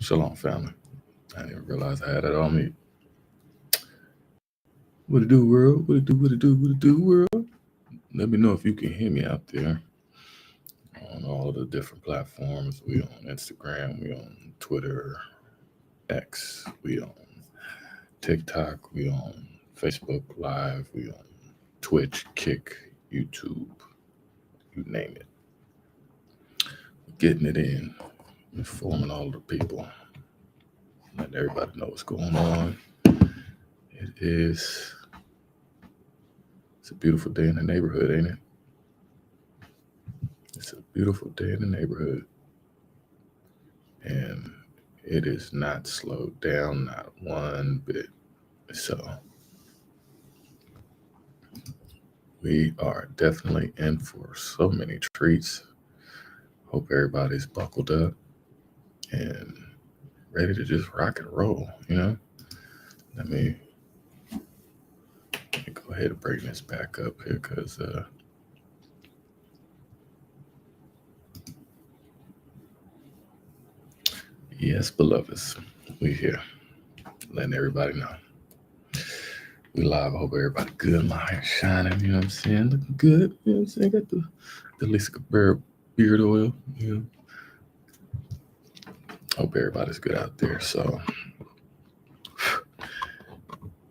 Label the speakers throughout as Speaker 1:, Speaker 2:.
Speaker 1: Shalom, family. I didn't even realize I had it on me. What it do, world? What it do, what it do, what it do, world? Let me know if you can hear me out there on all of the different platforms. We on Instagram, we on Twitter, X, we on TikTok, we on Facebook Live, we on Twitch, Kick, YouTube, you name it. Getting it in, informing all the people, letting everybody know what's going on. It's a beautiful day in the neighborhood, ain't it? It's a beautiful day in the neighborhood. And it is not slowed down, not one bit. So we are definitely in for so many treats. Hope everybody's buckled up and ready to just rock and roll, Let me go ahead and bring this back up here because yes, beloveds, we here. Letting everybody know. We live. I hope everybody good. My hair shining, you know what I'm saying? Looking good, you know what I'm saying? Got the Lisa Cabrera beard oil, Hope everybody's good out there. So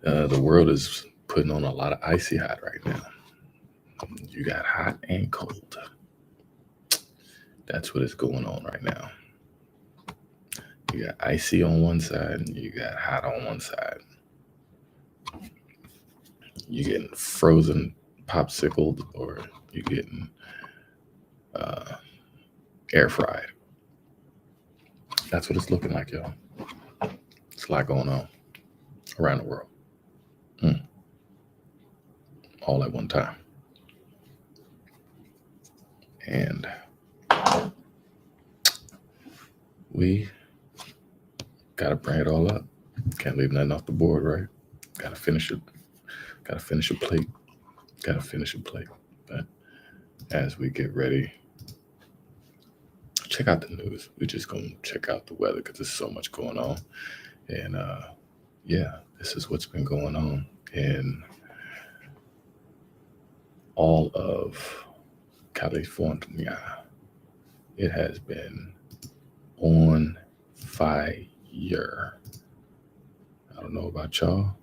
Speaker 1: the world is putting on a lot of icy hot right now. You got hot and cold. That's what is going on right now. You got icy on one side and you got hot on one side. You're getting frozen popsicled or you're getting air fried. That's what it's looking like, y'all. It's a lot going on around the world. All at one time. And we got to bring it all up. Can't leave nothing off the board, right? Got to finish it. Got to finish a plate. Got to finish a plate. But as we get ready, check out the news. We're just going to check out the weather because there's so much going on. And this is what's been going on in all of California. It has been on fire. I don't know about y'all,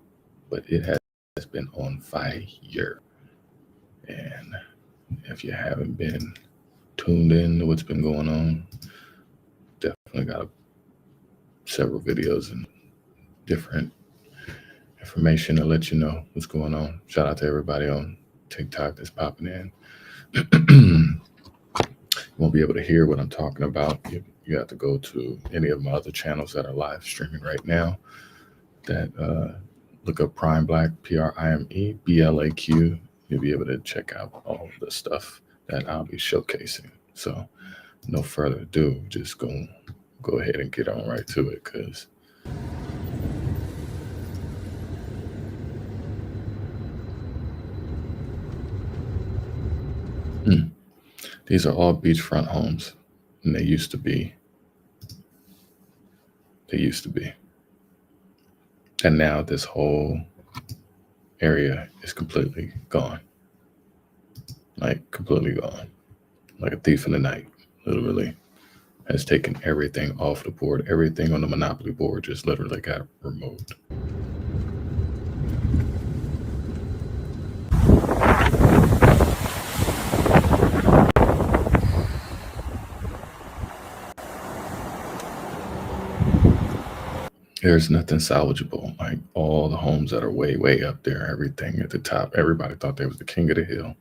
Speaker 1: but it has been on fire. And if you haven't been tuned in to what's been going on, definitely got several videos and different information to let you know what's going on. Shout out to everybody on TikTok that's popping in. You won't be able to hear what I'm talking about. You have to go to any of my other channels that are live streaming right now. That look up Prime Blaq, PRIME BLAQ. You'll be able to check out all the stuff that I'll be showcasing. So, no further ado, just go ahead and get on right to it, because these are all beachfront homes, and they used to be. And now this whole area is completely gone. Like, completely gone. Like a thief in the night, literally. Has taken everything off the board. Everything on the Monopoly board just literally got removed. There's nothing salvageable. Like, all the homes that are way, way up there, everything at the top, everybody thought they was the king of the hill.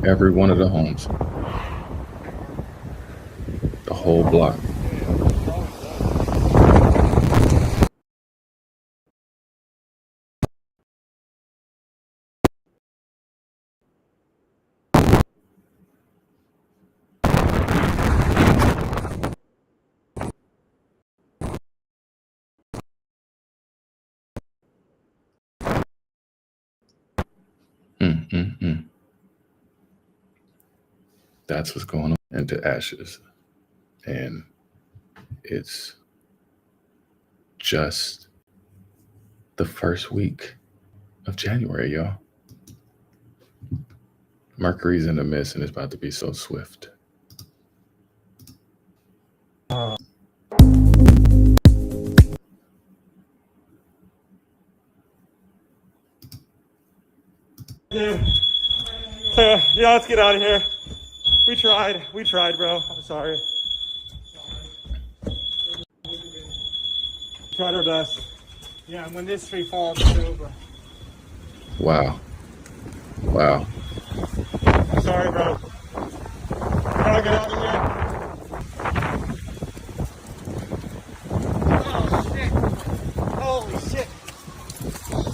Speaker 1: Every one of the homes, the whole block. That's what's going on into ashes. And it's just the first week of January, y'all. Mercury's in the mist and it's about to be so swift.
Speaker 2: Yeah, let's get out of here. We tried, bro. I'm sorry. Tried our best. Yeah, when this tree falls, it's over.
Speaker 1: Wow. Wow.
Speaker 2: I'm sorry, bro. Gotta get out of here. Oh, shit. Holy shit.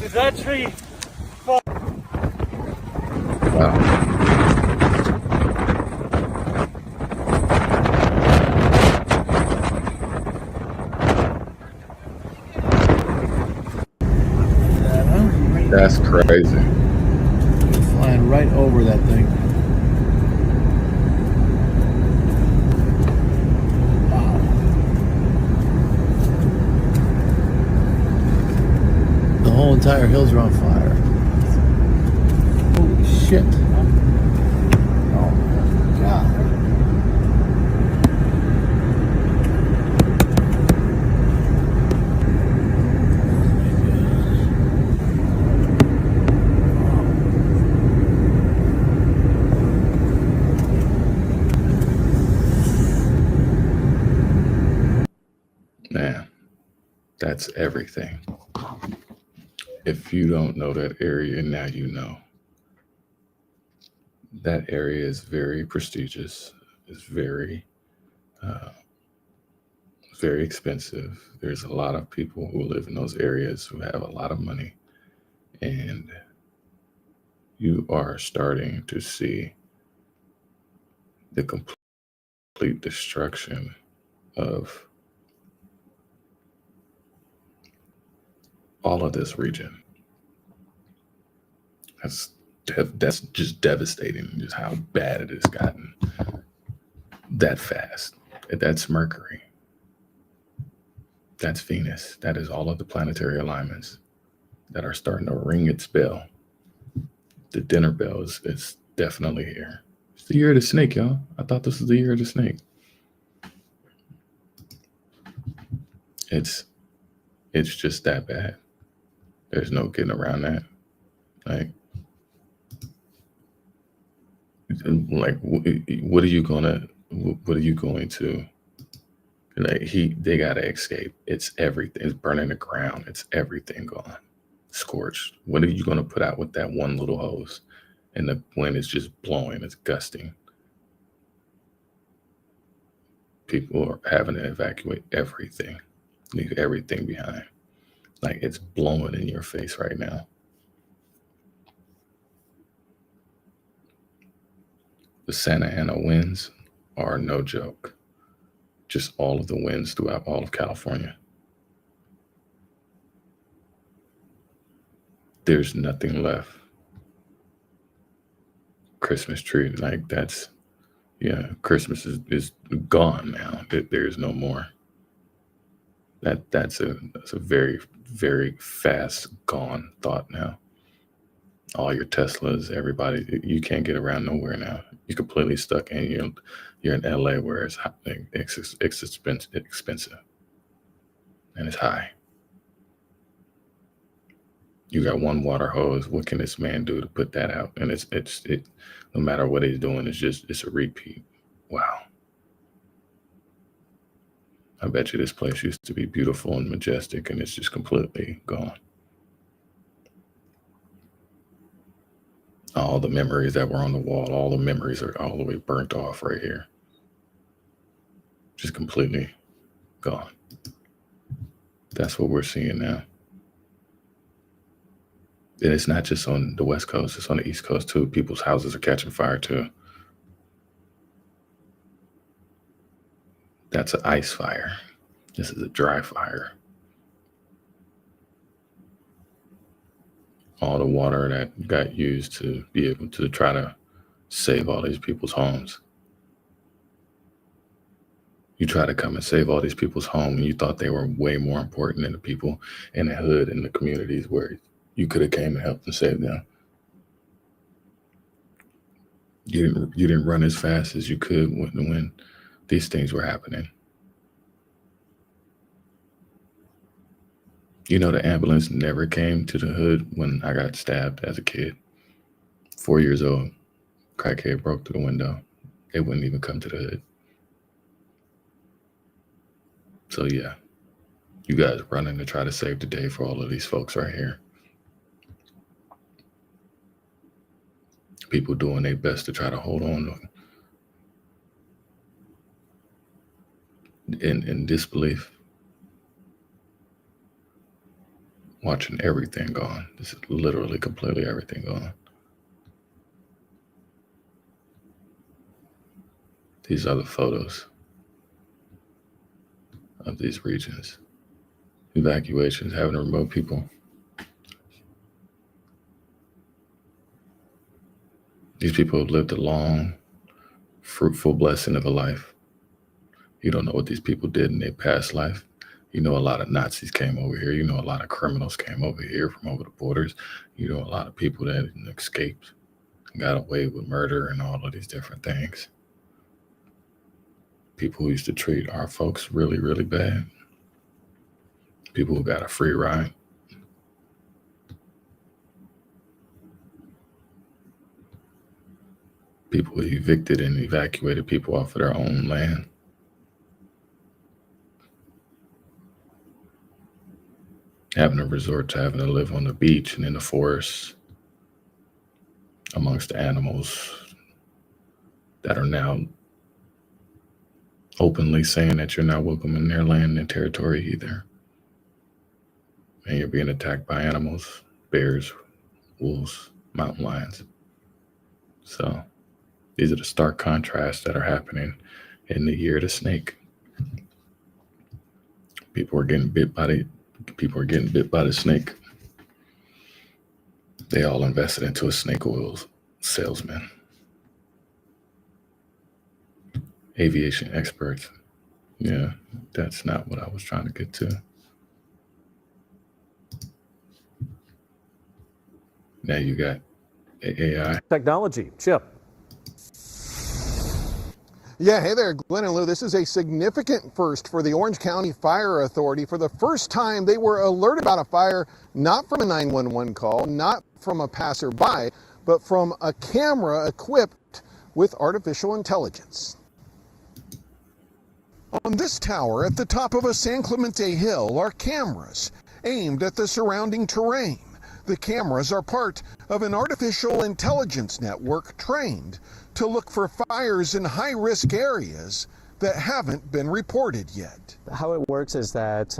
Speaker 2: Did that tree fall?
Speaker 1: Wow. That's crazy.
Speaker 3: Flying right over that thing. Wow. The whole entire hills are on fire. Holy shit. Oh my God.
Speaker 1: Man, that's everything. If you don't know that area, now you know. That area is very prestigious. It's uh, very expensive. There's a lot of people who live in those areas who have a lot of money. And you are starting to see the complete destruction of all of this region. That's just devastating, just how bad it has gotten that fast. That's Mercury. That's Venus. That is all of the planetary alignments that are starting to ring its bell. The dinner bell is definitely here. It's the year of the snake, y'all. I thought this was the year of the snake. It's just that bad. There's no getting around that. What are you going to they gotta escape. It's everything. It's burning the ground. It's everything gone, scorched. What are you gonna put out with that one little hose? And the wind is just blowing. It's gusting. People are having to evacuate everything, leave everything behind. Like it's blowing in your face right now. The Santa Ana winds are no joke. Just all of the winds throughout all of California. There's nothing left. Christmas tree, like that's, yeah, Christmas is gone now. There's no more. That's a very, very fast gone thought now. All your Teslas, everybody, you can't get around nowhere now. You're completely stuck in you're in LA where it's expensive and it's high. You got one water hose. What can this man do to put that out? And it no matter what he's doing, it's a repeat. Wow. I bet you this place used to be beautiful and majestic and it's just completely gone. All the memories that were on the wall, all the memories are all the way burnt off right here. Just completely gone. That's what we're seeing now. And it's not just on the West Coast, it's on the East Coast too. People's houses are catching fire too. That's an ice fire. This is a dry fire. All the water that got used to be able to try to save all these people's homes You try to come and save all these people's home, and you thought they were way more important than the people in the hood and the communities where you could have came and helped and saved them. You didn't run as fast as you could when these things were happening. You know, the ambulance never came to the hood when I got stabbed as a kid. 4 years old, crackhead broke through the window. They wouldn't even come to the hood. So yeah, you guys running to try to save the day for all of these folks right here. People doing their best to try to hold on in disbelief. Watching everything gone. This is literally completely everything gone. These are the photos of these regions. Evacuations, having to remote people. These people have lived a long, fruitful blessing of a life. You don't know what these people did in their past life. You know, a lot of Nazis came over here. You know, a lot of criminals came over here from over the borders. You know, a lot of people that escaped, got away with murder and all of these different things. People who used to treat our folks really, really bad. People who got a free ride. People who evicted and evacuated people off of their own land. Having to resort to having to live on the beach and in the forests amongst the animals that are now openly saying that you're not welcome in their land and territory either. And you're being attacked by animals, bears, wolves, mountain lions. So these are the stark contrasts that are happening in the year of the snake. People are getting bit by the snake. They all invested into a snake oil salesman. Aviation experts. Yeah, that's not what I was trying to get to. Now you got AI.
Speaker 4: Technology. Chip.
Speaker 5: Yeah, hey there, Glenn and Lou. This is a significant first for the Orange County Fire Authority. For the first time, they were alerted about a fire, not from a 911 call, not from a passerby, but from a camera equipped with artificial intelligence. On this tower at the top of a San Clemente hill are cameras aimed at the surrounding terrain. The cameras are part of an artificial intelligence network trained to look for fires in high-risk areas that haven't been reported yet.
Speaker 4: How it works is that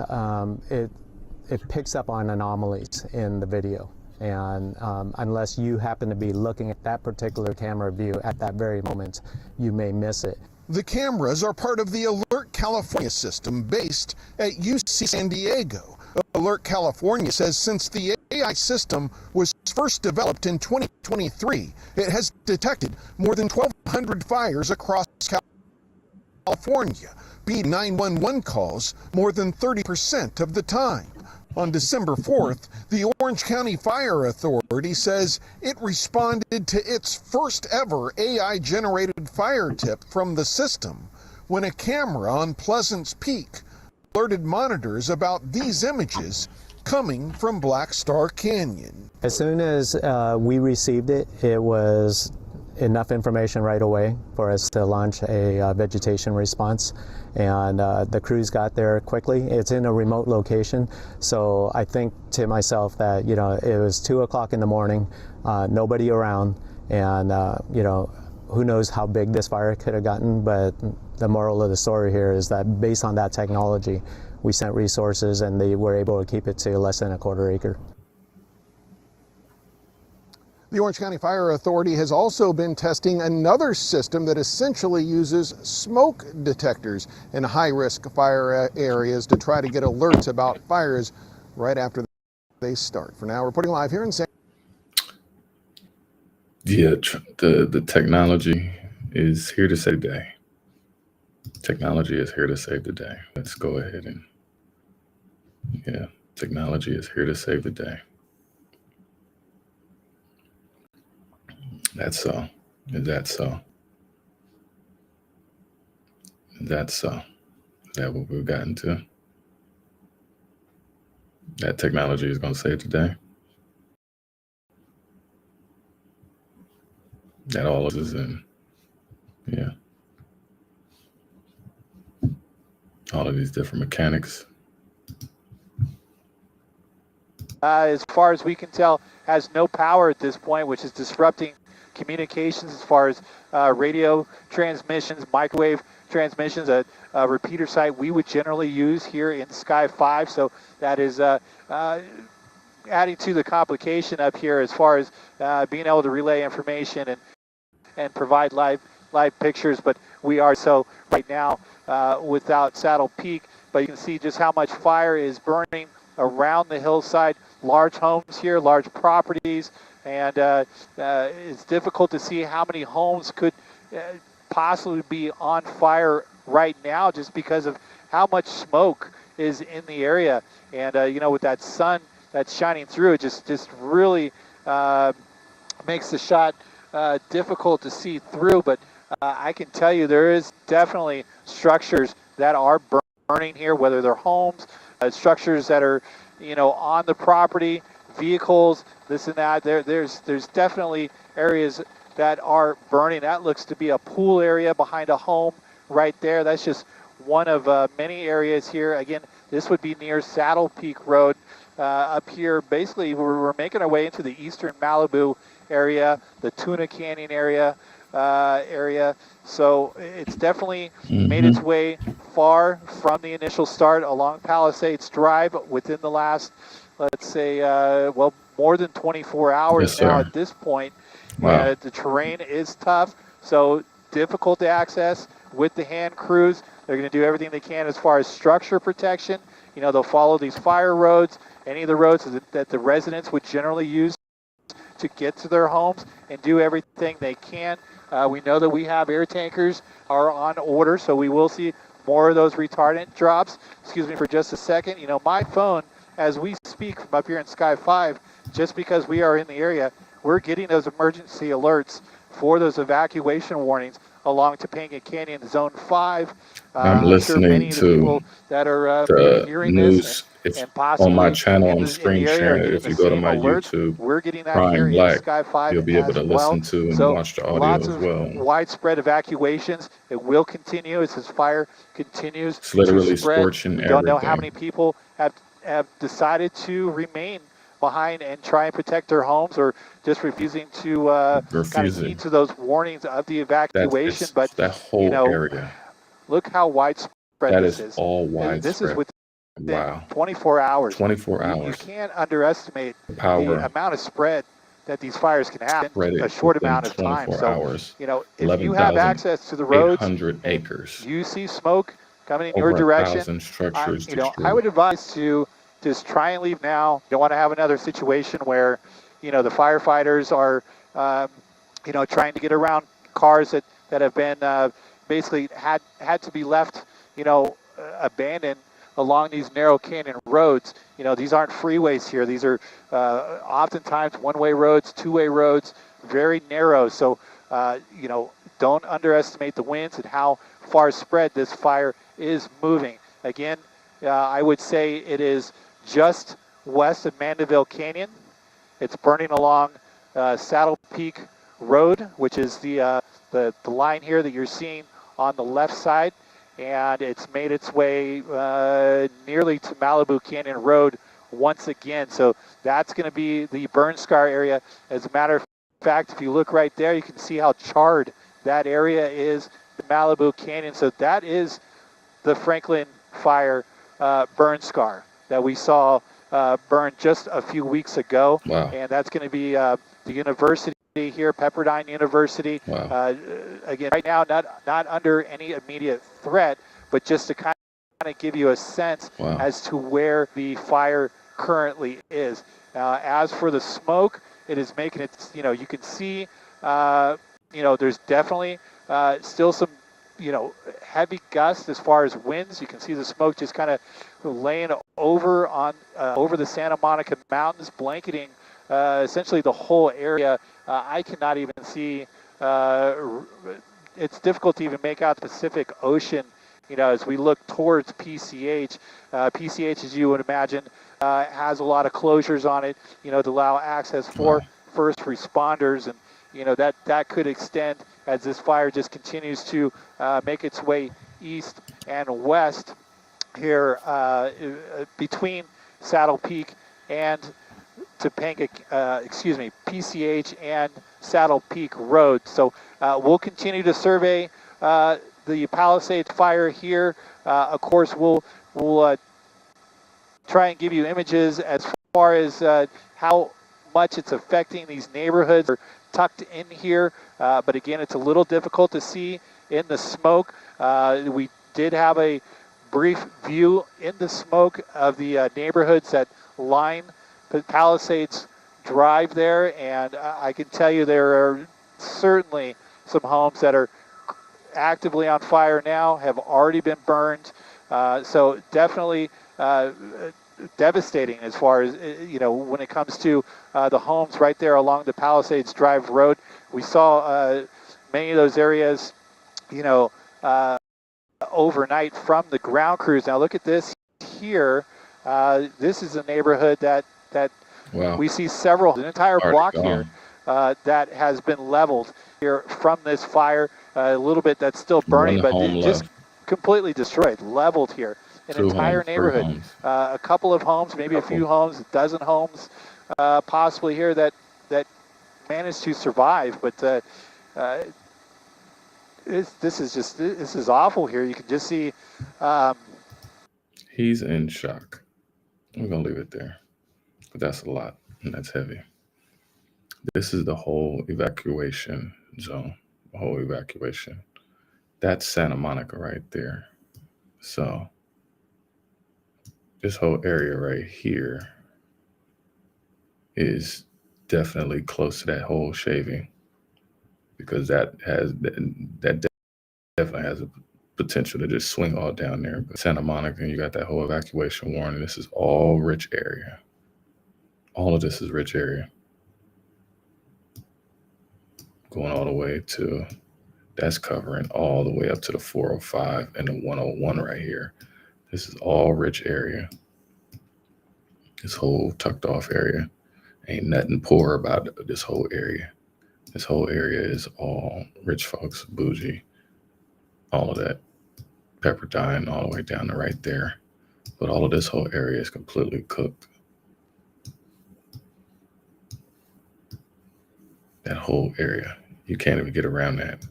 Speaker 4: it picks up on anomalies in the video. And unless you happen to be looking at that particular camera view at that very moment, you may miss it.
Speaker 5: The cameras are part of the Alert California system based at UC San Diego. Alert California says since the AI system was first developed in 2023, it has detected more than 1,200 fires across California, beating 911 calls more than 30% of the time. On December 4th, the Orange County Fire Authority says it responded to its first ever AI-generated fire tip from the system when a camera on Pleasant's Peak alerted monitors about these images coming from Black Star Canyon.
Speaker 4: As soon as we received it, it was enough information right away for us to launch a vegetation response, and the crews got there quickly. It's in a remote location, so I think to myself that, you know, it was 2 o'clock in the morning, nobody around, and you know, who knows how big this fire could have gotten, but the moral of the story here is that based on that technology, we sent resources and they were able to keep it to less than a quarter acre.
Speaker 5: The Orange County Fire Authority has also been testing another system that essentially uses smoke detectors in high-risk fire areas to try to get alerts about fires right after they start. For now, reporting live here in San.
Speaker 1: Yeah, the technology is here to save the day. Technology is here to save the day. Let's go ahead and, yeah, technology is here to save the day. That's so. Is that so? Is that so? Is that what we've gotten to? That technology is going to save the day? That all of us is in, yeah. All of these different mechanics.
Speaker 6: As far as we can tell, has no power at this point, which is disrupting communications as far as radio transmissions, microwave transmissions, a repeater site we would generally use here in Sky 5. So that is adding to the complication up here as far as being able to relay information and provide live pictures. But we are so right now without Saddle Peak, but you can see just how much fire is burning around the hillside. Large homes here, large properties, and it's difficult to see how many homes could possibly be on fire right now just because of how much smoke is in the area. And you know, with that sun that's shining through, it just really makes the shot difficult to see through. But I can tell you there is definitely structures that are burning here, whether they're homes, structures that are, you know, on the property, vehicles, this and that. There's definitely areas that are burning. That looks to be a pool area behind a home right there. That's just one of many areas here. Again, this would be near Saddle Peak Road up here. Basically, we're making our way into the eastern Malibu area, the Tuna Canyon area. So it's definitely made its way far from the initial start along Palisades Drive within the last, let's say, well, more than 24 hours now at this point.
Speaker 1: Wow.
Speaker 6: The terrain is tough, so difficult to access with the hand crews. They're going to do everything they can as far as structure protection. You know, they'll follow these fire roads, any of the roads that the residents would generally use to get to their homes, and do everything they can. We know that we have air tankers are on order, so we will see more of those retardant drops. Excuse me for just a second. You know, my phone, as we speak from up here in Sky 5, just because we are in the area, we're getting those emergency alerts for those evacuation warnings along Topanga Canyon Zone 5.
Speaker 1: I'm listening
Speaker 6: many of the
Speaker 1: to
Speaker 6: people that are
Speaker 1: the
Speaker 6: hearing
Speaker 1: news.
Speaker 6: this
Speaker 1: It's
Speaker 6: and possibly
Speaker 1: on my channel.
Speaker 6: in
Speaker 1: I'm
Speaker 6: the
Speaker 1: screen
Speaker 6: area are
Speaker 1: sharing it.
Speaker 6: getting
Speaker 1: If
Speaker 6: the
Speaker 1: you go to
Speaker 6: same
Speaker 1: my
Speaker 6: alerts.
Speaker 1: YouTube,
Speaker 6: We're getting that
Speaker 1: Prime
Speaker 6: here in
Speaker 1: Blaq,
Speaker 6: Sky 5
Speaker 1: you'll be able
Speaker 6: as
Speaker 1: to
Speaker 6: well.
Speaker 1: listen to and
Speaker 6: So
Speaker 1: watch the audio
Speaker 6: lots
Speaker 1: as
Speaker 6: of
Speaker 1: well.
Speaker 6: widespread evacuations. It will continue as this fire continues
Speaker 1: It's literally
Speaker 6: to spread.
Speaker 1: scorching
Speaker 6: We don't know how
Speaker 1: everything.
Speaker 6: many people have decided to remain behind and try and protect their homes, or just refusing to kind of
Speaker 1: Refusing.
Speaker 6: heed to those warnings of the evacuation. But
Speaker 1: That whole
Speaker 6: you know,
Speaker 1: area.
Speaker 6: look how widespread
Speaker 1: That
Speaker 6: this
Speaker 1: is
Speaker 6: is.
Speaker 1: all
Speaker 6: This is
Speaker 1: widespread.
Speaker 6: within
Speaker 1: Wow.
Speaker 6: 24 hours.
Speaker 1: 24
Speaker 6: You
Speaker 1: hours.
Speaker 6: can't underestimate the
Speaker 1: Power
Speaker 6: amount of spread that these fires can have
Speaker 1: spread
Speaker 6: in a
Speaker 1: it
Speaker 6: short
Speaker 1: within
Speaker 6: amount of time.
Speaker 1: 24
Speaker 6: So,
Speaker 1: hours.
Speaker 6: you know, if you have access to the roads
Speaker 1: 11,800
Speaker 6: and
Speaker 1: acres.
Speaker 6: you see smoke coming in your
Speaker 1: Over
Speaker 6: direction,
Speaker 1: 1,000 structures
Speaker 6: I
Speaker 1: destroyed.
Speaker 6: would advise to just try and leave now. You don't want to have another situation where, you know, the firefighters are, you know, trying to get around cars that have been basically had to be left, you know, abandoned along these narrow canyon roads. You know, these aren't freeways here. These are oftentimes one-way roads, two-way roads, very narrow. So, you know, don't underestimate the winds and how far spread this fire is moving. Again, I would say it is just west of Mandeville Canyon. It's burning along Saddle Peak Road, which is the line here that you're seeing on the left side, and it's made its way nearly to Malibu Canyon Road once again. So that's going to be the burn scar area. As a matter of fact, if you look right there, you can see how charred that area is, the Malibu Canyon. So that is the Franklin fire burn scar that we saw burn just a few weeks ago.
Speaker 1: Wow.
Speaker 6: And that's going to be the university here, Pepperdine University.
Speaker 1: Wow.
Speaker 6: Again, right now, not under any immediate threat, but just to kind of give you a sense
Speaker 1: Wow.
Speaker 6: as to where the fire currently is. As for the smoke, it is making it, you know, you can see, you know, there's definitely still some heavy gusts as far as winds. You can see the smoke just kind of laying over the Santa Monica Mountains, blanketing essentially the whole area. I cannot even see. It's difficult to even make out the Pacific Ocean. As we look towards PCH, PCH, as you would imagine, has a lot of closures on it, to allow access for first responders, and that could extend as this fire just continues to make its way east and west here between Saddle Peak and Topanga, PCH and Saddle Peak Road. So we'll continue to survey the Palisades fire here. Of course, we'll try and give you images as far as how much it's affecting these neighborhoods are tucked in here. But again, it's a little difficult to see in the smoke. We did have a brief view in the smoke of the neighborhoods that line the Palisades Drive there, and I can tell you there are certainly some homes that are actively on fire now, have already been burned. So definitely devastating as far as, when it comes to the homes right there along the Palisades Drive Road. We saw many of those areas, overnight from the ground crews. Now look at this here. This is a neighborhood that
Speaker 1: Wow.
Speaker 6: we see an entire block here that has been leveled here from this fire. A little bit that's still burning, but just completely destroyed, leveled here. An entire neighborhood, a couple of homes, maybe a few homes, a dozen homes, possibly here that managed to survive. But this is awful here. You can just see.
Speaker 1: He's in shock. We're gonna leave it there. But that's a lot, and that's heavy. This is the whole evacuation zone, the whole evacuation. That's Santa Monica right there. So this whole area right here is definitely close to that whole shaving, because that definitely has a potential to just swing all down there. But Santa Monica, and you got that whole evacuation warning. This is all rich area. All of this is rich area. Going all the way to, that's covering all the way up to the 405 and the 101 right here. This is all rich area. This whole tucked off area. Ain't nothing poor about this whole area. This whole area is all rich folks, bougie, all of that. Pepperdine all the way down to right there. But all of this whole area is completely cooked. That whole area. You can't even get around that.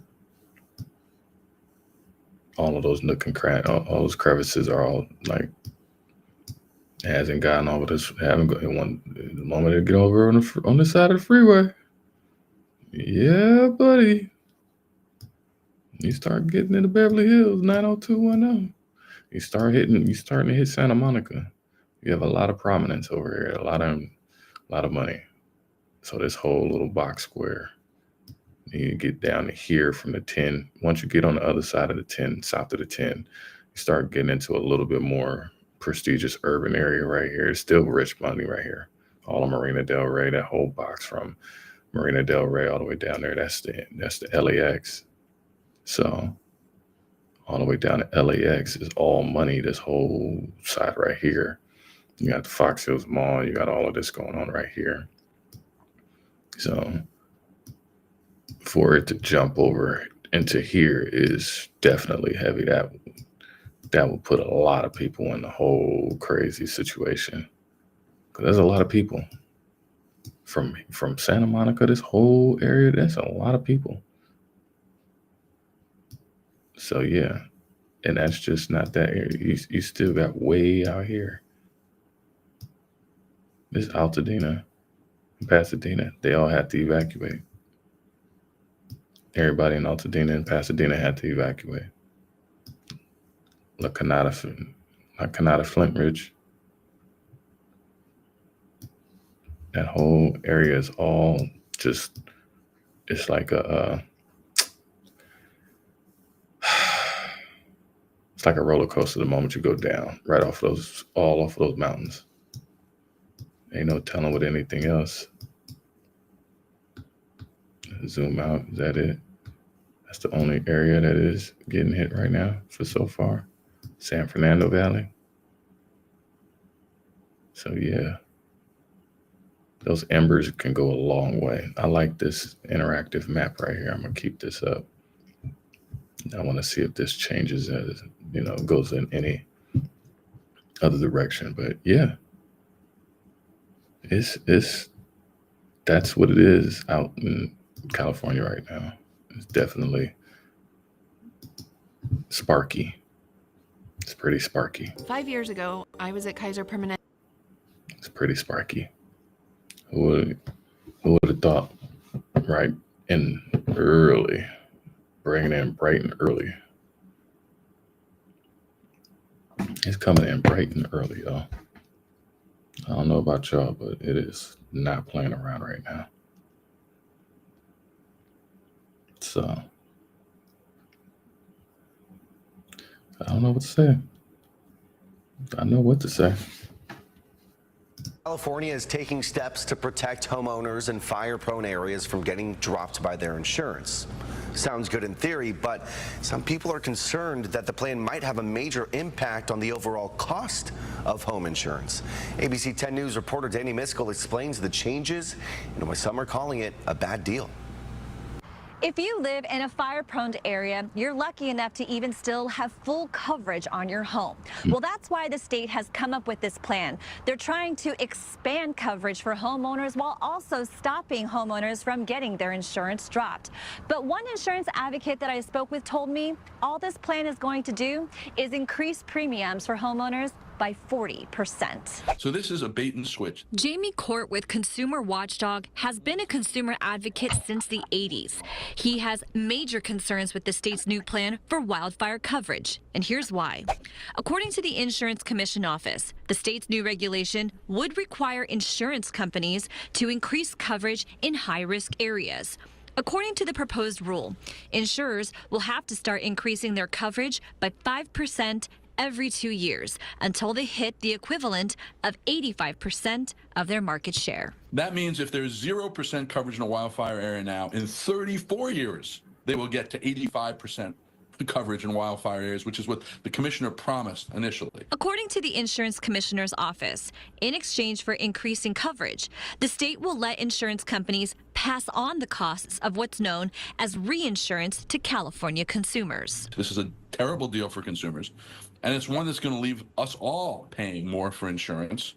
Speaker 1: All of those nook and cranny, all those crevices are all like, hasn't gotten over this, haven't got one. The moment they get over on the side of the freeway, yeah, buddy. You start getting into Beverly Hills, 90210. You starting to hit Santa Monica. You have a lot of prominence over here, a lot of money. So this whole little box square, you get down to here from the 10. Once you get on the other side of the 10, south of the 10, you start getting into a little bit more prestigious urban area right here. It's still rich money right here. All of Marina Del Rey, that whole box from Marina Del Rey all the way down there, that's the LAX. So all the way down to LAX is all money, this whole side right here. You got the Fox Hills Mall, you got all of this going on right here. So for it to jump over into here is definitely heavy. That will put a lot of people in the whole crazy situation. Because there's a lot of people. From Santa Monica, this whole area, that's a lot of people. So yeah, and that's just not that area. You still got way out here. This Altadena, Pasadena, they all had to evacuate. Everybody in Altadena and Pasadena had to evacuate. La Canada, Flint Ridge. That whole area is all just, it's like a, It's like a roller coaster the moment you go down, right off all off those mountains. Ain't no telling with anything else. Zoom out. Is that it? That's the only area that is getting hit right now for so far. San Fernando Valley. So yeah, those embers can go a long way. I like this interactive map right here. I'm gonna keep this up. I want to see if this changes as, goes in any other direction. But yeah, it's that's what it is out in California right now. It's definitely sparky. It's pretty sparky.
Speaker 7: 5 years ago, I was at Kaiser Permanente.
Speaker 1: It's pretty sparky. Who would have thought? Right in early, bringing in bright and early. It's coming in bright and early, y'all. I don't know about y'all, but it is not playing around right now. So I don't know what to say. I know what to say.
Speaker 8: California is taking steps to protect homeowners in fire-prone areas from getting dropped by their insurance. Sounds good in theory, but some people are concerned that the plan might have a major impact on the overall cost of home insurance. ABC 10 News reporter Danny Miskell explains the changes and why some are calling it a bad deal.
Speaker 9: If you live in a fire-prone area, you're lucky enough to even still have full coverage on your home. Well, that's why the state has come up with this plan. They're trying to expand coverage for homeowners while also stopping homeowners from getting their insurance dropped. But one insurance advocate that I spoke with told me all this plan is going to do is increase premiums for homeowners by 40%.
Speaker 10: So this is a bait and switch.
Speaker 11: Jamie Court with Consumer Watchdog has been a consumer advocate since the 80s. He has major concerns with the state's new plan for wildfire coverage, and here's why. According to the Insurance Commission Office, the state's new regulation would require insurance companies to increase coverage in high-risk areas. According to the proposed rule, insurers will have to start increasing their coverage by 5% every 2 years until they hit the equivalent of 85% of their market share.
Speaker 10: That means if there's 0% coverage in a wildfire area now, in 34 years, they will get to 85% coverage in wildfire areas, which is what the commissioner promised initially.
Speaker 11: According to the insurance commissioner's office, in exchange for increasing coverage, the state will let insurance companies pass on the costs of what's known as reinsurance to California consumers.
Speaker 10: This is a terrible deal for consumers, and it's one that's going to leave us all paying more for insurance,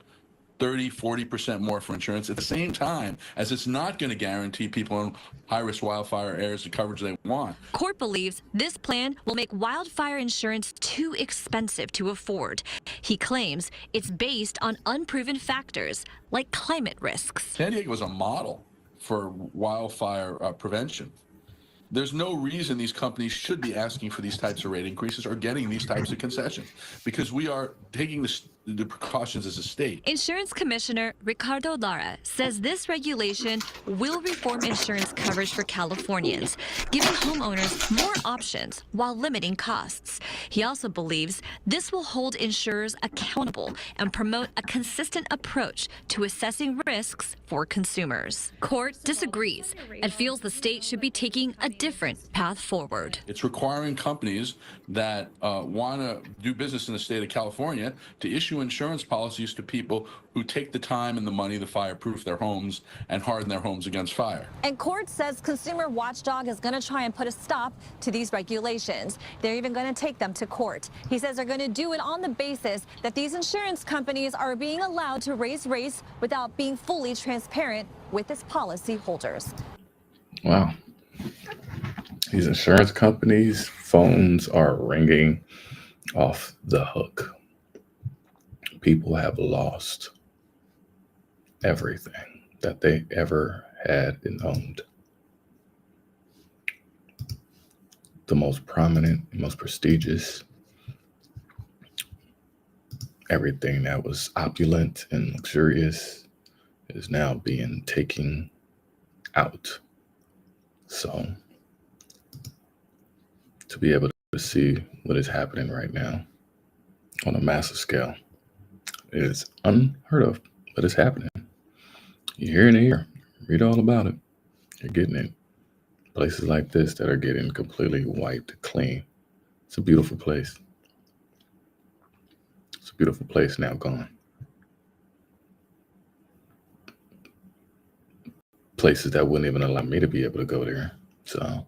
Speaker 10: 30-40% more for insurance, at the same time as it's not going to guarantee people in high-risk wildfire areas the coverage they want.
Speaker 11: Court believes this plan will make wildfire insurance too expensive to afford. He claims it's based on unproven factors like climate risks.
Speaker 10: San Diego is a model for wildfire prevention. There's no reason these companies should be asking for these types of rate increases or getting these types of concessions, because we are taking the precautions as a state.
Speaker 11: Insurance Commissioner Ricardo Lara says this regulation will reform insurance coverage for Californians, giving homeowners more options while limiting costs. He also believes this will hold insurers accountable and promote a consistent approach to assessing risks for consumers. Court disagrees and feels the state should be taking a different path forward.
Speaker 10: It's requiring companies that want to do business in the state of California to issue insurance policies to people who take the time and the money to fireproof their homes and harden their homes against fire.
Speaker 9: And Court says Consumer Watchdog is going to try and put a stop to these regulations. They're even going to take them to court. He says they're going to do it on the basis that these insurance companies are being allowed to raise rates without being fully transparent with its policy holders.
Speaker 1: Wow. These insurance companies' phones are ringing off the hook. People have lost everything that they ever had and owned. The most prominent, most prestigious, everything that was opulent and luxurious is now being taken out. So to be able to see what is happening right now on a massive scale. It is unheard of, but it's happening. You're hearing it here. Read all about it. You're getting it. Places like this that are getting completely wiped clean. It's a beautiful place. It's a beautiful place now gone. Places that wouldn't even allow me to be able to go there. So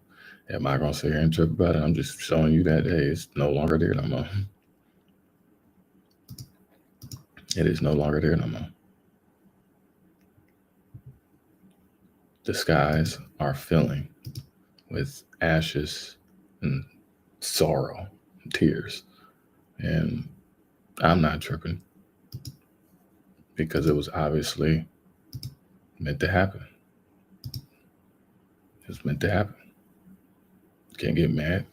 Speaker 1: am I going to sit here and trip about it? I'm just showing you that, hey, it's no longer there no more. It is no longer there no more. The skies are filling with ashes and sorrow, and tears. And I'm not tripping because it was obviously meant to happen. It's meant to happen. Can't get mad.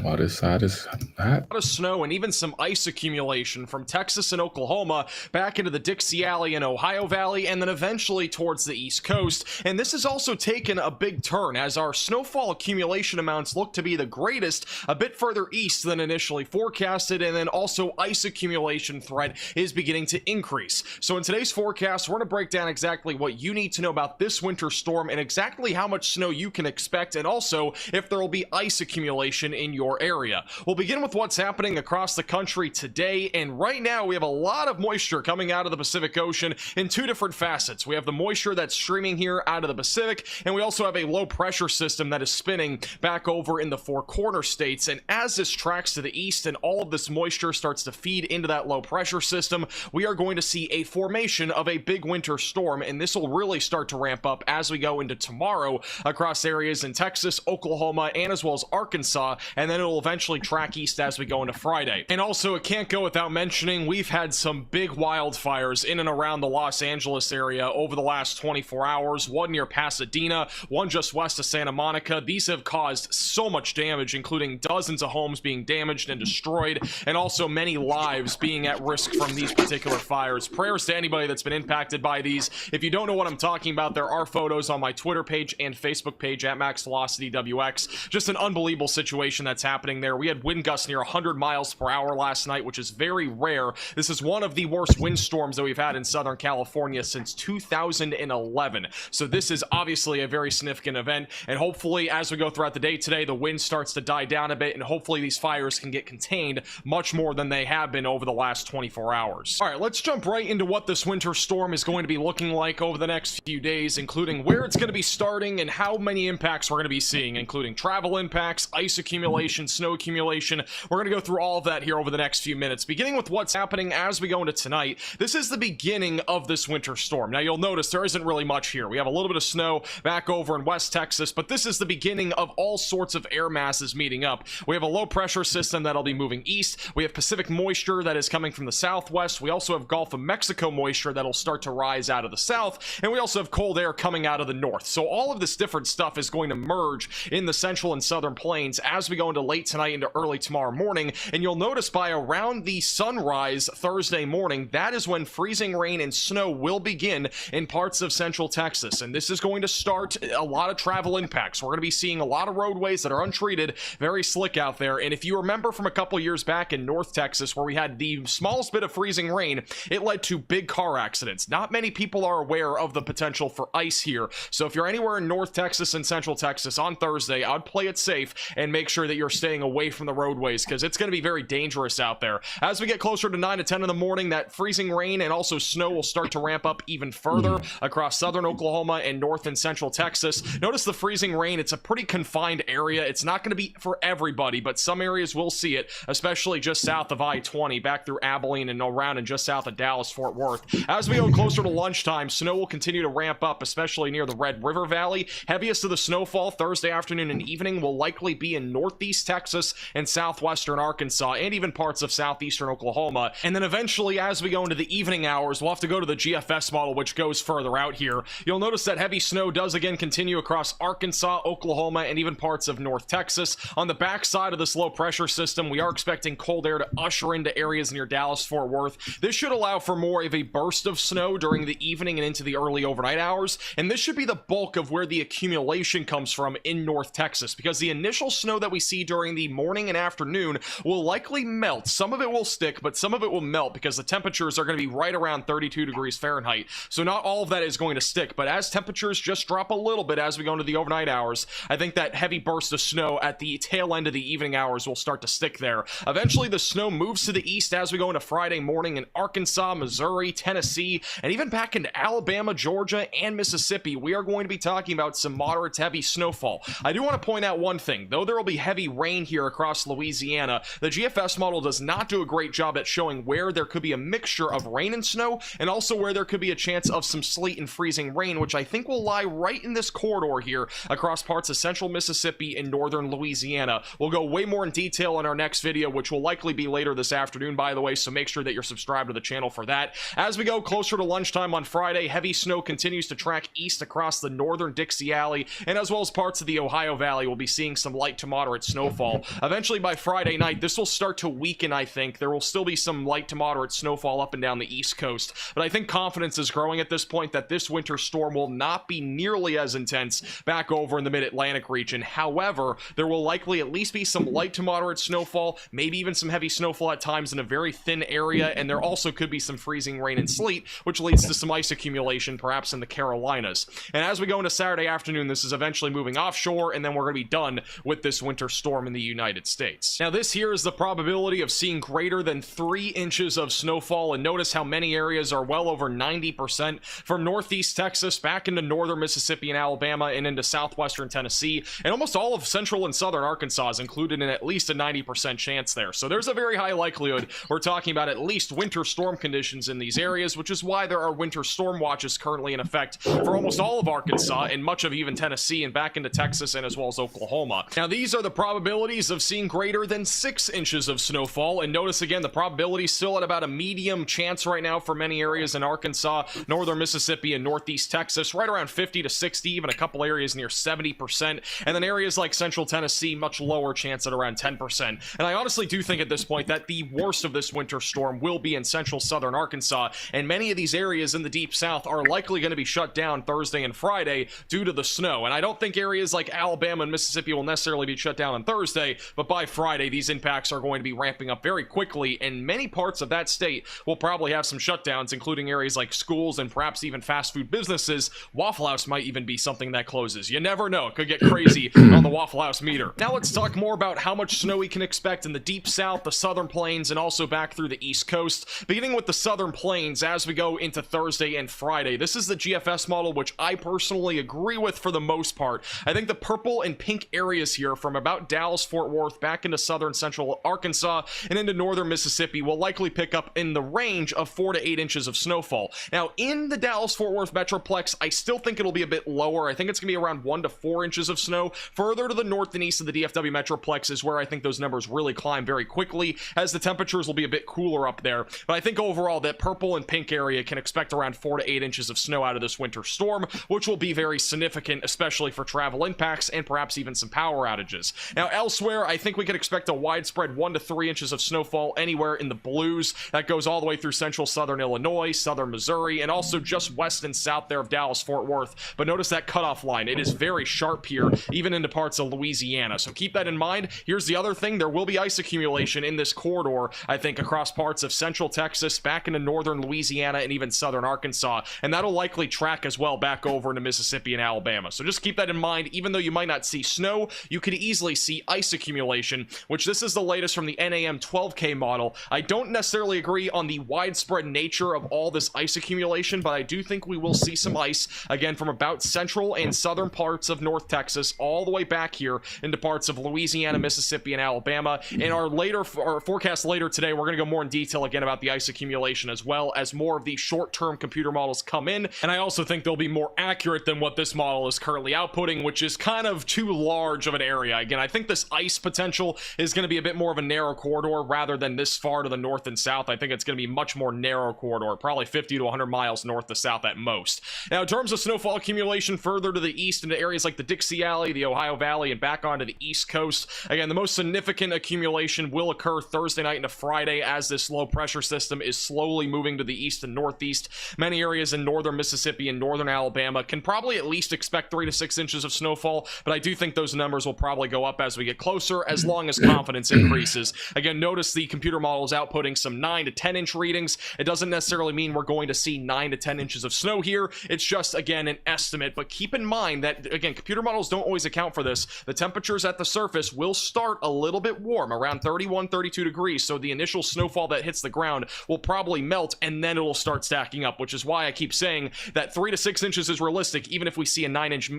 Speaker 1: While this side is hot.
Speaker 12: A lot of snow and even some ice accumulation from Texas and Oklahoma back into the Dixie Alley and Ohio Valley, and then eventually towards the East Coast. And this has also taken a big turn as our snowfall accumulation amounts look to be the greatest a bit further east than initially forecasted, and then also ice accumulation threat is beginning to increase. So in today's forecast, we're going to break down exactly what you need to know about this winter storm and exactly how much snow you can expect, and also if there will be ice accumulation in your area. We'll begin with what's happening across the country today, and right now we have a lot of moisture coming out of the Pacific Ocean in two different facets. We have the moisture that's streaming here out of the Pacific, and we also have a low pressure system that is spinning back over in the Four Corner states. And as this tracks to the east and all of this moisture starts to feed into that low pressure system, we are going to see a formation of a big winter storm, and this will really start to ramp up as we go into tomorrow across areas in Texas, Oklahoma, and as well as Arkansas, and then it'll eventually track east as we go into Friday. And also, it can't go without mentioning, we've had some big wildfires in and around the Los Angeles area over the last 24 hours, one near Pasadena, one just west of Santa Monica. These have caused so much damage, including dozens of homes being damaged and destroyed, and also many lives being at risk from these particular fires. Prayers to anybody that's been impacted by these. If you don't know what I'm talking about, there are photos on my Twitter page and Facebook page at Max Velocity WX. Just an unbelievable situation that's happening there. We had wind gusts near 100 miles per hour last night, which is very rare. This is one of the worst windstorms that we've had in Southern California since 2011. So this is obviously a very significant event, and hopefully as we go throughout the day today, the wind starts to die down a bit, and hopefully these fires can get contained much more than they have been over the last 24 hours. All right, let's jump right into what this winter storm is going to be looking like over the next few days, including where it's going to be starting and how many impacts we're going to be seeing, including travel impacts, ice accumulation, snow accumulation. We're going to go through all of that here over the next few minutes, beginning with what's happening as we go into tonight. This is the beginning of this winter storm. Now you'll notice there isn't really much here. We have a little bit of snow back over in West Texas, but this is the beginning of all sorts of air masses meeting up. We have a low pressure system that'll be moving east. We have Pacific moisture that is coming from the southwest. We also have Gulf of Mexico moisture that'll start to rise out of the south, and we also have cold air coming out of the north. So all of this different stuff is going to merge in the central and southern plains as we go into late tonight into early tomorrow morning. And you'll notice by around the sunrise Thursday morning, that is when freezing rain and snow will begin in parts of central Texas. And this is going to start a lot of travel impacts. We're going to be seeing a lot of roadways that are untreated, very slick out there. And if you remember from a couple years back in North Texas where we had the smallest bit of freezing rain, it led to big car accidents. Not many people are aware of the potential for ice here. So if you're anywhere in North Texas and Central Texas on Thursday, I'd play it safe and make sure that you're staying away from the roadways because it's going to be very dangerous out there. As we get closer to 9 to 10 in the morning, that freezing rain and also snow will start to ramp up even further across southern Oklahoma and north and central Texas. Notice the freezing rain, it's a pretty confined area. It's not going to be for everybody, but some areas will see it, especially just south of I-20, back through Abilene and around and just south of Dallas-Fort Worth. As we go closer to lunchtime, snow will continue to ramp up, especially near the Red River Valley. Heaviest of the snowfall Thursday afternoon and evening will likely be in northeast northeast Texas and southwestern Arkansas, and even parts of southeastern Oklahoma. And then eventually, as we go into the evening hours, we'll have to go to the GFS model, which goes further out here. You'll notice that heavy snow does again continue across Arkansas, Oklahoma, and even parts of North Texas. On the backside of this low pressure system, we are expecting cold air to usher into areas near Dallas-Fort Worth. This should allow for more of a burst of snow during the evening and into the early overnight hours, and this should be the bulk of where the accumulation comes from in North Texas, because the initial snow that we see during the morning and afternoon will likely melt. Some of it will stick, but some of it will melt because the temperatures are going to be right around 32 degrees Fahrenheit. So not all of that is going to stick, but as temperatures just drop a little bit as we go into the overnight hours, I think that heavy burst of snow at the tail end of the evening hours will start to stick there. Eventually, the snow moves to the east as we go into Friday morning in Arkansas, Missouri, Tennessee, and even back into Alabama, Georgia, and Mississippi. We are going to be talking about some moderate to heavy snowfall. I do want to point out one thing. Though there will be heavy rain here across Louisiana, the GFS model does not do a great job at showing where there could be a mixture of rain and snow, and also where there could be a chance of some sleet and freezing rain, which I think will lie right in this corridor here across parts of central Mississippi and northern Louisiana. We'll go way more in detail in our next video, which will likely be later this afternoon, by the way, so make sure that you're subscribed to the channel for that. As we go closer to lunchtime on Friday, heavy snow continues to track east across the northern Dixie Alley, and as well as parts of the Ohio Valley, we'll be seeing some light to moderate snowfall. Eventually, by Friday night, this will start to weaken, I think. There will still be some light to moderate snowfall up and down the East Coast, but I think confidence is growing at this point that this winter storm will not be nearly as intense back over in the mid-Atlantic region. However, there will likely at least be some light to moderate snowfall, maybe even some heavy snowfall at times in a very thin area, and there also could be some freezing rain and sleet, which leads to some ice accumulation, perhaps in the Carolinas. And as we go into Saturday afternoon, this is eventually moving offshore, and then we're going to be done with this winter storm in the United States. Now, this here is the probability of seeing greater than 3 inches of snowfall, and notice how many areas are well over 90%, from northeast Texas back into northern Mississippi and Alabama and into southwestern Tennessee, and almost all of central and southern Arkansas is included in at least a 90% chance there. So there's a very high likelihood we're talking about at least winter storm conditions in these areas, which is why there are winter storm watches currently in effect for almost all of Arkansas and much of even Tennessee and back into Texas and as well as Oklahoma. Now, these are the probabilities of seeing greater than 6 inches of snowfall, and notice again the probability still at about a medium chance right now for many areas in Arkansas, northern Mississippi, and northeast Texas, right around 50 to 60, even a couple areas near 70%, and then areas like central Tennessee, much lower chance at around 10%. And I honestly do think at this point that the worst of this winter storm will be in central southern Arkansas, and many of these areas in the deep south are likely going to be shut down Thursday and Friday due to the snow. And I don't think areas like Alabama and Mississippi will necessarily be shut down on Thursday, but by Friday these impacts are going to be ramping up very quickly, and many parts of that state will probably have some shutdowns, including areas like schools and perhaps even fast food businesses. Waffle House might even be something that closes. You never know. It could get crazy on the Waffle House meter. Now let's talk more about how much snow we can expect in the deep south, the southern plains, and also back through the East Coast. Beginning with the southern plains as we go into Thursday and Friday. This is the GFS model, which I personally agree with for the most part. I think the purple and pink areas here from about Dallas-Fort Worth back into southern central Arkansas and into northern Mississippi will likely pick up in the range of 4 to 8 inches of snowfall. Now, in the Dallas-Fort Worth Metroplex, I still think it'll be a bit lower. I think it's going to be around 1 to 4 inches of snow. Further to the north and east of the DFW Metroplex is where I think those numbers really climb very quickly, as the temperatures will be a bit cooler up there. But I think overall that purple and pink area can expect around 4 to 8 inches of snow out of this winter storm, which will be very significant, especially for travel impacts and perhaps even some power outages. Now, elsewhere, I think we could expect a widespread 1 to 3 inches of snowfall anywhere in the blues. That goes all the way through central southern Illinois, southern Missouri, and also just west and south there of Dallas-Fort Worth. But notice that cutoff line. It is very sharp here, even into parts of Louisiana. So keep that in mind. Here's the other thing. There will be ice accumulation in this corridor, I think, across parts of central Texas, back into northern Louisiana, and even southern Arkansas. And that'll likely track as well back over into Mississippi and Alabama. So just keep that in mind. Even though you might not see snow, you could easily see ice accumulation, which this is the latest from the NAM 12K model. I don't necessarily agree on the widespread nature of all this ice accumulation, but I do think we will see some ice, again, from about central and southern parts of North Texas all the way back here into parts of Louisiana, Mississippi, and Alabama. In our forecast later today, we're going to go more in detail again about the ice accumulation, as well as more of the short-term computer models come in. And I also think they'll be more accurate than what this model is currently outputting, which is kind of too large of an area. Again, I think think this ice potential is going to be a bit more of a narrow corridor rather than this far to the north and south. I think it's going to be much more narrow corridor, probably 50 to 100 miles north to south at most. Now, in terms of snowfall accumulation further to the east into areas like the Dixie Alley, the Ohio Valley, and back onto the East Coast, again, the most significant accumulation will occur Thursday night into Friday as this low pressure system is slowly moving to the east and northeast. Many areas in northern Mississippi and northern Alabama can probably at least expect 3 to 6 inches of snowfall, but I do think those numbers will probably go up as we get closer, as long as confidence increases. Again, notice the computer model is outputting some 9 to 10 inch readings. It doesn't necessarily mean we're going to see 9 to 10 inches of snow here. It's just, again, an estimate, but keep in mind that, again, computer models don't always account for this. The temperatures at the surface will start a little bit warm, around 31, 32 degrees, so the initial snowfall that hits the ground will probably melt, and then it'll start stacking up, which is why I keep saying that 3 to 6 inches is realistic, even if we see a 9-inch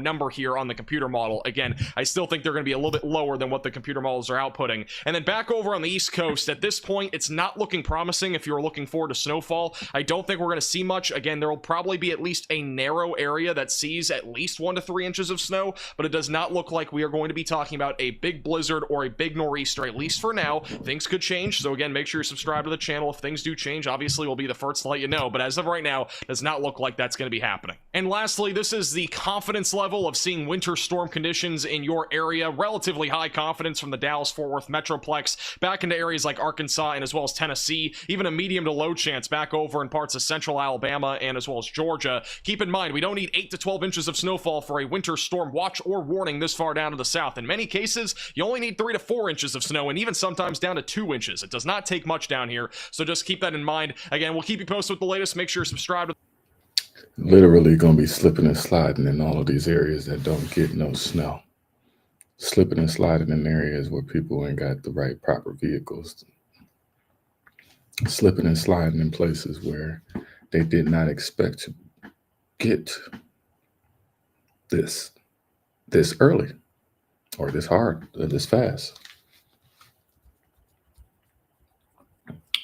Speaker 12: number here on the computer model. Again, I still think they're going to be a little bit lower than what the computer models are outputting. And then back over on the East Coast, at this point, it's not looking promising if you're looking forward to snowfall. I don't think we're going to see much. Again, there will probably be at least a narrow area that sees at least 1 to 3 inches of snow, but it does not look like we are going to be talking about a big blizzard or a big nor'easter, at least for now. Things could change, so again, make sure you're subscribed to the channel. If things do change, obviously we'll be the first to let you know, but as of right now, does not look like that's going to be happening. And lastly, this is the confidence level of seeing winter storm conditions in your area. Relatively high confidence from the Dallas-Fort Worth Metroplex back into areas like Arkansas and as well as Tennessee, even a medium to low chance back over in parts of central Alabama and as well as Georgia. Keep in mind, we don't need 8 to 12 inches of snowfall for a winter storm watch or warning this far down to the south. In many cases, you only need 3 to 4 inches of snow, and even sometimes down to 2 inches. It does not take much down here, so just keep that in mind. Again, we'll keep you posted with the latest. Make sure you're subscribed.
Speaker 1: Literally going to be slipping and sliding in all of these areas that don't get no snow. Slipping and sliding in areas where people ain't got the right proper vehicles. Slipping and sliding in places where they did not expect to get this early or this hard or this fast.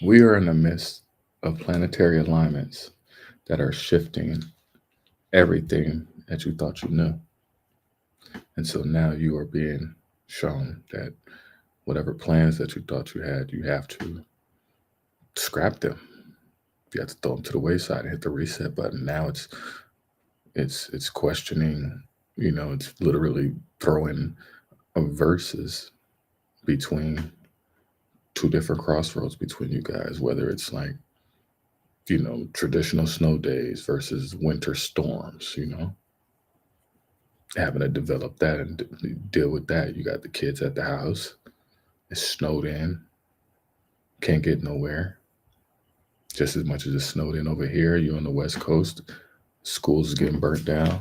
Speaker 1: We are in the midst of planetary alignments that are shifting everything that you thought you knew. And so now you are being shown that whatever plans that you thought you had, you have to scrap them. You have to throw them to the wayside and hit the reset button. Now it's questioning, it's literally throwing verses between 2 different crossroads between you guys, whether it's like, traditional snow days versus winter storms, having to develop that and deal with that. You got the kids at the house. It's snowed in. Can't get nowhere. Just as much as it's snowed in over here. You're on the West Coast. Schools is getting burnt down.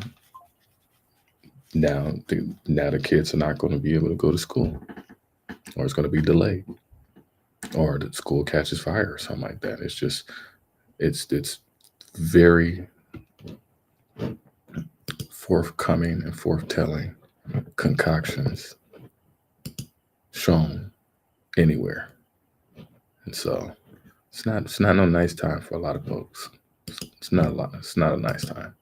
Speaker 1: Now the kids are not going to be able to go to school. Or it's going to be delayed. Or the school catches fire or something like that. It's just, it's very forthcoming and forthtelling concoctions shown anywhere. And so it's not no nice time for a lot of folks. It's not a nice time.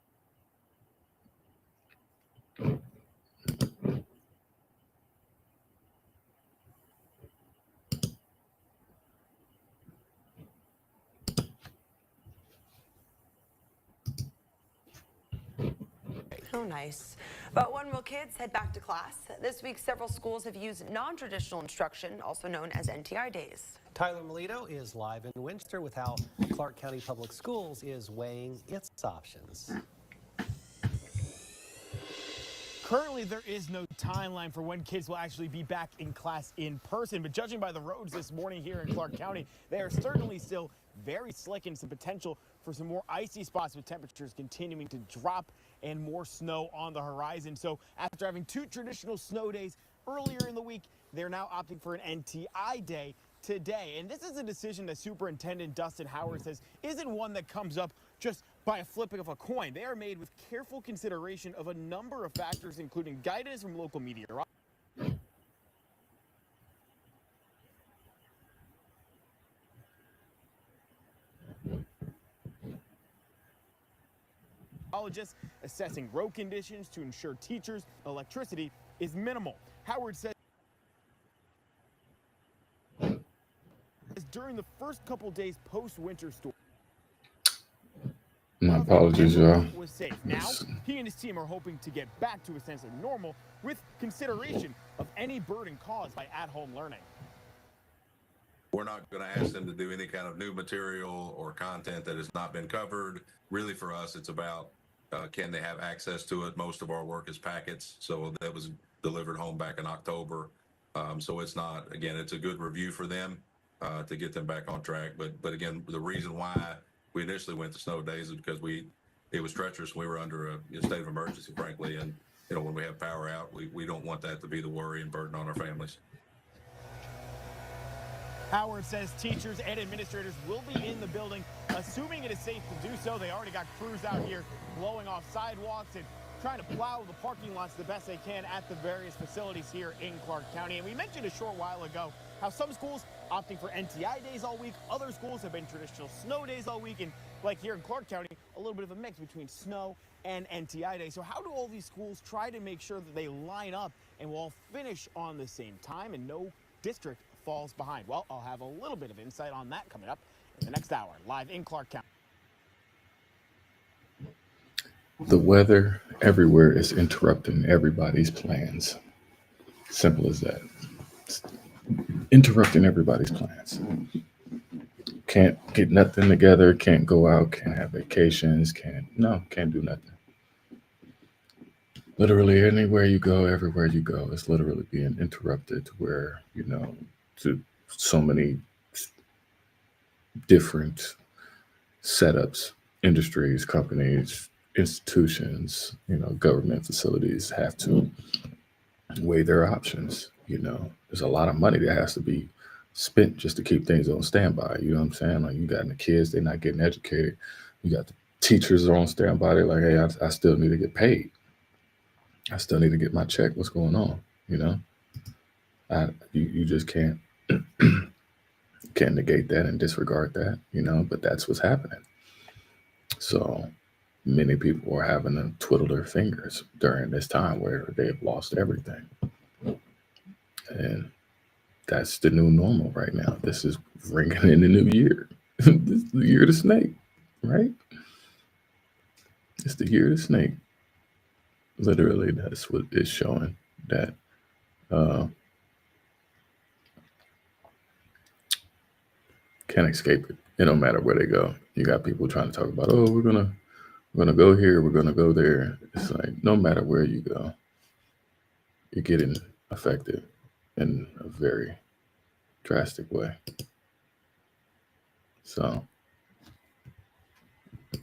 Speaker 13: Oh, nice. But when will kids head back to class? This week, several schools have used non-traditional instruction, also known as NTI days.
Speaker 14: Tyler Melito is live in Winchester with how Clark County Public Schools is weighing its options.
Speaker 15: Currently, there is no timeline for when kids will actually be back in class in person, but judging by the roads this morning here in Clark County, they are certainly still very slick and some potential for some more icy spots with temperatures continuing to drop and more snow on the horizon. So after having 2 traditional snow days earlier in the week, they're now opting for an NTI day today. And this is a decision that Superintendent Dustin Howard says isn't one that comes up just by a flipping of a coin. They are made with careful consideration of a number of factors, including guidance from local meteorologists, Ecologists assessing road conditions to ensure teachers' electricity is minimal. Howard says during the first couple days post-winter storm,
Speaker 1: My apologies, y'all.
Speaker 15: was safe. Now, he and his team are hoping to get back to a sense of normal with consideration of any burden caused by at-home learning.
Speaker 16: We're not going to ask them to do any kind of new material or content that has not been covered. Really, for us, it's about can they have access to it? Most of our work is packets, so that was delivered home back in October. So it's not, again, it's a good review for them to get them back on track. But again, the reason why we initially went to snow days is because it was treacherous. We were under a state of emergency, frankly, and when we have power out, we don't want that to be the worry and burden on our families.
Speaker 15: Howard says teachers and administrators will be in the building, assuming it is safe to do so. They already got crews out here blowing off sidewalks and trying to plow the parking lots the best they can at the various facilities here in Clark County. And we mentioned a short while ago how some schools opting for NTI days all week. Other schools have been traditional snow days all week. And like here in Clark County, a little bit of a mix between snow and NTI days. So how do all these schools try to make sure that they line up and will all finish on the same time and no district falls behind? Well, I'll have a little bit of insight on that coming up in the next hour, live in Clark County.
Speaker 1: The weather everywhere is interrupting everybody's plans. Simple as that. It's interrupting everybody's plans. Can't get nothing together, can't go out, can't have vacations, can't do nothing. Literally anywhere you go, everywhere you go, it's literally being interrupted to where, to so many different setups, industries, companies, institutions, government facilities have to weigh their options. There's a lot of money that has to be spent just to keep things on standby. You know what I'm saying? Like, you got the kids, they're not getting educated. You got the teachers are on standby. They're like, hey, I still need to get paid. I still need to get my check. What's going on? You just can't negate that and disregard that, but that's what's happening. So many people are having to twiddle their fingers during this time where they've lost everything. And that's the new normal right now. This is ringing in the new year. This is the year of the snake, right? It's the year of the snake. Literally, that's what it's showing, that can't escape it. It don't matter where they go. You got people trying to talk about, oh, we're gonna go here, we're gonna go there. It's like, no matter where you go, you're getting affected in a very drastic way. So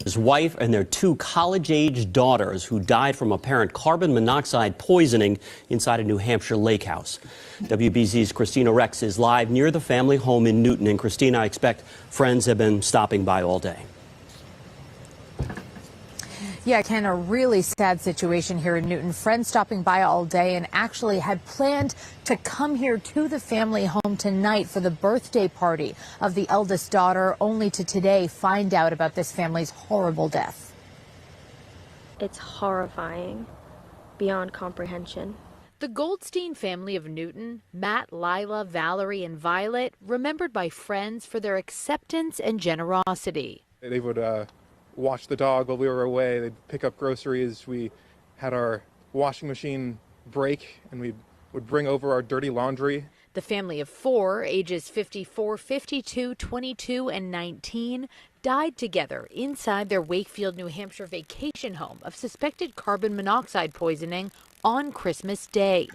Speaker 17: his wife and their two college-age daughters who died from apparent carbon monoxide poisoning inside a New Hampshire lake house. WBZ's Christina Rex is live near the family home in Newton. And Christina, I expect friends have been stopping by all day.
Speaker 18: Yeah, Ken, a really sad situation here in Newton. Friends stopping by all day and actually had planned to come here to the family home tonight for the birthday party of the eldest daughter, only to today find out about this family's horrible death.
Speaker 19: It's horrifying, beyond comprehension.
Speaker 20: The Goldstein family of Newton, Matt, Lila, Valerie, and Violet, remembered by friends for their acceptance and generosity.
Speaker 21: They would watch the dog while we were away. They'd pick up groceries. We had our washing machine break, and we would bring over our dirty laundry.
Speaker 20: The family of four, ages 54, 52, 22, and 19, died together inside their Wakefield, New Hampshire vacation home of suspected carbon monoxide poisoning on Christmas Day.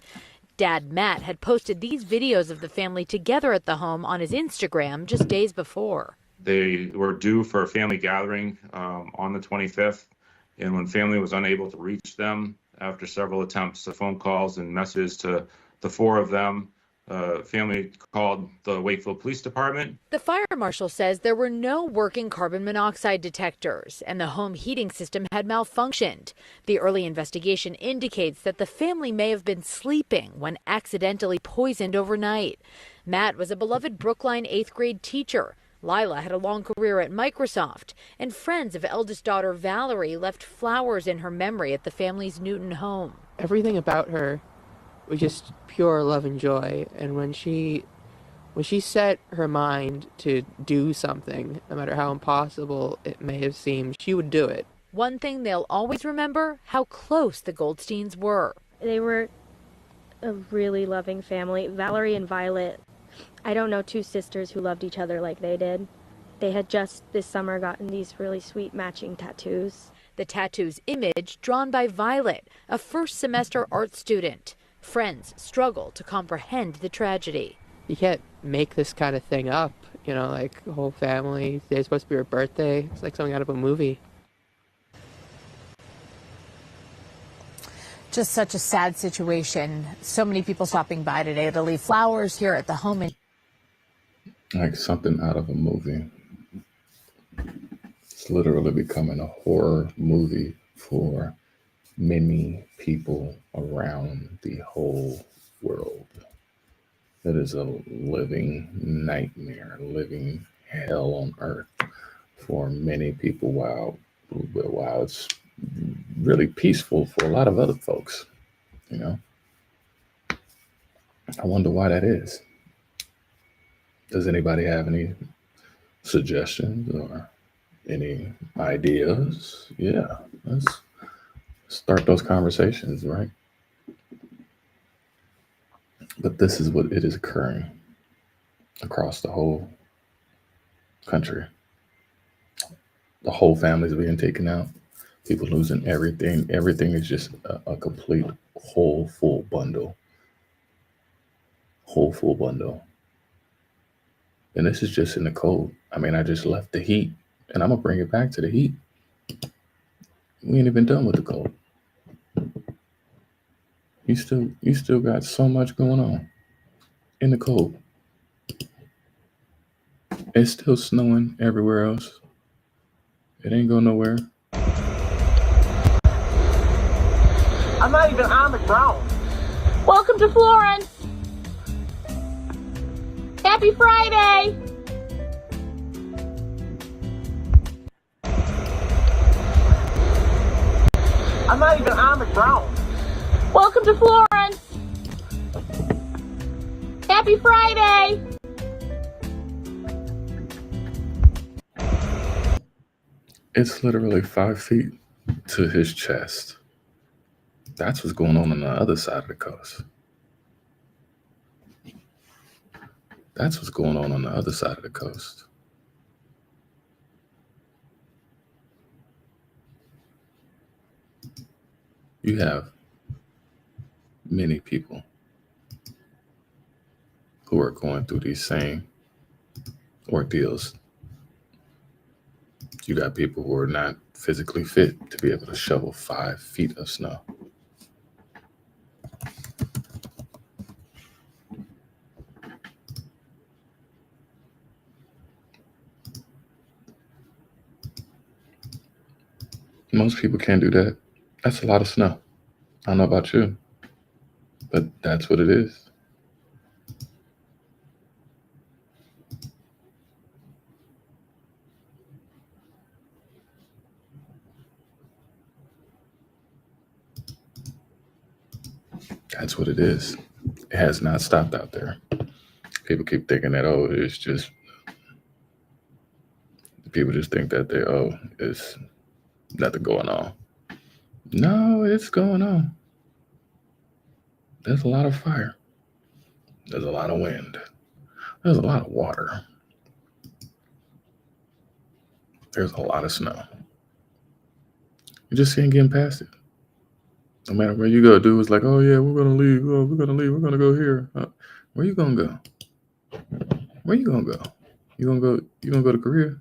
Speaker 20: Dad Matt had posted these videos of the family together at the home on his Instagram just days before.
Speaker 22: They were due for a family gathering on the 25th, and when family was unable to reach them after several attempts of phone calls and messages to the four of them, family called the Wakefield Police Department.
Speaker 20: The fire marshal says there were no working carbon monoxide detectors and the home heating system had malfunctioned. The early investigation indicates that the family may have been sleeping when accidentally poisoned overnight. Matt was a beloved Brookline 8th grade teacher. Lila had a long career at Microsoft, and friends of eldest daughter Valerie left flowers in her memory at the family's Newton home.
Speaker 2: Everything about her was just pure love and joy, and when she set her mind to do something, no matter how impossible it may have seemed, she would do it.
Speaker 20: One thing they'll always remember, how close the Goldsteins were.
Speaker 19: They were a really loving family. Valerie and Violet, I don't know two sisters who loved each other like they did. They had just this summer gotten these really sweet matching tattoos.
Speaker 20: The tattoo's image drawn by Violet, a first semester art student. Friends struggle to comprehend the tragedy.
Speaker 2: You can't make this kind of thing up, you know, like the whole family. Today's supposed to be her birthday. It's like something out of a movie.
Speaker 18: Just such a sad situation. So many people stopping by today to leave flowers here at the home.
Speaker 1: Like something out of a movie. It's literally becoming a horror movie for many people around the whole world. It is a living nightmare, living hell on earth for many people. While it's really peaceful for a lot of other folks, you know. I wonder why that is. Does anybody have any suggestions or any ideas? Yeah, let's start those conversations, right? But this is what it is occurring across the whole country. The whole families being taken out. People losing everything. Everything is just a complete whole full bundle. Whole full bundle. And this is just in the cold. I mean, I just left the heat, and I'm gonna bring it back to the heat. We ain't even done with the cold. You still got so much going on in the cold. It's still snowing everywhere else. It ain't going nowhere.
Speaker 3: I'm not even on the ground. Welcome to Florence. Happy Friday. I'm not even on the ground. Welcome to Florence. Happy Friday.
Speaker 1: It's literally 5 feet to his chest. That's what's going on the other side of the coast. That's what's going on the other side of the coast. You have many people who are going through these same ordeals. You got people who are not physically fit to be able to shovel 5 feet of snow. Most people can't do that. That's a lot of snow. I don't know about you, but that's what it is. That's what it is. It has not stopped out there. People keep thinking that, oh, it's just, people just think that it's nothing going on. No, it's going on. There's a lot of fire. There's a lot of wind. There's a lot of water. There's a lot of snow. You just can't get past it. No matter where you go, dude was like, oh yeah, we're gonna leave. Oh, we're gonna leave. We're gonna go here. Where you gonna go? Where you gonna go? You gonna go to Korea?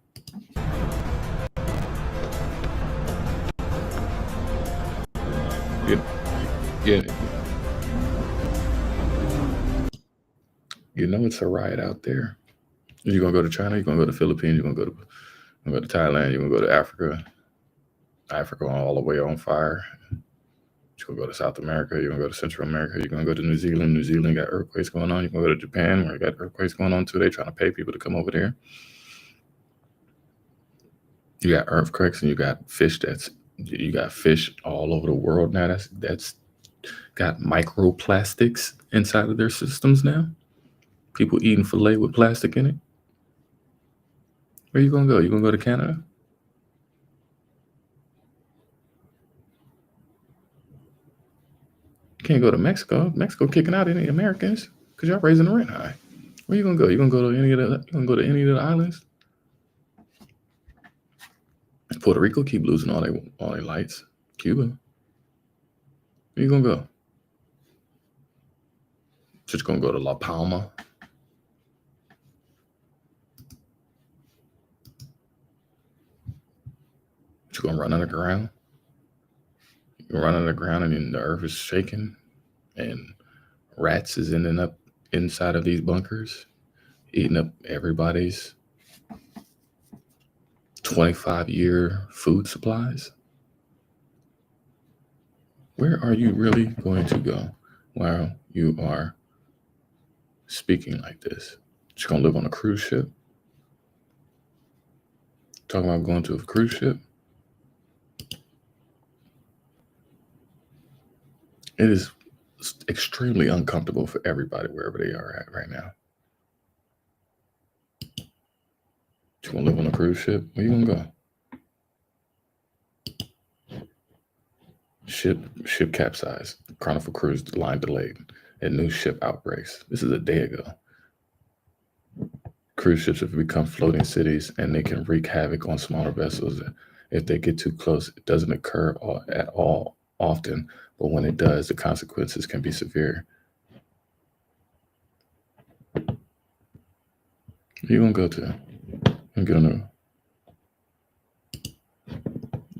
Speaker 1: Yeah. You know it's a riot out there. You gonna go to China? You gonna go to the Philippines? You gonna go to Thailand? You gonna go to Africa? Africa all the way on fire. You gonna go to South America? You gonna go to Central America? You gonna go to New Zealand? New Zealand got earthquakes going on. You gonna go to Japan where you got earthquakes going on too. They trying to pay people to come over there. You got earthquakes and you got fish all over the world now that's got microplastics inside of their systems now. People eating filet with plastic in it. Where you gonna go? You gonna go to Canada? You can't go to Mexico. Mexico kicking out any Americans because y'all raising the rent high. Where you gonna go? You gonna go to any of the islands? Puerto Rico keep losing all their lights. Cuba. Where you gonna go? Just gonna go to La Palma. You gonna run underground? You run underground and then the earth is shaking and rats is ending up inside of these bunkers, eating up everybody's 25-year food supplies. Where are you really going to go while you are speaking like this? Just gonna live on a cruise ship? Talking about going to a cruise ship? It is extremely uncomfortable for everybody wherever they are at right now. You gonna live on a cruise ship? Where you gonna go? Ship capsized. Carnival cruise line delayed. And new ship outbreaks. This is a day ago. Cruise ships have become floating cities and they can wreak havoc on smaller vessels. If they get too close, it doesn't occur at all often, but when it does, the consequences can be severe. Where you gonna go to? I'm gonna.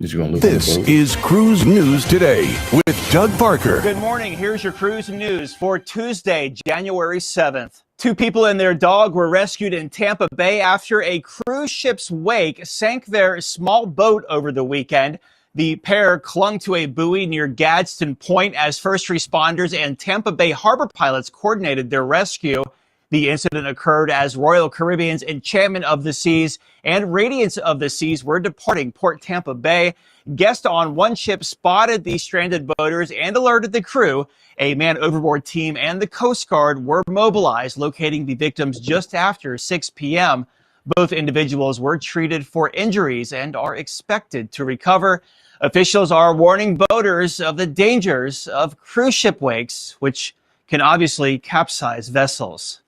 Speaker 1: Is you gonna live
Speaker 4: This
Speaker 1: on a boat?
Speaker 4: is Cruise News Today with Doug Parker.
Speaker 5: Good morning. Here's your cruise news for Tuesday, January 7th. 2 people and their dog were rescued in Tampa Bay after a cruise ship's wake sank their small boat over the weekend. The pair clung to a buoy near Gadsden Point as first responders and Tampa Bay harbor pilots coordinated their rescue. The incident occurred as Royal Caribbean's Enchantment of the Seas and Radiance of the Seas were departing Port Tampa Bay. Guests on one ship spotted the stranded boaters and alerted the crew. A man overboard team and the Coast Guard were mobilized, locating the victims just after 6 p.m. Both individuals were treated for injuries and are expected to recover. Officials are warning boaters of the dangers of cruise ship wakes, which can obviously capsize vessels.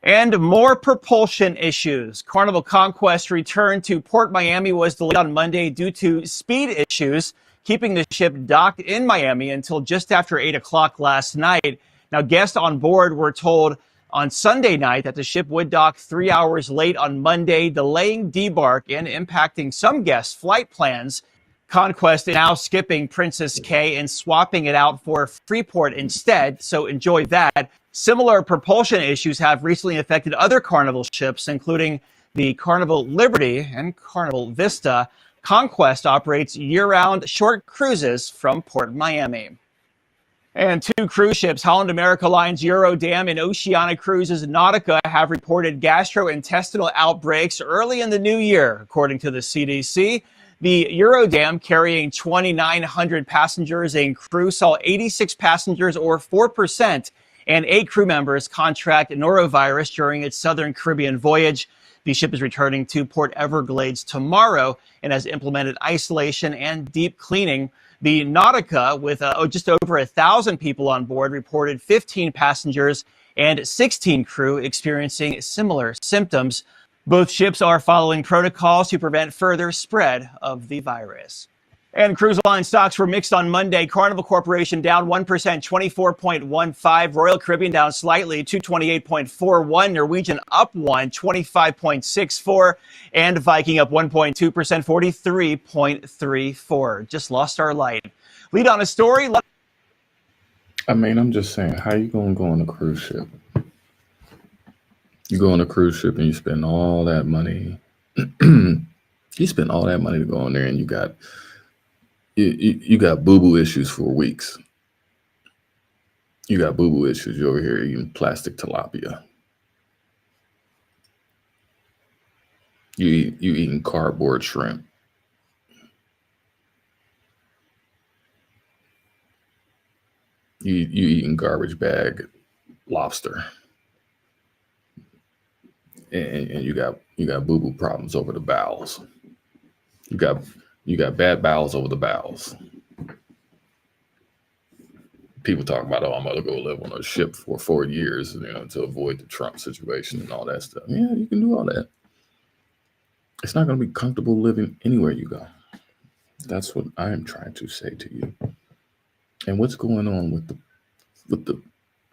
Speaker 5: And more propulsion issues. Carnival Conquest return to Port Miami was delayed on Monday due to speed issues, keeping the ship docked in Miami until just after 8 o'clock last night. Now, guests on board were told on Sunday night that the ship would dock 3 hours late on Monday, delaying debark and impacting some guests' flight plans. Conquest is now skipping Princess K and swapping it out for Freeport instead, so enjoy that. Similar propulsion issues have recently affected other Carnival ships, including the Carnival Liberty and Carnival Vista. Conquest operates year-round short cruises from Port Miami. And 2 cruise ships, Holland America Line's Eurodam and Oceania Cruises Nautica, have reported gastrointestinal outbreaks early in the new year, according to the CDC. The Eurodam, carrying 2,900 passengers and crew, saw 86 passengers, or 4%, and 8 crew members contract norovirus during its Southern Caribbean voyage. The ship is returning to Port Everglades tomorrow and has implemented isolation and deep cleaning. The Nautica, with just over 1,000 people on board, reported 15 passengers and 16 crew experiencing similar symptoms. Both ships are following protocols to prevent further spread of the virus. And cruise line stocks were mixed on Monday. Carnival Corporation down 1%, 24.15. Royal Caribbean down slightly, 228.41. Norwegian up 1, 25.64. And Viking up 1.2%, 43.34. Just lost our light. Lead on a story.
Speaker 1: I mean, I'm just saying, how you gonna go on a cruise ship? You go on a cruise ship and you spend all that money. You spend all that money to go on there, and you got boo-boo issues for weeks. You got boo-boo issues. You're over here eating plastic tilapia. You eating cardboard shrimp. You eating garbage bag lobster. And you got boo-boo problems over the bowels. You got bad bowels over the bowels. People talk about, oh, I'm gonna go live on a ship for 4 years, to avoid the Trump situation and all that stuff. Yeah, you can do all that. It's not gonna be comfortable living anywhere you go. That's what I am trying to say to you. And what's going on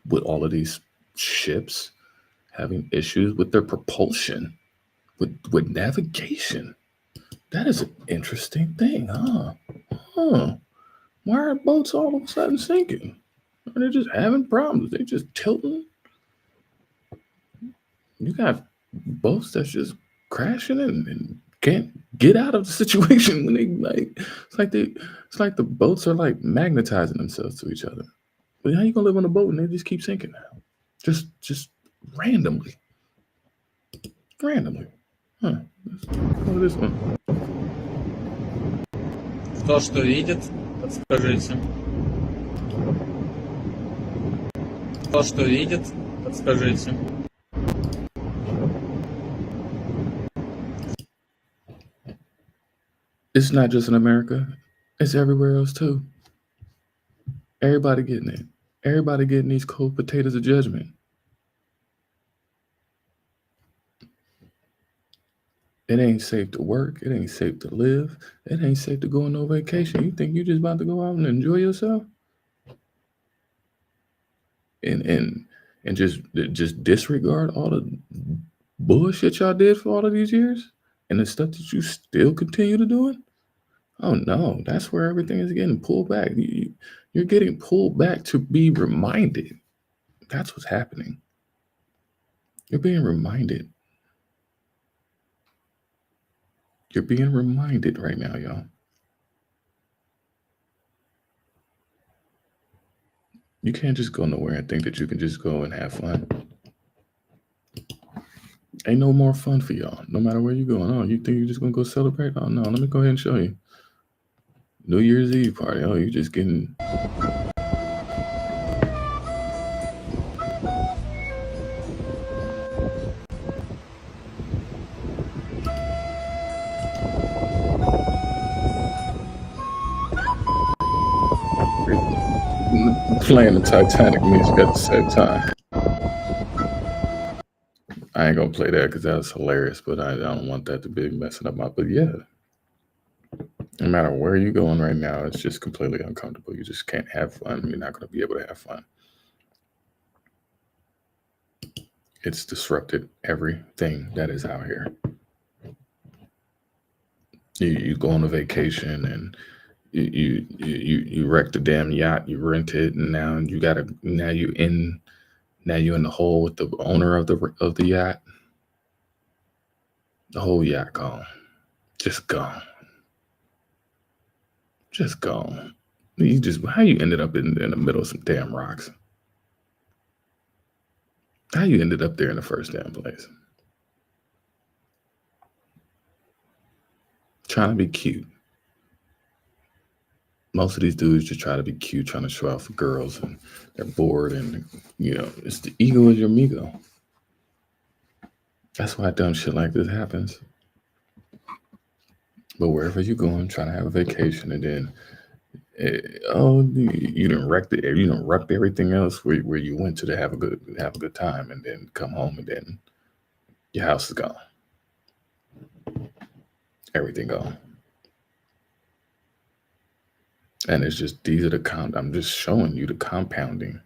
Speaker 1: with all of these ships having issues with their propulsion, with navigation? That is an interesting thing, huh? Why are boats all of a sudden sinking? Are they just having problems? They just tilting? You got boats that's just crashing and can't get out of the situation when they it's like the boats are like magnetizing themselves to each other. But how you gonna live on a boat and they just keep sinking now? Just randomly. Randomly. Huh. Let's go to this one.
Speaker 6: Кто что видит, подскажите. Кто что видит, подскажите.
Speaker 1: It's not just in America. It's everywhere else too. Everybody getting it. Everybody getting these cold potatoes of judgment. It ain't safe to work. It ain't safe to live. It ain't safe to go on no vacation. You think you're just about to go out and enjoy yourself? And just disregard all the bullshit y'all did for all of these years and the stuff that you still continue to do it? Oh no, that's where everything is getting pulled back. You're getting pulled back to be reminded. That's what's happening. You're being reminded. You're being reminded right now, y'all. You can't just go nowhere and think that you can just go and have fun. Ain't no more fun for y'all, no matter where you're going. Oh, you think you're just gonna go celebrate? Oh no, let me go ahead and show you. New Year's Eve party. Oh, you're just getting playing the Titanic music at the same time. I ain't gonna play that because that was hilarious, but I don't want that to be messing up my. But yeah, no matter where you're going right now, it's just completely uncomfortable. You just can't have fun. You're not gonna be able to have fun. It's disrupted everything that is out here. You go on a vacation and you wreck the damn yacht, you rent it, and now you're in the hole with the owner of the yacht. The whole yacht gone. Just gone. Just gone. How you ended up in the middle of some damn rocks? How you ended up there in the first damn place? Trying to be cute. Most of these dudes just try to be cute, trying to show off for girls, and they're bored, and it's the ego is your amigo. That's why dumb shit like this happens. But wherever you're going, trying to have a vacation, and then you done wrecked it. You done wrecked everything else where you went to have a good time, and then come home, and then your house is gone. Everything gone. And it's just I'm just showing you the compounding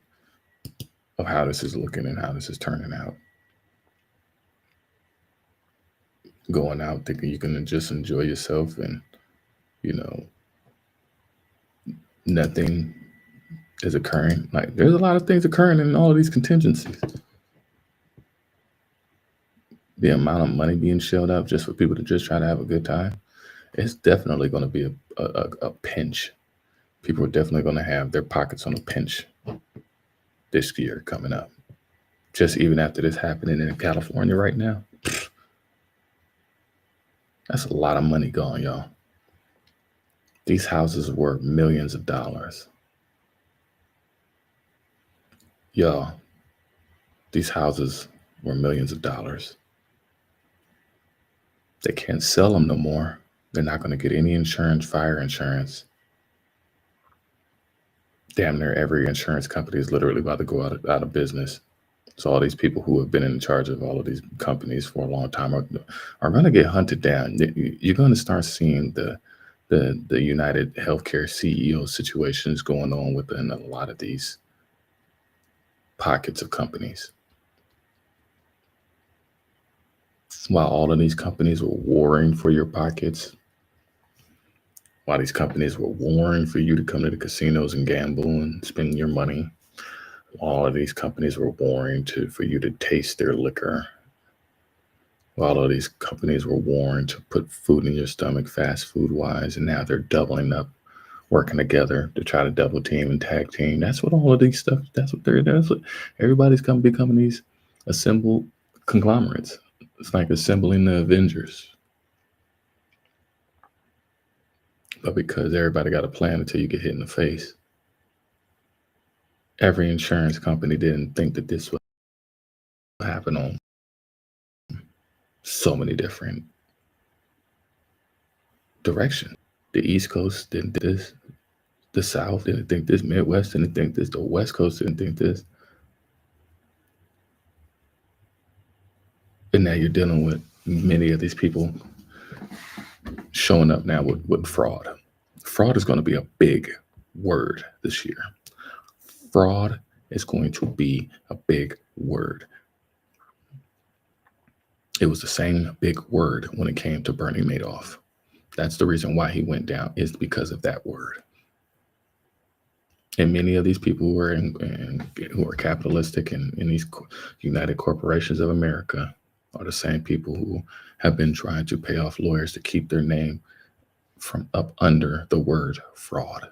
Speaker 1: of how this is looking and how this is turning out. Going out thinking you can just enjoy yourself and nothing is occurring. Like, there's a lot of things occurring in all of these contingencies. The amount of money being shelled out just for people to just try to have a good time, it's definitely going to be a pinch. People are definitely going to have their pockets on a pinch this year coming up. Just even after this happening in California right now. That's a lot of money gone, y'all. These houses were millions of dollars. Y'all, these houses were millions of dollars. They can't sell them no more. They're not going to get any insurance, fire insurance. Damn near every insurance company is literally about to go out of business. So all these people who have been in charge of all of these companies for a long time are going to get hunted down. You're going to start seeing the United Healthcare CEO situations going on within a lot of these pockets of companies. While all of these companies were warring for your pockets, while these companies were warring for you to come to the casinos and gamble and spend your money, all of these companies were warring for you to taste their liquor. All of these companies were warring to put food in your stomach, fast food wise, and now they're doubling up, working together to try to double team and tag team. That's what all of these stuff. That's what everybody's becoming these assembled conglomerates. It's like assembling the Avengers. But because everybody got a plan until you get hit in the face, every insurance company didn't think that this would happen on so many different directions. The East Coast didn't think this. The South didn't think this. Midwest didn't think this. The West Coast didn't think this. And now you're dealing with many of these people showing up now with fraud. Fraud is going to be a big word this year. Fraud is going to be a big word. It was the same big word when it came to Bernie Madoff. That's the reason why he went down, is because of that word. And many of these people who are capitalistic in these United Corporations of America are the same people who have been trying to pay off lawyers to keep their name from up under the word fraud.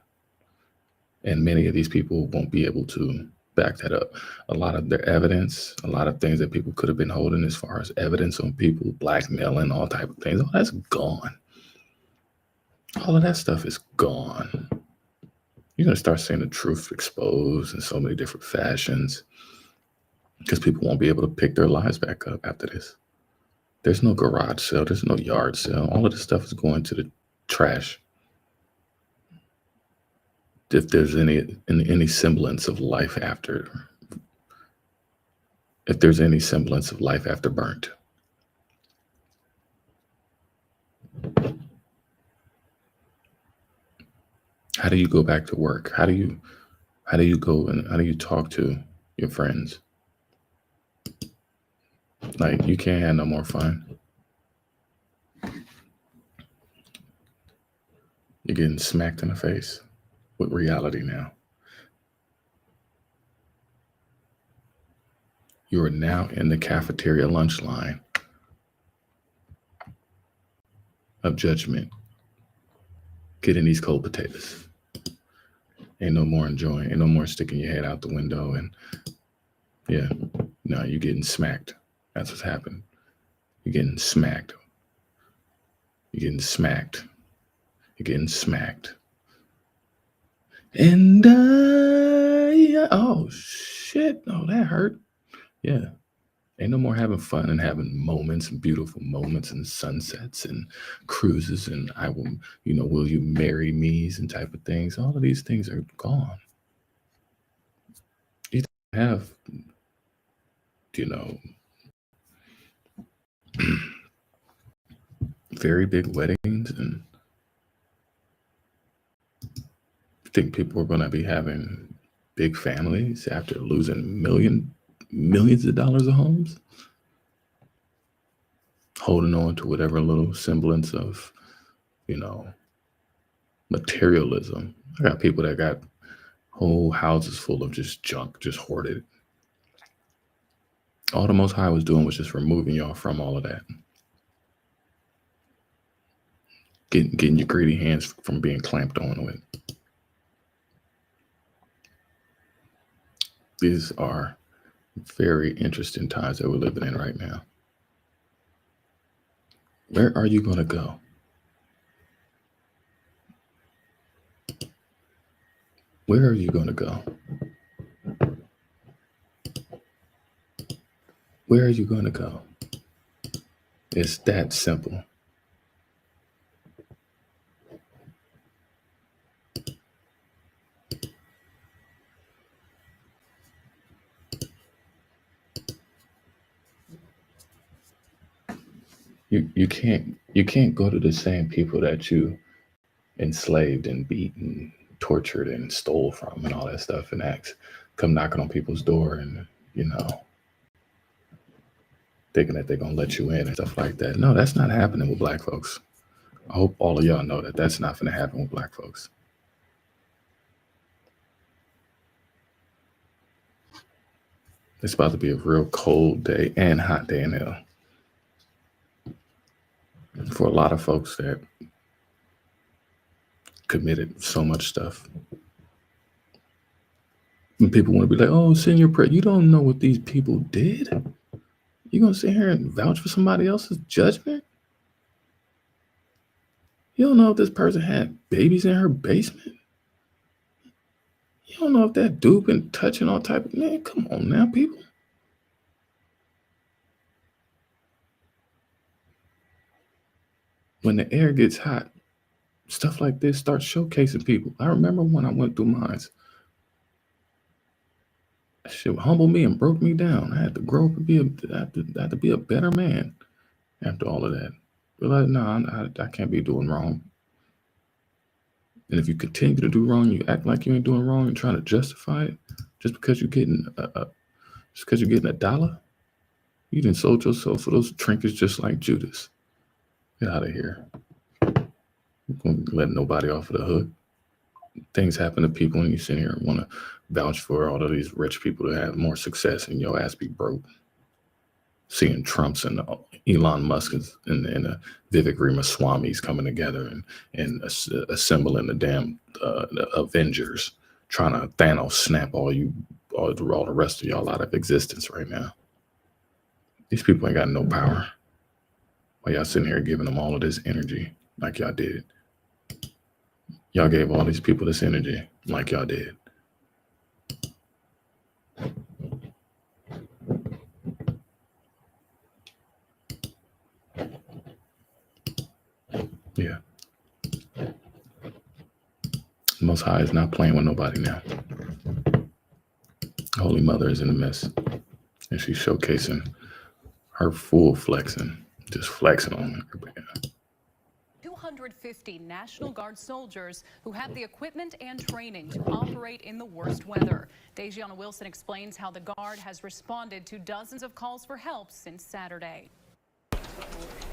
Speaker 1: And many of these people won't be able to back that up. A lot of their evidence, a lot of things that people could have been holding as far as evidence on people, blackmailing, all type of things, all that's gone. All of that stuff is gone. You're going to start seeing the truth exposed in so many different fashions because people won't be able to pick their lives back up after this. There's no garage sale. There's no yard sale. All of this stuff is going to the trash. If there's any semblance of life after, if there's any semblance of life after burnt. How do you go back to work? How do you go and how do you talk to your friends? Like, you can't have no more fun. You're getting smacked in the face with reality now. You are now in the cafeteria lunch line of judgment, getting these cold potatoes. Ain't no more enjoying, ain't no more sticking your head out the window and yeah, no, you're getting smacked. That's what's happened. You're getting smacked. You're getting smacked. You're getting smacked. And yeah, oh shit, oh that hurt. Yeah. Ain't no more having fun and having moments and beautiful moments and sunsets and cruises and I will, will you marry me's and type of things. All of these things are gone. You have, very big weddings, and I think people are going to be having big families after losing millions of dollars of homes, holding on to whatever little semblance of, materialism. I got people that got whole houses full of just junk, just hoarded. All the Most High was doing was just removing y'all from all of that. Getting your greedy hands from being clamped on with. These are very interesting times that we're living in right now. Where are you going to go? Where are you going to go? Where are you going to go? It's that simple. You can't go to the same people that you enslaved and beat and tortured and stole from and all that stuff and come knocking on people's door and thinking that they're gonna let you in and stuff like that. No, that's not happening with Black folks. I hope all of y'all know that that's not gonna happen with Black folks. It's about to be a real cold day and hot day in hell for a lot of folks that committed so much stuff. And people want to be like, oh, send your prayer. You don't know what these people did. You gonna sit here and vouch for somebody else's judgment? You don't know if this person had babies in her basement. You don't know if that dude been touching all type of, man, come on now, people. When the air gets hot, stuff like this starts showcasing people. I remember when I went through mine. That shit humbled me and broke me down. I had to grow up and I had to be a better man after all of that. Realize, no, I can't be doing wrong. And if you continue to do wrong, you act like you ain't doing wrong and trying to justify it just because you're getting a dollar. You done sold yourself for those trinkets just like Judas. Get out of here. You won't let nobody off of the hook. Things happen to people and you sit here and want to vouch for all of these rich people to have more success and your ass be broke. Seeing Trumps and Elon Musk and Vivek Ramaswamy's coming together and assembling the damn Avengers, trying to Thanos snap all the rest of y'all out of existence right now. These people ain't got no power. Why y'all sitting here giving them all of this energy like y'all did? Y'all gave all these people this energy like y'all did. Yeah. The Most High is not playing with nobody now. Holy Mother is in the midst. And she's showcasing her full flexing, just flexing on everybody.
Speaker 7: 250 National Guard soldiers who have the equipment and training to operate in the worst weather. Dejiana Wilson explains how the Guard has responded to dozens of calls for help since Saturday.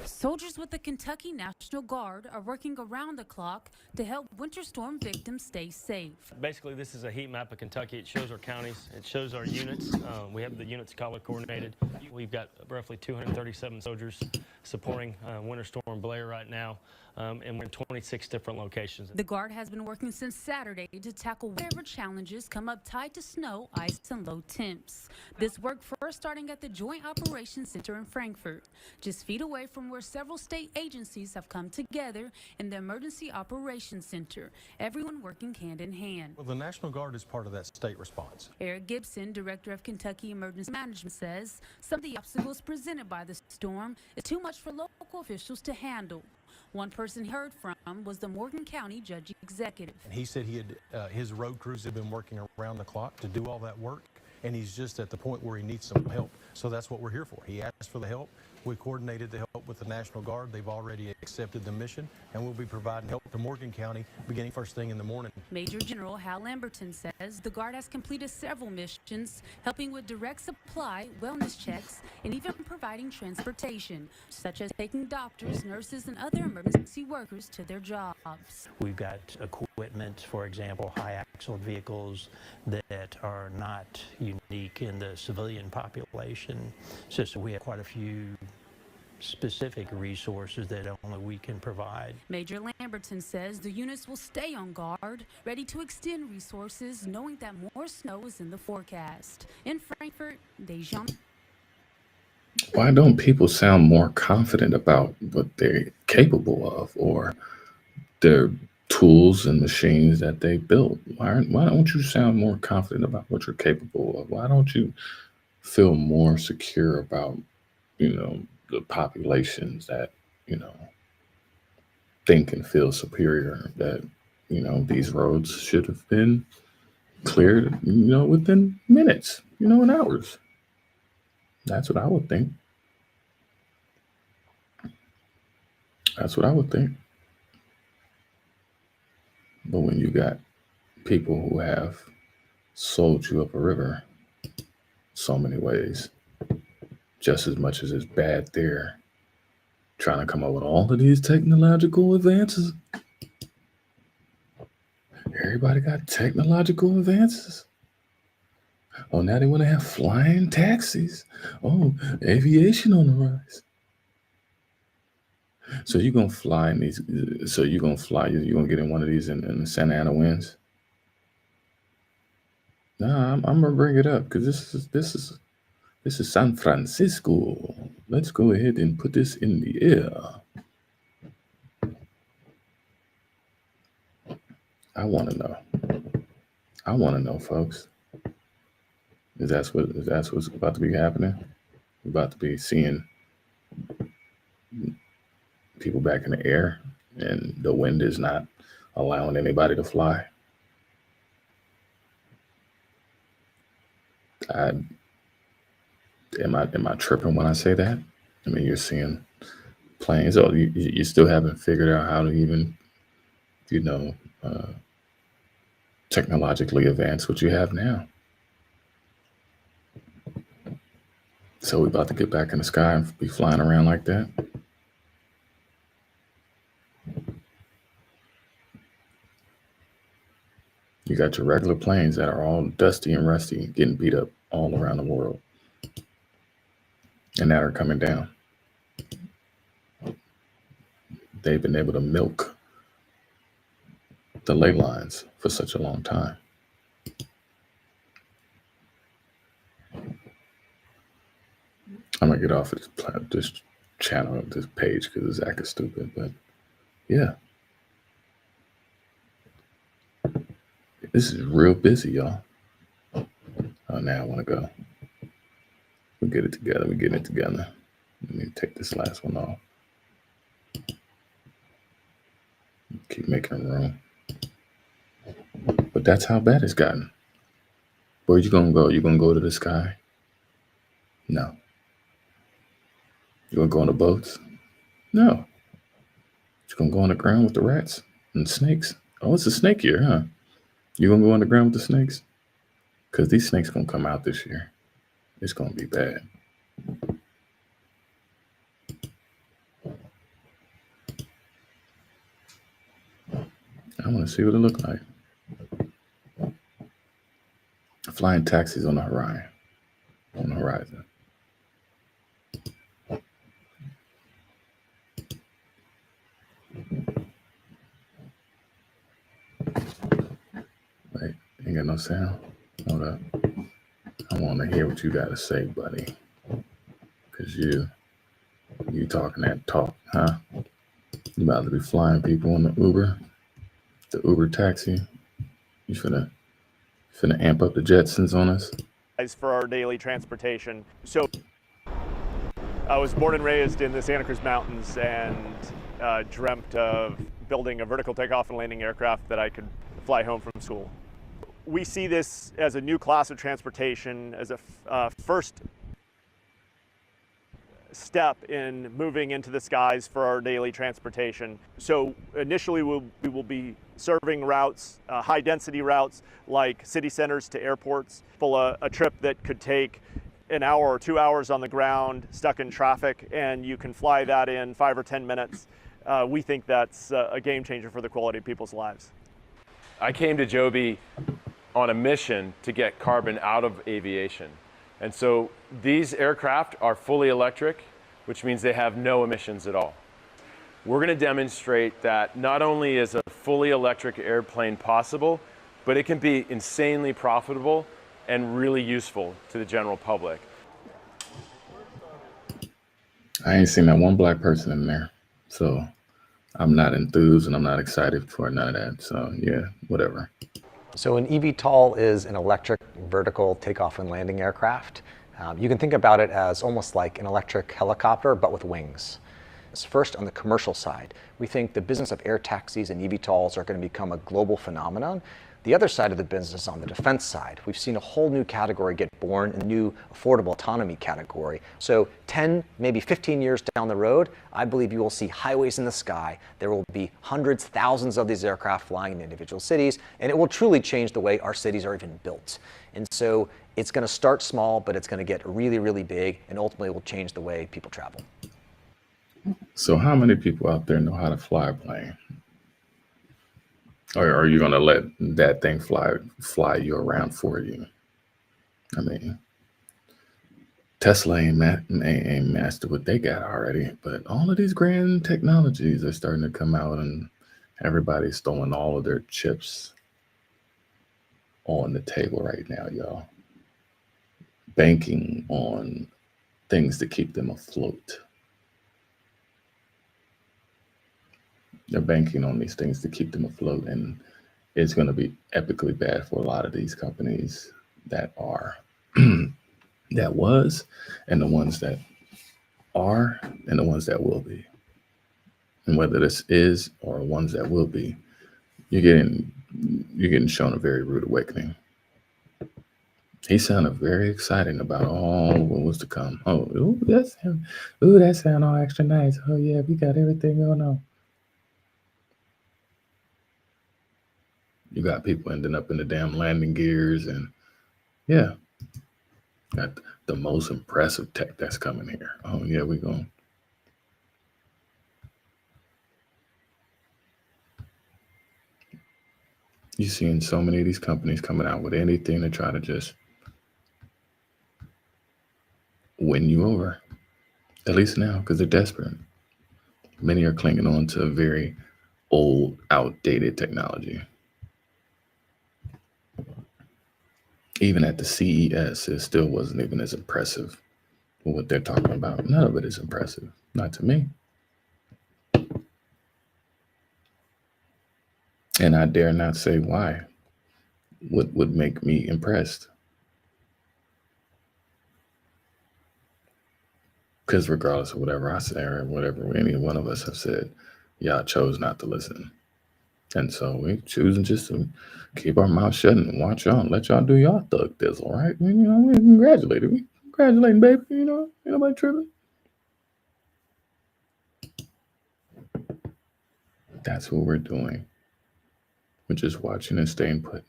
Speaker 8: Soldiers with the Kentucky National Guard are working around the clock to help winter storm victims stay safe.
Speaker 23: Basically, this is a heat map of Kentucky. It shows our counties. It shows our units. We have the units color coordinated. We've got roughly 237 soldiers supporting Winter Storm Blair right now, and we're in 26 different locations.
Speaker 8: The Guard has been working since Saturday to tackle whatever challenges come up tied to snow, ice, and low temps. This work first starting at the Joint Operations Center in Frankfort, just feet away from where several state agencies have come together in the Emergency Operations Center, everyone working hand in hand.
Speaker 24: Well, the National Guard is part of that state response.
Speaker 8: Eric Gibson, Director of Kentucky Emergency Management, says some of the obstacles presented by the storm is too much for local officials to handle. One person he heard from was the Morgan County Judge Executive.
Speaker 24: And he said his road crews have been working around the clock to do all that work, and he's just at the point where he needs some help. So that's what we're here for. He asked for the help. We coordinated the help with the National Guard. They've already accepted the mission, and we'll be providing help to Morgan County beginning first thing in the morning.
Speaker 8: Major General Hal Lamberton says the Guard has completed several missions, helping with direct supply, wellness checks, and even providing transportation, such as taking doctors, nurses, and other emergency workers to their jobs.
Speaker 25: We've got equipment, for example, high-axle vehicles that are not unique in the civilian population. So we have quite a few specific resources that only we can provide.
Speaker 8: Major Lamberton says the units will stay on guard, ready to extend resources, knowing that more snow is in the forecast. In Frankfort, Dejan.
Speaker 1: Why don't people sound more confident about what they're capable of or their tools and machines that they built? Why don't you sound more confident about what you're capable of? Why don't you feel more secure about, the populations that, you know, think and feel superior, that, these roads should have been cleared, within minutes, and hours. That's what I would think. That's what I would think. But when you got people who have sold you up a river so many ways, just as much as it's bad there, trying to come up with all of these technological advances. Everybody got technological advances. Oh, now they want to have flying taxis. Oh, aviation on the rise. So you're gonna fly in these. So you're gonna fly. You're gonna get in one of these in the Santa Ana winds. Nah, I'm gonna bring it up because this is San Francisco. Let's go ahead and put this in the air. I want to know. I want to know, folks. Is that's what's about to be happening? We're about to be seeing people back in the air, and the wind is not allowing anybody to fly. Am I tripping when I say that? I mean, you're seeing planes. Oh, you still haven't figured out how to even, technologically advance what you have now. So we're about to get back in the sky and be flying around like that. You got your regular planes that are all dusty and rusty, getting beat up all around the world, and that are coming down. They've been able to milk the ley lines for such a long time. I'm gonna get off of this channel, this page, because it's acting stupid. But yeah, this is real busy, y'all. Oh, now I want to go. We'll get it together. We're getting it together. Let me take this last one off. Keep making room. But that's how bad it's gotten. Where you gonna go? You gonna go to the sky? No. You gonna go on the boats? No. You gonna go on the ground with the rats and snakes? Oh, it's a snake year, huh? You gonna go on the ground with the snakes? Because these snakes gonna come out this year. It's gonna be bad. I want to see what it look like. Flying taxis on the horizon. Wait, ain't got no sound. Hold up. I want to hear what you got to say, buddy. Because you talking that talk, huh? You about to be flying people on the Uber taxi. You finna amp up the Jetsons on us?
Speaker 15: For our daily transportation. So I was born and raised in the Santa Cruz Mountains and dreamt of building a vertical takeoff and landing aircraft that I could fly home from school. We see this as a new class of transportation, as a first step in moving into the skies for our daily transportation. So initially we will be serving routes, high density routes like city centers to airports, a trip that could take an hour or 2 hours on the ground stuck in traffic, and you can fly that in 5 or 10 minutes. We think that's a game changer for the quality of people's lives.
Speaker 9: I came to Joby on a mission to get carbon out of aviation. And so these aircraft are fully electric, which means they have no emissions at all. We're going to demonstrate that not only is a fully electric airplane possible, but it can be insanely profitable and really useful to the general public.
Speaker 1: I ain't seen that one black person in there. So I'm not enthused and I'm not excited for none of that. So yeah, whatever.
Speaker 10: So an eVTOL is an electric vertical takeoff and landing aircraft. You can think about it as almost like an electric helicopter, but with wings. First, on the commercial side, we think the business of air taxis and eVTOLs are going to become a global phenomenon. The other side of the business, on the defense side, we've seen a whole new category get born, a new affordable autonomy category. So 10, maybe 15 years down the road, I believe you will see highways in the sky. There will be hundreds, thousands of these aircraft flying in individual cities, and it will truly change the way our cities are even built. And so it's going to start small, but it's going to get really, really big, and ultimately will change the way people travel.
Speaker 1: So how many people out there know how to fly a plane? Or are you going to let that thing fly you around for you? I mean, Tesla ain't mastered what they got already, but all of these grand technologies are starting to come out and everybody's throwing all of their chips on the table right now, y'all. Banking on things to keep them afloat. They're banking on these things to keep them afloat, and it's going to be epically bad for a lot of these companies that are, that was, and the ones that are, and the ones that will be. And whether this is or ones that will be, you're getting shown a very rude awakening. He sounded very exciting about all what was to come. Oh, that sound all extra nice. Oh yeah, we got everything going on. You got people ending up in the damn landing gears, and yeah, got the most impressive tech that's coming here. Oh yeah, we going. You're seeing so many of these companies coming out with anything to try to just win you over, at least now, because they're desperate. Many are clinging on to very old, outdated technology. Even at the CES, it still wasn't even as impressive with what they're talking about. None of it is impressive, not to me. And I dare not say why. What would make me impressed? Because regardless of whatever I say or whatever any one of us have said, y'all chose not to listen. And so we're choosing just to keep our mouth shut and watch y'all and let y'all do y'all thug dizzle, right? We congratulate it. We congratulating, baby. Ain't nobody tripping. That's what we're doing. We're just watching and staying put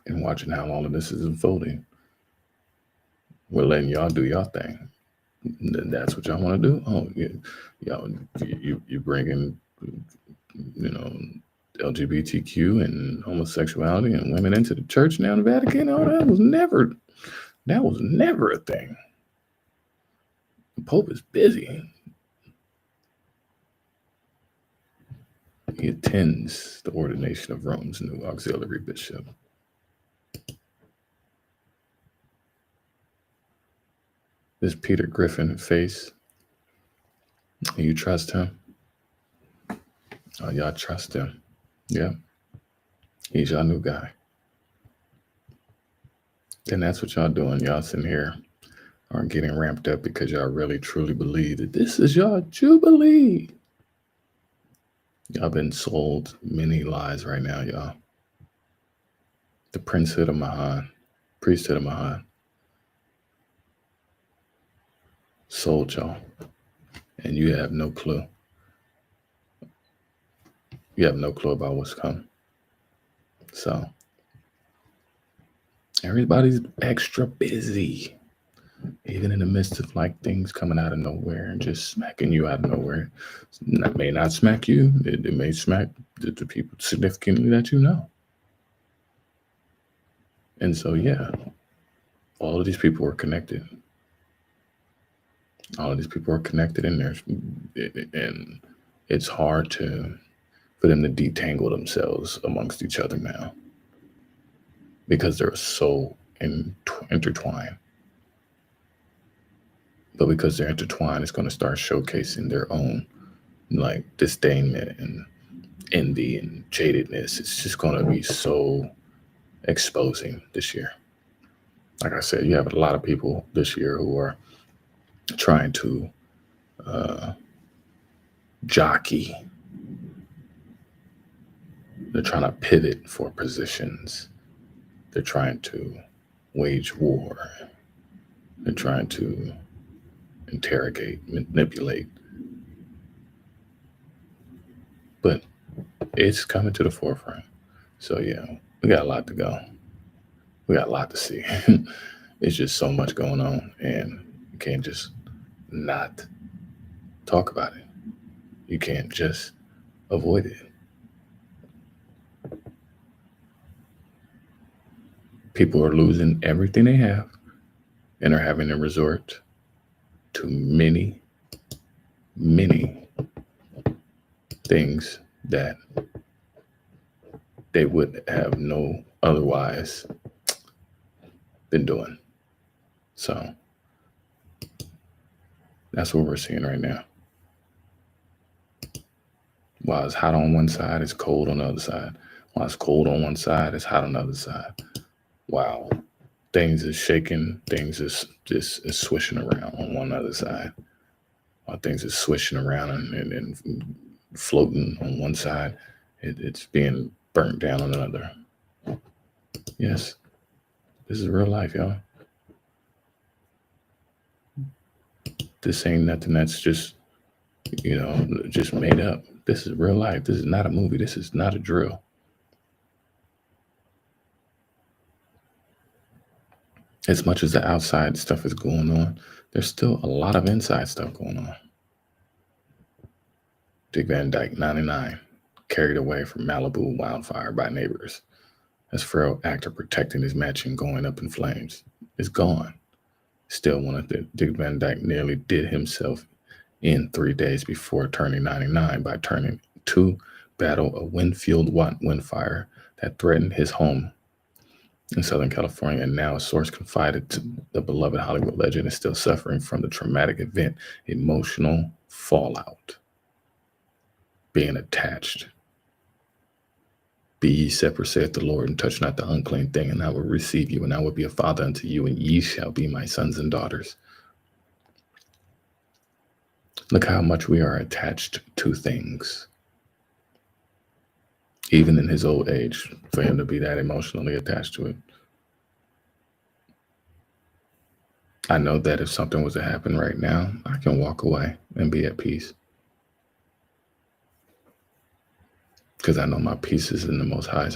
Speaker 1: and watching how all of this is unfolding. We're letting y'all do y'all thing. That's what y'all want to do? Oh, yeah. Y'all, you bring in, LGBTQ and homosexuality and women into the church now in the Vatican. Oh, that was never a thing. The Pope is busy. He attends the ordination of Rome's new auxiliary bishop. This Peter Griffin face. You trust him? Oh, y'all trust him. Yeah. He's your new guy. And that's what y'all doing. Y'all sitting here are getting ramped up because y'all really truly believe that this is your jubilee. Y'all been sold many lies right now, y'all. The priesthood of Mahan sold y'all. And you have no clue. You have no clue about what's coming. So everybody's extra busy, even in the midst of like things coming out of nowhere and just smacking you out of nowhere. That may not smack you. It may smack the people significantly that you know. And so, yeah, all of these people are connected. All of these people are connected in there. And it's hard for them to detangle themselves amongst each other now because they're so intertwined. But because they're intertwined, it's going to start showcasing their own like disdainment and envy and jadedness. It's just going to be so exposing this year. Like I said, you have a lot of people this year who are trying to jockey. They're trying to pivot for positions. They're trying to wage war. They're trying to interrogate, manipulate. But it's coming to the forefront. So yeah, we got a lot to go. We got a lot to see. It's just so much going on, and you can't just not talk about it. You can't just avoid it. People are losing everything they have and are having to resort to many, many things that they would have no otherwise been doing. So that's what we're seeing right now. While it's hot on one side, it's cold on the other side. While it's cold on one side, it's hot on the other side. Wow. Things is shaking, things is just is swishing around on one other side. While things is swishing around and floating on one side, it's being burnt down on another. Yes, this is real life, y'all. This ain't nothing that's just, just made up. This is real life. This is not a movie. This is not a drill. As much as the outside stuff is going on, there's still a lot of inside stuff going on. Dick Van Dyke, 99, carried away from Malibu wildfire by neighbors. As frail actor protecting his mansion going up in flames. It's gone. Still wanted to. Dick Van Dyke nearly did himself in 3 days before turning 99 by turning to battle a wind-fueled wildfire that threatened his home in Southern California, and now a source confided to the beloved Hollywood legend is still suffering from the traumatic event, emotional fallout, being attached. Be ye separate, saith the Lord, and touch not the unclean thing, and I will receive you, and I will be a father unto you, and ye shall be my sons and daughters. Look how much we are attached to things. Even in his old age, for him to be that emotionally attached to it. I know that if something was to happen right now, I can walk away and be at peace. Because I know my peace is in the Most High.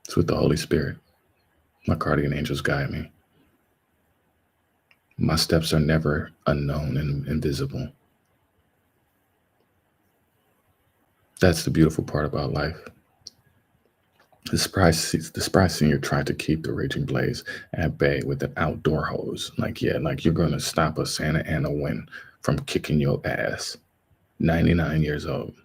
Speaker 1: It's with the Holy Spirit. My guardian angels guide me. My steps are never unknown and invisible. That's the beautiful part about life. The surprise senior tried to keep the raging blaze at bay with an outdoor hose. Like you're going to stop a Santa Ana wind from kicking your ass. 99 years old.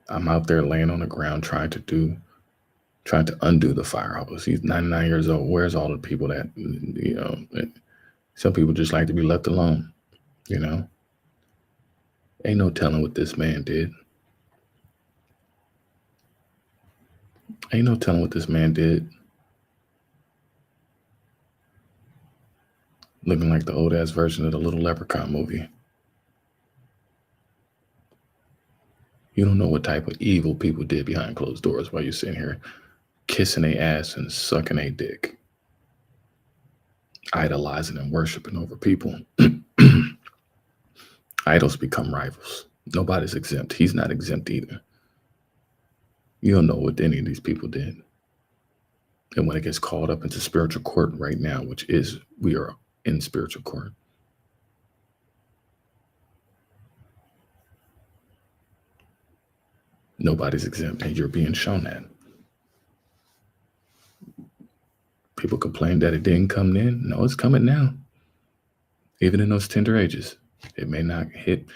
Speaker 1: I'm out there laying on the ground trying to undo the fire hose. He's 99 years old. Where's all the people that, some people just like to be left alone, Ain't no telling what this man did. Ain't no telling what this man did. Looking like the old ass version of the Little Leprechaun movie. You don't know what type of evil people did behind closed doors while you're sitting here kissing their ass and sucking their dick. Idolizing and worshiping over people. Idols become rivals. Nobody's exempt. He's not exempt either. You don't know what any of these people did. And when it gets called up into spiritual court right now, we are in spiritual court. Nobody's exempt, and you're being shown that. People complain that it didn't come then. No, it's coming now. Even in those tender ages, it may not hit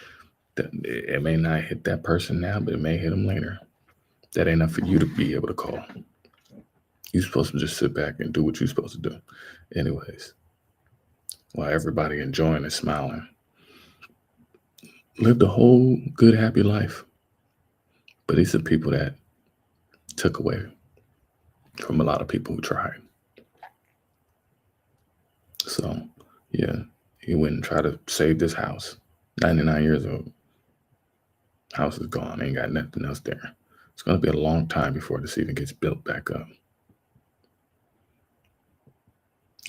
Speaker 1: that person now, but it may hit them later. That ain't enough for you to be able to call. You're supposed to just sit back and do what you're supposed to do. Anyways, while everybody enjoying and smiling, lived a whole good, happy life. But these are people that took away from a lot of people who tried. So, yeah, he went and tried to save this house. 99 years old. House is gone. Ain't got nothing else there. It's going to be a long time before this even gets built back up.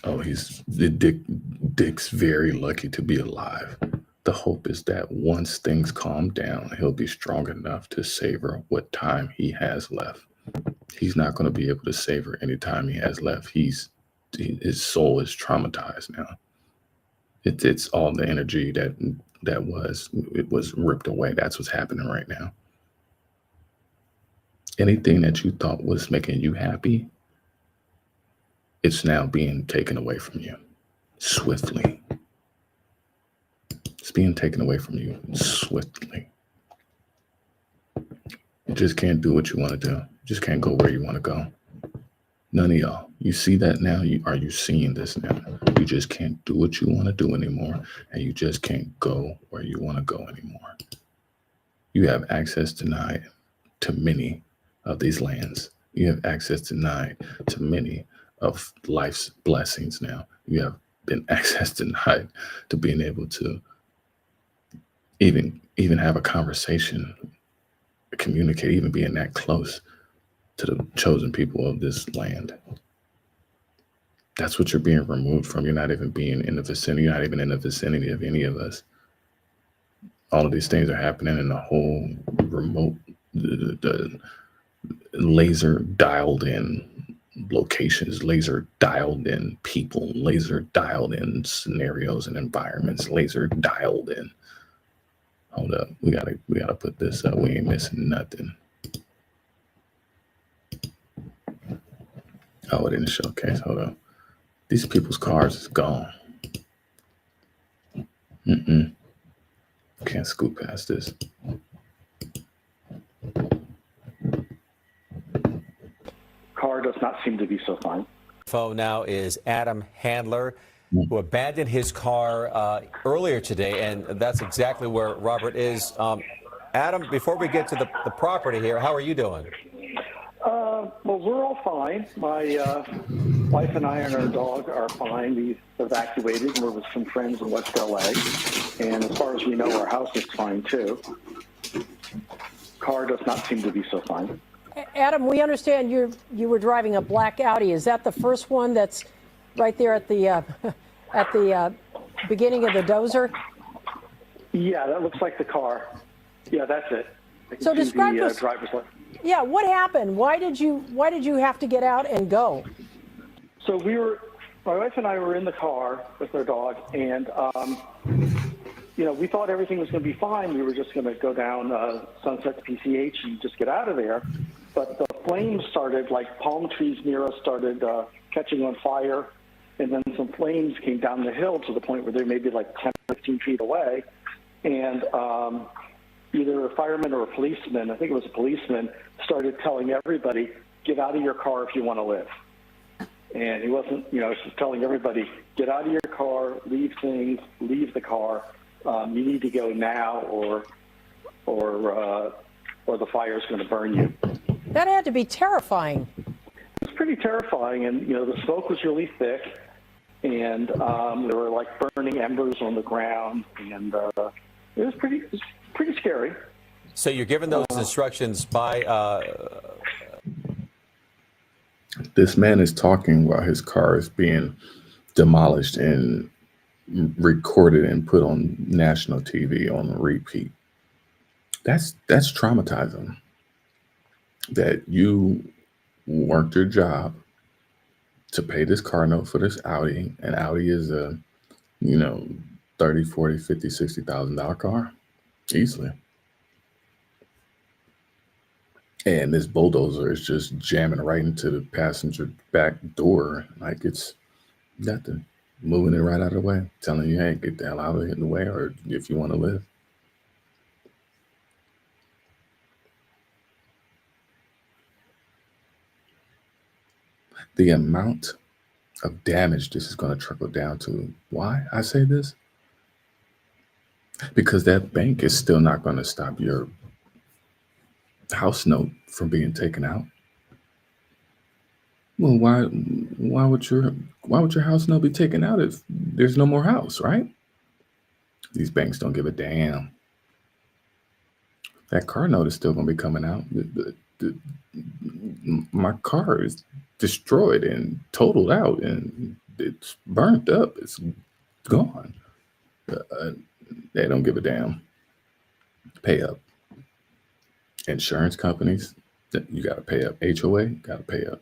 Speaker 1: Oh, Dick's very lucky to be alive. The hope is that once things calm down, he'll be strong enough to savor what time he has left. He's not going to be able to savor any time he has left. His soul is traumatized now. It's all the energy that was ripped away. That's what's happening right now. Anything that you thought was making you happy, it's now being taken away from you swiftly. It's being taken away from you swiftly. You just can't do what you want to do. You just can't go where you want to go. None of y'all. You see that now? Are you seeing this now? You just can't do what you want to do anymore, and you just can't go where you want to go anymore. You have access denied to many of these lands. You have access denied to many of life's blessings now. You have been access denied to being able to even have a conversation, communicate, even being that close to the chosen people of this land. That's what you're being removed from. You're not even being in the vicinity. You're not even in the vicinity of any of us. All of these things are happening in the whole remote, the laser dialed in locations, laser dialed in people, laser dialed in scenarios and environments, laser dialed in. Hold up, we gotta put this up. We ain't missing nothing. Oh, it didn't showcase. Hold up. These people's cars is gone. Can't scoot past this.
Speaker 11: Car does not seem to be so fine.
Speaker 12: Phone now is Adam Handler, who abandoned his car earlier today, and that's exactly where Robert is. Adam, before we get to the property here, how are you doing?
Speaker 11: Well, we're all fine. My wife and I and our dog are fine. We've evacuated, and we're with some friends in West LA. And as far as we know, our house is fine too. Car does not seem to be so fine.
Speaker 13: Adam, we understand you were driving a black Audi. Is that the first one that's right there at the beginning of the dozer?
Speaker 11: Yeah, that looks like the car. Yeah, that's it.
Speaker 13: So describe
Speaker 11: the
Speaker 13: us.
Speaker 11: driver's license.
Speaker 13: Yeah, what happened? Why did you have to get out and go?
Speaker 11: So my wife and I were in the car with our dog, and we thought everything was going to be fine. We were just going to go down Sunset to PCH and just get out of there. But the flames started, like palm trees near us started catching on fire, and then some flames came down the hill to the point where they may be like 10, 15 feet away. And either a fireman or a policeman, I think it was a policeman, started telling everybody, get out of your car if you want to live. And he wasn't, just telling everybody, get out of your car, leave things, leave the car. You need to go now, or the fire's going to burn you.
Speaker 13: That had to be terrifying.
Speaker 11: It was pretty terrifying, and the smoke was really thick, and there were like burning embers on the ground, and it was pretty scary.
Speaker 12: So you're given those instructions by.
Speaker 1: This man is talking while his car is being demolished and recorded and put on national TV on repeat. That's traumatizing. That you worked your job to pay this car note for this Audi, and Audi is a, $30, $40, $50, $60,000 car, easily. And this bulldozer is just jamming right into the passenger back door, like it's nothing, moving it right out of the way, telling you, hey, get the hell out of the way, or if you want to live. The amount of damage this is going to trickle down to. Why I say this? Because that bank is still not going to stop your house note from being taken out. Well, why would your house note be taken out if there's no more house, right? These banks don't give a damn. That car note is still going to be coming out. My car is destroyed and totaled out, and it's burnt up. It's gone. They don't give a damn. Pay up. Insurance companies, you got to pay up. HOA, got to pay up.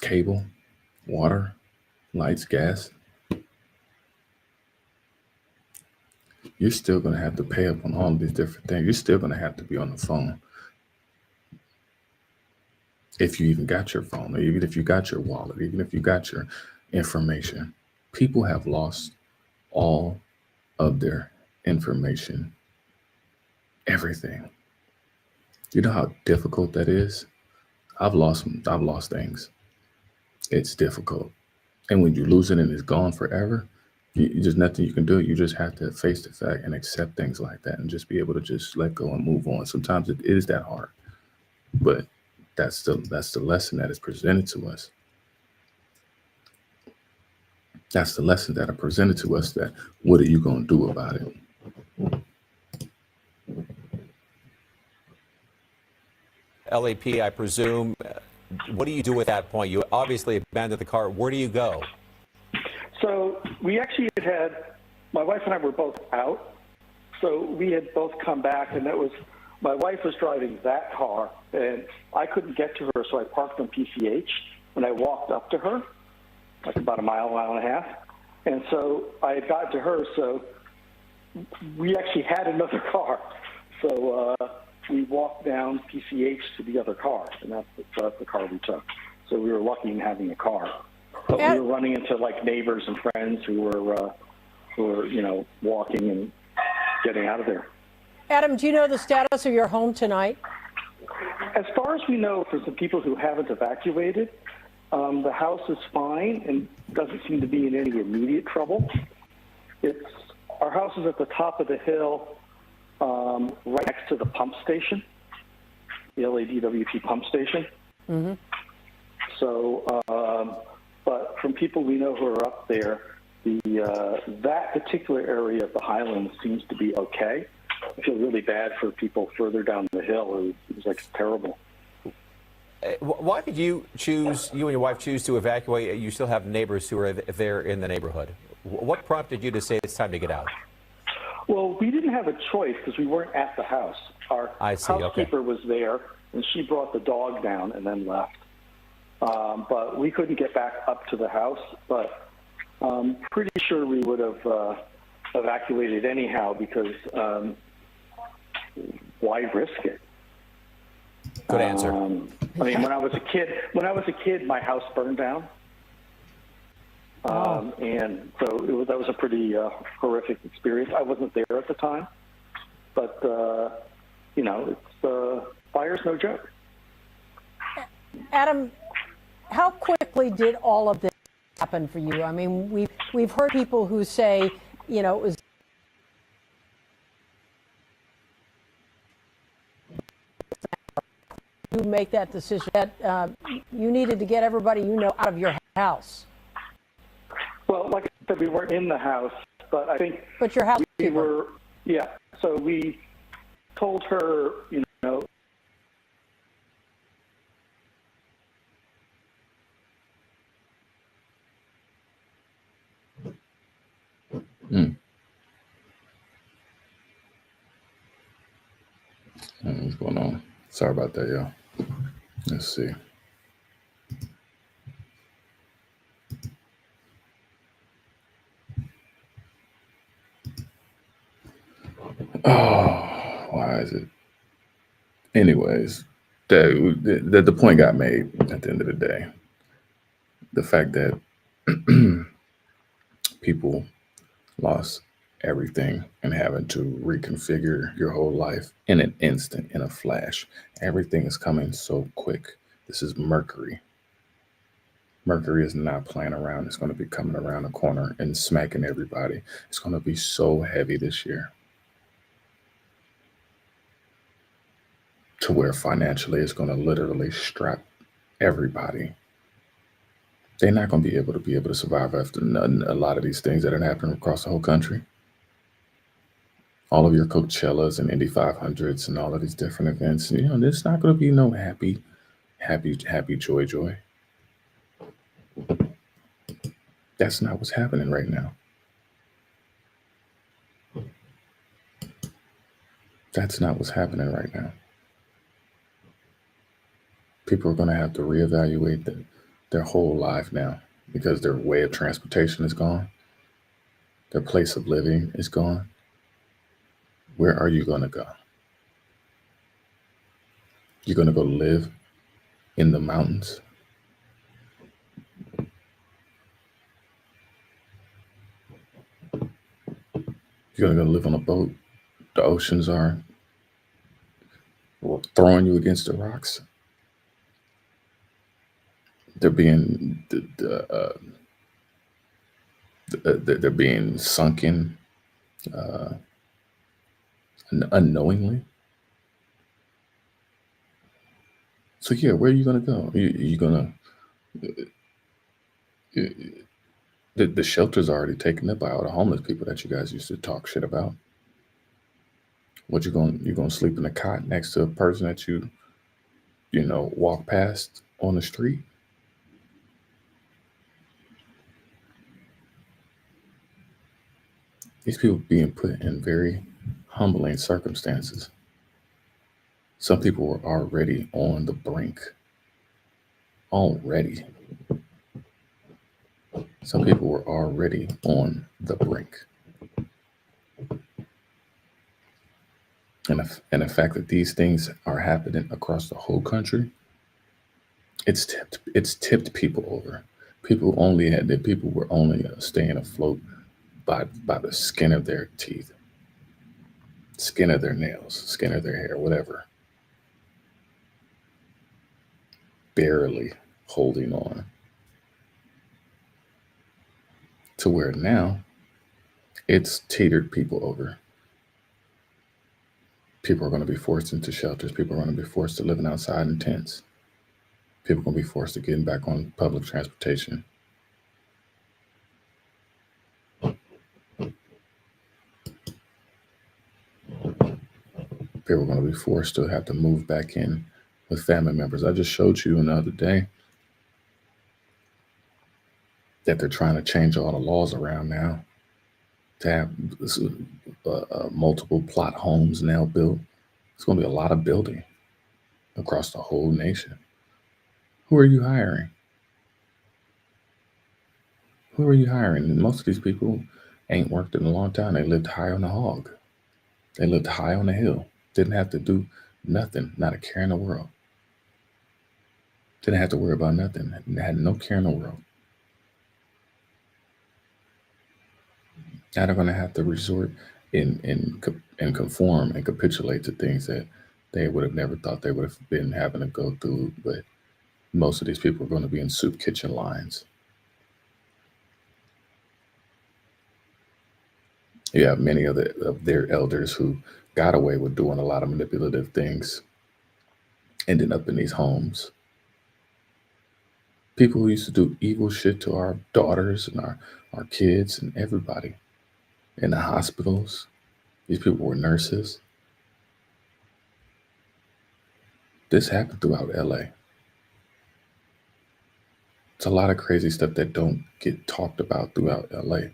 Speaker 1: Cable, water, lights, gas. You're still going to have to pay up on all of these different things. You're still going to have to be on the phone. If you even got your phone, or even if you got your wallet, even if you got your information. People have lost all of their information, everything. You know how difficult that is? I've lost things. It's difficult. And when you lose it and it's gone forever, there's nothing you can do. You just have to face the fact and accept things like that and just be able to just let go and move on. Sometimes it is that hard, but that's the lesson that is presented to us. That's the lesson that are presented to us, that what are you going to do about it?
Speaker 12: LAP, I presume. What do you do at that point? You obviously abandoned the car. Where do you go?
Speaker 11: So we actually had, my wife and I were both out. So we had both come back, and my wife was driving that car, and I couldn't get to her, so I parked on PCH, and I walked up to her, like about a mile and a half. And so I had gotten to her, so we actually had another car. So we walked down PCH to the other car, and that's the car we took. So we were lucky in having a car. But we were running into like neighbors and friends who were walking and getting out of there.
Speaker 13: Adam, do you know the status of your home tonight?
Speaker 11: As far as we know, for some people who haven't evacuated, the house is fine and doesn't seem to be in any immediate trouble. Our house is at the top of the hill, right next to the pump station, the LADWP pump station.
Speaker 13: Mm-hmm.
Speaker 11: So, but from people we know who are up there, that particular area of the Highlands seems to be okay. I feel really bad for people further down the hill. It was like terrible.
Speaker 12: Why did you and your wife choose to evacuate? You still have neighbors who are there in the neighborhood. What prompted you to say it's time to get out?
Speaker 11: Well, we didn't have a choice because we weren't at the house. Our housekeeper was there, and she brought the dog down and then left. But we couldn't get back up to the house, but I'm pretty sure we would have evacuated anyhow because why risk it?
Speaker 12: Good answer.
Speaker 11: I mean, when I was a kid, my house burned down. And so that was a pretty horrific experience. I wasn't there at the time, but fire's no joke.
Speaker 13: Adam, how quickly did all of this happen for you? I mean, we've heard people who say, it was you make that decision that you needed to get everybody out of your house.
Speaker 11: Well, like I said, we weren't in the house, but I think.
Speaker 13: But your house.
Speaker 11: We were, yeah. So we told her,
Speaker 1: What's going on? Sorry about that, y'all. Let's see. Oh, why is it? Anyways, the point got made at the end of the day. The fact that people lost everything and having to reconfigure your whole life in an instant, in a flash. Everything is coming so quick. This is Mercury. Mercury is not playing around. It's going to be coming around the corner and smacking everybody. It's going to be so heavy this year, to where financially it's going to literally strap everybody. They're not going to be able to survive after a lot of these things that are happening across the whole country. All of your Coachellas and Indy 500s and all of these different events, there's not going to be no happy, joy. That's not what's happening right now. That's not what's happening right now. People are going to have to reevaluate their whole life now, because their way of transportation is gone. Their place of living is gone. Where are you going to go? You're going to go live in the mountains? You're going to go live on a boat? The oceans are throwing you against the rocks. They're being they're being sunken unknowingly. So yeah, where are you gonna go? You're gonna the shelter's already taken up by all the homeless people that you guys used to talk shit about. What you're gonna sleep in a cot next to a person that you walk past on the street? These people being put in very humbling circumstances. Some people were already on the brink. Already. Some people were already on the brink. And the fact that these things are happening across the whole country, it's tipped people over. People were only staying afloat by the skin of their teeth, skin of their nails, skin of their hair, whatever. Barely holding on. To where now it's teetered people over. People are going to be forced into shelters. People are going to be forced to living outside in tents. People are going to be forced to getting back on public transportation. People are going to be forced to have to move back in with family members. I just showed you another day that they're trying to change all the laws around now to have multiple plot homes now built. It's going to be a lot of building across the whole nation. Who are you hiring? Who are you hiring? And most of these people ain't worked in a long time. They lived high on the hog. They lived high on the hill. Didn't have to do nothing, not a care in the world. Didn't have to worry about nothing. Had no care in the world. Now they're going to have to resort and conform and capitulate to things that they would have never thought they would have been having to go through. But most of these people are going to be in soup kitchen lines. You have many of their elders who got away with doing a lot of manipulative things, ending up in these homes. People who used to do evil shit to our daughters and our kids and everybody in the hospitals. These people were nurses. This happened throughout LA. It's a lot of crazy stuff that don't get talked about throughout LA.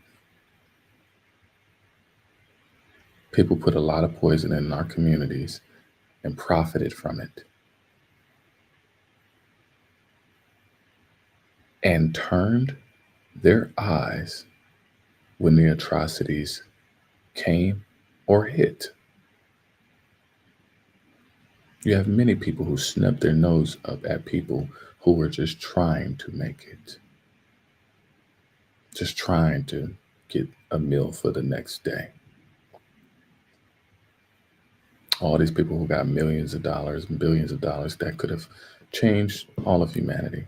Speaker 1: People put a lot of poison in our communities and profited from it. And turned their eyes when the atrocities came or hit. You have many people who snub their nose up at people who were just trying to make it. Just trying to get a meal for the next day. All these people who got millions of dollars and billions of dollars that could have changed all of humanity.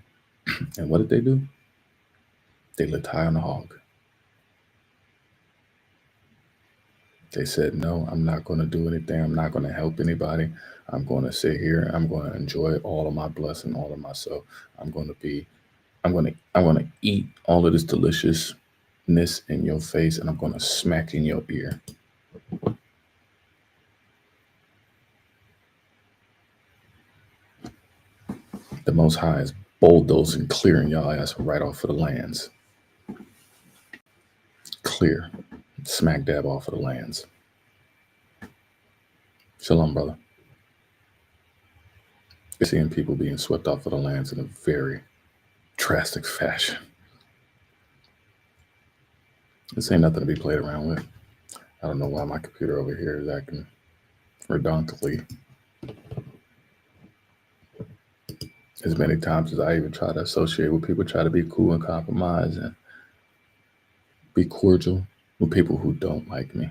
Speaker 1: And what did they do? They lived high on the hog. They said, no, I'm not going to do anything. I'm not going to help anybody. I'm going to sit here. I'm going to enjoy all of my blessing, all of myself. I'm going to eat all of this deliciousness in your face, and I'm going to smack in your ear. The Most High is bulldozing, clearing y'all ass right off of the lands. Clear. Smack dab off of the lands. Shalom, brother. You're seeing people being swept off of the lands in a very drastic fashion. This ain't nothing to be played around with. I don't know why my computer over here is acting redundantly. As many times as I even try to associate with people, try to be cool and compromise and be cordial with people who don't like me.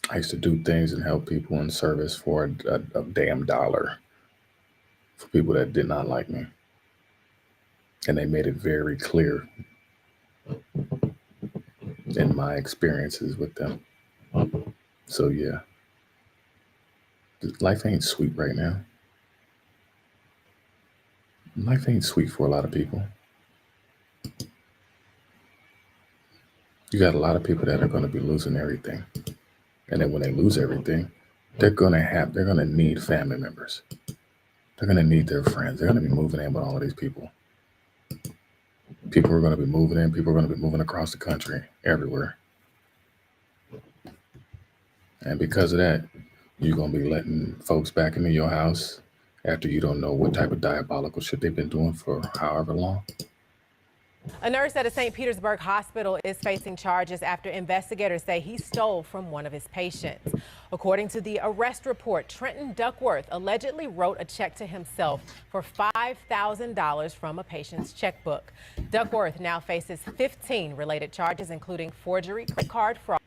Speaker 1: I used to do things and help people in service for a damn dollar for people that did not like me. And they made it very clear in my experiences with them. So yeah, life ain't sweet right now. Life ain't sweet for a lot of people. You got a lot of people that are going to be losing everything. And then when they lose everything, they're going to need family members. They're going to need their friends. They're going to be moving in with all of these people. People are going to be moving in. People are going to be moving across the country, everywhere. And because of that, you're going to be letting folks back into your house after you don't know what type of diabolical shit they've been doing for however long.
Speaker 14: A nurse at a St. Petersburg hospital is facing charges after investigators say he stole from one of his patients. According to the arrest report, Trenton Duckworth allegedly wrote a check to himself for $5,000 from a patient's checkbook. Duckworth now faces 15 related charges, including forgery, credit card fraud,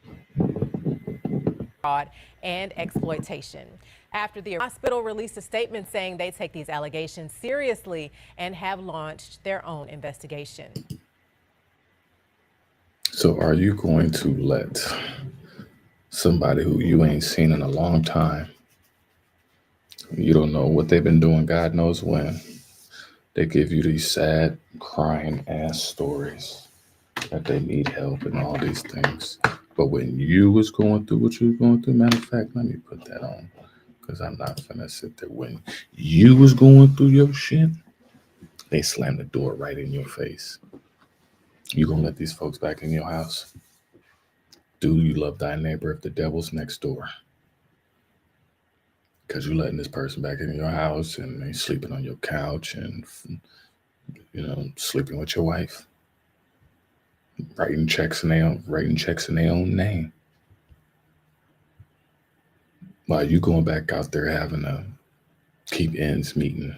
Speaker 14: and exploitation. After the hospital released a statement saying they take these allegations seriously and have launched their own investigation.
Speaker 1: So are you going to let somebody who you ain't seen in a long time, you don't know what they've been doing, God knows when, they give you these sad, crying ass stories that they need help and all these things. But when you was going through what you were going through, matter of fact, let me put that on, because I'm not finna sit there. When you was going through your shit, they slammed the door right in your face. You gonna let these folks back in your house? Do you love thy neighbor if the devil's next door? Because you letting this person back in your house and they sleeping on your couch and, you know, sleeping with your wife, writing checks in their own name, while you going back out there having to keep ends meeting.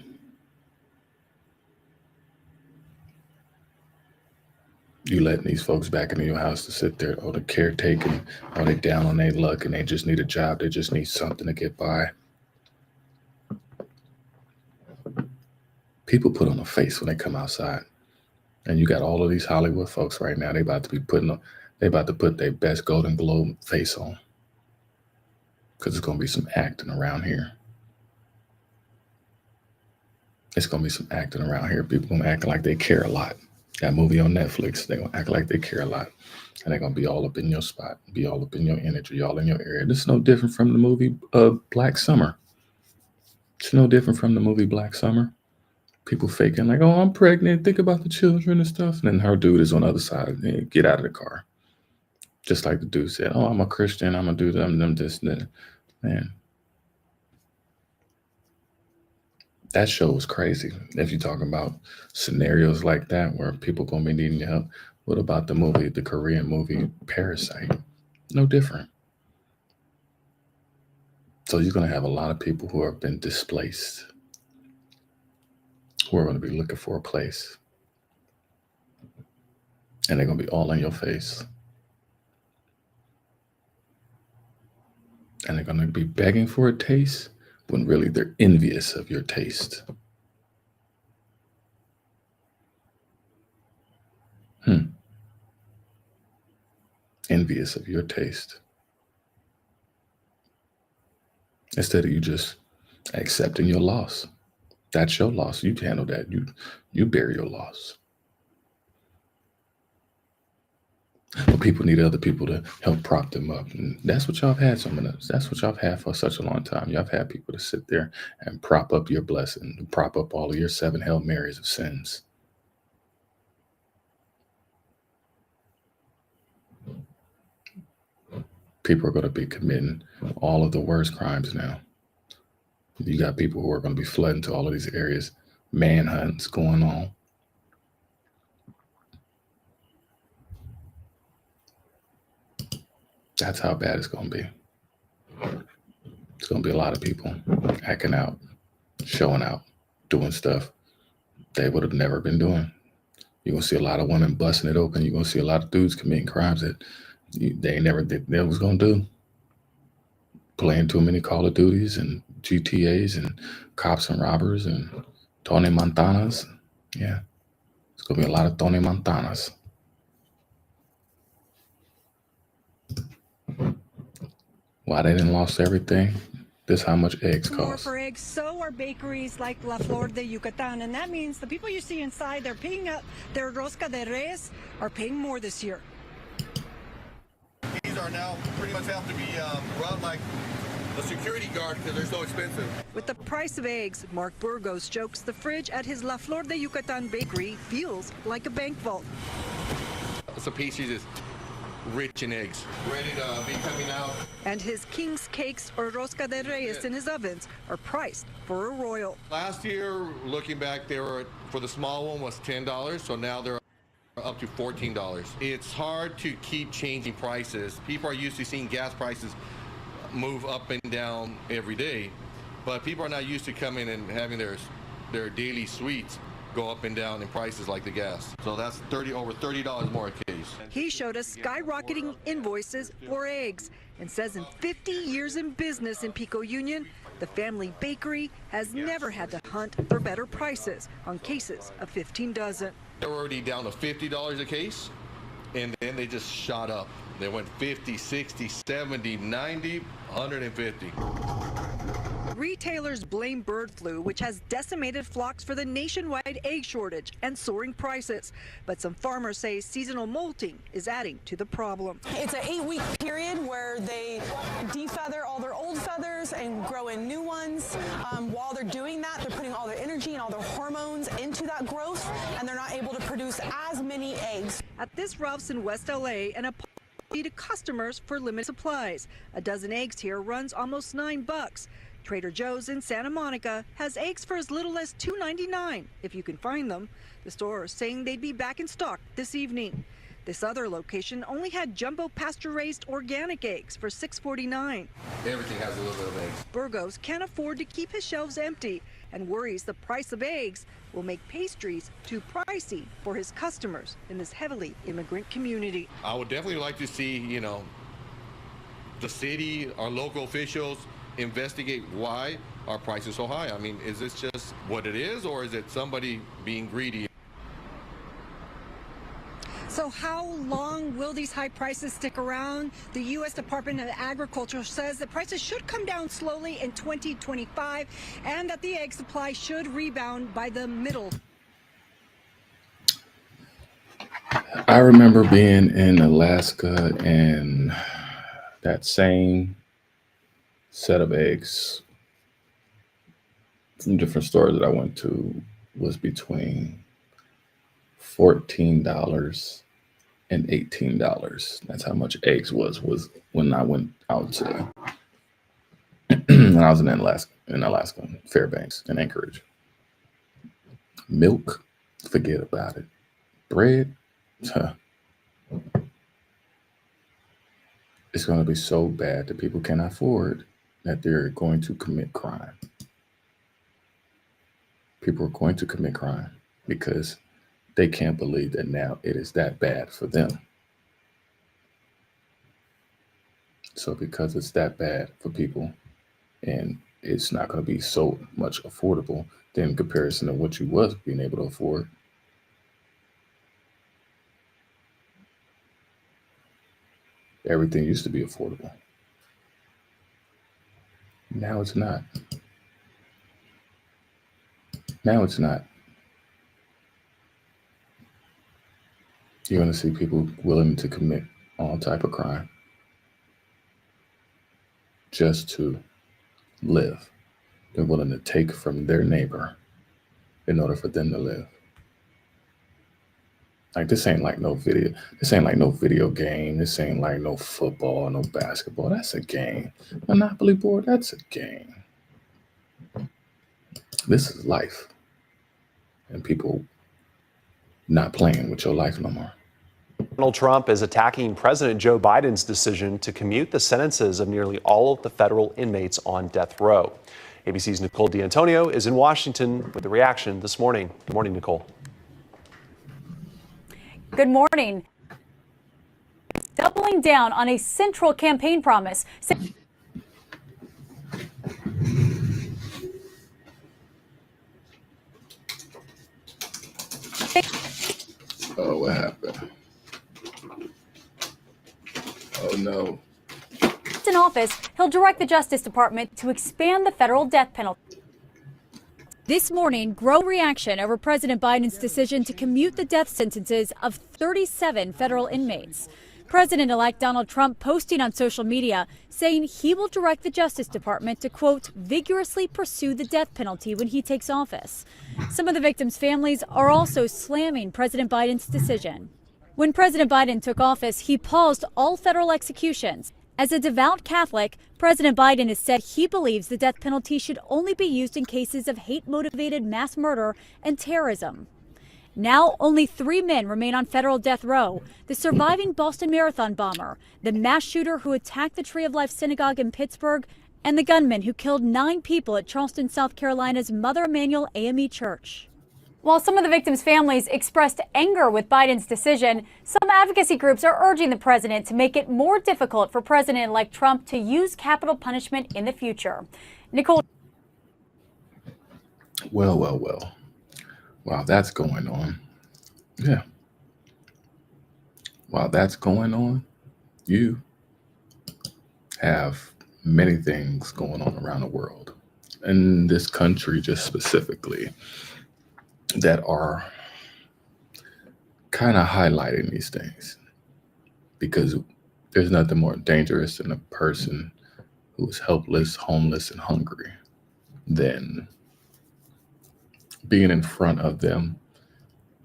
Speaker 1: You letting these folks back into your house to sit there, or the caretaking, or they down on their luck and they just need a job, they just need something to get by. People put on a face when they come outside. And you got all of these Hollywood folks right now, they about to put their best Golden Globe face on. Because it's gonna be some acting around here. It's gonna be some acting around here. People gonna act like they care a lot. That movie on Netflix, they're gonna act like they care a lot. And they're gonna be all up in your spot, be all up in your energy, all in your area. This is no different from the movie Black Summer. It's no different from the movie Black Summer. People faking like, oh, I'm pregnant, think about the children and stuff. And then her dude is on the other side, and get out of the car. Just like the dude said, oh, I'm a Christian, I'm gonna do them this and that. Man, that show was crazy. If you're talking about scenarios like that where people gonna be needing your help, what about the Korean movie Parasite? No different. So you're gonna have a lot of people who have been displaced, who are gonna be looking for a place. And they're gonna be all in your face. And they're going to be begging for a taste when really they're envious of your taste. Envious of your taste. Instead of you just accepting your loss. That's your loss. You handle that. You bear your loss. But people need other people to help prop them up. And that's what y'all have had that's what y'all have had for such a long time. Y'all have had people to sit there and prop up your blessing, prop up all of your 7 Hail Marys of sins. People are going to be committing all of the worst crimes now. You got people who are going to be flooding to all of these areas, manhunts going on. That's how bad it's going to be. It's going to be a lot of people acting out, showing out, doing stuff they would have never been doing. You're going to see a lot of women busting it open. You're going to see a lot of dudes committing crimes that they never was going to do. Playing too many Call of Duties and GTAs and Cops and Robbers and Tony Montanas. Yeah, it's going to be a lot of Tony Montanas. Why they didn't lost everything? This how much eggs
Speaker 16: More
Speaker 1: cost.
Speaker 16: for eggs, so are bakeries like La Flor de Yucatan, and that means the people you see inside, they're picking up their rosca de res, are paying more this year.
Speaker 17: These are now pretty much have to be run like a security guard because they're so expensive.
Speaker 16: With the price of eggs, Mark Burgos jokes the fridge at his La Flor de Yucatan bakery feels like a bank vault.
Speaker 17: It's a pastry that's rich in eggs. Ready to be coming out.
Speaker 16: And his King's Cakes or rosca de reyes in his ovens are priced for a royal.
Speaker 17: Last year, looking back, they were, for the small one was $10, so now they're up to $14. It's hard to keep changing prices. People are used to seeing gas prices move up and down every day, but people are not used to coming and having their daily sweets go up and down in prices like the gas. So that's over $30 more a case.
Speaker 16: He showed us skyrocketing invoices for eggs and says in 50 years in business in Pico Union, the family bakery has never had to hunt for better prices on cases of 15 dozen.
Speaker 17: They're already down to $50 a case, and then they just shot up. They went 50, 60, 70, 90, 150.
Speaker 16: Retailers blame bird flu, which has decimated flocks for the nationwide egg shortage and soaring prices. But some farmers say seasonal molting is adding to the problem.
Speaker 19: It's an 8-week period where they defeather all their old feathers and grow in new ones. While they're doing that, they're putting all their energy and all their hormones into that growth, and they're not able to produce as many eggs.
Speaker 16: At this Ralph's in West LA, an apology to customers for limited supplies. A dozen eggs here runs almost $9. Trader Joe's in Santa Monica has eggs for as little as $2.99 if you can find them. The store is saying they'd be back in stock this evening. This other location only had jumbo pasture-raised organic eggs for $6.49.
Speaker 17: Everything has a little bit of eggs.
Speaker 16: Burgos can't afford to keep his shelves empty and worries the price of eggs will make pastries too pricey for his customers in this heavily immigrant community.
Speaker 17: I would definitely like to see, the city, our local officials investigate why our price is so high. I mean, is this just what it is, or is it somebody being greedy?
Speaker 16: So how long will these high prices stick around? The U.S. Department of Agriculture says that prices should come down slowly in 2025 and that the egg supply should rebound by the middle.
Speaker 1: I remember being in Alaska and that same set of eggs from different stores that I went to was between $14 and $18. That's how much eggs was when I went out to when I was in Alaska, Fairbanks and Anchorage. Milk, forget about it. Bread, it's going to be so bad that people cannot afford that they're going to commit crime. People are going to commit crime because they can't believe that now it is that bad for them. So because it's that bad for people and it's not going to be so much affordable then in comparison to what you was being able to afford, everything used to be affordable. Now it's not. Now it's not. You're going to see people willing to commit all type of crime just to live. They're willing to take from their neighbor in order for them to live. Like this ain't like no video. This ain't like no video game. This ain't like no football, no basketball. That's a game. Monopoly board, that's a game. This is life. And people not playing with your life no more.
Speaker 2: Donald Trump is attacking President Joe Biden's decision to commute the sentences of nearly all of the federal inmates on death row. ABC's Nicole D'Antonio is in Washington with the reaction this morning. Good morning, Nicole.
Speaker 18: Good morning. Doubling down on a central campaign promise.
Speaker 1: Oh, what happened? Oh, no.
Speaker 18: In office, he'll direct the Justice Department to expand the federal death penalty. This morning, growing reaction over President Biden's decision to commute the death sentences of 37 federal inmates. President-elect Donald Trump posting on social media saying he will direct the Justice Department to, quote, vigorously pursue the death penalty when he takes office. Some of the victims' families are also slamming President Biden's decision. When President Biden took office, he paused all federal executions. As a devout Catholic, President Biden has said he believes the death penalty should only be used in cases of hate-motivated mass murder and terrorism. Now, only 3 men remain on federal death row: the surviving Boston Marathon bomber, the mass shooter who attacked the Tree of Life synagogue in Pittsburgh, and the gunman who killed 9 people at Charleston, South Carolina's Mother Emanuel AME Church. While some of the victims' families expressed anger with Biden's decision, some advocacy groups are urging the president to make it more difficult for President-elect Trump to use capital punishment in the future. Nicole.
Speaker 1: Well. While that's going on, yeah. While that's going on, you have many things going on around the world, in this country just specifically, that are kind of highlighting these things, because there's nothing more dangerous than a person who is helpless, homeless, and hungry than being in front of them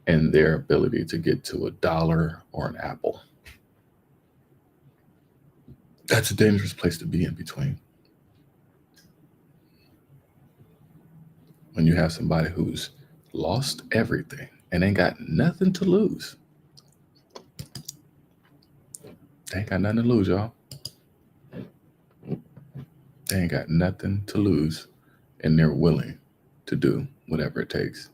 Speaker 1: and their ability to get to $1 or an apple. That's a dangerous place to be in between. When you have somebody who's lost everything and ain't got nothing to lose. They ain't got nothing to lose, y'all. They ain't got nothing to lose, and they're willing to do whatever it takes.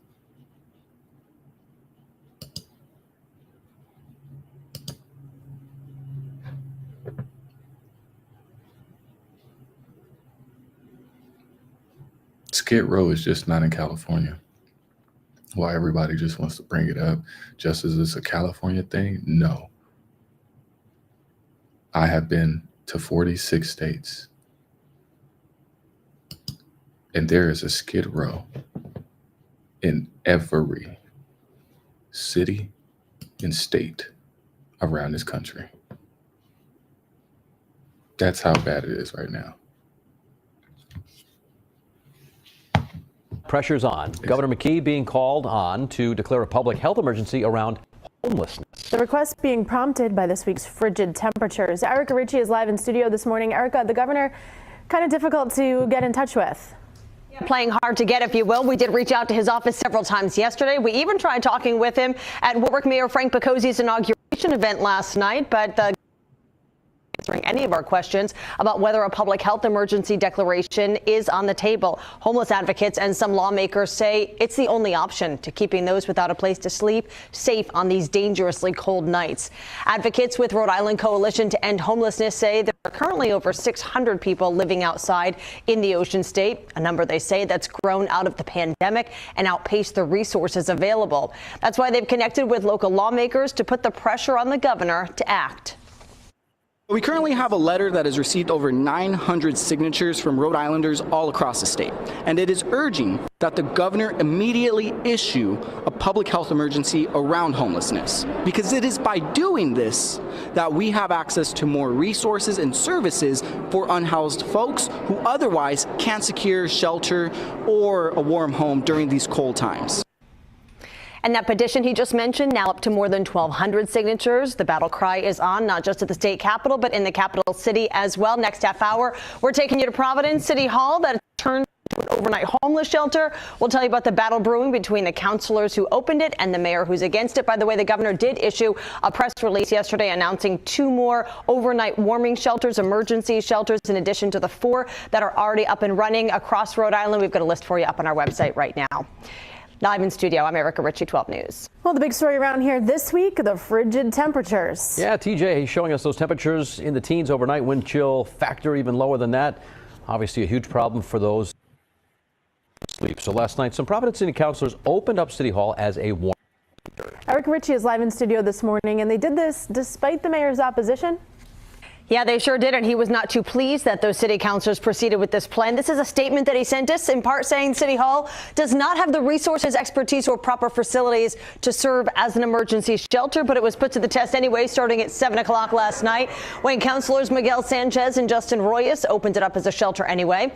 Speaker 1: Skid Row is just not in California. Why everybody just wants to bring it up just as it's a California thing? No. I have been to 46 states, and there is a Skid Row in every city and state around this country. That's how bad it is right now.
Speaker 20: Pressure's on. Governor McKee being called on to declare a public health emergency around homelessness.
Speaker 21: The request being prompted by this week's frigid temperatures. Erica Ricci is live in studio this morning. Erica, the governor kind of difficult to get in touch with.
Speaker 22: Playing hard to get, if you will. We did reach out to his office several times yesterday. We even tried talking with him at Warwick Mayor Frank Picozzi's inauguration event last night, but the answering any of our questions about whether a public health emergency declaration is on the table. Homeless advocates and some lawmakers say it's the only option to keeping those without a place to sleep safe on these dangerously cold nights. Advocates with Rhode Island Coalition to End Homelessness say there are currently over 600 people living outside in the Ocean State, a number they say that's grown out of the pandemic and outpaced the resources available. That's why they've connected with local lawmakers to put the pressure on the governor to act.
Speaker 3: We currently have a letter that has received over 900 signatures from Rhode Islanders all across the state, and it is urging that the governor immediately issue a public health emergency around homelessness, because it is by doing this that we have access to more resources and services for unhoused folks who otherwise can't secure shelter or a warm home during these cold times.
Speaker 22: And that petition he just mentioned, now up to more than 1,200 signatures. The battle cry is on, not just at the state capitol, but in the capital city as well. Next half hour, we're taking you to Providence City Hall that turned to an overnight homeless shelter. We'll tell you about the battle brewing between the councilors who opened it and the mayor who's against it. By the way, the governor did issue a press release yesterday announcing 2 more overnight warming shelters, emergency shelters, in addition to the 4 that are already up and running across Rhode Island. We've got a list for you up on our website right now. Live in studio, I'm Erica Ritchie, 12 News.
Speaker 21: Well, the big story around here this week, the frigid temperatures.
Speaker 20: Yeah, TJ, he's showing us those temperatures in the teens overnight, wind chill factor even lower than that. Obviously a huge problem for those sleep. So last night, some Providence City councilors opened up City Hall as a warm.
Speaker 21: Erica Ritchie is live in studio this morning, and they did this despite the mayor's opposition.
Speaker 22: Yeah, they sure did, and he was not too pleased that those city councilors proceeded with this plan. This is a statement that he sent us, in part saying City Hall does not have the resources, expertise, or proper facilities to serve as an emergency shelter, but it was put to the test anyway, starting at 7 o'clock last night when councilors Miguel Sanchez and Justin Royas opened it up as a shelter anyway.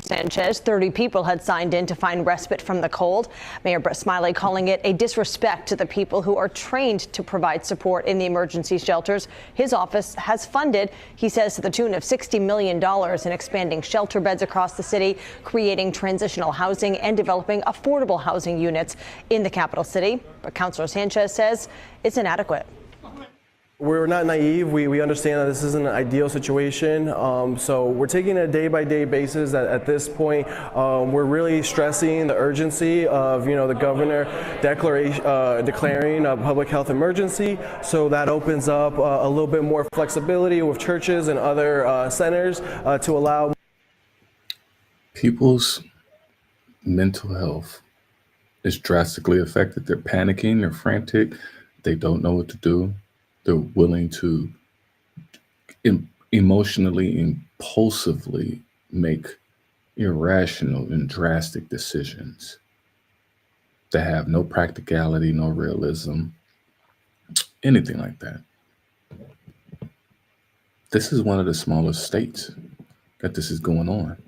Speaker 22: Sanchez, 30 people had signed in to find respite from the cold. Mayor Brett Smiley calling it a disrespect to the people who are trained to provide support in the emergency shelters his office has funded, he says, to the tune of $60 million in expanding shelter beds across the city, creating transitional housing and developing affordable housing units in the capital city. But Councilor Sanchez says it's inadequate.
Speaker 4: We're not naive. We understand that this isn't an ideal situation. So we're taking it a day-by-day basis. At this point, we're really stressing the urgency of, the governor declaring a public health emergency. So that opens up a little bit more flexibility with churches and other centers to allow
Speaker 1: people's mental health is drastically affected. They're panicking, they're frantic, they don't know what to do. They're willing to emotionally, impulsively make irrational and drastic decisions that have no practicality, no realism, anything like that. This is one of the smallest states that this is going on.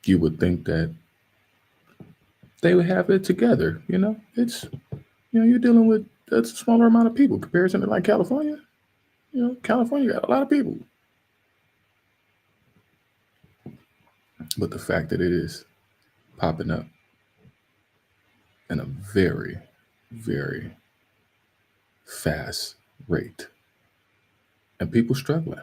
Speaker 1: You would think that they would have it together, It's, you're dealing with that's a smaller amount of people compared to like California. California got a lot of people. But the fact that it is popping up in a very, very fast rate. And people struggling.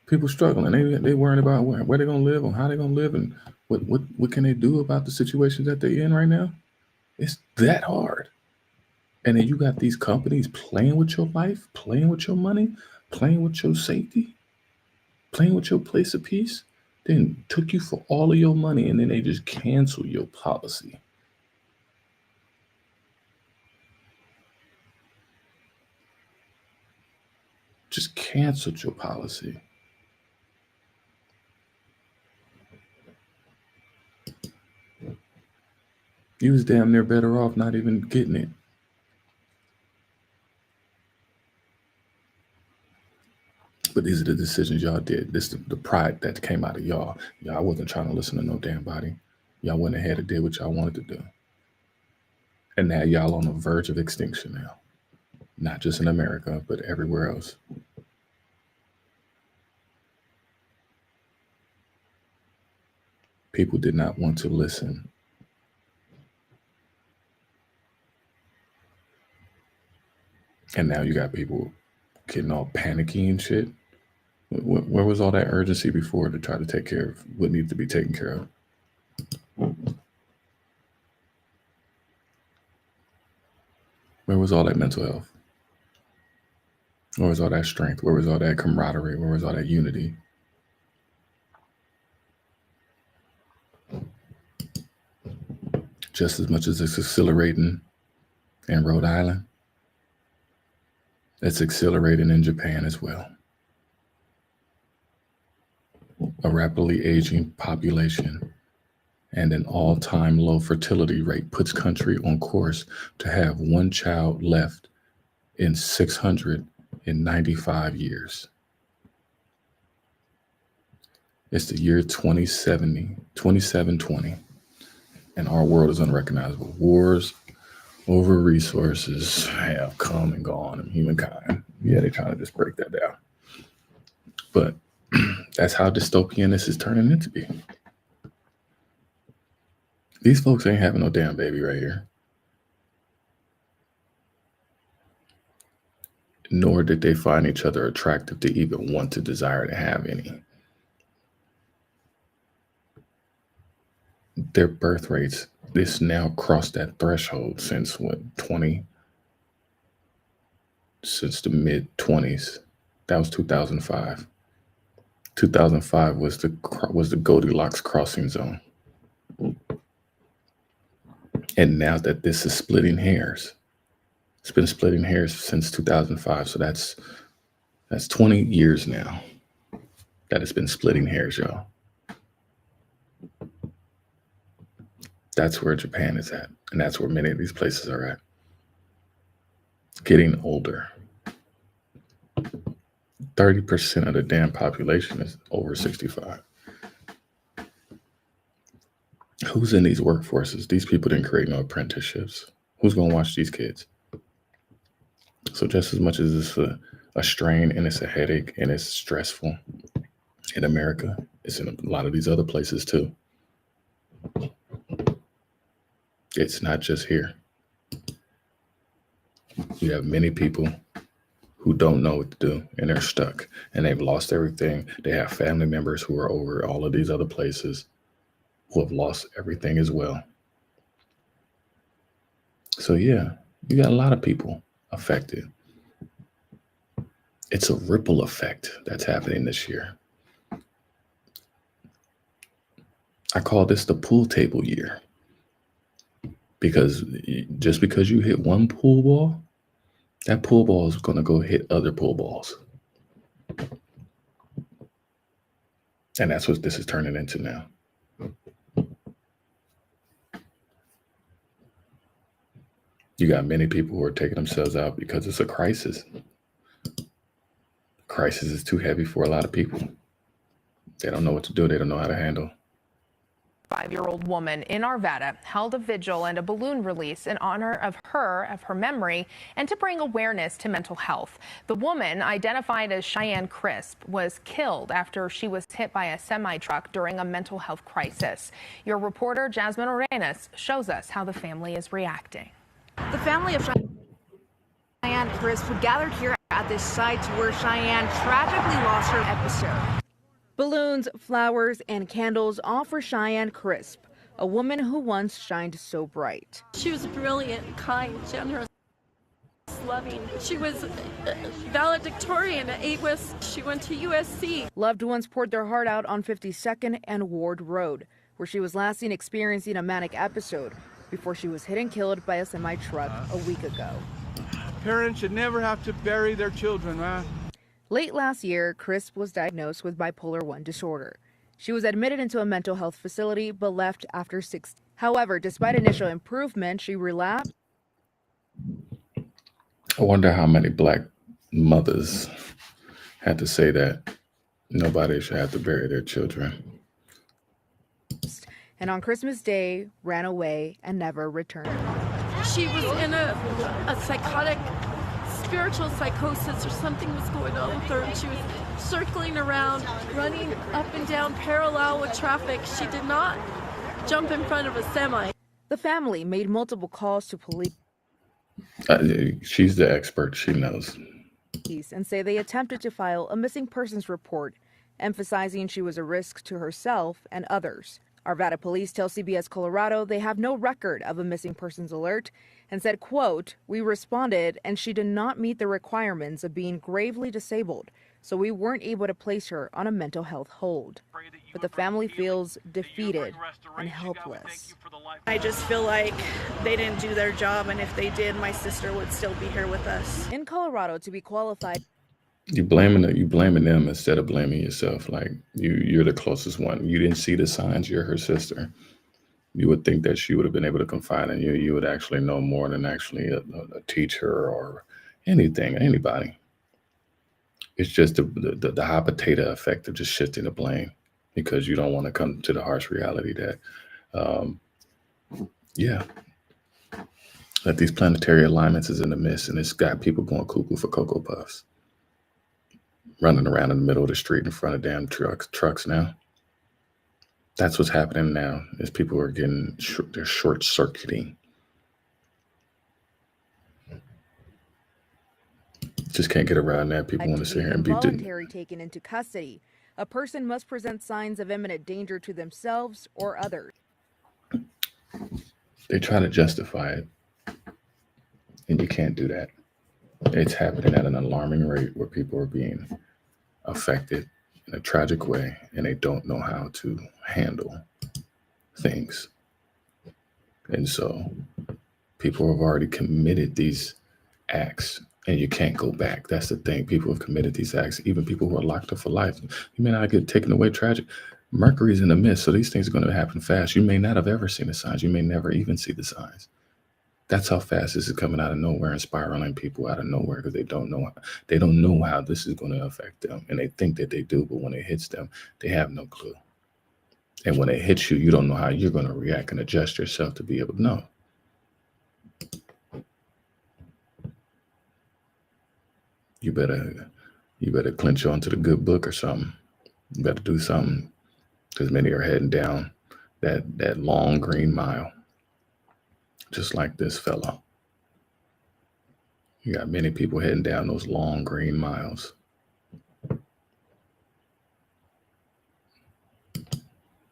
Speaker 1: They worrying about where they're going to live and how they're going to live and what can they do about the situations that they're in right now. It's that hard. And then you got these companies playing with your life, playing with your money, playing with your safety, playing with your place of peace, then took you for all of your money, and then they just cancel your policy. Just canceled your policy. You was damn near better off not even getting it. But these are the decisions y'all did. This is the pride that came out of y'all. Y'all wasn't trying to listen to no damn body. Y'all went ahead and did what y'all wanted to do. And now y'all on the verge of extinction now. Not just in America, but everywhere else. People did not want to listen. And now you got people getting all panicky and shit. Where was all that urgency before to try to take care of what needs to be taken care of? Where was all that mental health? Where was all that strength? Where was all that camaraderie? Where was all that unity? Just as much as it's exhilarating in Rhode Island, it's exhilarating in Japan as well. A rapidly aging population and an all-time low fertility rate puts country on course to have one child left in 695 years. It's the year 2720, and our world is unrecognizable. Wars over resources have come and gone in humankind. Yeah, they're trying to just break that down. But that's how dystopian this is turning into be. These folks ain't having no damn baby right here. Nor did they find each other attractive to even want to desire to have any. Their birth rates, this now crossed that threshold since what, since the mid-20s. That was 2005. 2005 was the Goldilocks crossing zone. And now that this is splitting hairs, it's been splitting hairs since 2005. So that's 20 years now that it's been splitting hairs, y'all. That's where Japan is at. And that's where many of these places are at. Getting older. 30% of the damn population is over 65. Who's in these workforces? These people didn't create no apprenticeships. Who's going to watch these kids? So just as much as it's a strain and it's a headache and it's stressful in America, it's in a lot of these other places too. It's not just here. You have many people who don't know what to do and they're stuck and they've lost everything. They have family members who are over all of these other places who have lost everything as well. So yeah, you got a lot of people affected. It's a ripple effect that's happening this year. I call this the pool table year. Because just because you hit one pool ball, that pool ball is going to go hit other pool balls. And that's what this is turning into now. You got many people who are taking themselves out because it's a crisis. Crisis is too heavy for a lot of people. They don't know what to do. They don't know how to handle.
Speaker 5: 5-year-old woman in Arvada held a vigil and a balloon release in honor of her memory, and to bring awareness to mental health. The woman, identified as Cheyenne Crisp, was killed after she was hit by a semi-truck during a mental health crisis. Your reporter, Jasmine Arenas, shows us how the family is reacting.
Speaker 6: The family of Cheyenne Crisp gathered here at this site where Cheyenne tragically lost her episode. Balloons, flowers, and candles all for Cheyenne Crisp, a woman who once shined so bright.
Speaker 7: She was brilliant, kind, generous, loving. She was valedictorian at 8 West. She went to USC.
Speaker 6: Loved ones poured their heart out on 52nd and Ward Road, where she was last seen experiencing a manic episode before she was hit and killed by a semi-truck a week ago.
Speaker 23: Parents should never have to bury their children, man.
Speaker 6: Late last year, Crisp was diagnosed with bipolar I disorder. She was admitted into a mental health facility but left after 6. However, despite initial improvement, she relapsed.
Speaker 1: I wonder how many Black mothers had to say that nobody should have to bury their children.
Speaker 6: And on Christmas Day, ran away and never returned.
Speaker 7: She was in a psychotic, spiritual psychosis, or something was going on with her, and she was circling around, running up and down parallel with traffic. She did not jump in front of a semi.
Speaker 6: The family made multiple calls to police.
Speaker 1: She's the expert. She knows.
Speaker 6: And say they attempted to file a missing persons report, emphasizing she was a risk to herself and others. Arvada police tell CBS Colorado they have no record of a missing persons alert and said, quote, "We responded and she did not meet the requirements of being gravely disabled, so we weren't able to place her on a mental health hold." But the family feels defeated and helpless.
Speaker 8: I just feel like they didn't do their job, and if they did, my sister would still be here with us.
Speaker 6: In Colorado, to be qualified,
Speaker 1: You blaming them instead of blaming yourself. Like you're the closest one. You didn't see the signs. You're her sister. You would think that she would have been able to confide in you. You would actually know more than actually a teacher or anybody. It's just the hot potato effect of just shifting the blame because you don't want to come to the harsh reality that, that these planetary alignments is in the midst, and it's got people going cuckoo for Cocoa Puffs, running around in the middle of the street in front of damn trucks now. That's what's happening now, is people are they're short-circuiting. Just can't get around that. People want to sit here and be
Speaker 6: involuntary taken into custody. A person must present signs of imminent danger to themselves or others.
Speaker 1: They try to justify it, and you can't do that. It's happening at an alarming rate where people are being affected in a tragic way, and they don't know how to handle things. And so people have already committed these acts, and you can't go back. That's the thing. People have committed these acts, even people who are locked up for life. You may not get taken away tragic. Mercury's in the mist, so these things are going to happen fast. You may not have ever seen the signs. You may never even see the signs. That's how fast this is coming out of nowhere and spiraling people out of nowhere because they don't know how this is going to affect them. And they think that they do, but when it hits them, they have no clue. And when it hits you, you don't know how you're going to react and adjust yourself to be able to know. You better clinch on to the good book or something. You better do something, because many are heading down that long green mile. Just like this fellow. You got many people heading down those long green miles.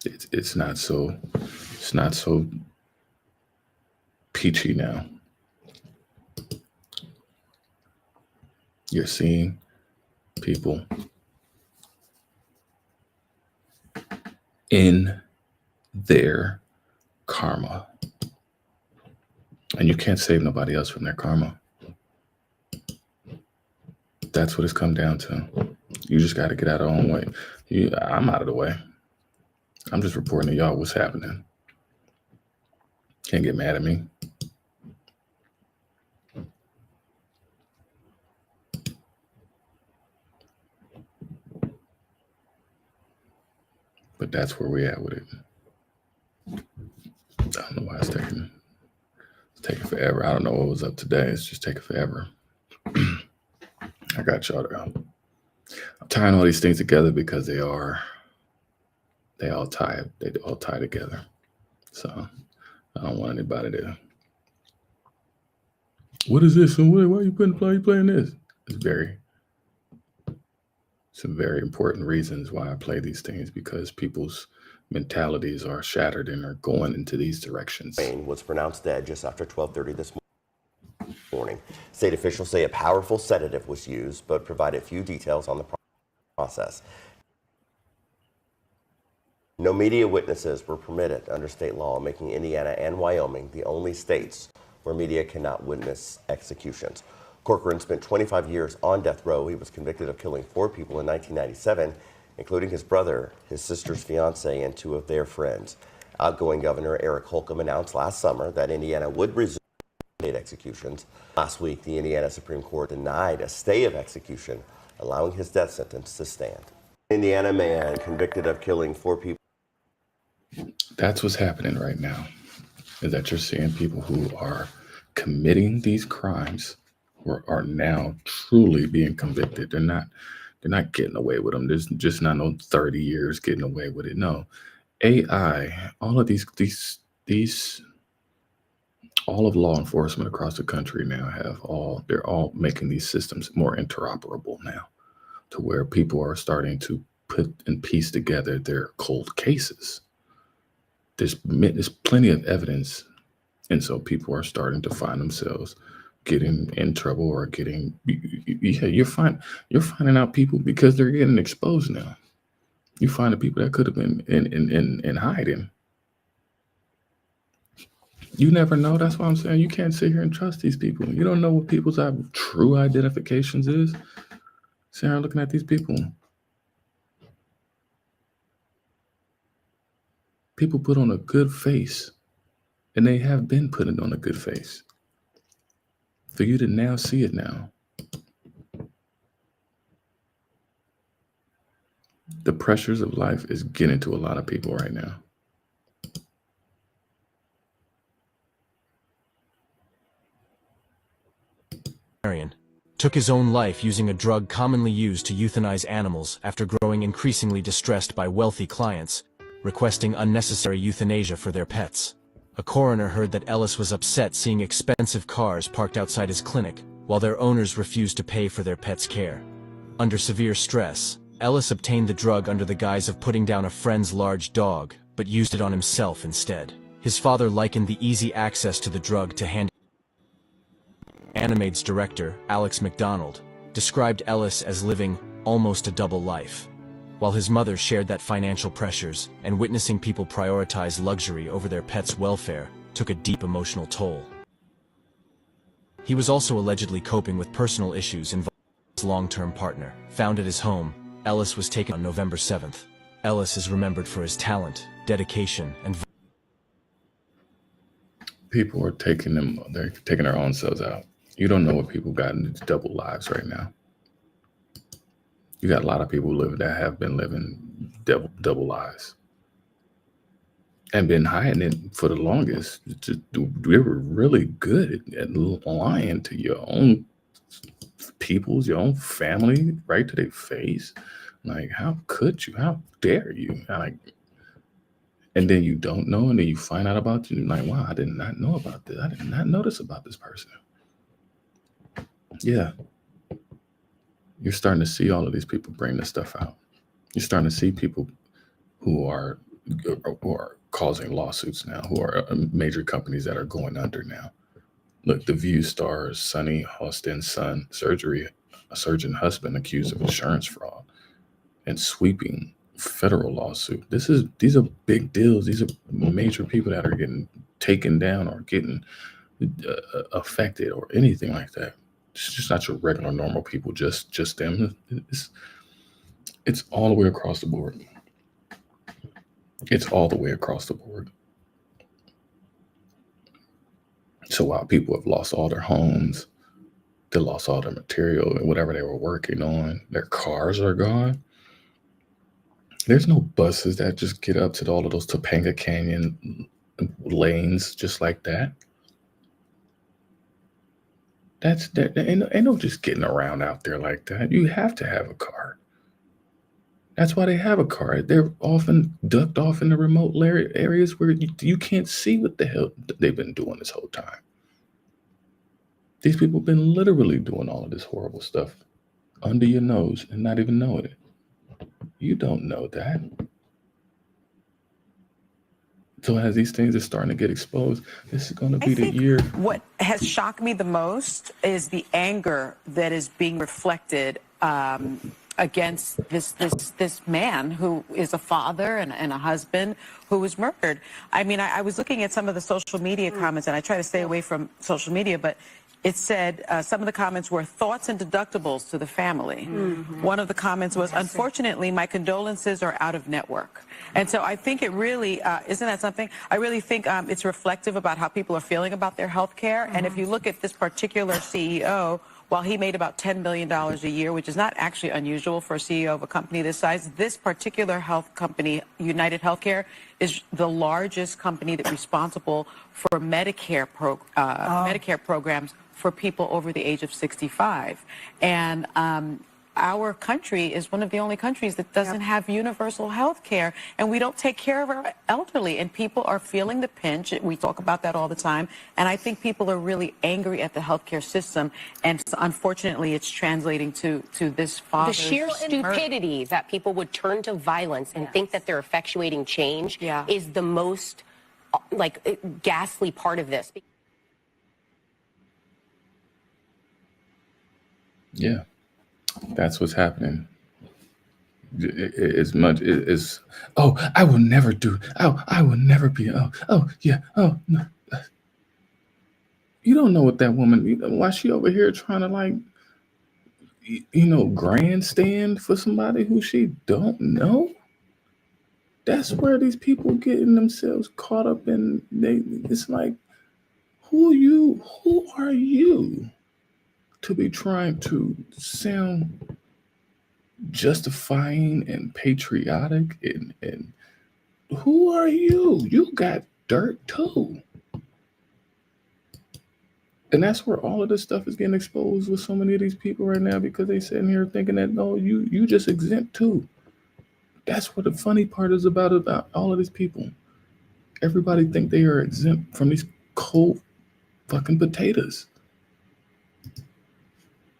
Speaker 1: It's not so peachy now. You're seeing people in their karma. And you can't save nobody else from their karma. That's what it's come down to. You just got to get out of your own way. I'm out of the way. I'm just reporting to y'all what's happening. Can't get mad at me. But that's where we at with it. I don't know why it's taking forever. I don't know what was up today. It's just taking forever. I got y'all to I'm tying all these things together because they all tie together. So I don't want anybody to, what is this? And why are you playing this? Some very important reasons why I play these things, because people's mentalities are shattered and are going into these directions.
Speaker 9: Wayne was pronounced dead just after 12:30 this morning. State officials say a powerful sedative was used, but provided few details on the process. No media witnesses were permitted under state law, making Indiana and Wyoming the only states where media cannot witness executions. Corcoran spent 25 years on death row. He was convicted of killing 4 people in 1997, including his brother, his sister's fiance, and 2 of their friends. Outgoing Governor Eric Holcomb announced last summer that Indiana would resume state executions. Last week, the Indiana Supreme Court denied a stay of execution, allowing his death sentence to stand. Indiana man convicted of killing 4 people.
Speaker 1: That's what's happening right now, is that you're seeing people who are committing these crimes who are now truly being convicted. They're not getting away with them. There's just not no 30 years getting away with it. No. AI, all of these all of law enforcement across the country now they're all making these systems more interoperable now, to where people are starting to put and piece together their cold cases. there's plenty of evidence, and so people are starting to find themselves getting in trouble or getting you're finding out people because they're getting exposed now. You find the people that could have been in hiding. You never know. That's why I'm saying you can't sit here and trust these people. You don't know what people's true identifications is. Sit here looking at these people. People put on a good face, and they have been putting on a good face. For you to now see it now. The pressures of life is getting to a lot of people right now.
Speaker 10: Took his own life using a drug commonly used to euthanize animals after growing increasingly distressed by wealthy clients, requesting unnecessary euthanasia for their pets. A coroner heard that Ellis was upset seeing expensive cars parked outside his clinic, while their owners refused to pay for their pet's care. Under severe stress, Ellis obtained the drug under the guise of putting down a friend's large dog, but used it on himself instead. His father likened the easy access to the drug to hand. Animaid's director, Alex McDonald, described Ellis as living almost a double life. While his mother shared that financial pressures and witnessing people prioritize luxury over their pets' welfare took a deep emotional toll. He was also allegedly coping with personal issues involving his long-term partner. Found at his home, Ellis was taken on November 7th. Ellis is remembered for his talent, dedication, and
Speaker 1: people are they're taking their own selves out. You don't know what people got in these double lives right now. You got a lot of people that have been living double lives and been hiding it for the longest. We were really good at lying to your own peoples, your own family, right to their face. Like, how could you? How dare you? And then you don't know, and then you find out about it, and you're like, wow, I did not know about this. I did not notice about this person. Yeah. You're starting to see all of these people bring this stuff out. You're starting to see people who are causing lawsuits now, who are major companies that are going under now. Look, the View stars Sonny Austin's son, a surgeon husband accused of insurance fraud and sweeping federal lawsuit. These are big deals. These are major people that are getting taken down or getting affected or anything like that. It's just not your regular normal people, just them. It's all the way across the board. It's all the way across the board. So while people have lost all their homes, they lost all their material and whatever they were working on, their cars are gone. There's no buses that just get up to all of those Topanga Canyon lanes just like that. Ain't no just getting around out there like that. You have to have a car. That's why they have a car. They're often ducked off in the remote areas where you can't see what the hell they've been doing this whole time. These people have been literally doing all of this horrible stuff under your nose and not even knowing it. You don't know that. So as these things are starting to get exposed, this is going to be the year.
Speaker 12: What has shocked me the most is the anger that is being reflected against this man who is a father and a husband who was murdered. I mean, I was looking at some of the social media comments, and I try to stay away from social media, but it said some of the comments were thoughts and deductibles to the family. Mm-hmm. One of the comments was, unfortunately, my condolences are out of network. And so I think it really, isn't that something? I really think it's reflective about how people are feeling about their health care. Mm-hmm. And if you look at this particular CEO, while he made about $10 million a year, which is not actually unusual for a CEO of a company this size, this particular health company, United Healthcare, is the largest company that's responsible for Medicare programs for people over the age of 65. And our country is one of the only countries that doesn't have universal health care, and we don't take care of our elderly, and people are feeling the pinch. We talk about that all the time, and I think people are really angry at the healthcare system, and unfortunately it's translating to this father's
Speaker 11: The sheer
Speaker 12: murder.
Speaker 11: stupidity that people would turn to violence and think that they're effectuating change is the most ghastly part of this.
Speaker 1: Yeah, that's what's happening. As much as, oh, I will never do, oh, I will never be, oh, yeah, oh, no. You don't know what that woman, why she over here trying to grandstand for somebody who she don't know? That's where these people getting themselves caught up in. It's like, who are you to be trying to sound justifying and patriotic and who are you? You got dirt too. And that's where all of this stuff is getting exposed with so many of these people right now, because they sitting here thinking that, no, you just exempt too. That's what the funny part is about all of these people. Everybody think they are exempt from these cold fucking potatoes.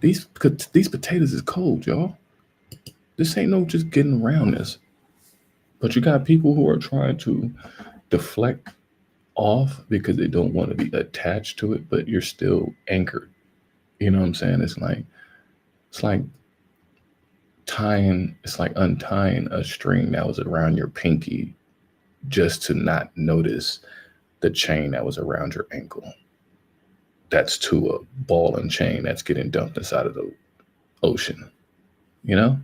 Speaker 1: These potatoes is cold, y'all. This ain't no just getting around this. But you got people who are trying to deflect off because they don't want to be attached to it, but you're still anchored. You know what I'm saying? It's like untying a string that was around your pinky just to not notice the chain that was around your ankle. That's to a ball and chain that's getting dumped inside of the ocean, you know?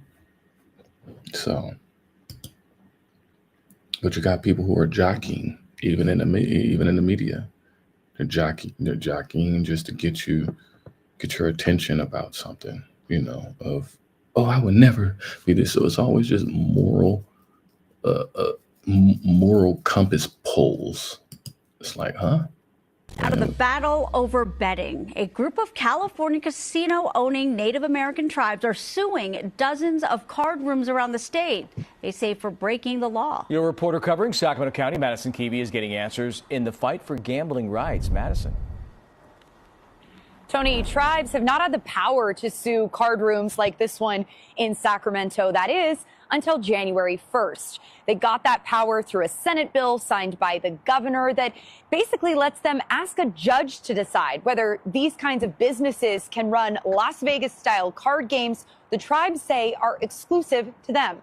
Speaker 1: So, but you got people who are jockeying, even in the media. They're jockeying just to get your attention about something, of, oh, I would never be this. So it's always just moral compass poles. It's like, huh?
Speaker 18: Out of the battle over betting, a group of California casino-owning Native American tribes are suing dozens of card rooms around the state, they say, for breaking the law.
Speaker 13: Your reporter covering Sacramento County, Madison Keevy, is getting answers in the fight for gambling rights. Madison.
Speaker 15: Tony, tribes have not had the power to sue card rooms like this one in Sacramento. That is, until January 1st. They got that power through a Senate bill signed by the governor that basically lets them ask a judge to decide whether these kinds of businesses can run Las Vegas-style card games the tribes say are exclusive to them.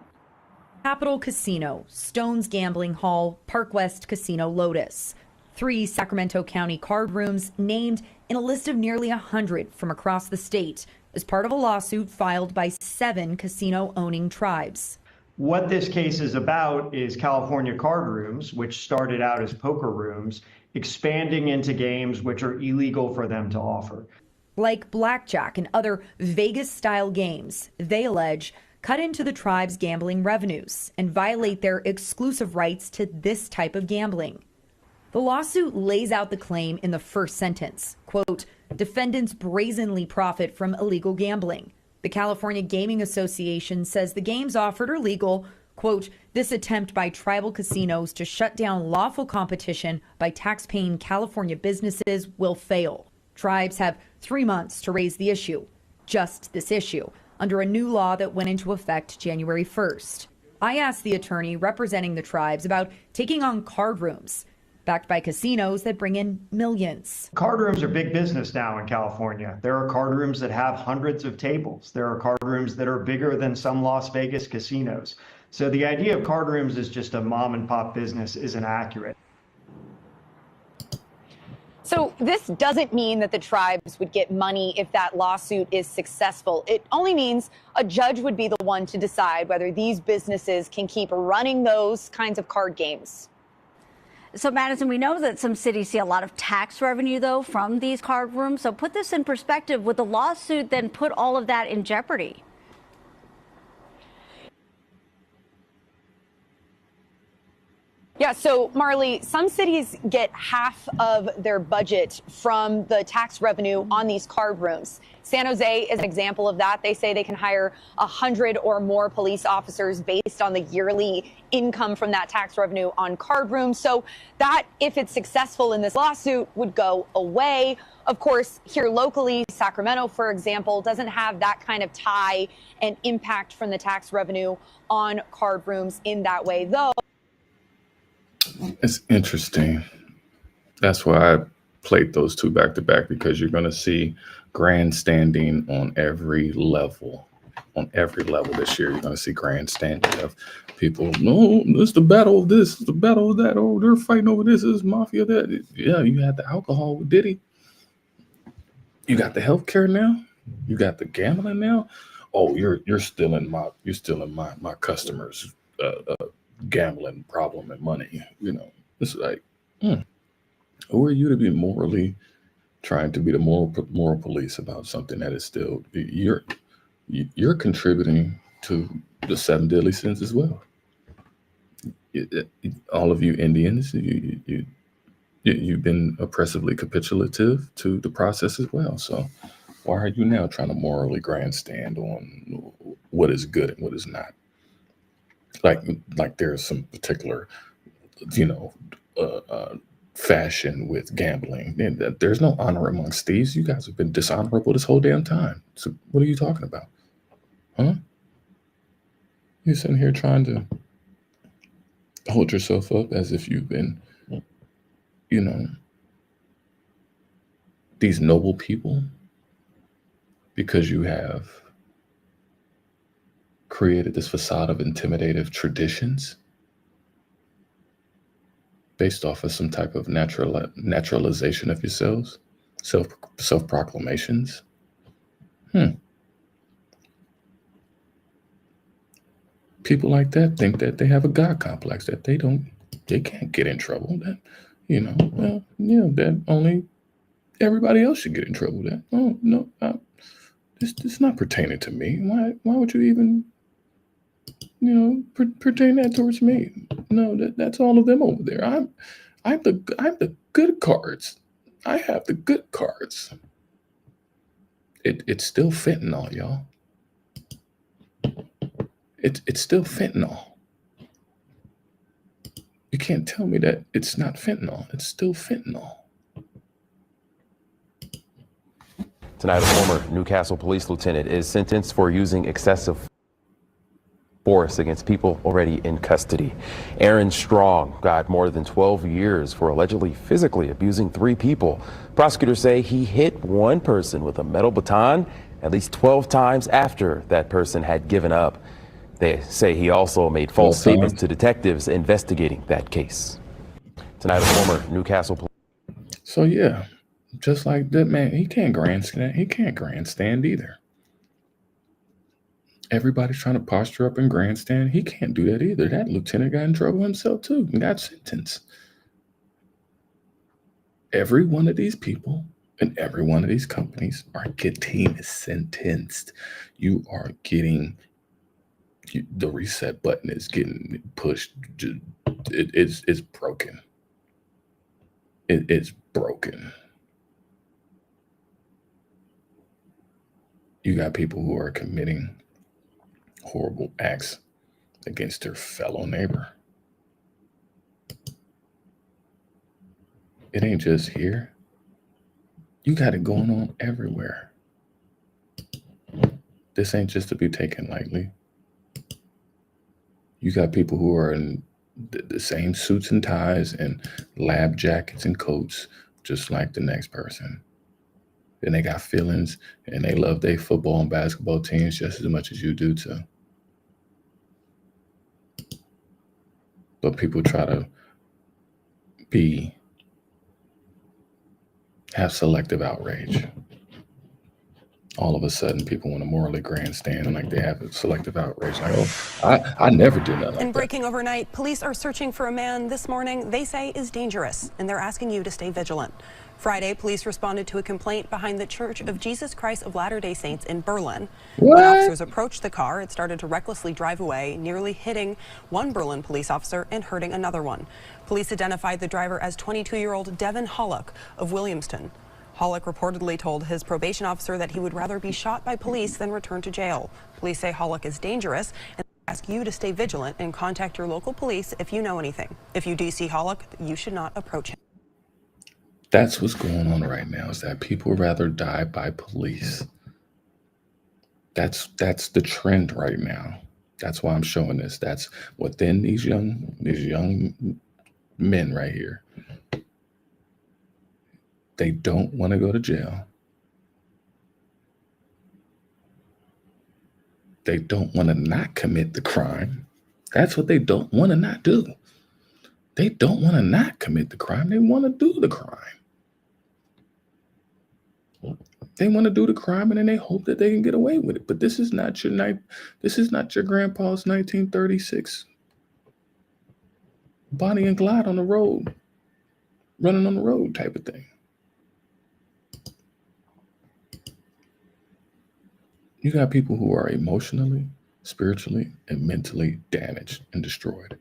Speaker 24: Capital Casino, Stone's Gambling Hall, Park West Casino Lotus. 3 Sacramento County card rooms named in a list of nearly 100 from across the state as part of a lawsuit filed by 7 casino-owning tribes.
Speaker 25: What this case is about is California card rooms, which started out as poker rooms, expanding into games which are illegal for them to offer.
Speaker 24: Like blackjack and other Vegas-style games, they allege cut into the tribe's gambling revenues and violate their exclusive rights to this type of gambling. The lawsuit lays out the claim in the first sentence, quote, defendants brazenly profit from illegal gambling. The California Gaming Association says the games offered are legal. Quote, this attempt by tribal casinos to shut down lawful competition by tax-paying California businesses will fail. Tribes have 3 months to raise the issue, just this issue, under a new law that went into effect January 1st. I asked the attorney representing the tribes about taking on card rooms, backed by casinos that bring in millions.
Speaker 25: Card rooms are big business now in California. There are card rooms that have hundreds of tables. There are card rooms that are bigger than some Las Vegas casinos. So the idea of card rooms is just a mom and pop business isn't accurate.
Speaker 15: So this doesn't mean that the tribes would get money if that lawsuit is successful. It only means a judge would be the one to decide whether these businesses can keep running those kinds of card games.
Speaker 18: So, Madison, we know that some cities see a lot of tax revenue, though, from these card rooms. So put this in perspective. Would the lawsuit then put all of that in jeopardy?
Speaker 15: Yeah, so Marley, some cities get half of their budget from the tax revenue on these card rooms. San Jose is an example of that. They say they can hire 100 or more police officers based on the yearly income from that tax revenue on card rooms. So that, if it's successful in this lawsuit, would go away. Of course, here locally, Sacramento, for example, doesn't have that kind of tie and impact from the tax revenue on card rooms in that way, though.
Speaker 1: It's interesting. That's why I played those two back to back, because you're going to see grandstanding on every level. On every level this year, you're going to see grandstanding of people. No, this is the battle of this, this is the battle of that. Oh, they're fighting over this is mafia that. Yeah, you had the alcohol with Diddy. You got the healthcare now. You got the gambling now. Oh, you're stealing my customers' gambling problem and money. You know, it's like, who are you to be morally trying to be the moral police about something that is still you're contributing to the 7 deadly sins as well. All of you Indians, you've been oppressively capitulative to the process as well. So why are you now trying to morally grandstand on what is good and what is not? Like there's some particular, fashion with gambling. And there's no honor amongst thieves. You guys have been dishonorable this whole damn time. So what are you talking about? Huh? You're sitting here trying to hold yourself up as if you've been, these noble people, because you have created this facade of intimidative traditions based off of some type of naturalization of yourselves, self-proclamations. People like that think that they have a God complex, that they can't get in trouble. That, that only everybody else should get in trouble. That, oh no, it's not pertaining to me. Why would you even, pertain that towards me? No, that's all of them over there. I'm the good cards. I have the good cards. It's still fentanyl, y'all. It's still fentanyl. You can't tell me that it's not fentanyl. It's still fentanyl.
Speaker 2: Tonight, a former Newcastle police lieutenant is sentenced for using excessive force against people already in custody. Aaron Strong got more than 12 years for allegedly physically abusing 3 people. Prosecutors say he hit one person with a metal baton at least 12 times after that person had given up. They say he also made false statements to detectives investigating that case. Tonight, a former Newcastle police.
Speaker 1: So yeah, just like that man, he can't grandstand. He can't grandstand either. Everybody's trying to posture up and grandstand. He can't do that either. That lieutenant got in trouble himself too and got sentenced. Every one of these people and every one of these companies are getting sentenced. You are getting, the reset button is getting pushed. It's broken. It's broken. You got people who are committing horrible acts against their fellow neighbor. It ain't just here. You got it going on everywhere. This ain't just to be taken lightly. You got people who are in the same suits and ties and lab jackets and coats, just like the next person. And they got feelings and they love their football and basketball teams just as much as you do too. But people try to have selective outrage all of a sudden people want to morally grandstand like they have a selective outrage. Like, oh, I never do nothing like
Speaker 3: And
Speaker 1: that.
Speaker 3: breaking overnight, police are searching for a man this morning they say is dangerous, and they're asking you to stay vigilant. Friday, police responded to a complaint behind the Church of Jesus Christ of Latter-day Saints in Berlin. When officers approached the car, it started to recklessly drive away, nearly hitting one Berlin police officer and hurting another one. Police identified the driver as 22-year-old Devin Hollock of Williamston. Hollock reportedly told his probation officer that he would rather be shot by police than return to jail. Police say Hollock is dangerous and ask you to stay vigilant and contact your local police if you know anything. If you do see Hollock, you should not approach him.
Speaker 1: That's what's going on right now, is that people rather die by police. That's the trend right now. That's why I'm showing this. That's within these young men right here. They don't want to go to jail. They don't want to not commit the crime. That's what they don't want to not do. They don't want to not commit the crime. They want to do the crime. They want to do the crime, and then they hope that they can get away with it. But this is not your grandpa's 1936 Bonnie and Clyde on the road, running on the road type of thing. You got people who are emotionally, spiritually, and mentally damaged and destroyed.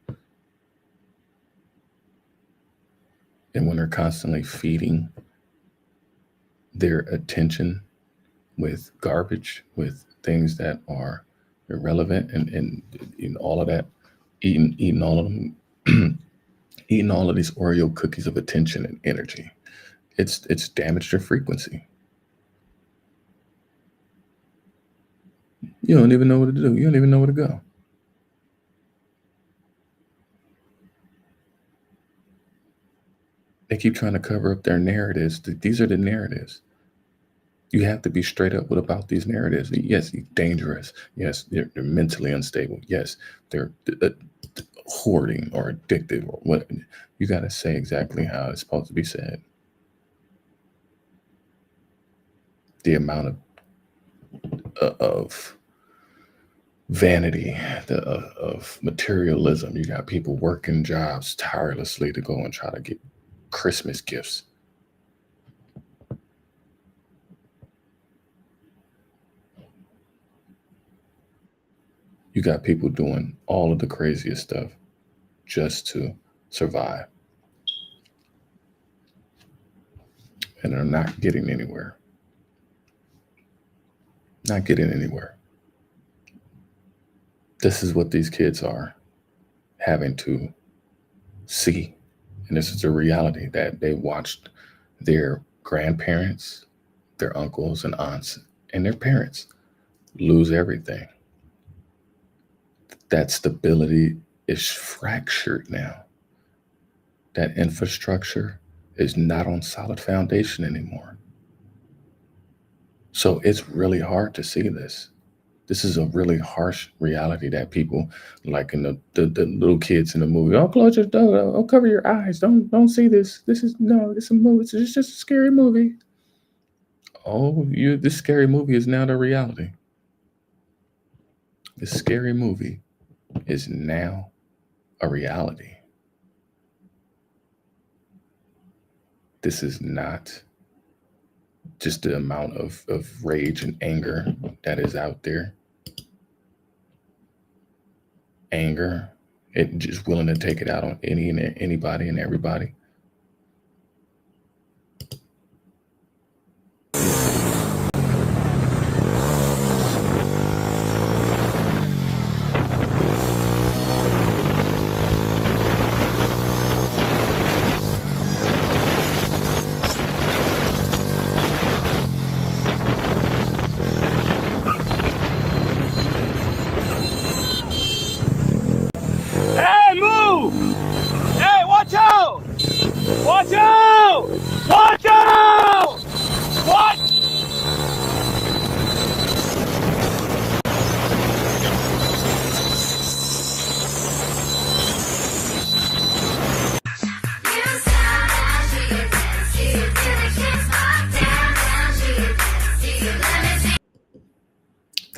Speaker 1: And when they're constantly feeding their attention with garbage, with things that are irrelevant, and all of that, eating all of them, eating all of these Oreo cookies of attention and energy, it's damaged their frequency. You don't even know what to do. You don't even know where to go. They keep trying to cover up their narratives. These are the narratives. You have to be straight up about these narratives. Yes, they're dangerous. Yes, they're mentally unstable. Yes, they're hoarding or addictive or what. You got to say exactly how it's supposed to be said. The amount of vanity, of materialism. You got people working jobs tirelessly to go and try to get Christmas gifts. You got people doing all of the craziest stuff just to survive. And they're not getting anywhere. Not getting anywhere. This is what these kids are having to see. And this is a reality that they watched their grandparents, their uncles and aunts, and their parents lose everything. That stability is fractured now. That infrastructure is not on solid foundation anymore. So it's really hard to see this. This is a really harsh reality that people, like in the little kids in the movie, oh, close your door, oh, cover your eyes, don't see this. This is a movie. It's just a scary movie. Oh, this scary movie is now the reality. This scary movie is now a reality. This is not just the amount of rage and anger that is out there. Anger, it just willing to take it out on anybody and everybody.
Speaker 23: Hey, move! Hey, watch out!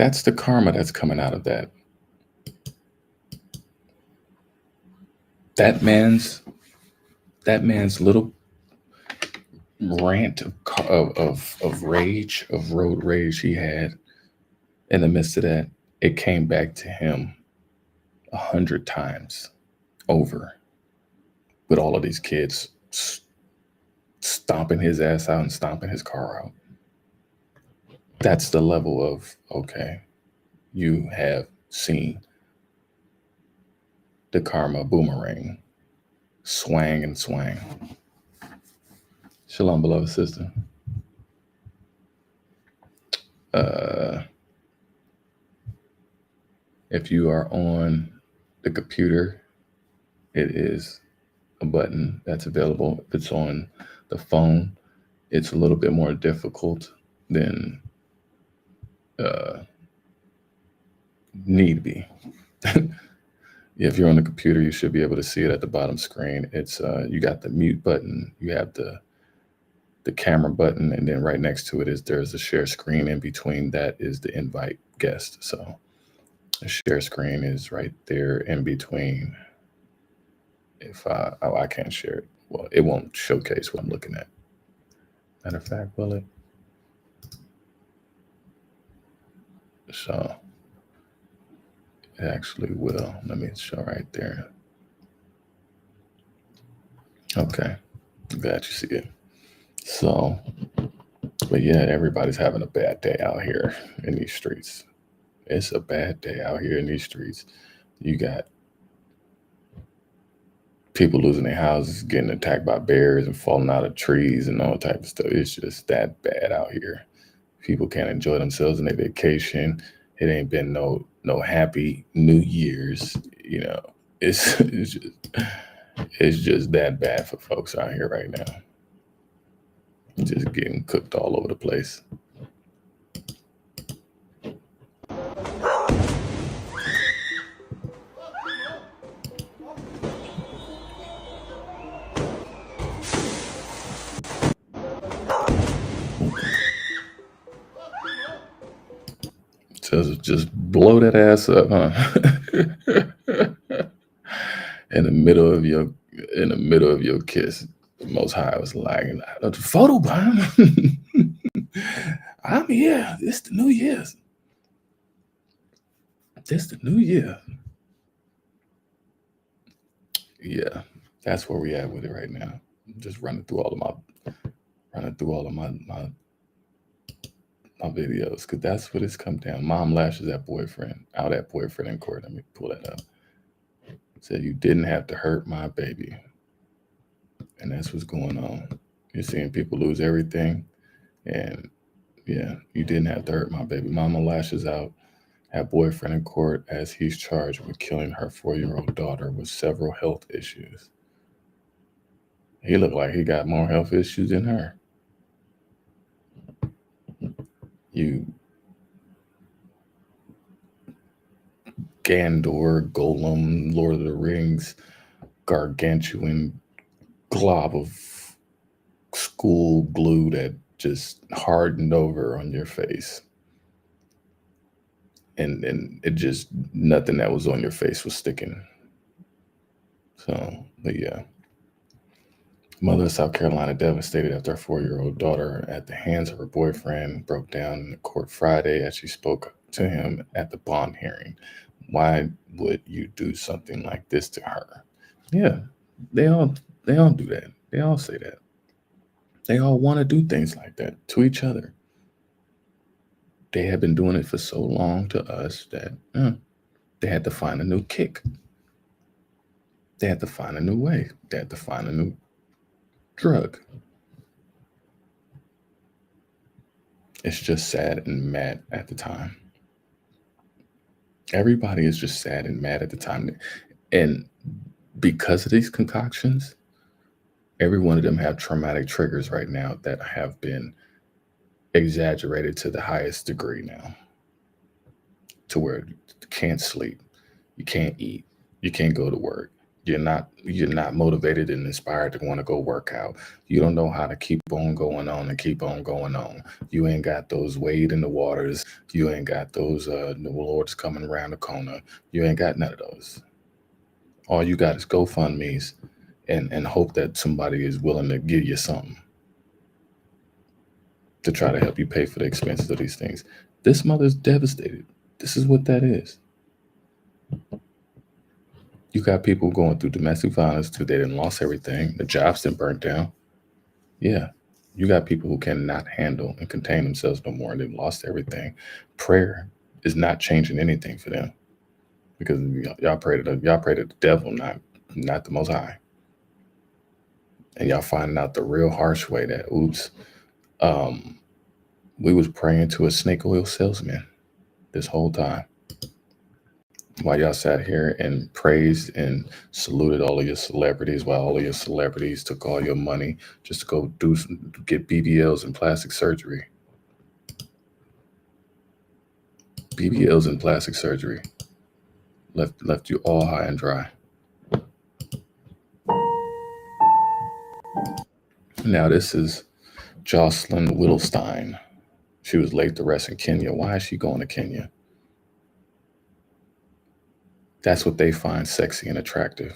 Speaker 1: That's the karma that's coming out of that. That man's little rant of rage, of road rage he had in the midst of that, it came back to him 100 times over with all of these kids stomping his ass out and stomping his car out. That's the level of, okay, you have seen the karma boomerang swang and swang. Shalom, beloved sister. If you are on the computer, it is a button that's available. If it's on the phone, it's a little bit more difficult than need be. If you're on the computer, you should be able to see it at the bottom screen. It's you got the mute button, you have the camera button, and then right next to it there's a share screen. In between that is the invite guest. So the share screen is right there in between. If I can't share it, well, it won't showcase what I'm looking at. Matter of fact, will it? So it actually will. Let me show right there. Okay, glad you see it. So, but yeah, everybody's having a bad day out here in these streets. It's a bad day out here in these streets. You got people losing their houses, getting attacked by bears and falling out of trees and all type of stuff. It's just that bad out here. People can't enjoy themselves in their vacation. It ain't been no happy New Year's. You know, it's just that bad for folks out here right now. Just getting cooked all over the place. Just blow that ass up, huh? in the middle of your kiss. The Most High was like, the photo bomb. I'm here. It's the New Year's. This the New Year. Yeah, that's where we at with it right now. Just running through all of my videos, because that's what it's come down. Mom lashes at boyfriend in court. Let me pull that up. Said, you didn't have to hurt my baby. And that's what's going on. You're seeing people lose everything. And yeah, you didn't have to hurt my baby. Mama lashes out at boyfriend in court as he's charged with killing her 4-year-old daughter with several health issues. He looked like he got more health issues than her. You Gandor, Golem, Lord of the Rings, gargantuan glob of school glue that just hardened over on your face. And it just, nothing that was on your face was sticking. So, but yeah. Mother of South Carolina devastated after her 4-year-old daughter at the hands of her boyfriend broke down in the court Friday as she spoke to him at the bond hearing. Why would you do something like this to her? Yeah, they all do that. They all say that. They all want to do things like that to each other. They have been doing it for so long to us that they had to find a new kick. They had to find a new way. They had to find a new drug. It's just sad and mad at the time. Everybody is just sad and mad at the time. And because of these concoctions, every one of them have traumatic triggers right now that have been exaggerated to the highest degree now. To where you can't sleep, you can't eat, you can't go to work, You're not motivated and inspired to want to go work out. You don't know how to keep on going on and keep on going on. You ain't got those wade in the waters. You ain't got those the Lord's coming around the corner. You ain't got none of those. All you got is GoFundMe's and hope that somebody is willing to give you something to try to help you pay for the expenses of these things. This mother's devastated. This is what that is. You got people going through domestic violence too. They done lost everything. The jobs done burnt down. Yeah. You got people who cannot handle and contain themselves no more and they've lost everything. Prayer is not changing anything for them because y'all pray to the devil, not the Most High. And y'all finding out the real harsh way that, we was praying to a snake oil salesman this whole time. While y'all sat here and praised and saluted all of your celebrities, while all of your celebrities took all your money just to go get BBLs and plastic surgery. BBLs and plastic surgery left you all high and dry. Now this is Jocelyn Whittlestein. She was laid to rest in Kenya. Why is she going to Kenya? That's what they find sexy and attractive.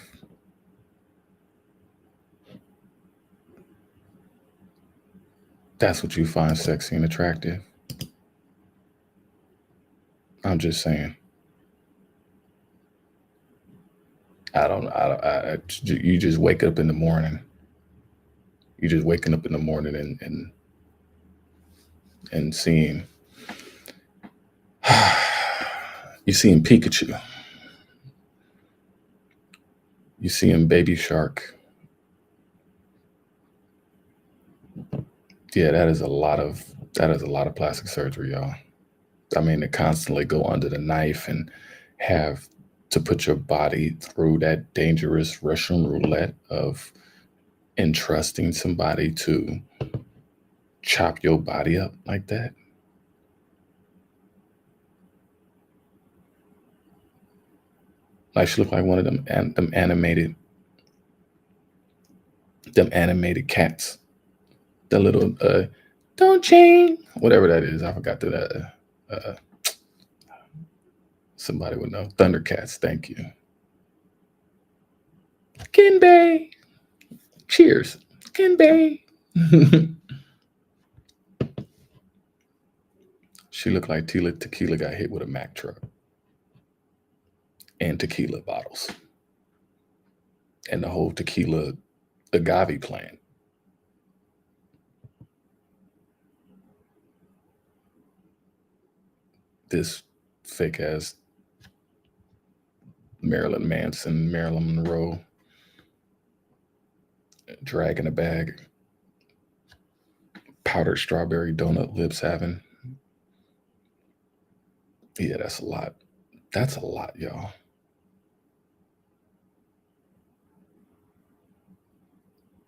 Speaker 1: That's what you find sexy and attractive. I'm just saying. You just wake up in the morning. You just waking up in the morning and seeing, you're seeing Pikachu. You seeing Baby Shark. Yeah, that is a lot of plastic surgery, y'all. I mean, to constantly go under the knife and have to put your body through that dangerous Russian roulette of entrusting somebody to chop your body up like that. Like she looked like one of them animated cats. The little don't change, whatever that is. I forgot that. Somebody would know. Thundercats. Thank you. Kinbei. Cheers. Kinbei. She looked like Tequila got hit with a Mack truck. And tequila bottles. And the whole tequila agave plant. This fake ass Marilyn Manson, Marilyn Monroe, dragging a bag, powdered strawberry donut lips having. Yeah, that's a lot. That's a lot, y'all.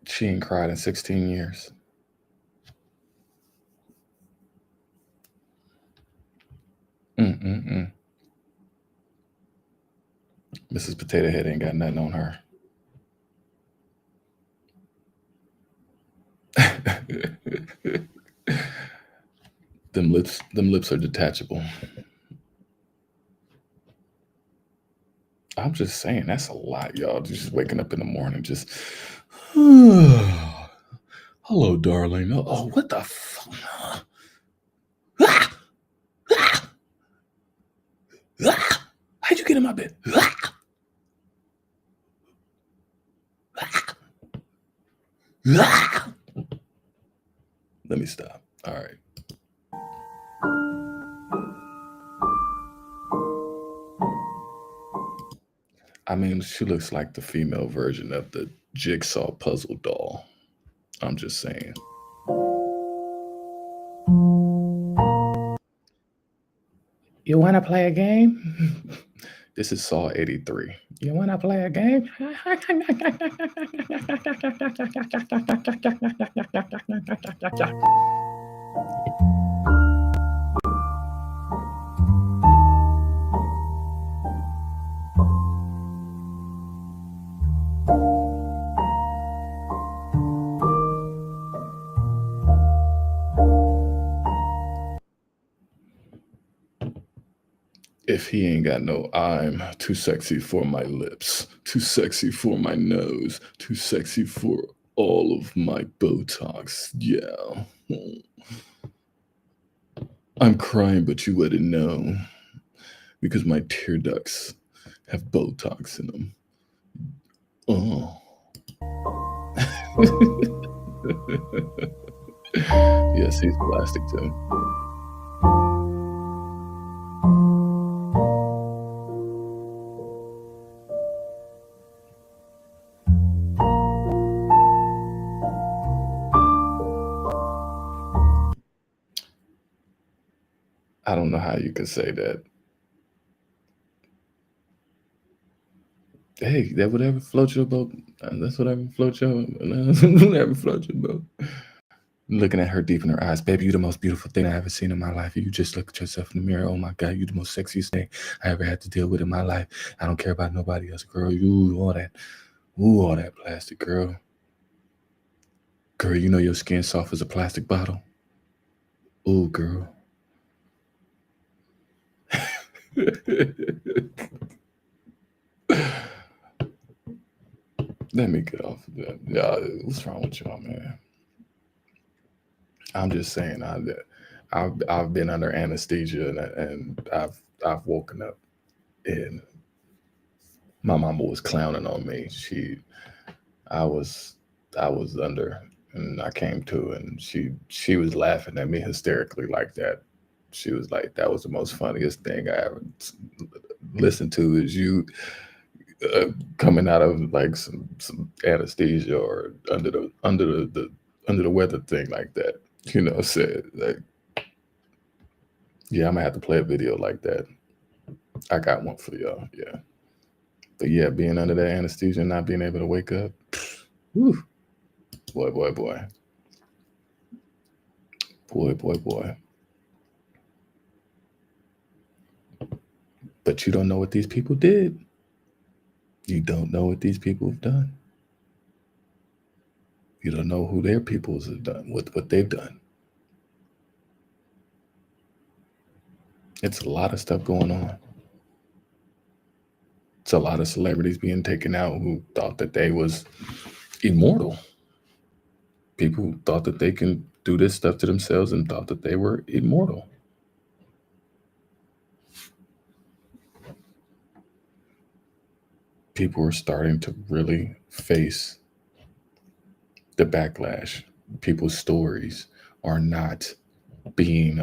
Speaker 1: She ain't cried in 16 years. Mrs. Potato Head ain't got nothing on her. Them lips are detachable. I'm just saying, that's a lot, y'all. Just waking up in the morning, just, hello, darling. Oh, what the fuck? How'd you get in my bed? Let me stop. All right. I mean, she looks like the female version of the jigsaw puzzle doll. I'm just saying. You want to play a game? This is Saw 83. You want to play a game? If he ain't got no I'm too sexy for my lips, too sexy for my nose, too sexy for all of my Botox. Yeah. I'm crying, but you wouldn't know because my tear ducts have Botox in them. Oh. Yes, he's plastic too. I don't know how you could say that. Hey, that whatever floats your boat. That's whatever floats your whatever floats your boat. Looking at her deep in her eyes, baby, you the most beautiful thing I ever seen in my life. You just look at yourself in the mirror. Oh my God, you the most sexiest thing I ever had to deal with in my life. I don't care about nobody else, girl. You all that plastic, girl. Girl, you know your skin soft as a plastic bottle. Ooh, girl. Let me get off of that. Yeah, what's wrong with y'all, man? I'm just saying, I've been under anesthesia and I've woken up and my mama was clowning on me. I was under and I came to and she was laughing at me hysterically like that. She was like, that was the most funniest thing I ever listened to is you coming out of like some anesthesia or under the weather thing like that. You know, said like, yeah, I'm gonna have to play a video like that. I got one for y'all, yeah. But yeah, being under that anesthesia and not being able to wake up, whew, boy. But you don't know what these people did. You don't know what these people have done. You don't know who their peoples have done, what they've done. It's a lot of stuff going on. It's a lot of celebrities being taken out who thought that they was immortal. People who thought that they can do this stuff to themselves and thought that they were immortal. People are starting to really face the backlash. People's stories are not being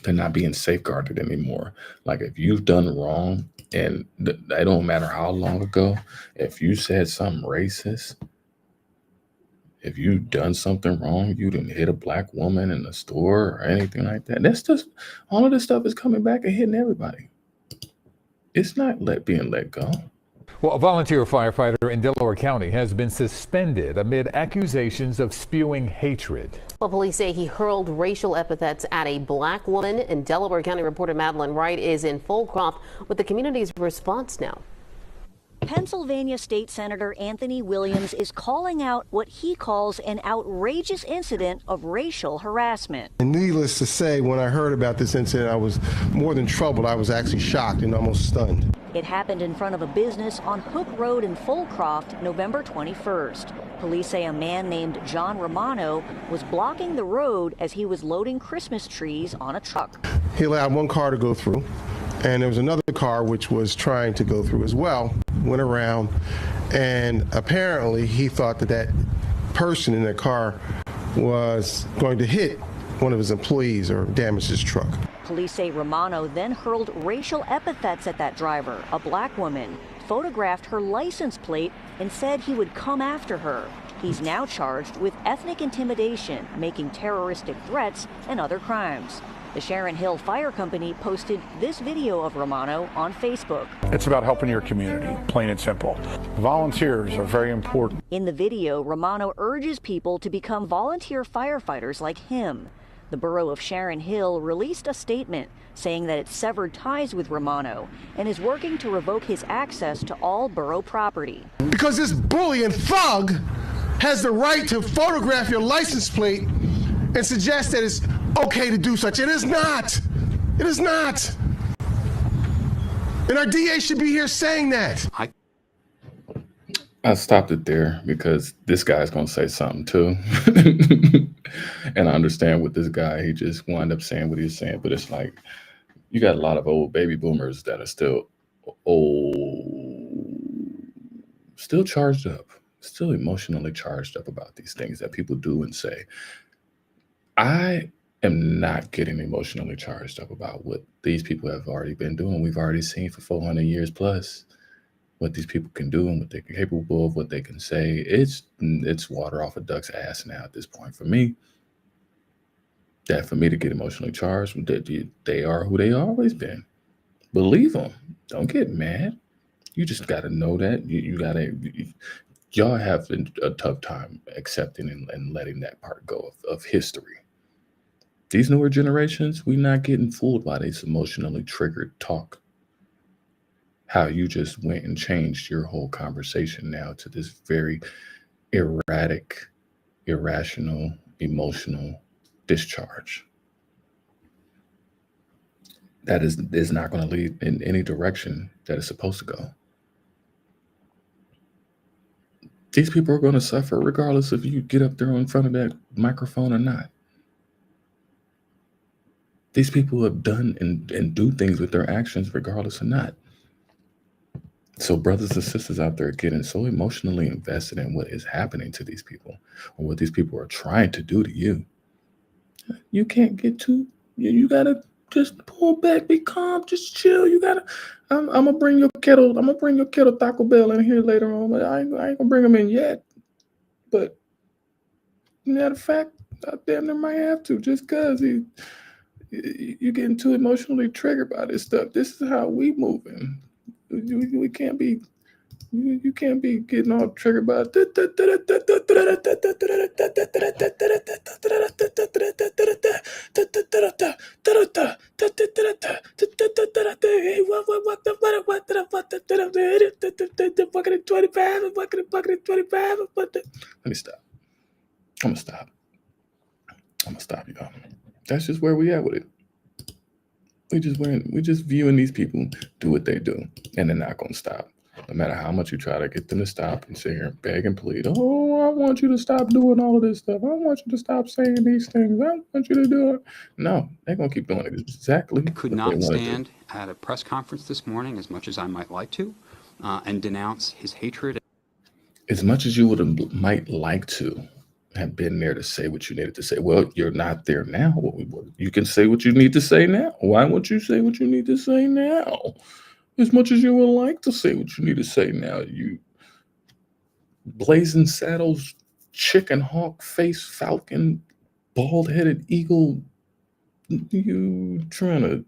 Speaker 1: they're not being safeguarded anymore. Like if you've done wrong, and it don't matter how long ago, if you said something racist, if you've done something wrong, you didn't hit a black woman in the store or anything like that. That's just all of this stuff is coming back and hitting everybody. It's not being let go.
Speaker 14: Well, a volunteer firefighter in Delaware County has been suspended amid accusations of spewing hatred.
Speaker 11: Well, police say he hurled racial epithets at a black woman, and Delaware County reporter Madeline Wright is in full crop with the community's response now.
Speaker 16: Pennsylvania State Senator Anthony Williams is calling out what he calls an outrageous incident of racial harassment.
Speaker 17: And needless to say, when I heard about this incident, I was more than troubled. I was actually shocked and almost stunned.
Speaker 16: It happened in front of a business on Hook Road in Fulcroft, November 21st. Police say a man named John Romano was blocking the road as he was loading Christmas trees on a truck.
Speaker 17: He allowed one car to go through, and there was another car which was trying to go through as well. Went around, and apparently he thought that that person in the car was going to hit one of his employees or damage his truck.
Speaker 16: Police say Romano then hurled racial epithets at that driver, a black woman, photographed her license plate, and said he would come after her. He's now charged with ethnic intimidation, making terroristic threats, and other crimes. The Sharon Hill Fire Company posted this video of Romano on Facebook.
Speaker 19: It's about helping your community, plain and simple. Volunteers are very important.
Speaker 16: In the video, Romano urges people to become volunteer firefighters like him. The borough of Sharon Hill released a statement saying that it severed ties with Romano and is working to revoke his access to all borough property.
Speaker 17: Because this bully and thug has the right to photograph your license plate and suggest that it's okay to do such. It is not. It is not. And our DA should be here saying that.
Speaker 1: I stopped it there because this guy's going to say something too. And I understand with this guy, he just wound up saying what he's saying. But it's like, you got a lot of old baby boomers that are still still charged up, still emotionally charged up about these things that people do and say. I am not getting emotionally charged up about what these people have already been doing. We've already seen for 400 years plus what these people can do and what they're capable of, what they can say. It's water off a duck's ass now at this point for me. That for me to get emotionally charged, they are who they always been. Believe them. Don't get mad. You just got to know that. Y'all have a tough time accepting and letting that part go of history. These newer generations, we're not getting fooled by this emotionally triggered talk. How you just went and changed your whole conversation now to this very erratic, irrational, emotional discharge. That is not going to lead in any direction that it's supposed to go. These people are going to suffer regardless if you get up there in front of that microphone or not. These people have done and do things with their actions regardless or not. So brothers and sisters out there getting so emotionally invested in what is happening to these people or what these people are trying to do to you. You can't get too, you got to just pull back, be calm, just chill. You got to, I'm going to bring your kettle Taco Bell in here later on, but I ain't going to bring them in yet. But matter of fact, I damn near might have to just because you're getting too emotionally triggered by this stuff. This is how we moving. We can't be, you can't be getting all triggered by Let me stop. I'm gonna stop, y'all. That's just where we at with it. We just viewing these people do what they do, and they're not gonna stop. No matter how much you try to get them to stop and sit here and beg and plead, oh, I want you to stop doing all of this stuff. I want you to stop saying these things. I want you to do it. No, they're gonna keep doing it exactly.
Speaker 4: I could not stand at a press conference this morning, as much as I might like to, and denounce his hatred.
Speaker 1: As much as you might like to have been there to say what you needed to say. Well, you're not there now. You can say what you need to say now. Why won't you say what you need to say now? As much as you would like to say what you need to say now, you blazing saddles, chicken hawk face, falcon, bald-headed eagle, you trying to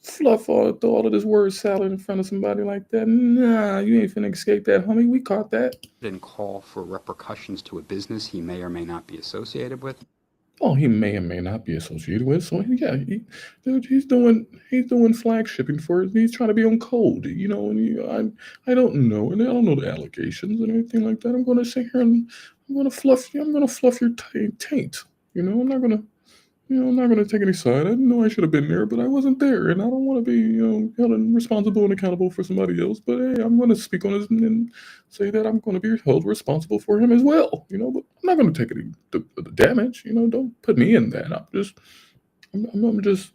Speaker 1: fluff all of this word salad in front of somebody like that? Nah, you ain't finna escape that, homie. We caught that.
Speaker 4: And call for repercussions to a business he may or may not be associated with.
Speaker 1: Oh, he may or may not be associated with. So yeah, he's doing flag shipping for. He's trying to be on code, you know. And I don't know, and I don't know the allegations and anything like that. I'm going to sit here and I'm going to fluff your taint. You know, I'm not going to take any side. I know I should have been there, but I wasn't there, and I don't want to be, held responsible and accountable for somebody else. But hey, I'm going to speak on this and say that I'm going to be held responsible for him as well. You know, but I'm not going to take any the damage. You know, don't put me in that. I'm just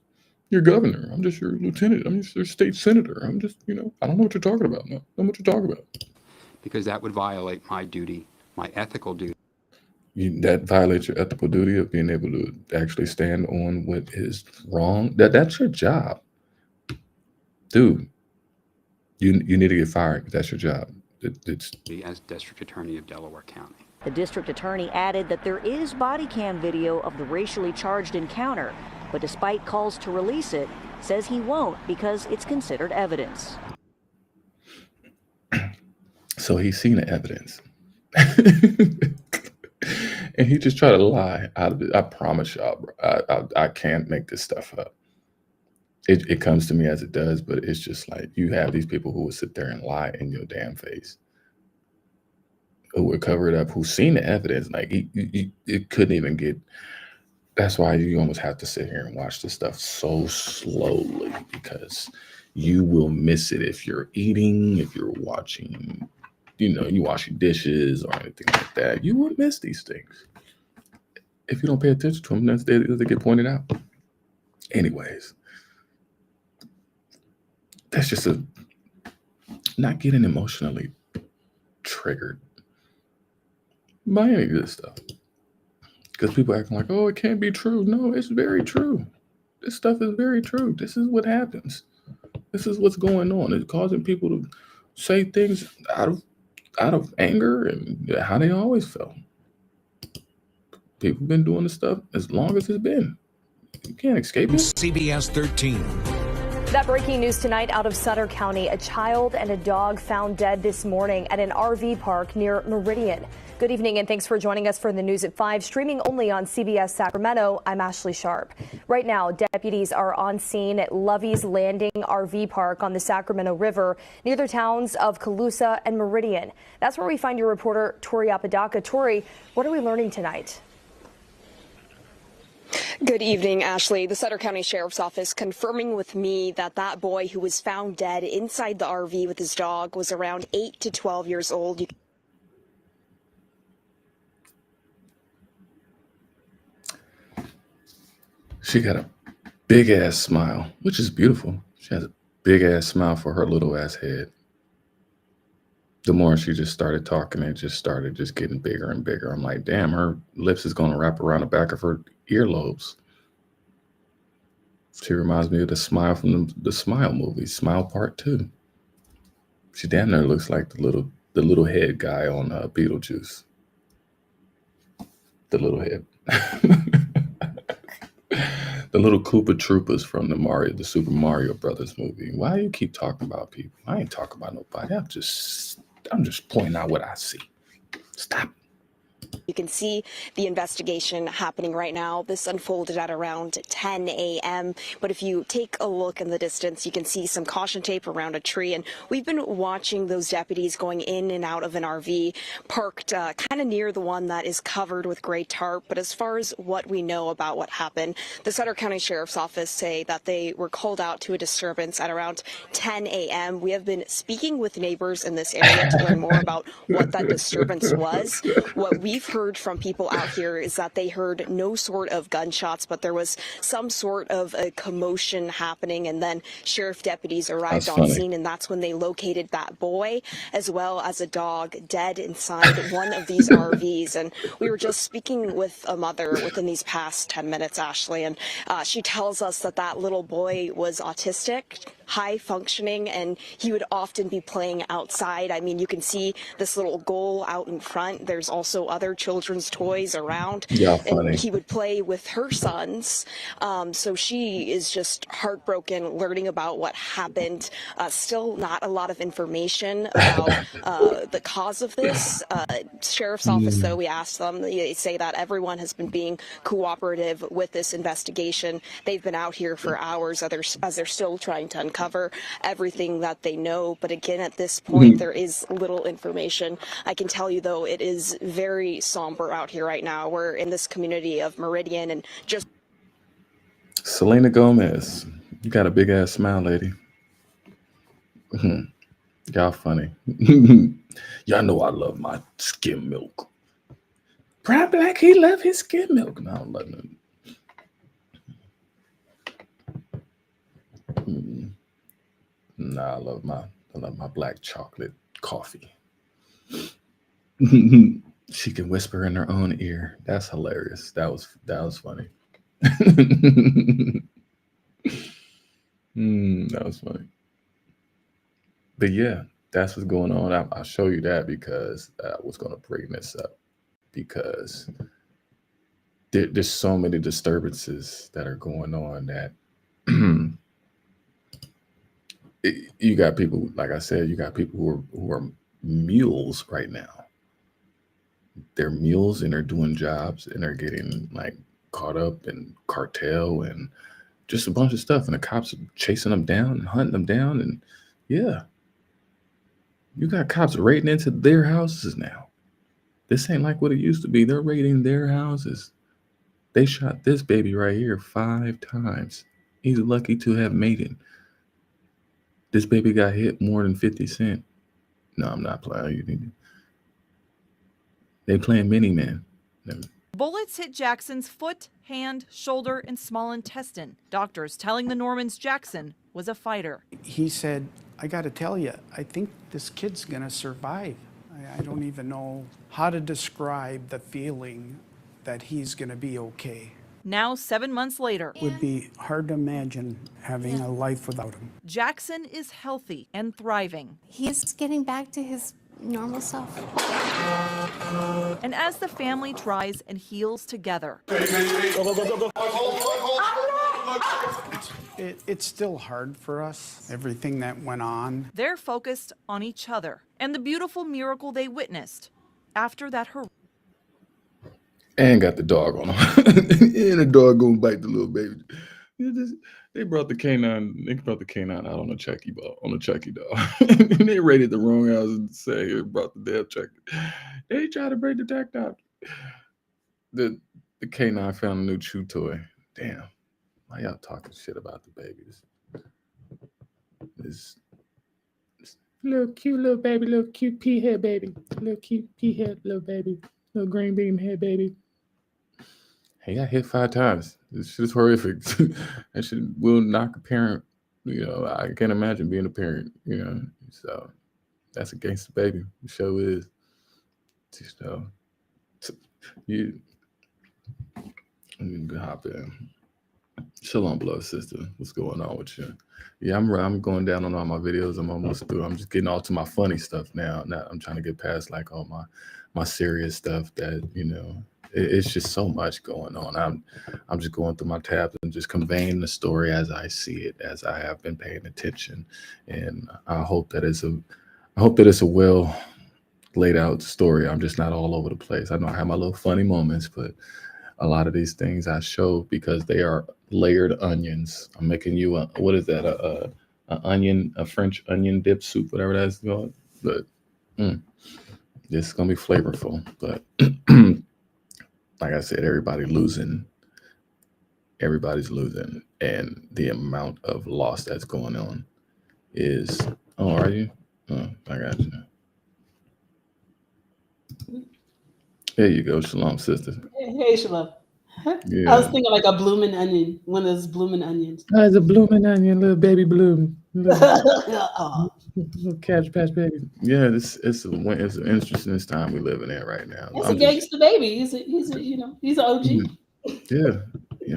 Speaker 1: your governor. I'm just your lieutenant. I'm just your state senator. I'm just, I don't know what you're talking about. No, I don't know what you're talking about.
Speaker 4: Because that would violate my duty, my ethical duty.
Speaker 1: That violates your ethical duty of being able to actually stand on what is wrong. That's your job, dude. You need to get fired. That's your job. It's
Speaker 4: as district attorney of Delaware County.
Speaker 16: The district attorney added that there is body cam video of the racially charged encounter, but despite calls to release it, says he won't because it's considered evidence.
Speaker 1: So he's seen the evidence. And he just tried to lie out of it. I promise y'all, bro. I can't make this stuff up. It comes to me as it does, but it's just like you have these people who will sit there and lie in your damn face, who would cover it up, who's seen the evidence. Like it couldn't even get That's why you almost have to sit here and watch this stuff so slowly, because you will miss it if you're eating, if you're watching, you washing dishes or anything like that. You will miss these things if you don't pay attention to them. They get pointed out. Anyways, that's just not getting emotionally triggered by any of this stuff. Because people acting like, oh, it can't be true. No, it's very true. This stuff is very true. This is what happens. This is what's going on. It's causing people to say things out of anger and how they always felt. People have been doing this stuff as long as it's been. You can't escape it.
Speaker 5: CBS 13.
Speaker 7: That breaking news tonight out of Sutter County. A child and a dog found dead this morning at an RV park near Meridian. Good evening and thanks for joining us for the news at 5, streaming only on CBS Sacramento. I'm Ashley Sharp. Right now, deputies are on scene at Lovey's Landing RV Park on the Sacramento River near the towns of Colusa and Meridian. That's where we find your reporter, Tori Apodaca. Tori, what are we learning tonight?
Speaker 20: Good evening, Ashley. The Sutter County Sheriff's Office confirming with me that that boy who was found dead inside the RV with his dog was around 8 to 12 years old.
Speaker 1: She got a big ass smile, which is beautiful. She has a big ass smile for her little ass head. The more she just started talking, it just started just getting bigger and bigger. I'm like, damn, her lips is going to wrap around the back of her earlobes. She reminds me of the Smile from the Smile movie, Smile Part 2. She damn near looks like the little head guy on Beetlejuice. The little head. The little Koopa Troopas from the Super Mario Brothers movie. Why do you keep talking about people? I ain't talking about nobody. I'm just pointing out what I see. Stop.
Speaker 20: You can see the investigation happening right now. This unfolded at around 10 a.m. But if you take a look in the distance, you can see some caution tape around a tree. And we've been watching those deputies going in and out of an RV parked kind of near the one that is covered with gray tarp. But as far as what we know about what happened, the Sutter County Sheriff's Office say that they were called out to a disturbance at around 10 a.m. We have been speaking with neighbors in this area to learn more about what that disturbance was. What we've heard from people out here is that they heard no sort of gunshots, but there was some sort of a commotion happening, and then sheriff deputies arrived on scene, and that's when they located that boy as well as a dog dead inside one of these RVs. And we were just speaking with a mother within these past 10 minutes, Ashley, and she tells us that that little boy was autistic, high functioning, and he would often be playing outside. I mean, you can see this little goal out in front. There's also other children's toys around.
Speaker 1: Yeah, funny.
Speaker 20: And he would play with her sons. So she is just heartbroken learning about what happened. Still not a lot of information about the cause of this. Sheriff's Office, though, we asked them, they say that everyone has been being cooperative with this investigation. They've been out here for hours as they're still trying to uncover everything that they know. But again, at this point, there is little information. I can tell you, though, it is very somber out here right now. We're in this community of Meridian and just...
Speaker 1: Selena Gomez, you got a big ass smile, lady. Y'all funny. Y'all know I love my skim milk. Proud Black, he love his skim milk. No, I don't love nothing. Nah, I love my black chocolate coffee. She can whisper in her own ear. That's hilarious. That was funny. That was funny. But yeah, that's what's going on. I'll show you that because I was going to bring this up because there's so many disturbances that are going on that you got people, like I said, you got people who are mules right now. They're mules and they're doing jobs and they're getting like caught up in cartel and just a bunch of stuff. And the cops are chasing them down and hunting them down. And yeah, you got cops raiding into their houses now. This ain't like what it used to be. They're raiding their houses. They shot this baby right here 5 times. He's lucky to have made it. This baby got hit more than 50 Cent. No, I'm not playing. They playing mini man.
Speaker 5: Bullets hit Jackson's foot, hand, shoulder, and small intestine. Doctors telling the Normans Jackson was a fighter.
Speaker 6: He said, I got to tell you, I think this kid's going to survive. I don't even know how to describe the feeling that he's going to be okay.
Speaker 5: Now, 7 months later,
Speaker 6: It would be hard to imagine having a life without him.
Speaker 5: Jackson is healthy and thriving.
Speaker 8: He's getting back to his normal self.
Speaker 5: And as the family tries and heals together,
Speaker 6: It's still hard for us, everything that went on.
Speaker 5: they're focused on each other and the beautiful miracle they witnessed after that horrific.
Speaker 1: And got the dog on him. And the dog gonna bite the little baby. They brought the canine. They brought the canine out on a Chucky ball, on a Chucky doll. And they raided the wrong house and say it brought the damn Chucky. They tried to break the tech down. The canine found a new chew toy. Damn, why y'all talking shit about the babies? This little cute little baby, little cute pea head baby, little cute pea head little baby, little green bean head baby. He got hit 5 times. This shit is horrific. That shit will knock a parent. I can't imagine being a parent. So that's a gangster baby. The show is. So you hop in. Shalom, blood sister. What's going on with you? Yeah, I'm going down on all my videos. I'm almost through. I'm just getting all to my funny stuff now. Now I'm trying to get past like all my serious stuff that it's just so much going on. I'm just going through my tabs and just conveying the story as I see it, as I have been paying attention, and I hope that it's a well laid out story. I'm just not all over the place. I know I have my little funny moments, but a lot of these things I show because they are layered onions. I'm making you a French onion dip soup, whatever that's called. But this is gonna be flavorful. But like I said, everybody's losing, and the amount of loss that's going on is. Oh, are you? Oh, I got you. There you go, shalom, sister.
Speaker 21: Hey, Shalom.
Speaker 1: Yeah.
Speaker 21: I was thinking like a blooming onion, one of those blooming onions.
Speaker 1: Oh, it's a blooming onion, little baby bloom,
Speaker 21: Aw.
Speaker 1: little Cabbage Patch baby. Yeah, it's an interesting time we living in right now.
Speaker 21: It's a gangster baby. He's an OG.
Speaker 1: Yeah,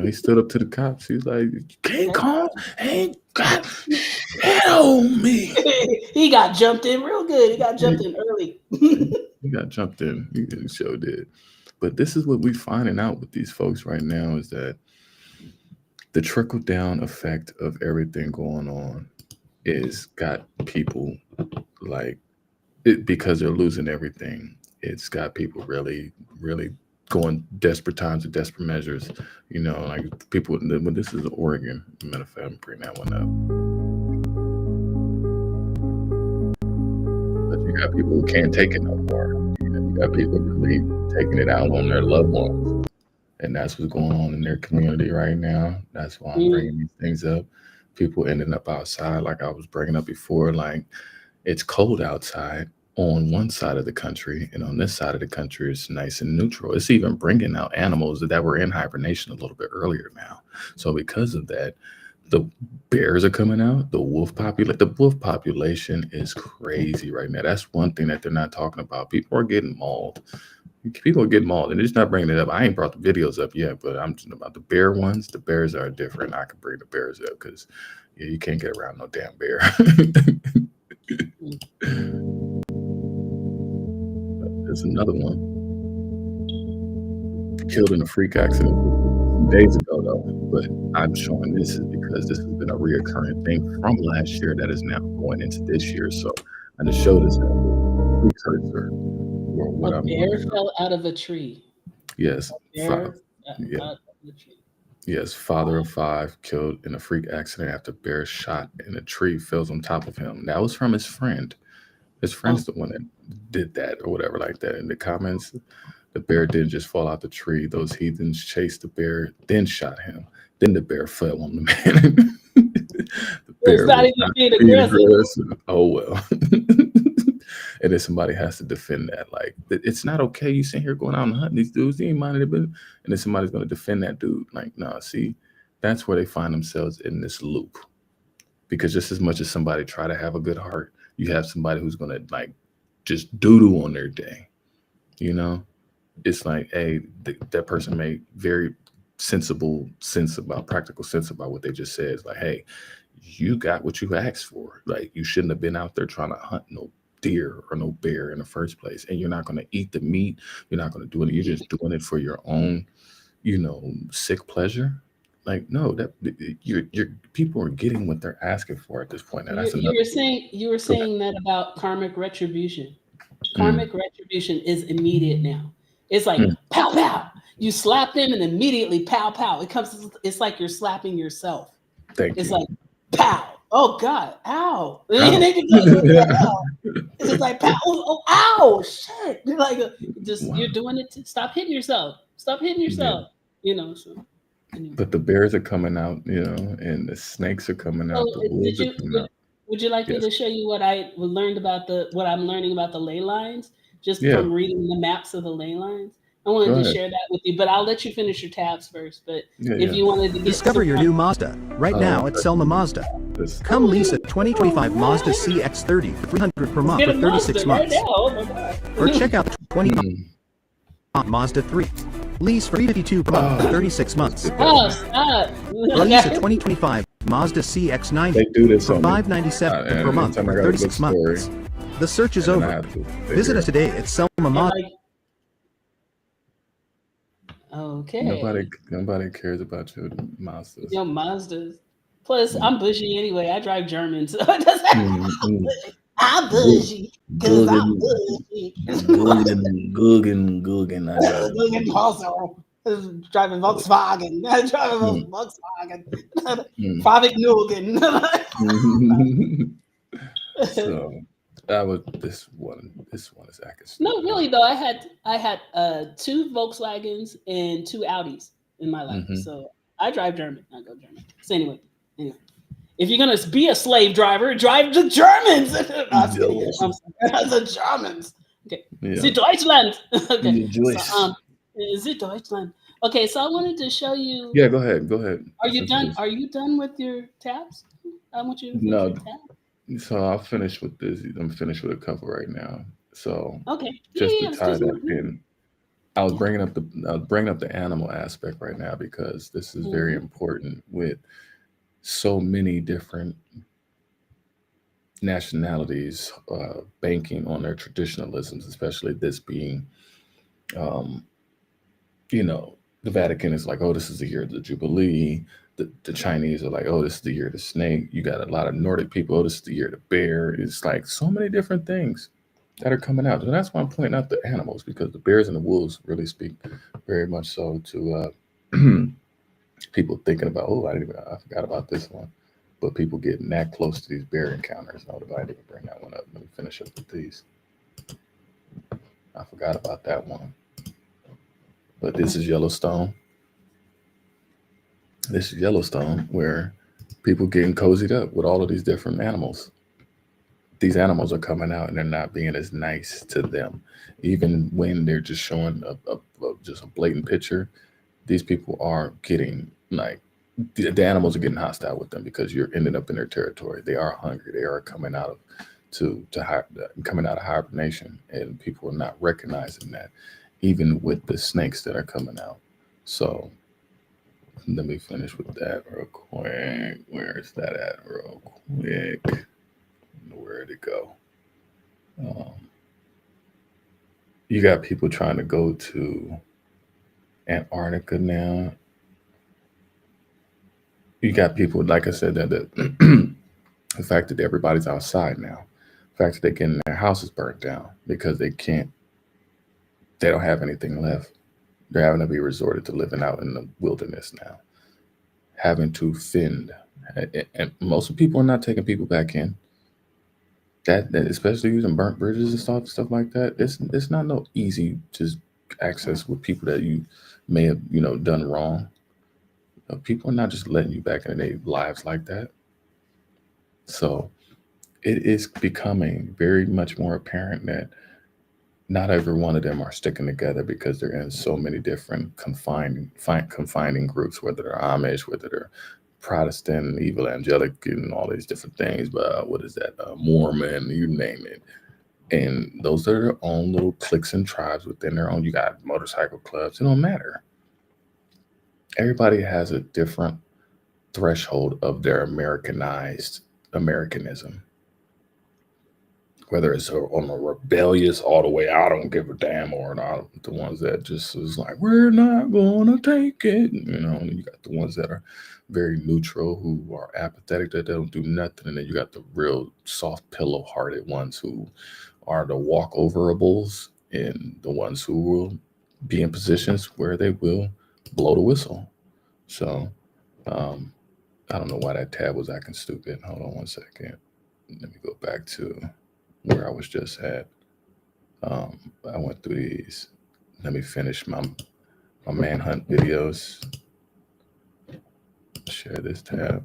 Speaker 1: he stood up to the cops. He's like, "You can't call, ain't got shit on me."
Speaker 21: He got jumped in real good. He got jumped in early.
Speaker 1: He got jumped in. He sure did. But this is what we're finding out with these folks right now is that the trickle down effect of everything going on is got people like it because they're losing everything. It's got people really, really going desperate times and desperate measures. Like people. When this is Oregon, matter of fact, I'm bringing that one up. But you got people who can't take it no more. You got people really taking it out on their loved ones. And that's what's going on in their community right now. That's why I'm bringing these things up. People ending up outside, like I was bringing up before, like it's cold outside on one side of the country, and on this side of the country, it's nice and neutral. It's even bringing out animals that were in hibernation a little bit earlier now. So because of that, the bears are coming out. The wolf population is crazy right now. That's one thing that they're not talking about. People are getting mauled. People are getting mauled, and they're just not bringing it up. I ain't brought the videos up yet, but I'm just about the bear ones. The bears are different. I can bring the bears up because you can't get around no damn bear. There's another one killed in a freak accident days ago, though. But I'm showing this is because this has been a reoccurring thing from last year that is now going into this year. So I just showed this precursor.
Speaker 21: A bear fell out of a tree.
Speaker 1: Yes.
Speaker 21: Out of the tree.
Speaker 1: Yes, father of 5 killed in a freak accident after bear shot in a tree falls on top of him. That was from his friend. His friend's the one that did that or whatever like that. In the comments, The bear didn't just fall out the tree. Those heathens chased the bear, then shot him. Then the bear fell on the man. The bear
Speaker 21: not
Speaker 1: was
Speaker 21: even
Speaker 1: not
Speaker 21: being
Speaker 1: being
Speaker 21: aggressive.
Speaker 1: aggressive. Oh well. And then somebody has to defend that. Like, it's not okay. You sitting here going out and hunting these dudes. They ain't minding their business. And then somebody's going to defend that dude. Like, nah, see, that's where they find themselves in this loop. Because just as much as somebody try to have a good heart, you have somebody who's going to like just doodle on their day. You know, it's like, hey, that person made very sensible sense about practical sense about what they just said. It's like, hey, you got what you asked for. Like, you shouldn't have been out there trying to hunt no deer or no bear in the first place. And you're not going to eat the meat. You're not going to do it. You're just doing it for your own, sick pleasure. Like, no, that your people are getting what they're asking for at this point. And that's another.
Speaker 21: You were saying that about karmic retribution. Karmic retribution is immediate now. It's like pow pow. You slap them and immediately pow pow. It's like you're slapping yourself. It's like pow. Oh God, ow. It's just like pow. Oh, ow, shit. You're like you're doing it. Stop hitting yourself. Stop hitting yourself. So. Anyway.
Speaker 1: But the bears are coming out, and the snakes are coming out. The wolves are coming out.
Speaker 21: Would you like me to show you what I'm learning about the ley lines, just from reading the maps of the ley lines? I wanted to share that with you, but I'll let you finish your tabs first. But if you wanted to
Speaker 9: discover your new Mazda right now at Selma Mazda. Come lease a 2025 Mazda CX-30 for $300 per month for 36 months.
Speaker 21: Right now. Oh my God.
Speaker 9: Or check out 20 Mazda 3. Lease for $352 per month for 36 months.
Speaker 21: Oh, stop.
Speaker 9: Or lease a 2025 Mazda CX-90 for $597 per month for 36 months. The search is over. Visit us today at Selma Mazda.
Speaker 21: Okay.
Speaker 1: Nobody cares about your Mazdas.
Speaker 21: Your Mazdas. Plus, I'm bougie anyway. I drive German, so it doesn't. I'm bougie because I'm bougie.
Speaker 1: Guggen.
Speaker 21: Guggen also. Driving Volkswagen. Driving Volkswagen. Fabic Nugen.
Speaker 1: So that was this one is accurate.
Speaker 21: No, really though. I had 2 Volkswagens and 2 Audis in my life. So I drive German. I go German. So anyway. If you're gonna be a slave driver, drive the Germans. The Germans. Okay. The Deutschland. Okay. The Deutschland. Okay, so I wanted to show you.
Speaker 1: Yeah, go ahead.
Speaker 21: Are you done? Are you done with your tabs? I want you to finish your tab.
Speaker 1: So I'll finish with this. I'm finished with a couple right now. So
Speaker 21: just
Speaker 1: to tie that in, I was bringing up the animal aspect right now because this is very important with so many different nationalities banking on their traditionalisms, especially this being, the Vatican is like, oh, this is the year of the Jubilee. The Chinese are like, oh, this is the year of the snake. You got a lot of Nordic people. Oh, this is the year of the bear. It's like so many different things that are coming out. And that's why I'm pointing out the animals, because the bears and the wolves really speak very much so to people thinking about, oh, I forgot about this one. But people getting that close to these bear encounters. No, I didn't bring that one up. Let me finish up with these. I forgot about that one. But this is Yellowstone. This is Yellowstone, where people getting cozied up with all of these different animals. These animals are coming out and they're not being as nice to them. Even when they're just showing just a blatant picture, these people are getting the animals are getting hostile with them because you're ending up in their territory. They are hungry. They are coming out of hibernation, and people are not recognizing that, even with the snakes that are coming out. So let me finish with that real quick. Where is that at real quick? Where'd it go? You got people trying to go to Antarctica now. You got people, like I said, that the fact that everybody's outside now, the fact that they're getting their houses burnt down because they don't have anything left. They're having to be resorted to living out in the wilderness now, having to fend. And most people are not taking people back in. That especially using burnt bridges and stuff like that. It's not no easy just access with people that you may have, done wrong. People are not just letting you back into their lives like that. So it is becoming very much more apparent that not every one of them are sticking together because they're in so many different confining groups, whether they're Amish, whether they're Protestant, evangelic, and all these different things. But what is that? Mormon, you name it. And those are their own little cliques and tribes within their own. You got motorcycle clubs. It don't matter. Everybody has a different threshold of their Americanized Americanism. Whether it's on a rebellious all the way, I don't give a damn, or not, the ones that just is like, we're not gonna take it. And you got the ones that are very neutral, who are apathetic, that they don't do nothing. And then you got the real soft pillow hearted ones who are the walkoverables, and the ones who will be in positions where they will blow the whistle. So I don't know why that tab was acting stupid. Hold on one second. Let me go back to where I was just at. I went through these. Let me finish my manhunt videos. Share this tab.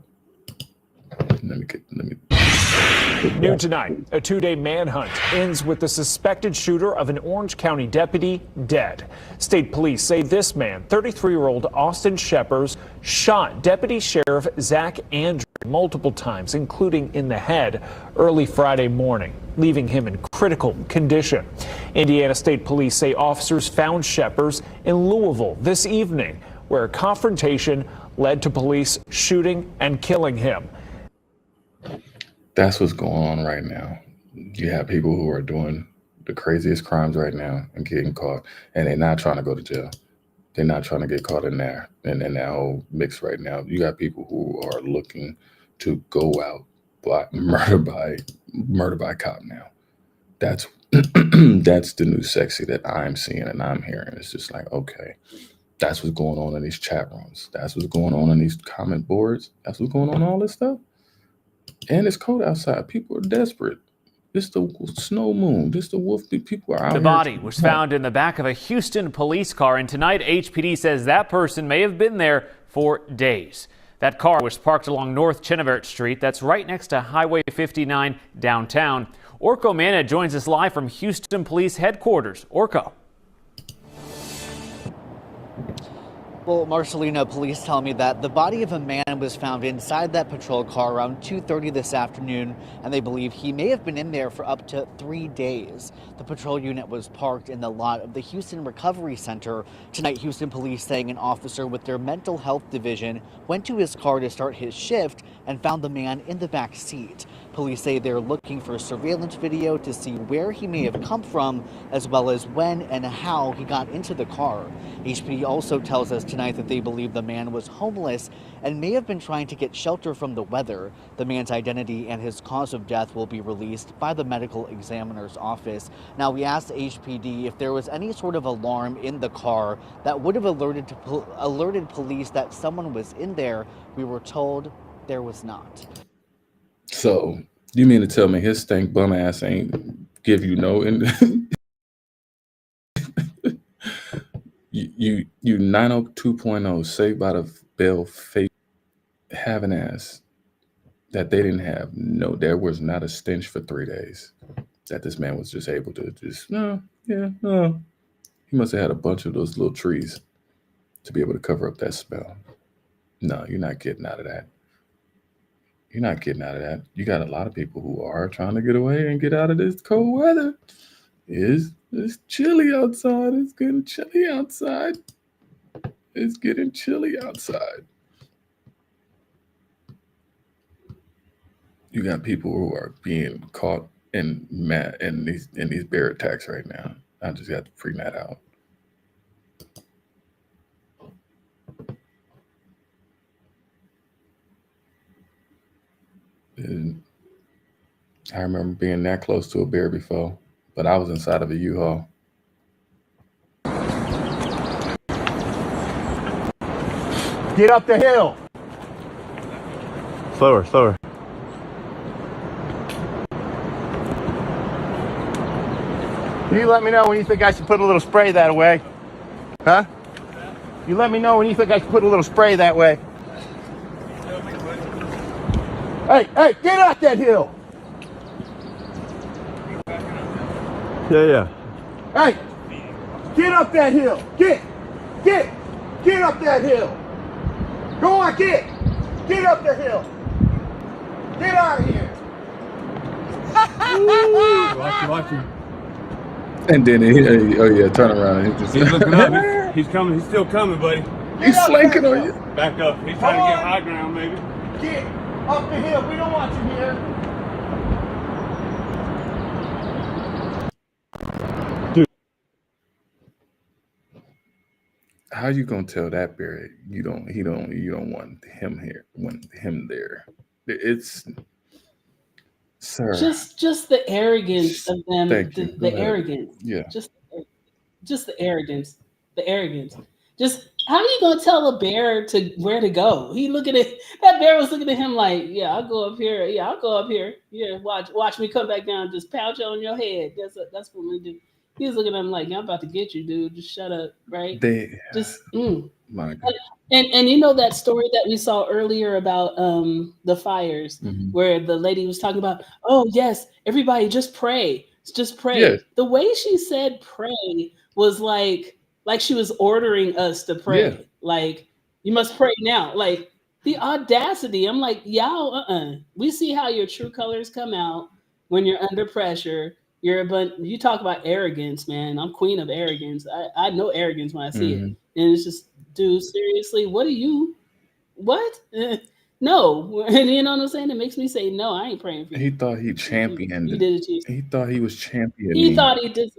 Speaker 10: New tonight, a two-day manhunt ends with the suspected shooter of an Orange County deputy dead. State police say this man, 33-year-old Austin Sheppers, shot Deputy Sheriff Zach Andrew multiple times, including in the head, early Friday morning, leaving him in critical condition. Indiana State Police say officers found Sheppers in Louisville this evening, where a confrontation led to police shooting and killing him.
Speaker 1: That's what's going on right now. You have people who are doing the craziest crimes right now and getting caught, and they're not trying to go to jail. They're not trying to get caught in there and in that whole mix right now. You got people who are looking to go out murder by cop now. That's that's the new sexy that I'm seeing and I'm hearing. It's just like, okay, that's what's going on in these chat rooms. That's what's going on in these comment boards. That's what's going on in all this stuff. And it's cold outside. People are desperate. It's the snow moon. This the wolf. People are out
Speaker 12: The
Speaker 1: here.
Speaker 12: body was found in the back of a Houston police car, and tonight HPD says that person may have been there for days. That car was parked along North Chenevert Street. That's right next to Highway 59 downtown. Orko Manna joins us live from Houston Police Headquarters. Orko.
Speaker 13: Well, Marcelino, police tell me that the body of a man was found inside that patrol car around 2:30 this afternoon, and they believe he may have been in there for up to 3 days. The patrol unit was parked in the lot of the Houston Recovery Center. Tonight, Houston police saying an officer with their mental health division went to his car to start his shift and found the man in the back seat. Police say they're looking for surveillance video to see where he may have come from, as well as when and how he got into the car. HPD also tells us tonight that they believe the man was homeless and may have been trying to get shelter from the weather. The man's identity and his cause of death will be released by the medical examiner's office. Now, we asked HPD if there was any sort of alarm in the car that would have alerted police that someone was in there. We were told there was not.
Speaker 1: So you mean to tell me his stink bum ass ain't give you no you 902.0 Saved by the Bell fake having ass that they didn't have. No, there was not a stench for 3 days that this man was just able to just he must have had a bunch of those little trees to be able to cover up that smell. No, you're not getting out of that. You're not getting out of that. You got a lot of people who are trying to get away and get out of this cold weather. It's chilly outside. It's getting chilly outside. It's getting chilly outside. You got people who are being caught in these bear attacks right now. I just got to bring that out. And I remember being that close to a bear before, but I was inside of a U-Haul.
Speaker 22: Get up the hill. Slower, slower. You let me know when you think I should put a little spray that away. Huh? You let me know when you think I can put a little spray that way. Hey, get out that hill! Yeah. Hey, get up that hill! Get up that hill! Go on, get up the hill! Get out of here! Watch him.
Speaker 1: And then turn around. And
Speaker 22: He's looking up. He's coming. He's still coming, buddy.
Speaker 1: He's flanking on you.
Speaker 22: Back up. He's trying to get high ground, maybe. Get up the hill. We don't want you here.
Speaker 1: How you gonna tell that bear you don't want him here, want him there? It's sir.
Speaker 21: Just the arrogance of them. The arrogance.
Speaker 1: Yeah.
Speaker 21: Just the arrogance. The arrogance. Just how are you gonna tell a bear to where to go? He looking at that bear was looking at him like, yeah, I'll go up here. Yeah, I'll go up here. Yeah, watch me come back down. Just pounce on your head. That's what I'm gonna do. He was looking at him like, I'm about to get you, dude. Just shut up, right?
Speaker 1: My God.
Speaker 21: And you know that story that we saw earlier about the fires, where the lady was talking about, oh yes, everybody just pray. Just pray.
Speaker 1: Yes.
Speaker 21: The way she said pray was like she was ordering us to pray.
Speaker 1: Yeah.
Speaker 21: Like, you must pray now. Like, the audacity. I'm like, y'all, we see how your true colors come out when you're under pressure. You talk about arrogance, man. I'm queen of arrogance. I know arrogance when I see it. And it's just, dude, seriously, what? No. And you know what I'm saying? It makes me say, no, I ain't praying for you.
Speaker 1: He thought he championed
Speaker 21: You did it to yourself.
Speaker 1: He thought he was championing.
Speaker 21: He thought he did.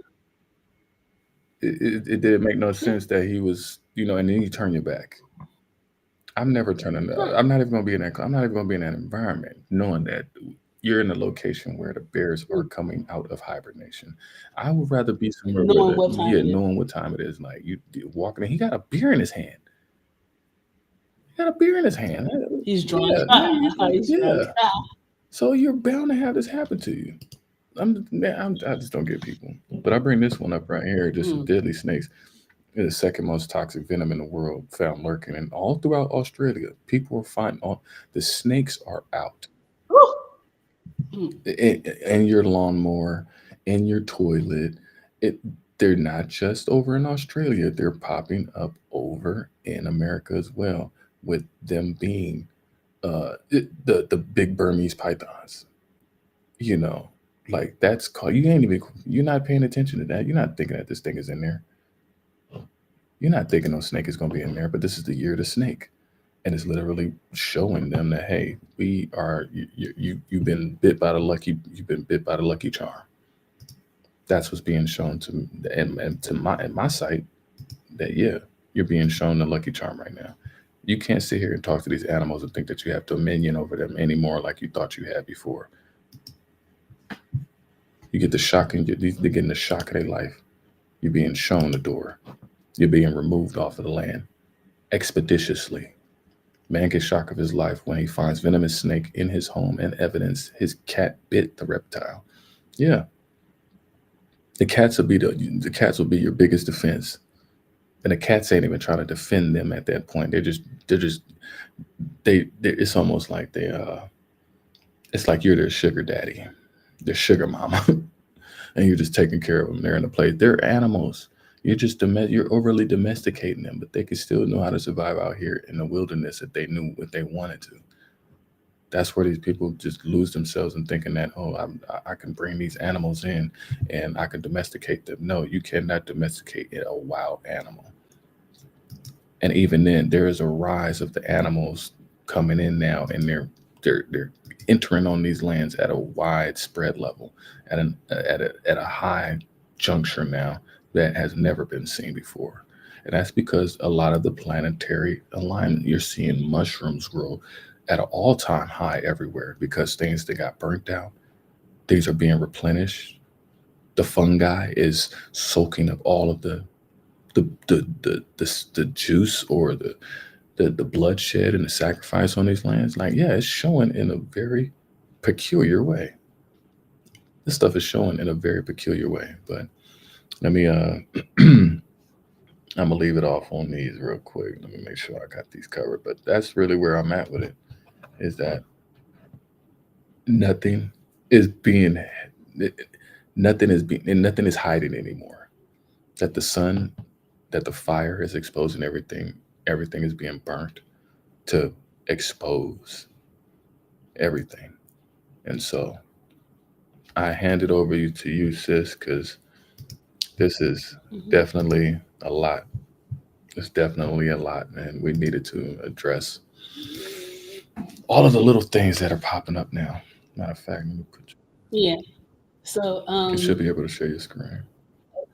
Speaker 1: It didn't make no sense that he was, and then you turn your back. I'm never turning. I'm not even going to be in that. I'm not even going to be in that environment, knowing that you're in a location where the bears are coming out of hibernation. I would rather be somewhere knowing what time it is. Like you walking in, he got a beer in his hand.
Speaker 21: He's drunk.
Speaker 1: He's drunk. So you're bound to have this happen to you. I just don't get people. But I bring this one up right here. Just deadly snakes. It's the second most toxic venom in the world found lurking, and all throughout Australia, people are finding the snakes are out. In your lawnmower, in your toilet. They're not just over in Australia, they're popping up over in America as well, with them being the big Burmese pythons. Like that's called, you're not paying attention to that. You're not thinking that this thing is in there. You're not thinking no snake is going to be in there, but this is the year of the snake. And it's literally showing them that, hey, you've been bit by the lucky charm. That's what's being shown to me, and to my site, that you're being shown the lucky charm right now. You can't sit here and talk to these animals and think that you have dominion over them anymore like you thought you had before. You get the shock, and they're getting the shock of their life. You're being shown the door. You're being removed off of the land expeditiously. Man gets shock of his life when he finds venomous snake in his home and evidence his cat bit the reptile. Yeah. The cats will be your biggest defense. And the cats ain't even trying to defend them at that point. It's almost like it's like you're their sugar daddy, their sugar mama, and you're just taking care of them. They're in a place. They're animals. You're overly domesticating them, but they can still know how to survive out here in the wilderness if they knew what they wanted to. That's where these people just lose themselves in thinking that, I can bring these animals in and I can domesticate them. No, you cannot domesticate a wild animal. And even then, there is a rise of the animals coming in now, and they're entering on these lands at a widespread level, at a high juncture now that has never been seen before. And that's because a lot of the planetary alignment, you're seeing mushrooms grow at an all-time high everywhere, because things that got burnt out, things are being replenished. The fungi is soaking up all of the juice or the bloodshed and the sacrifice on these lands. Like, it's showing in a very peculiar way. This stuff is showing in a very peculiar way. But let me I'm gonna leave it off on these real quick. Let me make sure I got these covered. But that's really where I'm at with it. Is that nothing is being, nothing is hiding anymore. That the sun, that the fire is exposing everything. Everything is being burnt to expose everything. And so I hand it over to you, sis, because this is definitely a lot. It's definitely a lot, man. We needed to address all of the little things that are popping up now. Matter of fact, let me put
Speaker 21: Yeah. So
Speaker 1: you should be able to share your screen.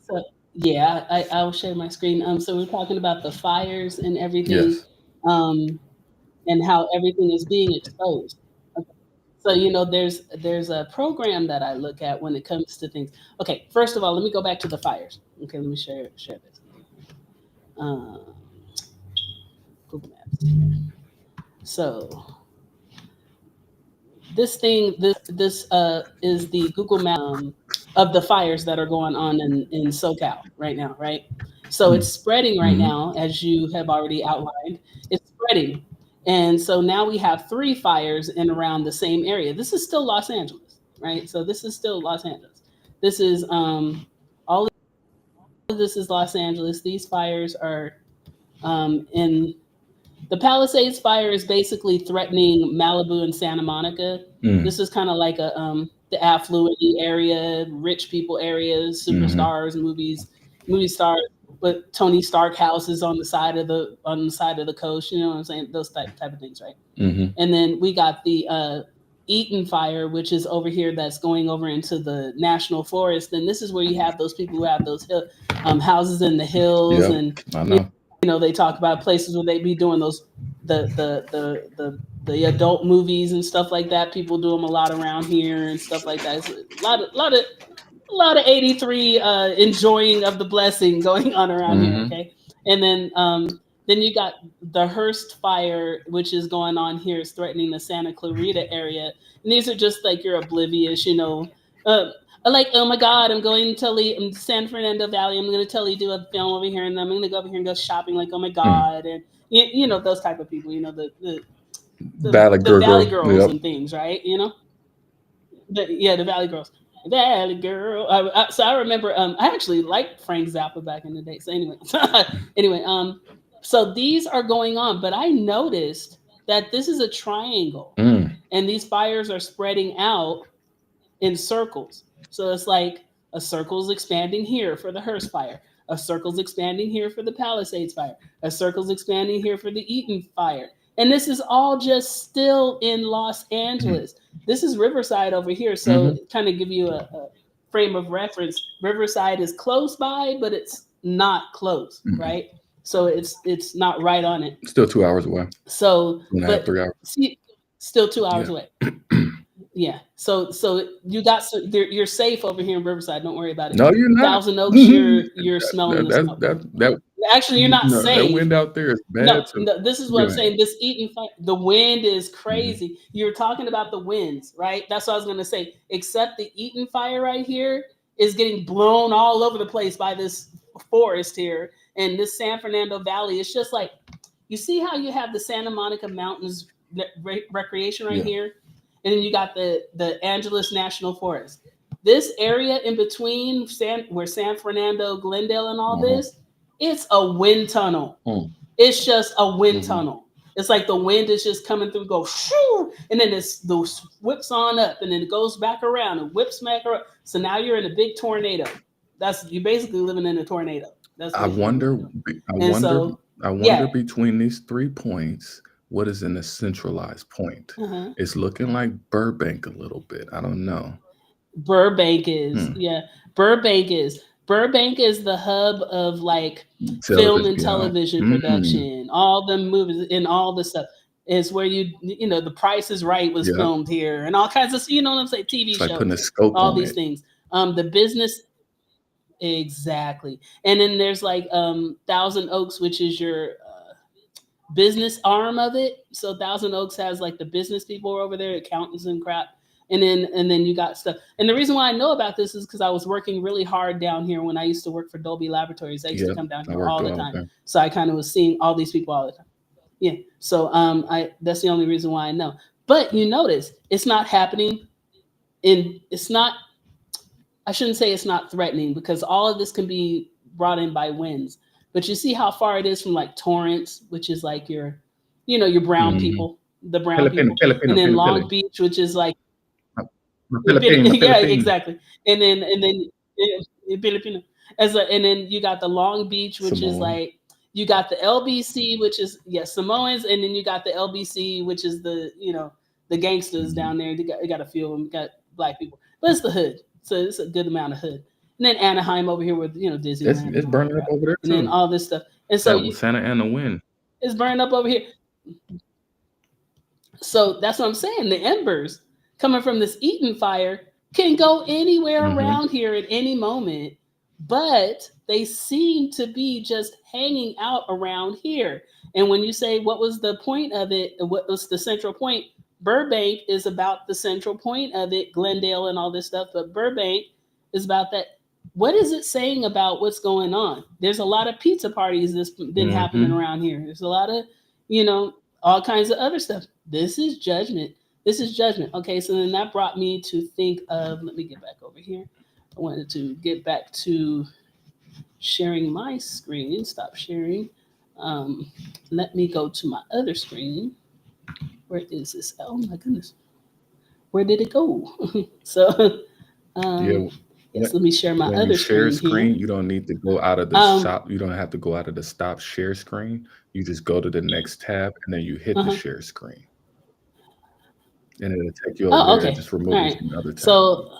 Speaker 21: So yeah, I will share my screen. So we're talking about the fires and everything,
Speaker 1: Yes.
Speaker 21: and how everything is being exposed. Okay. So there's a program that I look at when it comes to things. Okay, first of all, let me go back to the fires. Okay, let me share this. Google Maps. So this is the Google Map of the fires that are going on in SoCal right now, right? So it's spreading right now, as you have already outlined. It's spreading, and so now we have 3 fires in around the same area. This is still Los Angeles, right? So this is still Los Angeles. This is all of this is Los Angeles. These fires are in the Palisades fire is basically threatening Malibu and Santa Monica. This is kind of like the affluent area, rich people areas, superstars, movie stars, but Tony Stark houses on the side of the coast. You know what I'm saying? Those type of things, right? And then we got the Eaton fire, which is over here. That's going over into the national forest. And this is where you have those people who have those houses in the hills, and
Speaker 1: I know.
Speaker 21: they talk about places where they be doing those the adult movies and stuff like that. People do them a lot around here and stuff like that. It's a lot of 83 enjoying of the blessing going on around here. Okay, and then you got the Hearst fire, which is going on here, is threatening the Santa Clarita area. And these are just like you're oblivious, like, oh my God, I'm going to San Fernando Valley. I'm going to totally do a film over here, and I'm going to go over here and go shopping. Like, oh my God, and those type of people. The
Speaker 1: Valley
Speaker 21: girls and things, right? The Valley girls. Valley girl. So I remember. I actually liked Frank Zappa back in the day. So anyway, so these are going on, but I noticed that this is a triangle, and these fires are spreading out in circles. So it's like a circle's expanding here for the Hearst fire. A circle's expanding here for the Palisades fire. A circle's expanding here for the Eaton fire. And this is all just still in Los Angeles. This is Riverside over here. So kind of give you a frame of reference. Riverside is close by, but it's not close, right? So it's not right on it.
Speaker 1: Still 2 hours away.
Speaker 21: So,
Speaker 1: 2.5, 3 hours.
Speaker 21: See, still 2 hours away. Yeah. So you got you're safe over here in Riverside. Don't worry about it.
Speaker 1: No, you're not.
Speaker 21: Thousand Oaks, you're smelling the smoke. Actually, you're not safe.
Speaker 1: That wind out there is bad.
Speaker 21: No, this is what I'm saying. This Eaton fire, the wind is crazy. You're talking about the winds, right? That's what I was going to say. Except the Eaton fire right here is getting blown all over the place by this forest here, and this San Fernando Valley. It's just like, you see how you have the Santa Monica Mountains recreation right here, and then you got the Angeles National Forest. This area in between where San Fernando, Glendale, and all this, it's a wind tunnel. It's just a wind tunnel. It's like the wind is just coming through, go shoo, and then those whips on up, and then it goes back around and whips back around. So now you're in a big tornado. You're basically living in a tornado.
Speaker 1: I wonder between these 3 points, what is in a centralized point? It's looking like Burbank a little bit. I don't know.
Speaker 21: Burbank is, Burbank is the hub of like film and television production, all the movies and all the stuff. Is where The Price is Right was filmed here, and all kinds of, what I'm saying, TV shows,
Speaker 1: like putting a scope
Speaker 21: all
Speaker 1: on
Speaker 21: these things. The business, exactly. And then there's like Thousand Oaks, which is your business arm of it. So Thousand Oaks has like the business people over there, accountants and crap. And then you got stuff. And the reason why I know about this is because I was working really hard down here when I used to work for Dolby Laboratories. I used to come down here all the time.
Speaker 1: Okay.
Speaker 21: So I kind of was seeing all these people all the time. Yeah. So that's the only reason why I know. But you notice it's not happening I shouldn't say it's not threatening, because all of this can be brought in by winds. But you see how far it is from like Torrance, which is like your brown people, the brown people. And then Long Beach, which is like yeah, exactly. And then Filipino. And then you got the Long Beach, which is like, you got the LBC, which is Samoans, and then you got the LBC, which is the the gangsters down there. You got a few of them, got black people, but it's the hood, so it's a good amount of hood. And then Anaheim over here with Disneyland.
Speaker 1: It's burning up over there too.
Speaker 21: And then all this stuff. And so
Speaker 1: Santa Ana wind.
Speaker 21: It's burning up over here. So that's what I'm saying. The embers coming from this Eaton fire can go anywhere around here at any moment, but they seem to be just hanging out around here. And when you say what was the point of it, what was the central point, Burbank is about the central point of it, Glendale and all this stuff, but Burbank is about that. What is it saying about what's going on? There's a lot of pizza parties that's been happening around here. There's a lot of, all kinds of other stuff. This is judgment. This is judgment. Okay, so then that brought me to think of, let me get back over here. I wanted to get back to sharing my screen. Stop sharing. Let me go to my other screen. Where is this? Oh my goodness. Where did it go? So, yes, let me share my
Speaker 1: when
Speaker 21: other
Speaker 1: you share
Speaker 21: screen here.
Speaker 1: You don't need to go out of the shop. You don't have to go out of the stop share screen. You just go to the next tab and then you hit the share screen. And it'll take you over there.
Speaker 21: Okay.
Speaker 1: Just remove it from the other tab.
Speaker 21: So,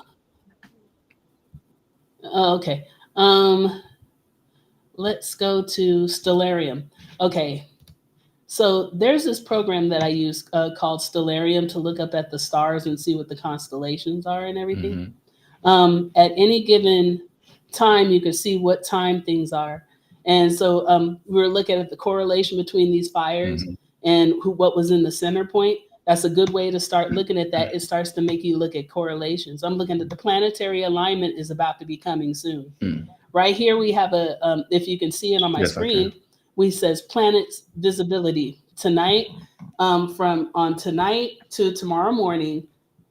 Speaker 21: okay. Let's go to Stellarium. Okay. So there's this program that I use called Stellarium to look up at the stars and see what the constellations are and everything. At any given time, you can see what time things are. And so we were looking at the correlation between these fires and what was in the center point. That's a good way to start looking at that. It starts to make you look at correlations. I'm looking at the planetary alignment is about to be coming soon. Right here we have a, if you can see it on my screen, we says planets visibility tonight, from on tonight to tomorrow morning,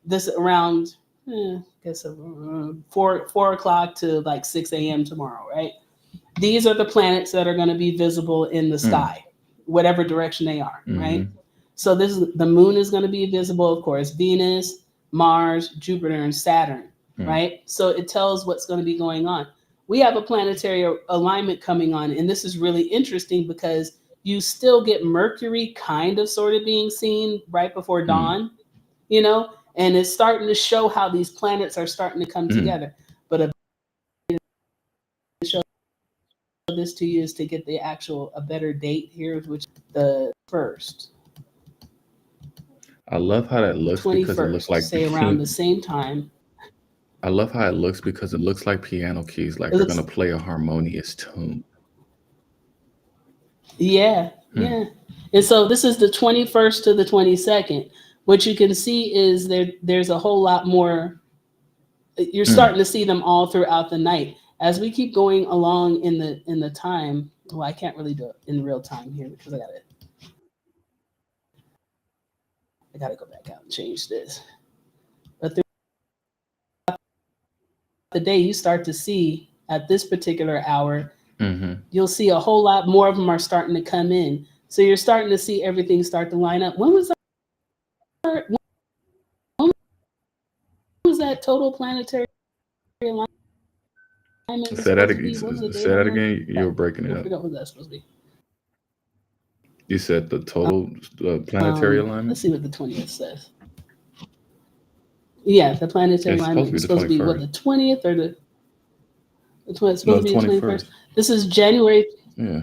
Speaker 21: this around, I guess 4 o'clock to like 6 a.m. tomorrow, right? These are the planets that are going to be visible in the sky, whatever direction they are, right? So the moon is going to be visible, of course, Venus, Mars, Jupiter, and Saturn, right? So it tells what's going to be going on. We have a planetary alignment coming on, and this is really interesting because you still get Mercury kind of sort of being seen right before dawn, and it's starting to show how these planets are starting to come together. But to show this to you is to get a better date here, which is the 1st.
Speaker 1: I love how that looks because it looks like
Speaker 21: say around the same time.
Speaker 1: I love how it looks because it looks like piano keys, like they're going to play a harmonious tune.
Speaker 21: Yeah, yeah. And so this is the 21st to the 22nd. What you can see is there's a whole lot more. You're starting to see them all throughout the night. As we keep going along in the time, well, I can't really do it in real time here because I gotta go back out and change this. But the day you start to see at this particular hour, you'll see a whole lot more of them are starting to come in. So you're starting to see everything start to line up. When was that total planetary alignment?
Speaker 1: Say that again. Say that again. You were breaking it up.
Speaker 21: I forgot what that's supposed to be.
Speaker 1: You said the total planetary alignment?
Speaker 21: Let's see what the 20th says. Yeah, the planetary alignment is supposed to be what, the 20th or the 20th? It's supposed to be the 21st. This is January.
Speaker 1: Yeah.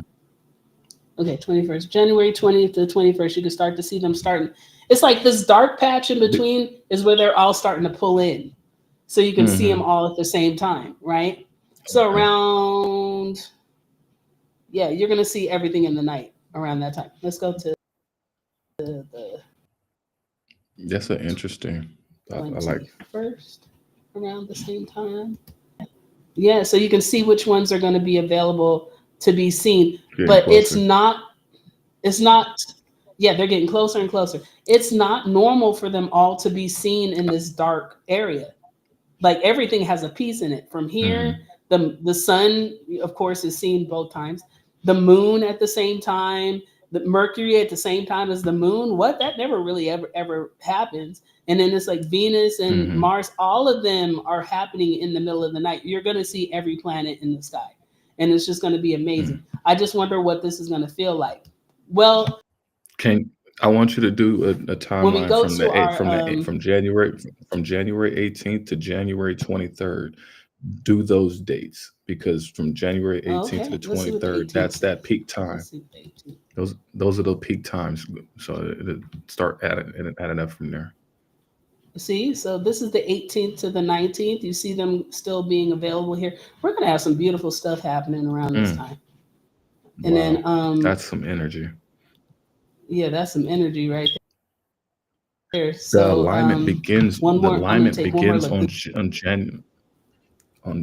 Speaker 21: Okay, 21st. January 20th to the 21st. You can start to see them starting. It's like this dark patch in between is where they're all starting to pull in. So you can see them all at the same time, right? So around, you're going to see everything in the night around that time. Let's go to the
Speaker 1: That's an interesting. I like
Speaker 21: 21st around the same time. Yeah, so you can see which ones are going to be available to be seen. But it's not, yeah, they're getting closer and closer. It's not normal for them all to be seen in this dark area. Like everything has a piece in it. From here, the sun, of course, is seen both times. The moon at the same time, the Mercury at the same time as the moon. What? That never really ever happens. And then it's like Venus and Mars, all of them are happening in the middle of the night. You're going to see every planet in the sky. And it's just going to be amazing. I just wonder what this is going to feel like. Well,
Speaker 1: I want you to do a timeline from January 18th to January 23rd. Do those dates, because from January 18th to the 23rd, that's that peak time. Those are the peak times. So it'll start adding up from there.
Speaker 21: See, so this is the 18th to the 19th. You see them still being available here. We're going to have some beautiful stuff happening around this time. And then
Speaker 1: that's some energy.
Speaker 21: Yeah, that's some energy right there. So
Speaker 1: the alignment begins. The alignment begins on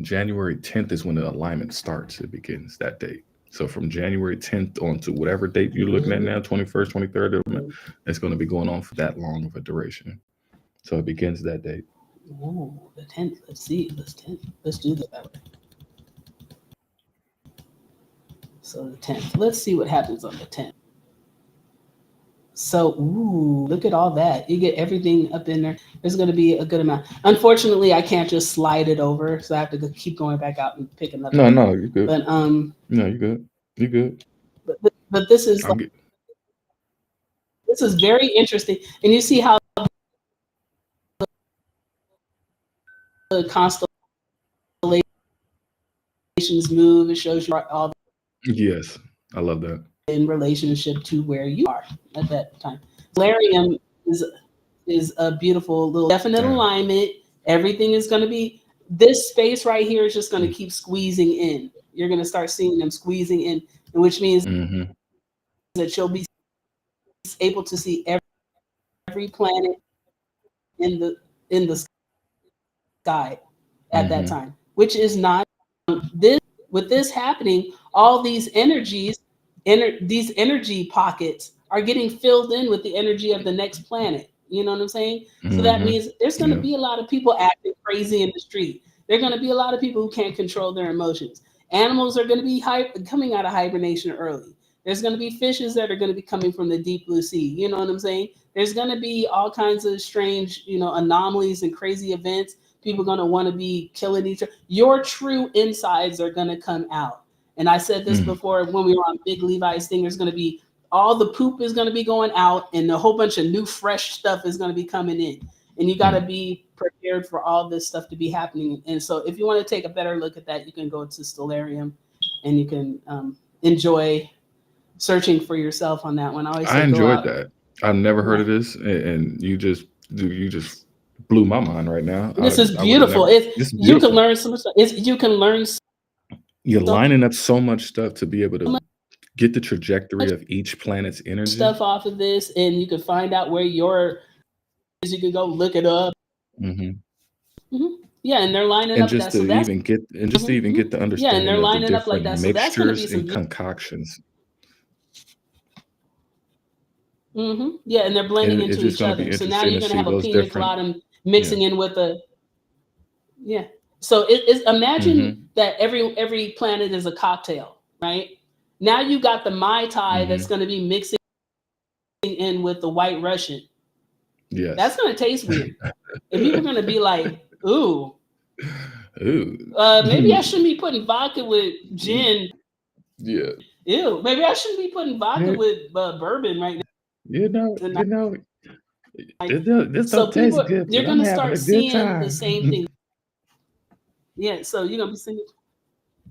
Speaker 1: January 10th is when the alignment starts. It begins that date. So from January 10th on to whatever date you're looking at now, 21st, 23rd, it's going to be going on for that long of a duration. So it begins that date.
Speaker 21: Oh, the 10th. Let's see. Let's do that way. So the 10th. Let's see what happens on the 10th. So, ooh, look at all that. You get everything up in there. There's going to be a good amount. Unfortunately, I can't just slide it over, so I have to keep going back out and pick another.
Speaker 1: No, you're good.
Speaker 21: But
Speaker 1: no, you're good. You're good.
Speaker 21: But this is this is very interesting, and you see how the constellations move. It shows you all.
Speaker 1: Yes, I love that.
Speaker 21: In relationship to where you are at that time. Solarium is a beautiful little definite alignment. Everything is going to be, this space right here is just going to keep squeezing in. You're going to start seeing them squeezing in, which means that you'll be able to see every planet in the sky at that time, which is not this. With this happening, all these energies, these energy pockets are getting filled in with the energy of the next planet. You know what I'm saying? So that means there's going to be a lot of people acting crazy in the street. There are going to be a lot of people who can't control their emotions. Animals are going to be coming out of hibernation early. There's going to be fishes that are going to be coming from the deep blue sea. You know what I'm saying? There's going to be all kinds of strange, anomalies and crazy events. People are going to want to be killing each other. Your true insides are going to come out. And I said this before when we were on Big Levi's thing. There's going to be all the poop is going to be going out, and a whole bunch of new fresh stuff is going to be coming in. And you got to be prepared for all this stuff to be happening. And so if you want to take a better look at that, you can go to Stellarium and you can enjoy searching for yourself on that one.
Speaker 1: I enjoyed that. I've never heard of this, and you just blew my mind right now.
Speaker 21: This is beautiful. You can learn some stuff. You can learn.
Speaker 1: You're lining up so much stuff to be able to get the trajectory of each planet's energy
Speaker 21: stuff off of this, and you can find out where your is. You can go look it up. Yeah, and they're lining up.
Speaker 1: Just to even get the understanding.
Speaker 21: Yeah, and they're lining
Speaker 1: of
Speaker 21: up like that. So that's going to be some
Speaker 1: concoctions.
Speaker 21: Yeah, and they're blending into each other. So now you're going to have a pina colada mixing in with a. Yeah. So it's imagine that every planet is a cocktail, right? Now you got the Mai Tai that's going to be mixing in with the White Russian.
Speaker 1: Yes.
Speaker 21: That's going to taste weird. And people are going to be like, ooh. Maybe I shouldn't be putting vodka with gin.
Speaker 1: Yeah.
Speaker 21: Ew. Maybe I shouldn't be putting vodka with bourbon right now.
Speaker 1: This don't taste good.
Speaker 21: You're going to start seeing the same thing. Yeah, so you're going to be singing.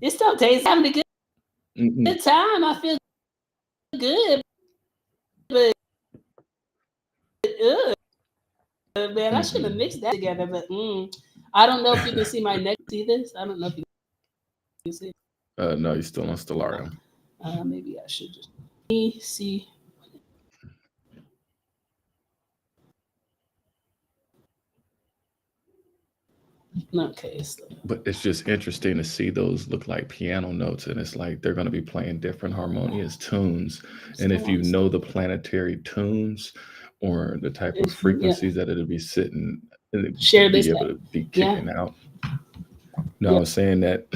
Speaker 21: It still tastes having a good time. I feel good. But man, I should have mixed that together. But I don't know if you can see my neck. See this? I don't know if you can see it.
Speaker 1: No, you're still on Stellarium.
Speaker 21: Maybe I should just see. Okay. So.
Speaker 1: But it's just interesting to see those look like piano notes, and it's like they're going to be playing different harmonious tunes. And if you know the planetary tunes or the type of
Speaker 21: Yeah.
Speaker 1: frequencies that it'll be sitting,
Speaker 21: Share this.
Speaker 1: be able to be
Speaker 21: Yeah.
Speaker 1: kicking out. No, I was saying that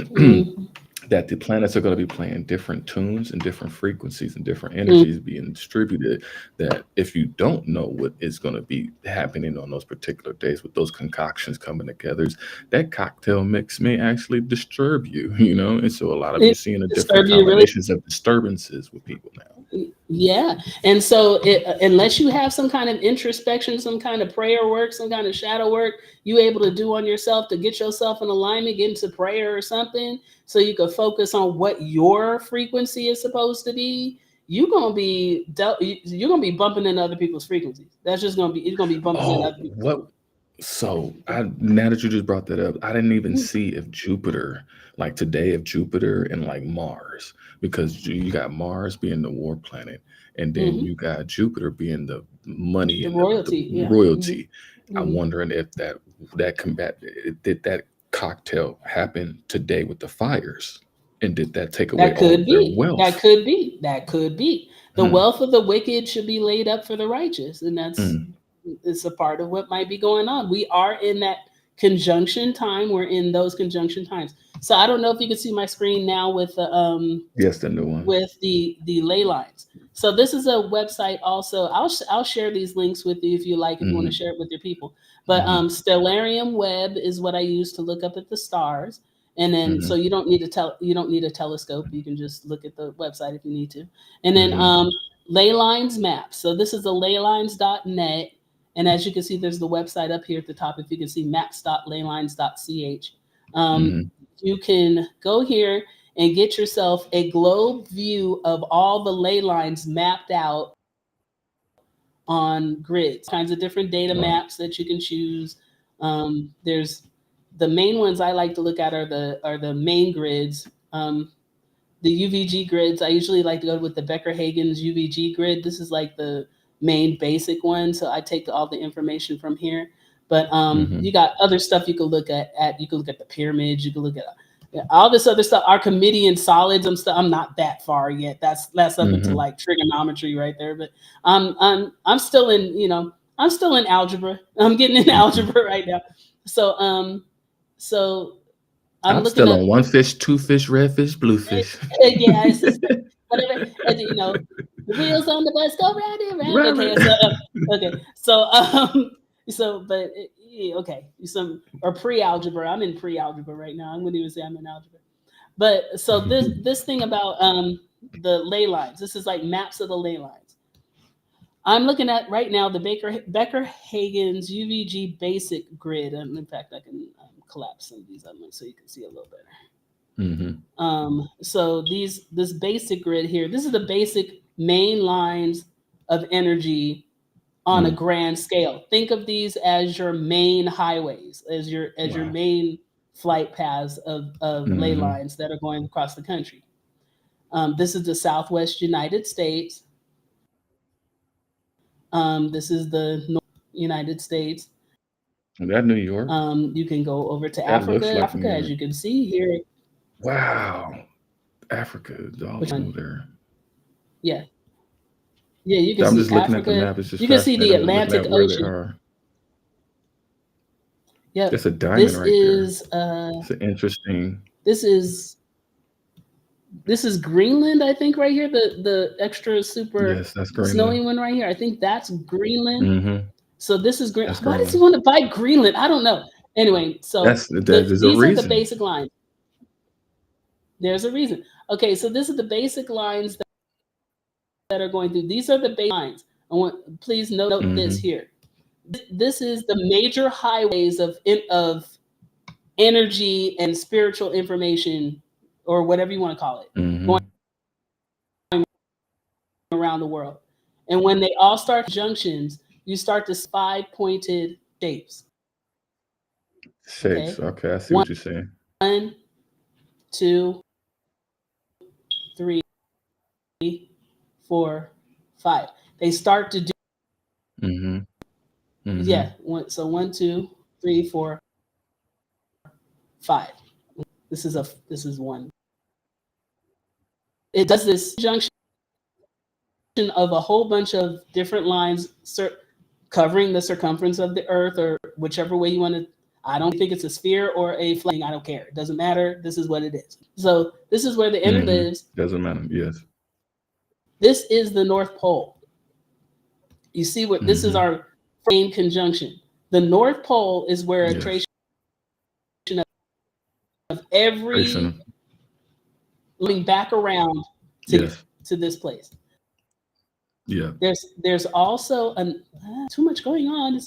Speaker 1: that the planets are going to be playing different tunes and different frequencies and different energies being distributed, that if you don't know what is going to be happening on those particular days with those concoctions coming together, that cocktail mix may actually disturb you, you know? And so a lot of you seeing the different combinations of disturbances with people now.
Speaker 21: Yeah. And so unless you have some kind of introspection, some kind of prayer work, some kind of shadow work you able to do on yourself to get yourself in alignment, get into prayer or something, so you can focus on what your frequency is supposed to be, you're gonna be bumping into other people's frequencies. That's just gonna be, it's gonna be bumping into other people's.
Speaker 1: What? So now that you just brought that up, I didn't even see if Jupiter, like today, if Jupiter and like Mars, because you got Mars being the war planet, and then you got Jupiter being the money and
Speaker 21: royalty.
Speaker 1: the royalty. I'm wondering if did that cocktail happen today with the fires, and did that take away all of their wealth?
Speaker 21: That could be. That could be. The wealth of the wicked should be laid up for the righteous, and that's it's a part of what might be going on. We are in that conjunction time. We're in those conjunction times. So I don't know if you can see my screen now with the
Speaker 1: yes, the new one
Speaker 21: with the ley lines. So this is a website also. I'll share these links with you if you like, if you want to share it with your people. But Stellarium Web is what I use to look up at the stars. And then so you don't need a telescope. You can just look at the website if you need to. And then ley lines maps. So this is the leylines.net. And as you can see, there's the website up here at the top. If you can see maps.leylines.ch. You can go here and get yourself a globe view of all the ley lines mapped out on grids, kinds of different data maps that you can choose. There's the main ones I like to look at are the main grids. The UVG grids, I usually like to go with the Becker-Hagen's UVG grid. This is like the main basic one. So I take all the information from here. But you got other stuff you can look at. You can look at the pyramids. You can look at all this other stuff. Archimedean solids. I'm not that far yet. That's up into like trigonometry right there. But I'm still in I'm still in algebra. I'm getting in algebra right now. So I'm
Speaker 1: still on one fish, two fish, red fish, blue fish.
Speaker 21: Yeah, it's just whatever. The wheels on the bus go round and round. Okay. Or pre-algebra. I'm in pre-algebra right now. I wouldn't even say I'm in algebra. But so this thing about the ley lines. This is like maps of the ley lines. I'm looking at right now the Becker-Hagen's UVG basic grid. In fact, I can collapse some of these elements so you can see a little better. So this basic grid here, this is the basic main lines of energy on a grand scale. Think of these as your main highways, as your main flight paths of ley lines that are going across the country. This is the Southwest United States. This is the North United States.
Speaker 1: Is that New York?
Speaker 21: You can go over to Africa.
Speaker 1: Like
Speaker 21: Africa, as you can see here.
Speaker 1: Wow. Africa is all over there.
Speaker 21: Yeah. Yeah, you can
Speaker 1: I'm
Speaker 21: see
Speaker 1: just looking
Speaker 21: Africa.
Speaker 1: at the map. It's just
Speaker 21: you can see the Atlantic Ocean. Yeah.
Speaker 1: It's a diamond right there. It's an interesting.
Speaker 21: This is Greenland, I think, right here. The extra super
Speaker 1: that's
Speaker 21: snowy one right here. I think that's Greenland. So this is Greenland. Why
Speaker 1: Greenland.
Speaker 21: does he want to buy Greenland? I don't know. Anyway, so
Speaker 1: there's
Speaker 21: these are the basic lines. There's a reason. Okay, so this is the basic lines that are going through. These are the basic lines. Please note this here. This is the major highways of energy and spiritual information, or whatever you want to call it, going around the world. And when they all start junctions, you start to 5-pointed shapes.
Speaker 1: Shapes. Okay, I see what you're saying.
Speaker 21: 1, 2, 3, 4, 5. They start to do. Yeah. So 1, 2, 3, 4. 5. This is 1. It does this junction of a whole bunch of different lines covering the circumference of the Earth, or whichever way you want to. I don't think it's a sphere or a flat. I don't care. It doesn't matter. This is what it is. So this is where the inner lives.
Speaker 1: Doesn't matter. Yes.
Speaker 21: This is the North Pole. You see what this is our main conjunction. The North Pole is where a trace of every going back around to this place.
Speaker 1: Yeah.
Speaker 21: There's also too much going on.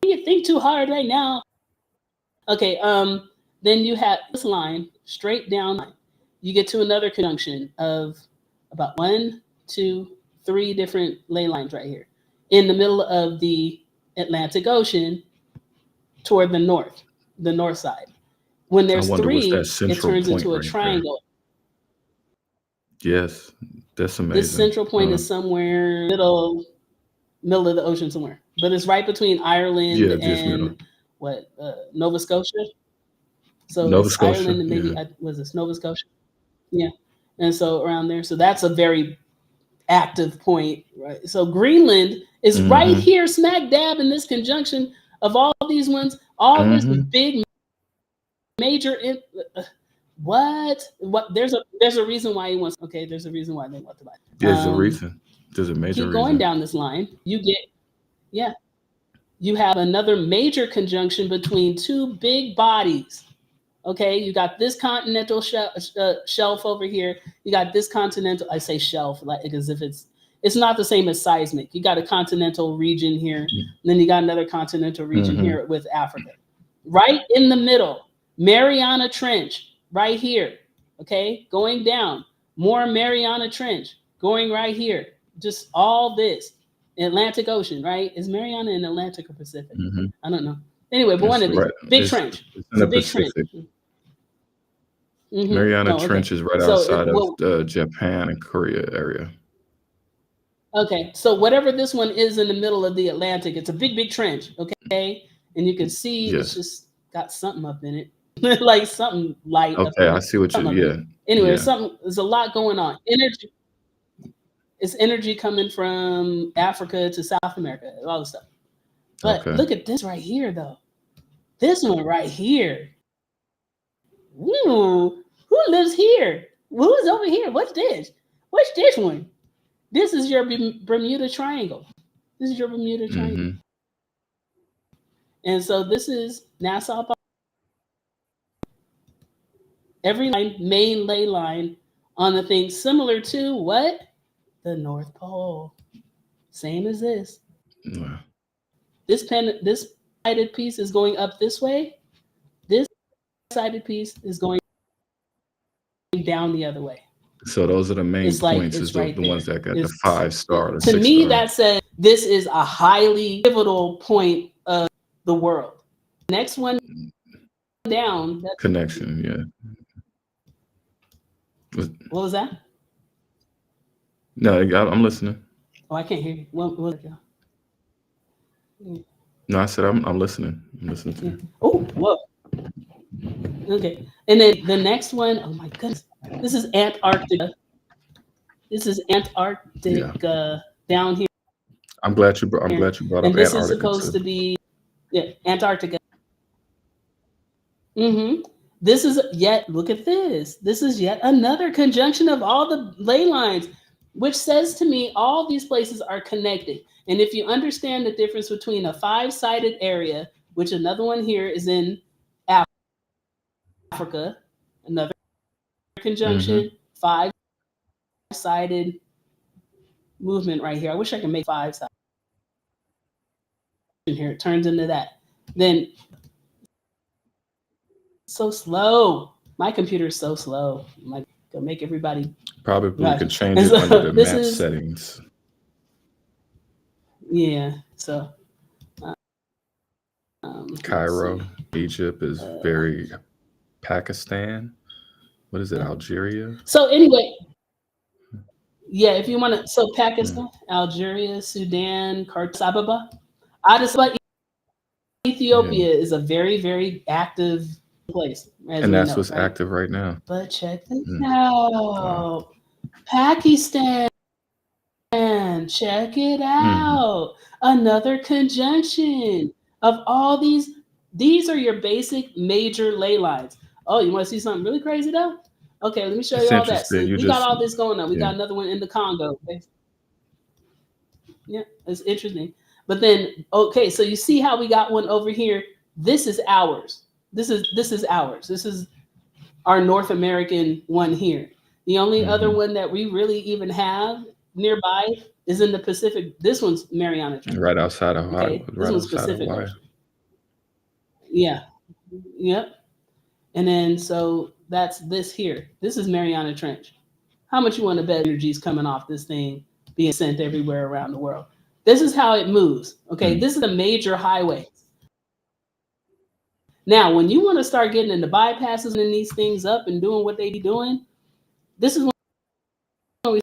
Speaker 21: You think too hard right now. Okay. Then you have this line straight down. You get to another conjunction of about 1, 2, 3 different ley lines right here in the middle of the Atlantic Ocean toward the north side. When there's 3, it turns into a triangle.
Speaker 1: Yes, that's amazing.
Speaker 21: This central point is somewhere middle of the ocean somewhere, but it's right between Ireland and Nova Scotia. So Nova Scotia, Ireland and maybe was this Nova Scotia? Yeah, and so around there. So that's a very active point, right? So Greenland is right here, smack dab in this conjunction of all these ones. All this big major. What? There's a reason why he wants. Okay, there's a reason why they want to buy.
Speaker 1: There's a reason. There's a major reason.
Speaker 21: Keep going down this line. You get, you have another major conjunction between 2 big bodies. Okay, you got this continental shelf over here. You got this continental. I say shelf like as if it's not the same as seismic. You got a continental region here, and then you got another continental region here with Africa. Right in the middle, Mariana Trench. Right here, okay, going down, more Mariana Trench, going right here, just all this, Atlantic Ocean, right? Is Mariana in Atlantic or Pacific? I don't know. Anyway, but one of these, big trench.
Speaker 1: It's in the Pacific.
Speaker 21: Trench.
Speaker 1: Mariana Trench is right outside of Japan and Korea area.
Speaker 21: Okay, so whatever this one is in the middle of the Atlantic, it's a big trench, okay? And you can see it's just got something up in it. Like something light.
Speaker 1: Okay, I see what you.
Speaker 21: Anyway, there's a lot going on. Energy. It's energy coming from Africa to South America, all this stuff. But look at this right here, though. This one right here. Ooh, who lives here? Who's over here? What's this? What's this one? This is your Bermuda Triangle. This is your Bermuda Triangle. And so this is Nassau. Every main ley line on the thing, similar to what? The North Pole. Same as this. Wow. This sided piece is going up this way. This sided piece is going down the other way.
Speaker 1: So those are the main points, is the ones that got the 5-star.
Speaker 21: To me, that says this is a highly pivotal point of the world. Next one down.
Speaker 1: Connection, yeah.
Speaker 21: What was that?
Speaker 1: No, I'm listening.
Speaker 21: Oh, I can't hear you. What was it?
Speaker 1: No, I said I'm listening. I'm listening to you.
Speaker 21: Oh, whoa. Okay. And then the next one, oh my goodness. This is Antarctica. This is Antarctica down here.
Speaker 1: I'm glad you brought up Antarctica.
Speaker 21: And this is supposed to be Antarctica. This is look at this. This is yet another conjunction of all the ley lines, which says to me all these places are connected. And if you understand the difference between a 5-sided area, which another one here is in Africa, another conjunction, 5-sided movement right here. I wish I could make 5-sided here. It turns into that. Then so slow. My computer is so slow. I'm like, gonna make everybody.
Speaker 1: Probably we could change it under the map settings.
Speaker 21: Yeah. So.
Speaker 1: Cairo, Egypt is very Pakistan. What is it? Algeria.
Speaker 21: So anyway, yeah. If you want to, so Pakistan, Algeria, Sudan, Addis Ababa, Ethiopia is a very, very active place, as
Speaker 1: And
Speaker 21: we
Speaker 1: that's
Speaker 21: know,
Speaker 1: what's
Speaker 21: right?
Speaker 1: active right now.
Speaker 21: But check this
Speaker 1: Wow.
Speaker 21: out. Pakistan, check it out. Another conjunction of all these. These are your basic major ley lines. Oh, you want to see something really crazy though? Okay, let me show
Speaker 1: It's
Speaker 21: you all that. So
Speaker 1: interesting. You
Speaker 21: we got
Speaker 1: just,
Speaker 21: all this going on. We
Speaker 1: yeah.
Speaker 21: got another one in the Congo. Yeah, it's interesting. But then, okay, so you see how we got one over here. This is ours. This is ours. This is our North American one here. The only other one that we really even have nearby is in the Pacific. This one's Mariana Trench.
Speaker 1: Right outside of Hawaii.
Speaker 21: Okay, this
Speaker 1: Right
Speaker 21: one's
Speaker 1: outside of
Speaker 21: Pacific
Speaker 1: Hawaii.
Speaker 21: Ocean. Yeah. Yep. And then so that's this here. This is Mariana Trench. How much you want to bet energy is coming off this thing being sent everywhere around the world? This is how it moves. Okay, this is a major highway. Now, when you want to start getting into bypasses and these things up and doing what they be doing, this is when we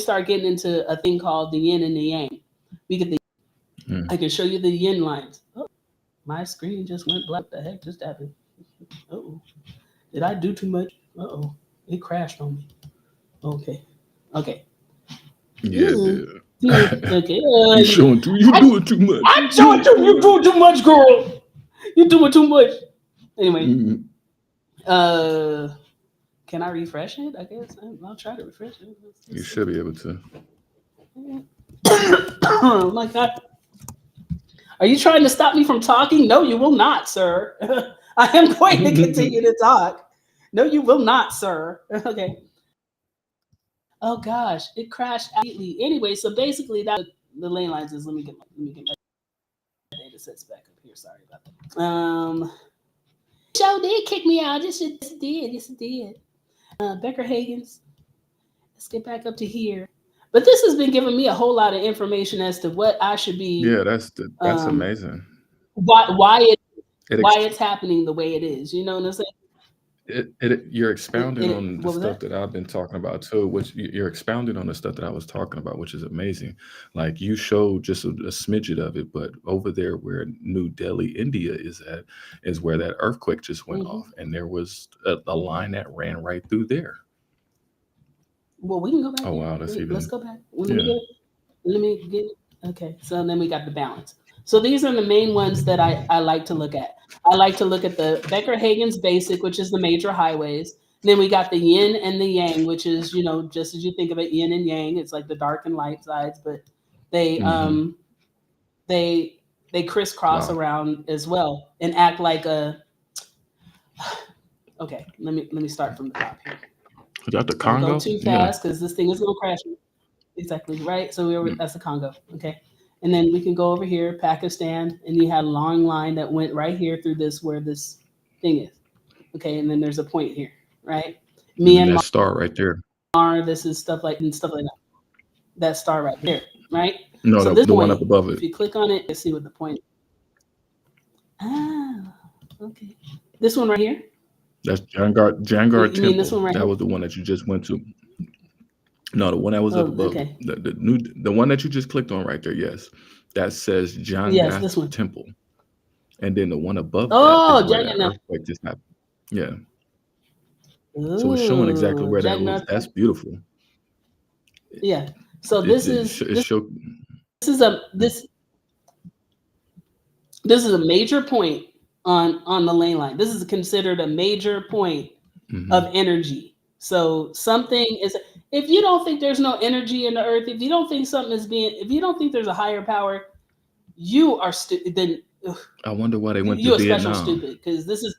Speaker 21: start getting into a thing called the yin and the yang. We get the I can show you the yin lines. Oh, my screen just went black. What the heck just happened? Uh-oh. Did I do too much? Uh-oh. It crashed on me. Okay. Okay.
Speaker 1: Yeah, dude.
Speaker 21: Okay.
Speaker 1: You doing too much.
Speaker 21: I'm showing you. You're doing too much, girl. You're doing too much. Anyway. Can I refresh it? I guess I'll try to refresh it.
Speaker 1: You should be able to.
Speaker 21: Oh my God. Are you trying to stop me from talking? No, you will not, sir. I am going to continue to talk. No, you will not, sir. Okay. Oh gosh, it crashed immediately. Anyway, so basically that the lane lines is let me get my data sets back up here. Sorry about that. Show did kick me out. Yes, it did. Yes, it did. Becker Hagens. Let's get back up to here. But this has been giving me a whole lot of information as to what I should be.
Speaker 1: Yeah, that's amazing.
Speaker 21: Why it's happening the way it is. You know what I'm saying?
Speaker 1: You're expounding on the stuff that I've been talking about too, which you're expounding on the stuff that I was talking about, which is amazing. Like you showed just a smidget of it, but over there where New Delhi, India is at, is where that earthquake just went off, and there was a line that ran right through there.
Speaker 21: Well, we can go back.
Speaker 1: Oh wow,
Speaker 21: Let's go back. Let me get it. Okay, so then we got the balance. So these are the main ones that I like to look at. I like to look at the Becker-Hagens basic, which is the major highways. Then we got the yin and the yang, which is, you know, just as you think of it, yin and yang. It's like the dark and light sides, but they they crisscross around as well and act like a. Okay, let me start from the top here.
Speaker 1: Is that the Congo?
Speaker 21: Go too fast because this thing is gonna crash. Exactly right. So that's the Congo. Okay. And then we can go over here, Pakistan, and you had a long line that went right here through this where this thing is. Okay, and then there's a point here, right?
Speaker 1: Myanmar, that star right there.
Speaker 21: This is stuff like that. That star right there, right?
Speaker 1: No,
Speaker 21: so
Speaker 1: the one up above it.
Speaker 21: If you click on it, let's see what the point is. Ah, okay. This one right here.
Speaker 1: That's Jangar Temple.
Speaker 21: Mean this one right
Speaker 1: that
Speaker 21: here?
Speaker 1: was the one that you just went to. No, the one that was up above.
Speaker 21: Okay.
Speaker 1: The one that you just clicked on right there, yes. That says Jangar
Speaker 21: this one.
Speaker 1: Temple. And then the one above
Speaker 21: that
Speaker 1: is where that earthquake just happened. Yeah. So it's showing exactly where that was. That's beautiful.
Speaker 21: Yeah. So this is a major point on the lane line. This is considered a major point of energy. So something is, if you don't think there's no energy in the earth, if you don't think if you don't think there's a higher power, you are stupid. Then
Speaker 1: I wonder why they went to Vietnam.
Speaker 21: You're special stupid because this is.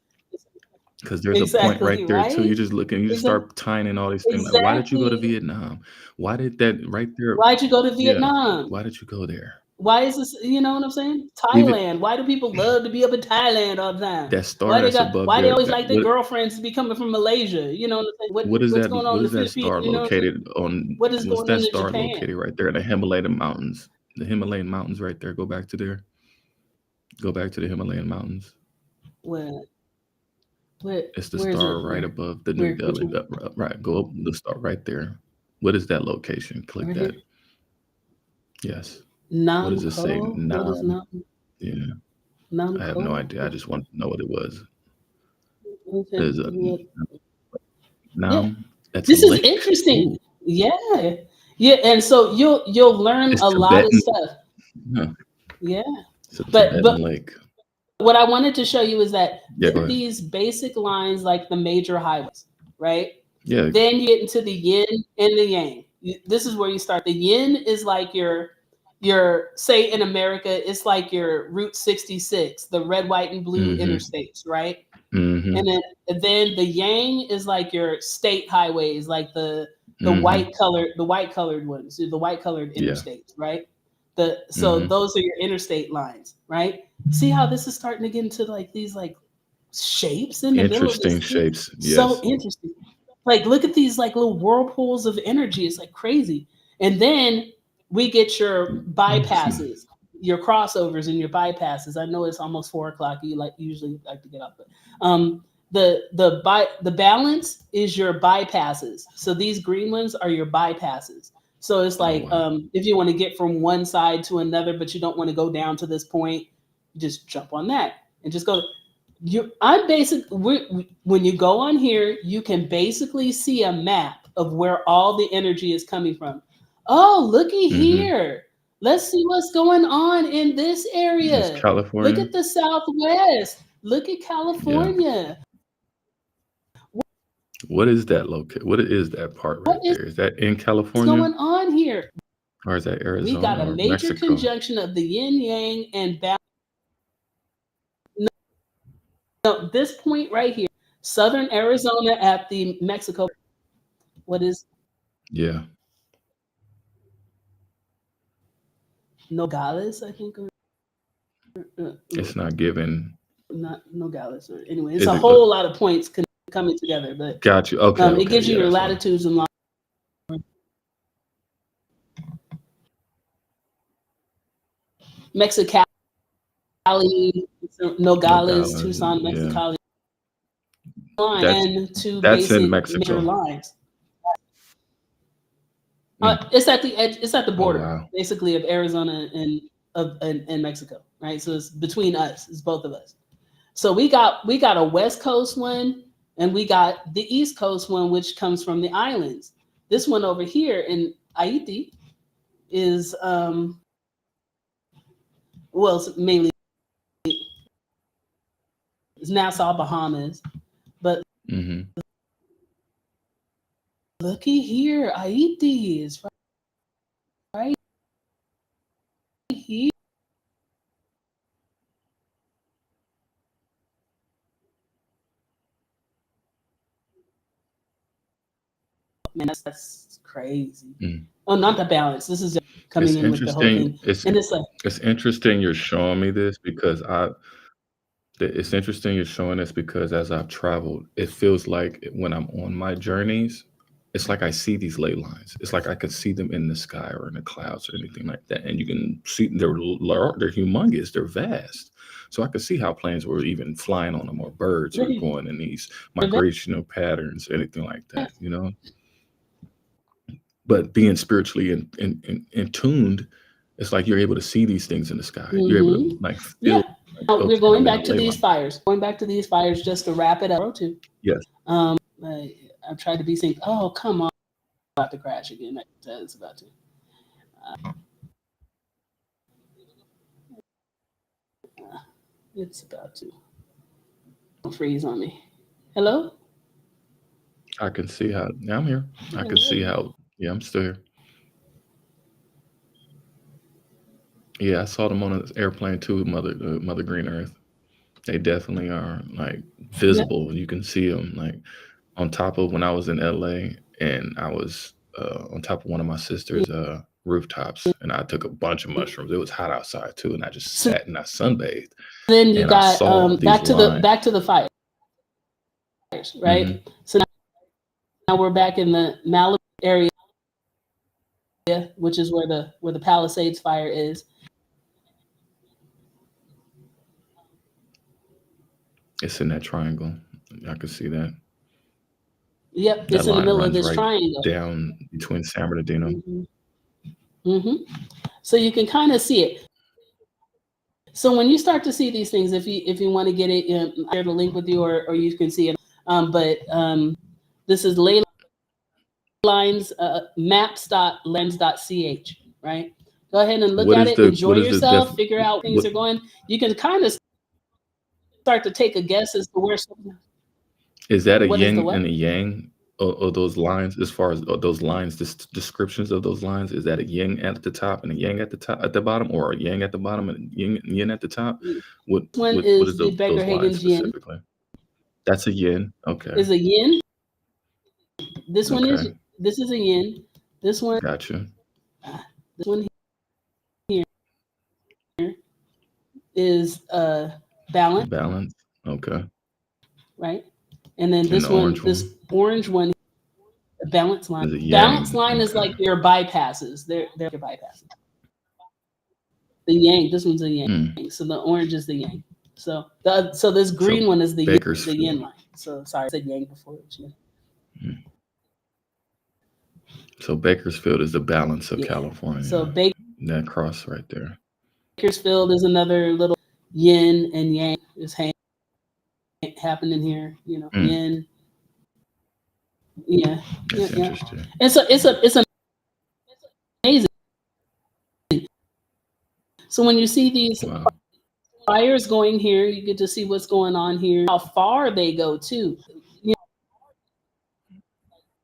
Speaker 1: Because there's a point right there too. You just look and you just start tying in all these things. Like, why did you go to Vietnam? Why did that right there?
Speaker 21: Why'd you go to Vietnam?
Speaker 1: Yeah. Why did you go there?
Speaker 21: Why is this? You know what I'm saying? Thailand. Why do people love to be up in Thailand all the time?
Speaker 1: That star that's above
Speaker 21: why
Speaker 1: there,
Speaker 21: they always like their girlfriends to be coming from Malaysia? You know what I'm saying?
Speaker 1: What is
Speaker 21: what's
Speaker 1: that?
Speaker 21: Going on
Speaker 1: what is
Speaker 21: in
Speaker 1: that star located on?
Speaker 21: What is going
Speaker 1: that
Speaker 21: on
Speaker 1: star
Speaker 21: in Japan?
Speaker 1: located right there in the Himalayan mountains? The Himalayan mountains right there. Go back to there. Go back to the Himalayan mountains.
Speaker 21: Where
Speaker 1: it's the star right above the New Delhi. Right, go up the star right there. What is that location? Click right that. Here? Yes. What does it say? Yeah. I have no idea. I just want to know what it was.
Speaker 21: Okay.
Speaker 1: Is now
Speaker 21: Yeah.
Speaker 1: that's
Speaker 21: This is
Speaker 1: Lake.
Speaker 21: interesting.
Speaker 1: Ooh,
Speaker 21: Yeah. Yeah. And so you'll learn
Speaker 1: it's
Speaker 21: a lot of
Speaker 1: Tibetan.
Speaker 21: stuff.
Speaker 1: Yeah,
Speaker 21: Yeah.
Speaker 1: it's a
Speaker 21: But
Speaker 1: Tibetan lake.
Speaker 21: what I wanted to show you is that
Speaker 1: Yeah, go ahead.
Speaker 21: these basic lines like the major highways, right?
Speaker 1: Yeah.
Speaker 21: Then you get into the yin and the yang. This is where you start. The yin is like your say in America, it's like your Route 66, the red, white, and blue interstates, right? And then the yang is like your state highways, like the white colored ones, the white colored interstates, right? So those are your interstate lines, right? See how this is starting to get into like these like shapes in the middle of this
Speaker 1: Interesting
Speaker 21: thing?
Speaker 1: shapes.
Speaker 21: So
Speaker 1: Yes.
Speaker 21: interesting. Like look at these like little whirlpools of energy. It's like crazy. And then we get your bypasses, your crossovers and your bypasses. I know it's almost 4:00. You usually like to get up, but the balance is your bypasses. So these green ones are your bypasses. So it's like if you want to get from one side to another, but you don't want to go down to this point, just jump on that and just go. When you go on here, you can basically see a map of where all the energy is coming from. Oh, looky here. Let's see what's going on in this area.
Speaker 1: It's California.
Speaker 21: Look at the Southwest. Look at California.
Speaker 1: Yeah. What is that What is that part right there? Is that in California?
Speaker 21: What's going on here?
Speaker 1: Or is that Arizona?
Speaker 21: We got a major
Speaker 1: Mexico?
Speaker 21: conjunction of the yin yang and balance. No, this point right here, southern Arizona at the Mexico. What is?
Speaker 1: Yeah.
Speaker 21: Nogales, I think.
Speaker 1: It's not given.
Speaker 21: Not Nogales. Anyway, it's a whole lot of points coming together. But
Speaker 1: got you. Okay.
Speaker 21: It gives you your latitudes and longitudes. Mexicali, Nogales, Tucson, Mexicali.
Speaker 1: Yeah.
Speaker 21: And two
Speaker 1: that's
Speaker 21: basic
Speaker 1: in Mexico.
Speaker 21: major lines. It's at the edge. It's at the border, basically, of Arizona and Mexico, right? So it's between us. It's both of us. So we got a West Coast one, and we got the East Coast one, which comes from the islands. This one over here in Haiti is it's mainly it's Nassau, Bahamas, but looky here, Haiti is right here. Man, that's crazy. Oh, not the balance. This is just coming in with the whole thing.
Speaker 1: It's interesting you're showing me this because it's interesting you're showing this because as I've traveled, it feels like when I'm on my journeys, it's like I see these ley lines. It's like I could see them in the sky or in the clouds or anything like that. And you can see they're humongous, they're vast. So I could see how planes were even flying on them or birds are going in these migrational patterns, anything like that, you know? But being spiritually in tuned, it's like you're able to see these things in the sky. You're able to like feel.
Speaker 21: Now, we're going back to these fires. Going back to these fires just to wrap it up.
Speaker 1: Yes.
Speaker 21: I've tried to be sync. Oh, come on. About to crash again. It's about to. It's about to freeze on me. Hello?
Speaker 1: I can see how. Yeah, I'm here. I can see how. Yeah, I'm still here. Yeah, I saw them on an airplane too, Mother Green Earth. They definitely are like visible. Yeah. You can see them like on top of when I was in LA and I was on top of one of my sister's rooftops and I took a bunch of mushrooms. It was hot outside too, and I just sat and I sunbathed.
Speaker 21: Then you got back to the fires, right? So now we're back in the Malibu area, which is where the Palisades fire is.
Speaker 1: It's in that triangle. I can see that.
Speaker 21: Yep, it's in the middle of this triangle.
Speaker 1: Down between San Bernardino.
Speaker 21: So you can kind of see it. So when you start to see these things, if you want to get it, share the link with you, or you can see it. This is ley lines, maps.lens.ch, right? Go ahead and look at it, enjoy yourself, figure out things are going. You can kind of start to take a guess as to where something.
Speaker 1: Is that a yin and a yang? Or those lines, as far as those lines, descriptions of those lines, is that a yin at the top and a yang at the top, at the bottom, or a yang at the bottom and yin at the top? What is
Speaker 21: the
Speaker 1: those lines specifically? Yin. That's a yin. Okay.
Speaker 21: Is a yin. This one is. This is a yin. This one.
Speaker 1: Gotcha.
Speaker 21: This one here is balance.
Speaker 1: Balance. Okay.
Speaker 21: Right, and then this one, this orange one. Balance line. Balance line is like your bypasses. They're your bypasses. The yang. This one's a yang. So the orange is the yang. So this green one is the yin line. So sorry, I said yang before.
Speaker 1: So Bakersfield is the balance of California.
Speaker 21: So
Speaker 1: that cross right there.
Speaker 21: Bakersfield is another little yin and yang is happening here. You know, yin. Yeah,
Speaker 1: that's interesting.
Speaker 21: And so it's amazing. So when you see these fires going here, you get to see what's going on here, how far they go too. You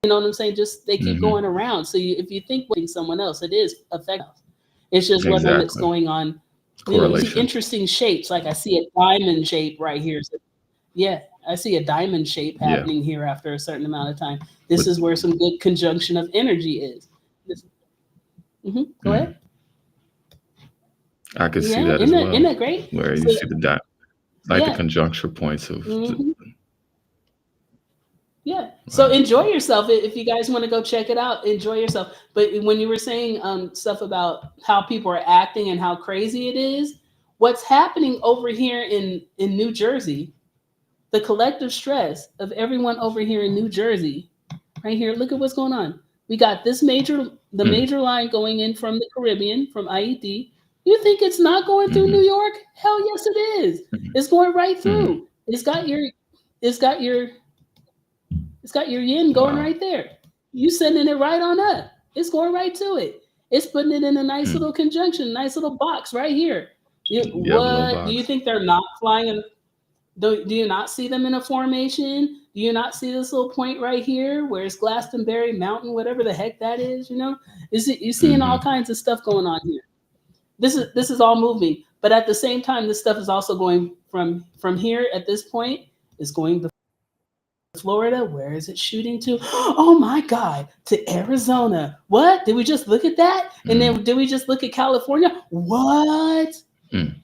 Speaker 21: know what I'm saying? Just they keep going around. So if you think someone else, it is affecting. It's just whether it's going on. You know, you see interesting shapes. Like I see a diamond shape right here. So, yeah. I see a diamond shape happening here after a certain amount of time. This is where some good conjunction of energy is. Go ahead.
Speaker 1: I could see that as well.
Speaker 21: Isn't that great?
Speaker 1: Where you see the the conjuncture points of.
Speaker 21: Yeah. So enjoy yourself. If you guys want to go check it out, enjoy yourself. But when you were saying stuff about how people are acting and how crazy it is, what's happening over here in New Jersey? The collective stress of everyone over here in New Jersey, right here. Look at what's going on. We got this major line going in from the Caribbean, from IED. You think it's not going through New York? Hell yes, it is. It's going right through. It's got your yin going right there. You sending it right on up. It's going right to it. It's putting it in a nice little conjunction, nice little box right here. What do you think they're not flying in? Do you not see them in a formation? Do you not see this little point right here where it's Glastonbury Mountain, whatever the heck that is? You know, you're seeing all kinds of stuff going on here. This is all moving, but at the same time, this stuff is also going from here at this point. Is going to Florida. Where is it shooting to? Oh my God, to Arizona. What? Did we just look at that? And then did we just look at California? What?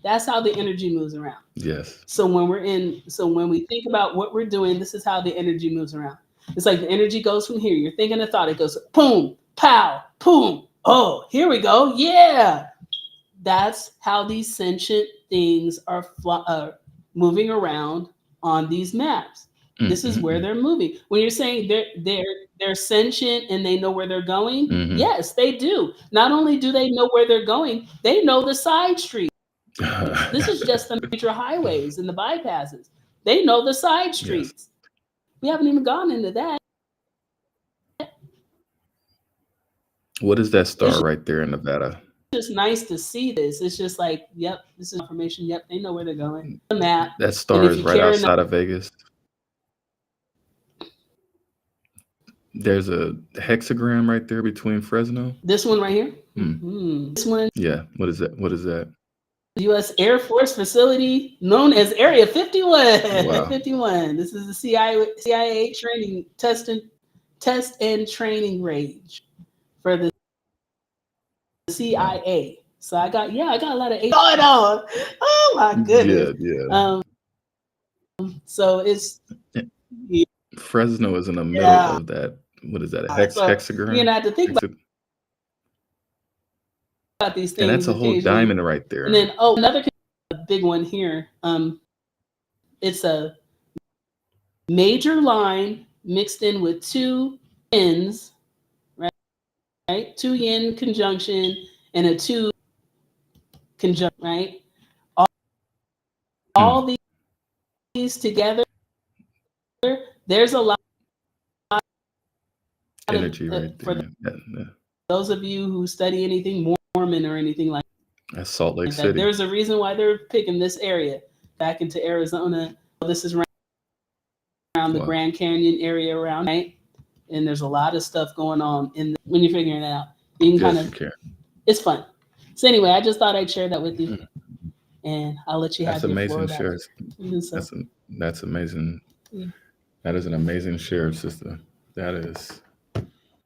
Speaker 21: That's how the energy moves around.
Speaker 1: Yes.
Speaker 21: So when we think about what we're doing, this is how the energy moves around. It's like the energy goes from here. You're thinking a thought. It goes boom, pow, boom. Oh, here we go. Yeah. That's how these sentient things are moving around on these maps. This is where they're moving. When you're saying they're sentient and they know where they're going, yes, they do. Not only do they know where they're going, they know the side streets. This is just the major highways and the bypasses. They know the side streets. Yes. We haven't even gone into that.
Speaker 1: What is that star right there in Nevada?
Speaker 21: It's just nice to see this. It's just like, yep, this is information. Yep, they know where they're going. The map.
Speaker 1: That star is right outside of Vegas. There's a hexagram right there between Fresno.
Speaker 21: This one right here. This one.
Speaker 1: Yeah. What is that? What is that?
Speaker 21: U.S. Air Force facility known as Area 51.
Speaker 1: Wow.
Speaker 21: 51. This is the CIA training test and training range for the CIA. So I got a lot of going on. Oh my goodness.
Speaker 1: Yeah.
Speaker 21: So it's
Speaker 1: Fresno is in the middle of that. What is that? A hexagram?
Speaker 21: You know, I have to think about these things.
Speaker 1: And that's a whole diamond right there.
Speaker 21: And then another big one here. It's a major line mixed in with two yins, right? Two yin conjunction and a two conjunction, right? All these together, there's a lot
Speaker 1: energy
Speaker 21: of,
Speaker 1: right
Speaker 21: for
Speaker 1: there.
Speaker 21: those of you who study anything Mormon or anything like
Speaker 1: That's Salt Lake
Speaker 21: that,
Speaker 1: City.
Speaker 21: there's a reason why they're picking this area back into Arizona. This is around the Grand Canyon area around, right? And there's a lot of stuff going on when you're figuring it out. You can kind of, it's fun. So anyway, I just thought I'd share that with you, and I'll let you have your floor back.
Speaker 1: That's amazing.
Speaker 21: Yeah.
Speaker 1: That is an amazing share, sister. That is,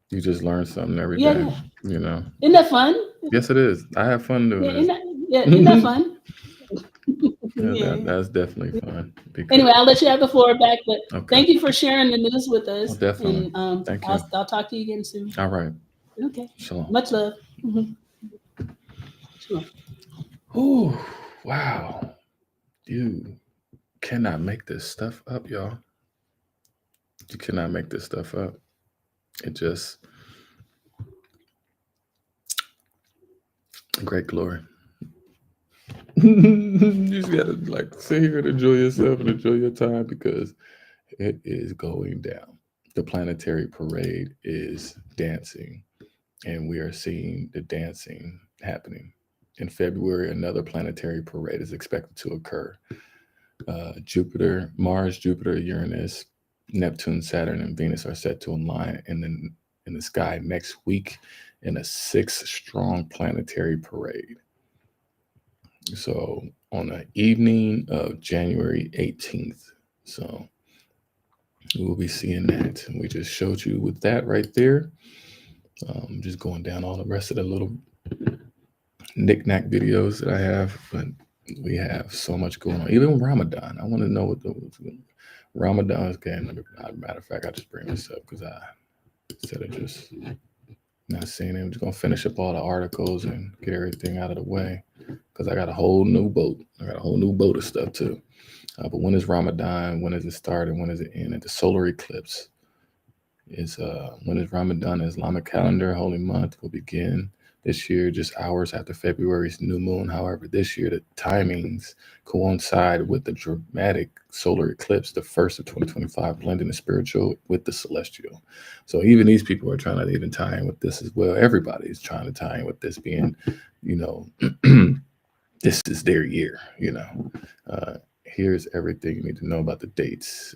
Speaker 1: you just learn something every day.
Speaker 21: Yeah.
Speaker 1: You know.
Speaker 21: Isn't that fun?
Speaker 1: Yes, it is. I have fun doing this.
Speaker 21: Isn't that fun?
Speaker 1: That's definitely fun.
Speaker 21: Anyway, I'll let you have the floor back, but thank you for sharing the news with us.
Speaker 1: Definitely.
Speaker 21: And
Speaker 1: Thank you.
Speaker 21: I'll talk to you again soon.
Speaker 1: All right.
Speaker 21: Okay.
Speaker 1: Shalom.
Speaker 21: Much love. Shalom.
Speaker 1: Oh, wow. You cannot make this stuff up, y'all. You cannot make this stuff up. It just, great glory. You just gotta sit here and enjoy yourself and enjoy your time, because it is going down. The planetary parade is dancing, and we are seeing the dancing happening. In February, another planetary parade is expected to occur. Jupiter, Mars, Jupiter, Uranus, Neptune, Saturn, and Venus are set to align in the sky next week in a 6-strong planetary parade. So on the evening of January 18th. So we'll be seeing that. And we just showed you with that right there. Just going down all the rest of the little knick-knack videos that I have, but we have so much going on. Even Ramadan, I want to know what Ramadan's game. Matter of fact, I just bring this up because I instead of just not saying it, I'm just gonna finish up all the articles and get everything out of the way, because I got a whole new boat. I got a whole new boat of stuff too. But when is Ramadan? When does it start and when does it end? And the solar eclipse is when is Ramadan? The Islamic calendar, holy month, will begin this year, just hours after February's new moon. However, this year, the timings coincide with the dramatic solar eclipse, the first of 2025, blending the spiritual with the celestial. So even these people are trying to even tie in with this as well. Everybody's trying to tie in with this being, this is their year, Here's everything you need to know about the dates.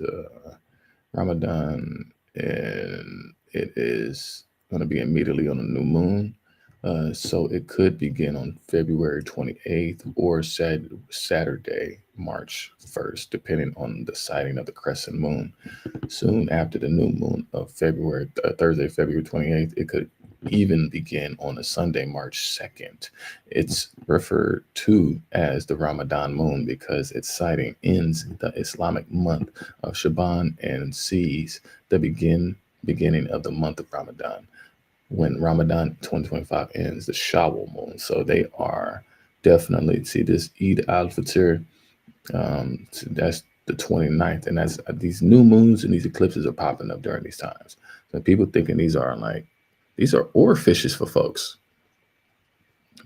Speaker 1: Ramadan, and it is going to be immediately on a new moon. So it could begin on February 28th or Saturday, March 1st, depending on the sighting of the crescent moon. Soon after the new moon of Thursday, February 28th, it could even begin on a Sunday, March 2nd. It's referred to as the Ramadan moon because its sighting ends the Islamic month of Shaban and sees the beginning of the month of Ramadan. When Ramadan 2025 ends, the Shawwal moon. So they are definitely, see this Eid al-Fitr, so that's the 29th. And that's these new moons and these eclipses are popping up during these times. So people thinking these are orifices for folks.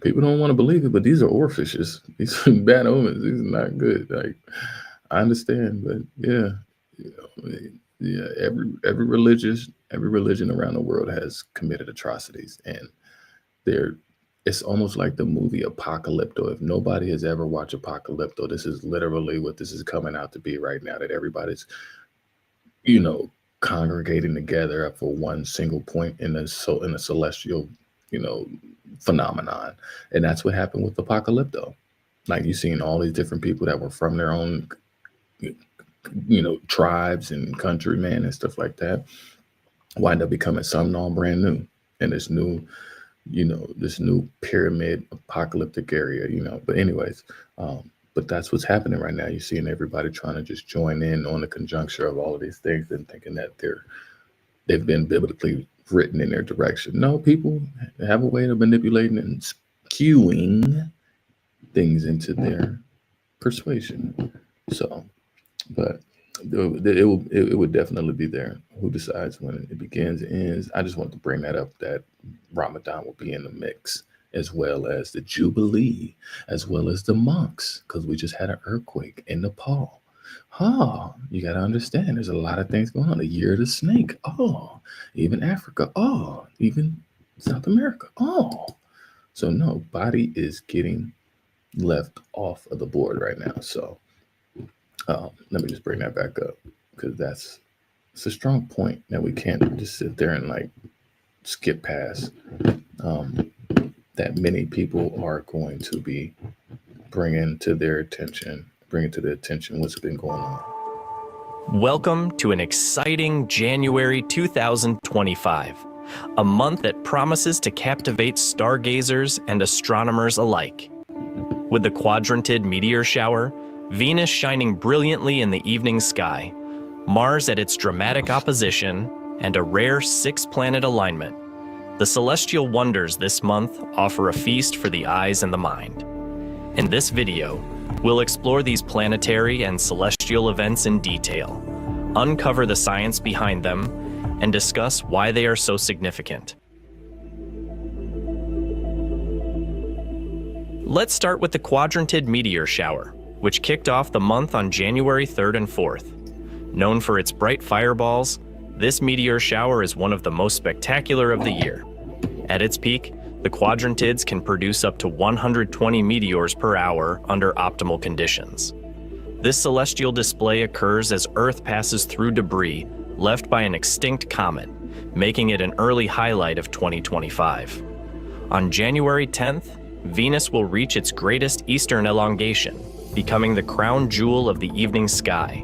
Speaker 1: People don't want to believe it, but these are orifices. These are bad omens. These are not good. I understand, but every religion around the world has committed atrocities, and it's almost like the movie Apocalypto. If nobody has ever watched Apocalypto, this is literally what this is coming out to be right now, that everybody's congregating together for one single point in a celestial phenomenon. And that's what happened with Apocalypto. Like, you've seen all these different people that were from their own tribes and countrymen and stuff like that wind up becoming something all brand new in this new pyramid apocalyptic area, but anyways, but that's what's happening right now. You're seeing everybody trying to just join in on the conjuncture of all of these things and thinking that they've been biblically written in their direction. No, people have a way of manipulating and skewing things into their persuasion. So, but it would definitely be there. Who decides when it begins and ends? I just want to bring that up, that Ramadan will be in the mix, as well as the Jubilee, as well as the monks, because we just had an earthquake in Nepal. Oh, you got to understand, there's a lot of things going on. The year of the snake. Oh, even Africa. Oh, even South America. Oh, so no, body is getting left off of the board right now. So let me just bring that back up, because it's a strong point that we can't just sit there and like skip past. That many people are going to be bringing to the attention what's been going on.
Speaker 2: Welcome to an exciting January 2025, a month that promises to captivate stargazers and astronomers alike. With the quadrantid meteor shower, Venus shining brilliantly in the evening sky, Mars at its dramatic opposition, and a rare 6-planet alignment, the celestial wonders this month offer a feast for the eyes and the mind. In this video, we'll explore these planetary and celestial events in detail, uncover the science behind them, and discuss why they are so significant. Let's start with the quadrantid meteor shower, which kicked off the month on January 3rd and 4th. Known for its bright fireballs, this meteor shower is one of the most spectacular of the year. At its peak, the quadrantids can produce up to 120 meteors per hour under optimal conditions. This celestial display occurs as Earth passes through debris left by an extinct comet, making it an early highlight of 2025. On January 10th, Venus will reach its greatest eastern elongation, becoming the crown jewel of the evening sky.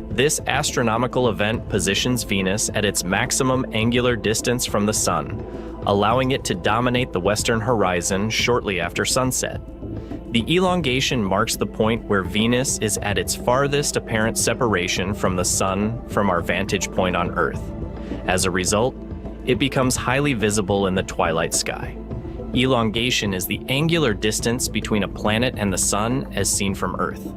Speaker 2: This astronomical event positions Venus at its maximum angular distance from the Sun, allowing it to dominate the western horizon shortly after sunset. The elongation marks the point where Venus is at its farthest apparent separation from the Sun from our vantage point on Earth. As a result, it becomes highly visible in the twilight sky. Elongation is the angular distance between a planet and the Sun as seen from Earth.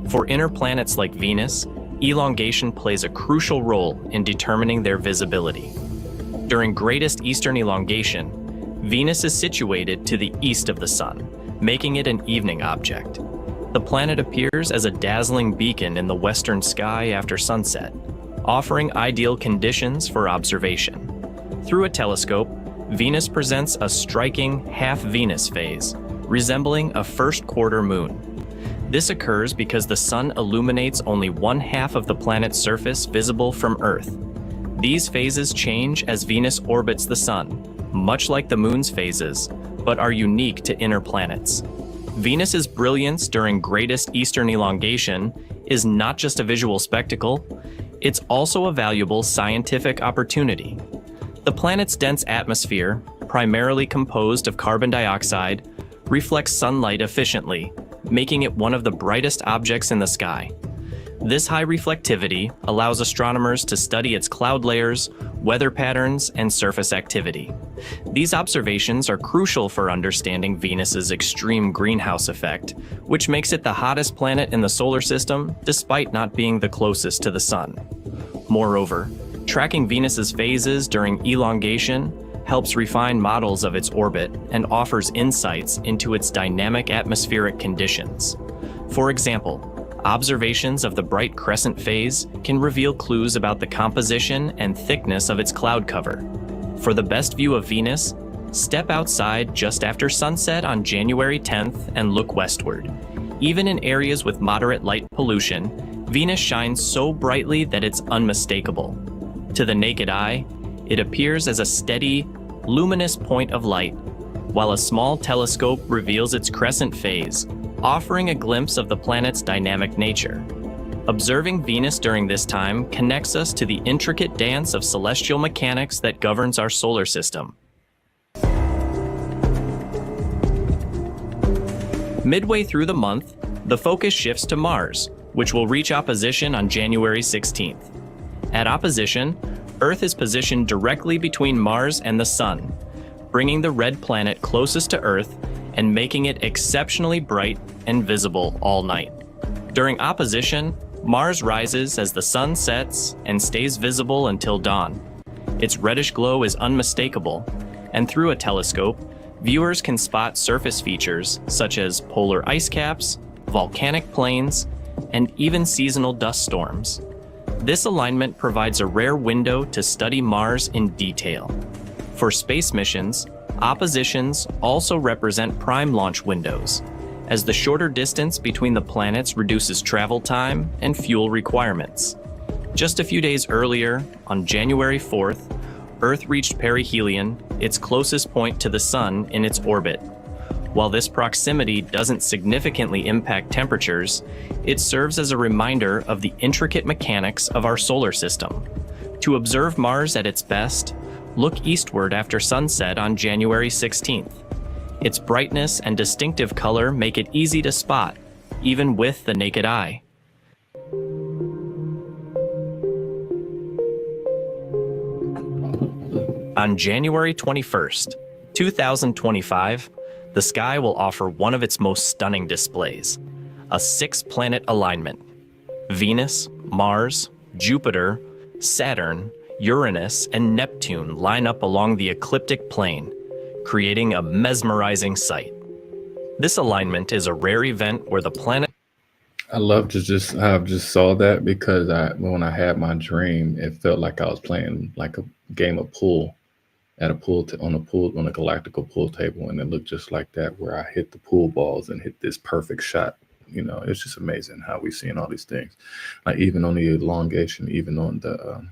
Speaker 2: For inner planets like Venus, elongation plays a crucial role in determining their visibility. During greatest eastern elongation, Venus is situated to the east of the Sun, making it an evening object. The planet appears as a dazzling beacon in the western sky after sunset, offering ideal conditions for observation. Through a telescope, Venus presents a striking half-Venus phase, resembling a first-quarter moon. This occurs because the Sun illuminates only one half of the planet's surface visible from Earth. These phases change as Venus orbits the Sun, much like the Moon's phases, but are unique to inner planets. Venus's brilliance during greatest eastern elongation is not just a visual spectacle, it's also a valuable scientific opportunity. The planet's dense atmosphere, primarily composed of carbon dioxide, reflects sunlight efficiently, making it one of the brightest objects in the sky. This high reflectivity allows astronomers to study its cloud layers, weather patterns, and surface activity. These observations are crucial for understanding Venus's extreme greenhouse effect, which makes it the hottest planet in the solar system despite not being the closest to the Sun. Moreover, tracking Venus's phases during elongation helps refine models of its orbit and offers insights into its dynamic atmospheric conditions. For example, observations of the bright crescent phase can reveal clues about the composition and thickness of its cloud cover. For the best view of Venus, step outside just after sunset on January 10th and look westward. Even in areas with moderate light pollution, Venus shines so brightly that it's unmistakable. To the naked eye, it appears as a steady, luminous point of light, while a small telescope reveals its crescent phase, offering a glimpse of the planet's dynamic nature. Observing Venus during this time connects us to the intricate dance of celestial mechanics that governs our solar system. Midway through the month, the focus shifts to Mars, which will reach opposition on January 16th. At opposition, Earth is positioned directly between Mars and the Sun, bringing the red planet closest to Earth and making it exceptionally bright and visible all night. During opposition, Mars rises as the Sun sets and stays visible until dawn. Its reddish glow is unmistakable, and through a telescope, viewers can spot surface features such as polar ice caps, volcanic plains, and even seasonal dust storms. This alignment provides a rare window to study Mars in detail. For space missions, oppositions also represent prime launch windows, as the shorter distance between the planets reduces travel time and fuel requirements. Just a few days earlier, on January 4th, Earth reached perihelion, its closest point to the Sun in its orbit. While this proximity doesn't significantly impact temperatures, it serves as a reminder of the intricate mechanics of our solar system. To observe Mars at its best, look eastward after sunset on January 16th. Its brightness and distinctive color make it easy to spot, even with the naked eye. On January 21st, 2025, the sky will offer one of its most stunning displays, a 6-planet alignment. Venus, Mars, Jupiter, Saturn, Uranus, and Neptune line up along the ecliptic plane, creating a mesmerizing sight. This alignment is a rare event where the planet...
Speaker 1: I love to just, I just saw that because when I had my dream, it felt like I was playing like a game of pool at a on a galactical pool table, and it looked just like that, where I hit the pool balls and hit this perfect shot. You know, it's just amazing how we're seeing all these things, like even on the elongation, even on the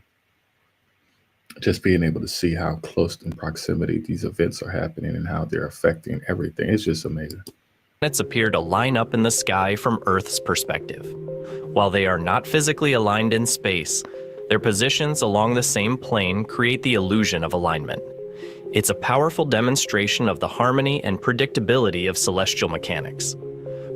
Speaker 1: just being able to see how close in proximity these events are happening and how they're affecting everything. It's just amazing.
Speaker 2: Planets appear to line up in the sky from Earth's perspective. While they are not physically aligned in space, their positions along the same plane create the illusion of alignment. It's a powerful demonstration of the harmony and predictability of celestial mechanics.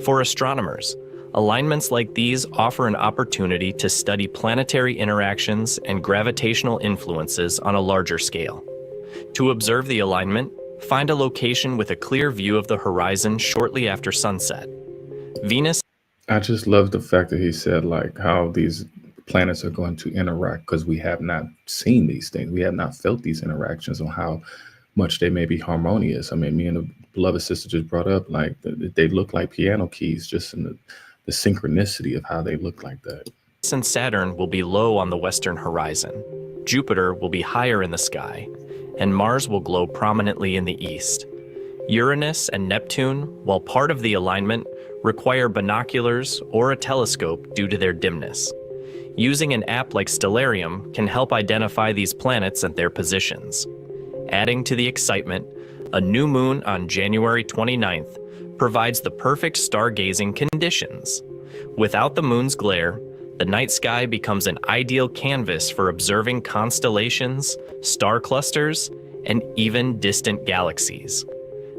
Speaker 2: For astronomers, alignments like these offer an opportunity to study planetary interactions and gravitational influences on a larger scale. To observe the alignment, find a location with a clear view of the horizon shortly after sunset. Venus.
Speaker 1: I just love the fact that he said like how these planets are going to interact, because we have not seen these things. We have not felt these interactions on how much they may be harmonious. I mean, me and the beloved sister just brought up like they look like piano keys, just in the synchronicity of how they look like that.
Speaker 2: Venus and Saturn will be low on the western horizon. Jupiter will be higher in the sky, and Mars will glow prominently in the east. Uranus and Neptune, while part of the alignment, require binoculars or a telescope due to their dimness. Using an app like Stellarium can help identify these planets and their positions. Adding to the excitement, a new moon on January 29th provides the perfect stargazing conditions. Without the moon's glare, the night sky becomes an ideal canvas for observing constellations, star clusters, and even distant galaxies.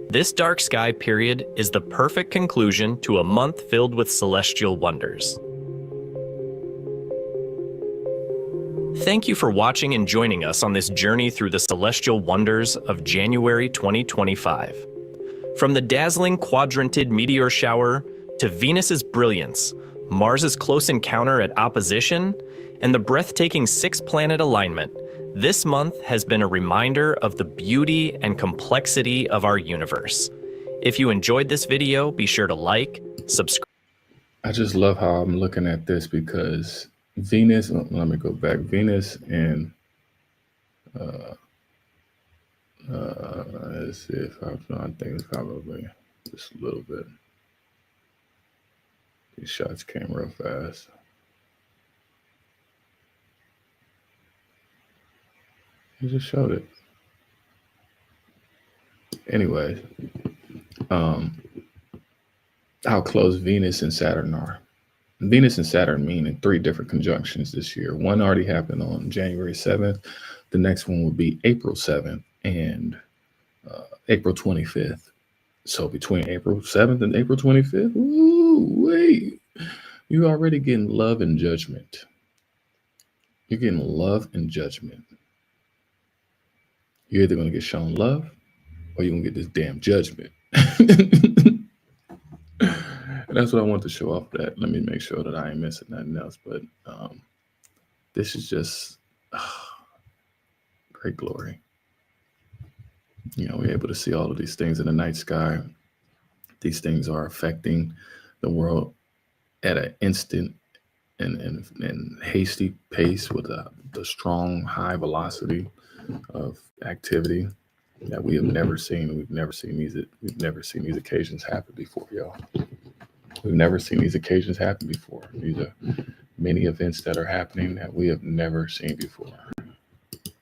Speaker 2: This dark sky period is the perfect conclusion to a month filled with celestial wonders. Thank you for watching and joining us on this journey through the celestial wonders of January 2025. From the dazzling quadranted meteor shower to Venus's brilliance, Mars's close encounter at opposition, and the breathtaking 6-planet alignment, this month has been a reminder of the beauty and complexity of our universe. If you enjoyed this video, be sure to like, subscribe.
Speaker 1: I just love how I'm looking at this because Venus, let me go back, Venus and let's see if I'm trying to think, it's probably just a little bit. These shots came real fast. You just showed it. Anyway, how close Venus and Saturn are. Venus and Saturn mean in 3 different conjunctions this year. One already happened on January 7th. The next one will be April 7th and April 25th. So between April 7th and April 25th, ooh, wait, you're already getting love and judgment. You're getting love and judgment. You're either going to get shown love or you're going to get this damn judgment. And that's what I want to show off that. Let me make sure that I ain't missing nothing else. But this is just great glory. You know, we're able to see all of these things in the night sky. These things are affecting the world at an instant and hasty pace with the strong high velocity of activity that we have never seen. We've never seen these occasions happen before, y'all. We've never seen these occasions happen before. These are many events that are happening that we have never seen before,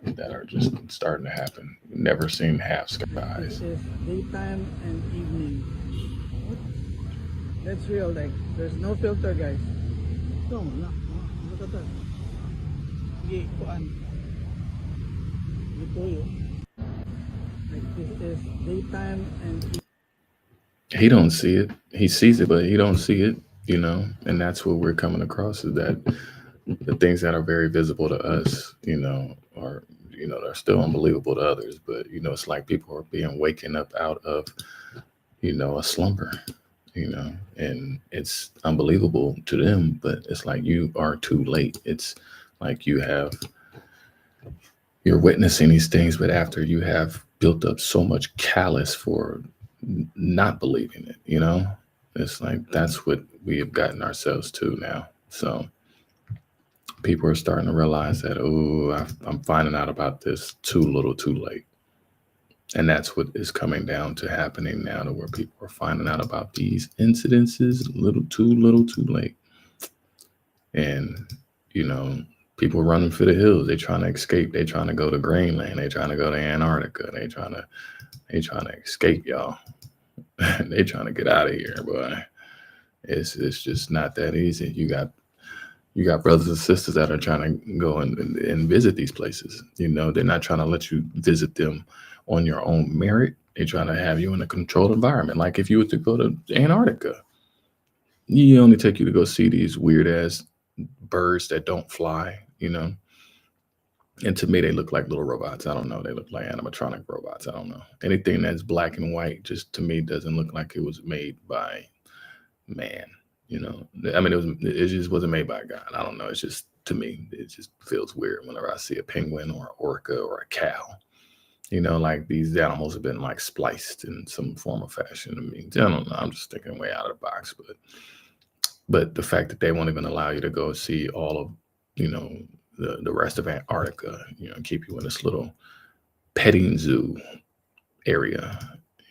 Speaker 1: that are just starting to happen. We've never seen half skies.
Speaker 3: This is daytime and evening. That's real, like there's no filter, guys. No. Look at that. Okay, kuan. Like this is daytime and evening.
Speaker 1: He don't see it. He sees it, but he don't see it, you know? And that's what we're coming across, is that the things that are very visible to us, you know, are, you know, they're still unbelievable to others. But, you know, it's like people are being waken up out of, you know, a slumber, you know, and it's unbelievable to them, but it's like you are too late. It's like you're witnessing these things, but after you have built up so much callous for not believing it, you know, it's like that's what we have gotten ourselves to now. So people are starting to realize that, I'm finding out about this too little too late. And that's what is coming down to happening now, to where people are finding out about these incidences little too late. And, you know, people running for the hills. They trying to escape. They trying to go to Greenland. They trying to go to Antarctica. They trying to escape, y'all. They trying to get out of here, boy. It's just not that easy. You got brothers and sisters that are trying to go and visit these places. You know, they're not trying to let you visit them on your own merit. They're trying to have you in a controlled environment. Like if you were to go to Antarctica, you only take you to go see these weird ass birds that don't fly, you know. And to me, they look like little robots. I don't know. They look like animatronic robots. I don't know. Anything that's black and white just to me doesn't look like it was made by man. You know, I mean, it just wasn't made by God. I don't know. It's just, to me, it just feels weird whenever I see a penguin or an orca or a cow. You know, like these animals have been like spliced in some form or fashion. I mean, I don't know. I'm just thinking way out of the box. But the fact that they won't even allow you to go see all of, you know, the rest of Antarctica, you know, keep you in this little petting zoo area,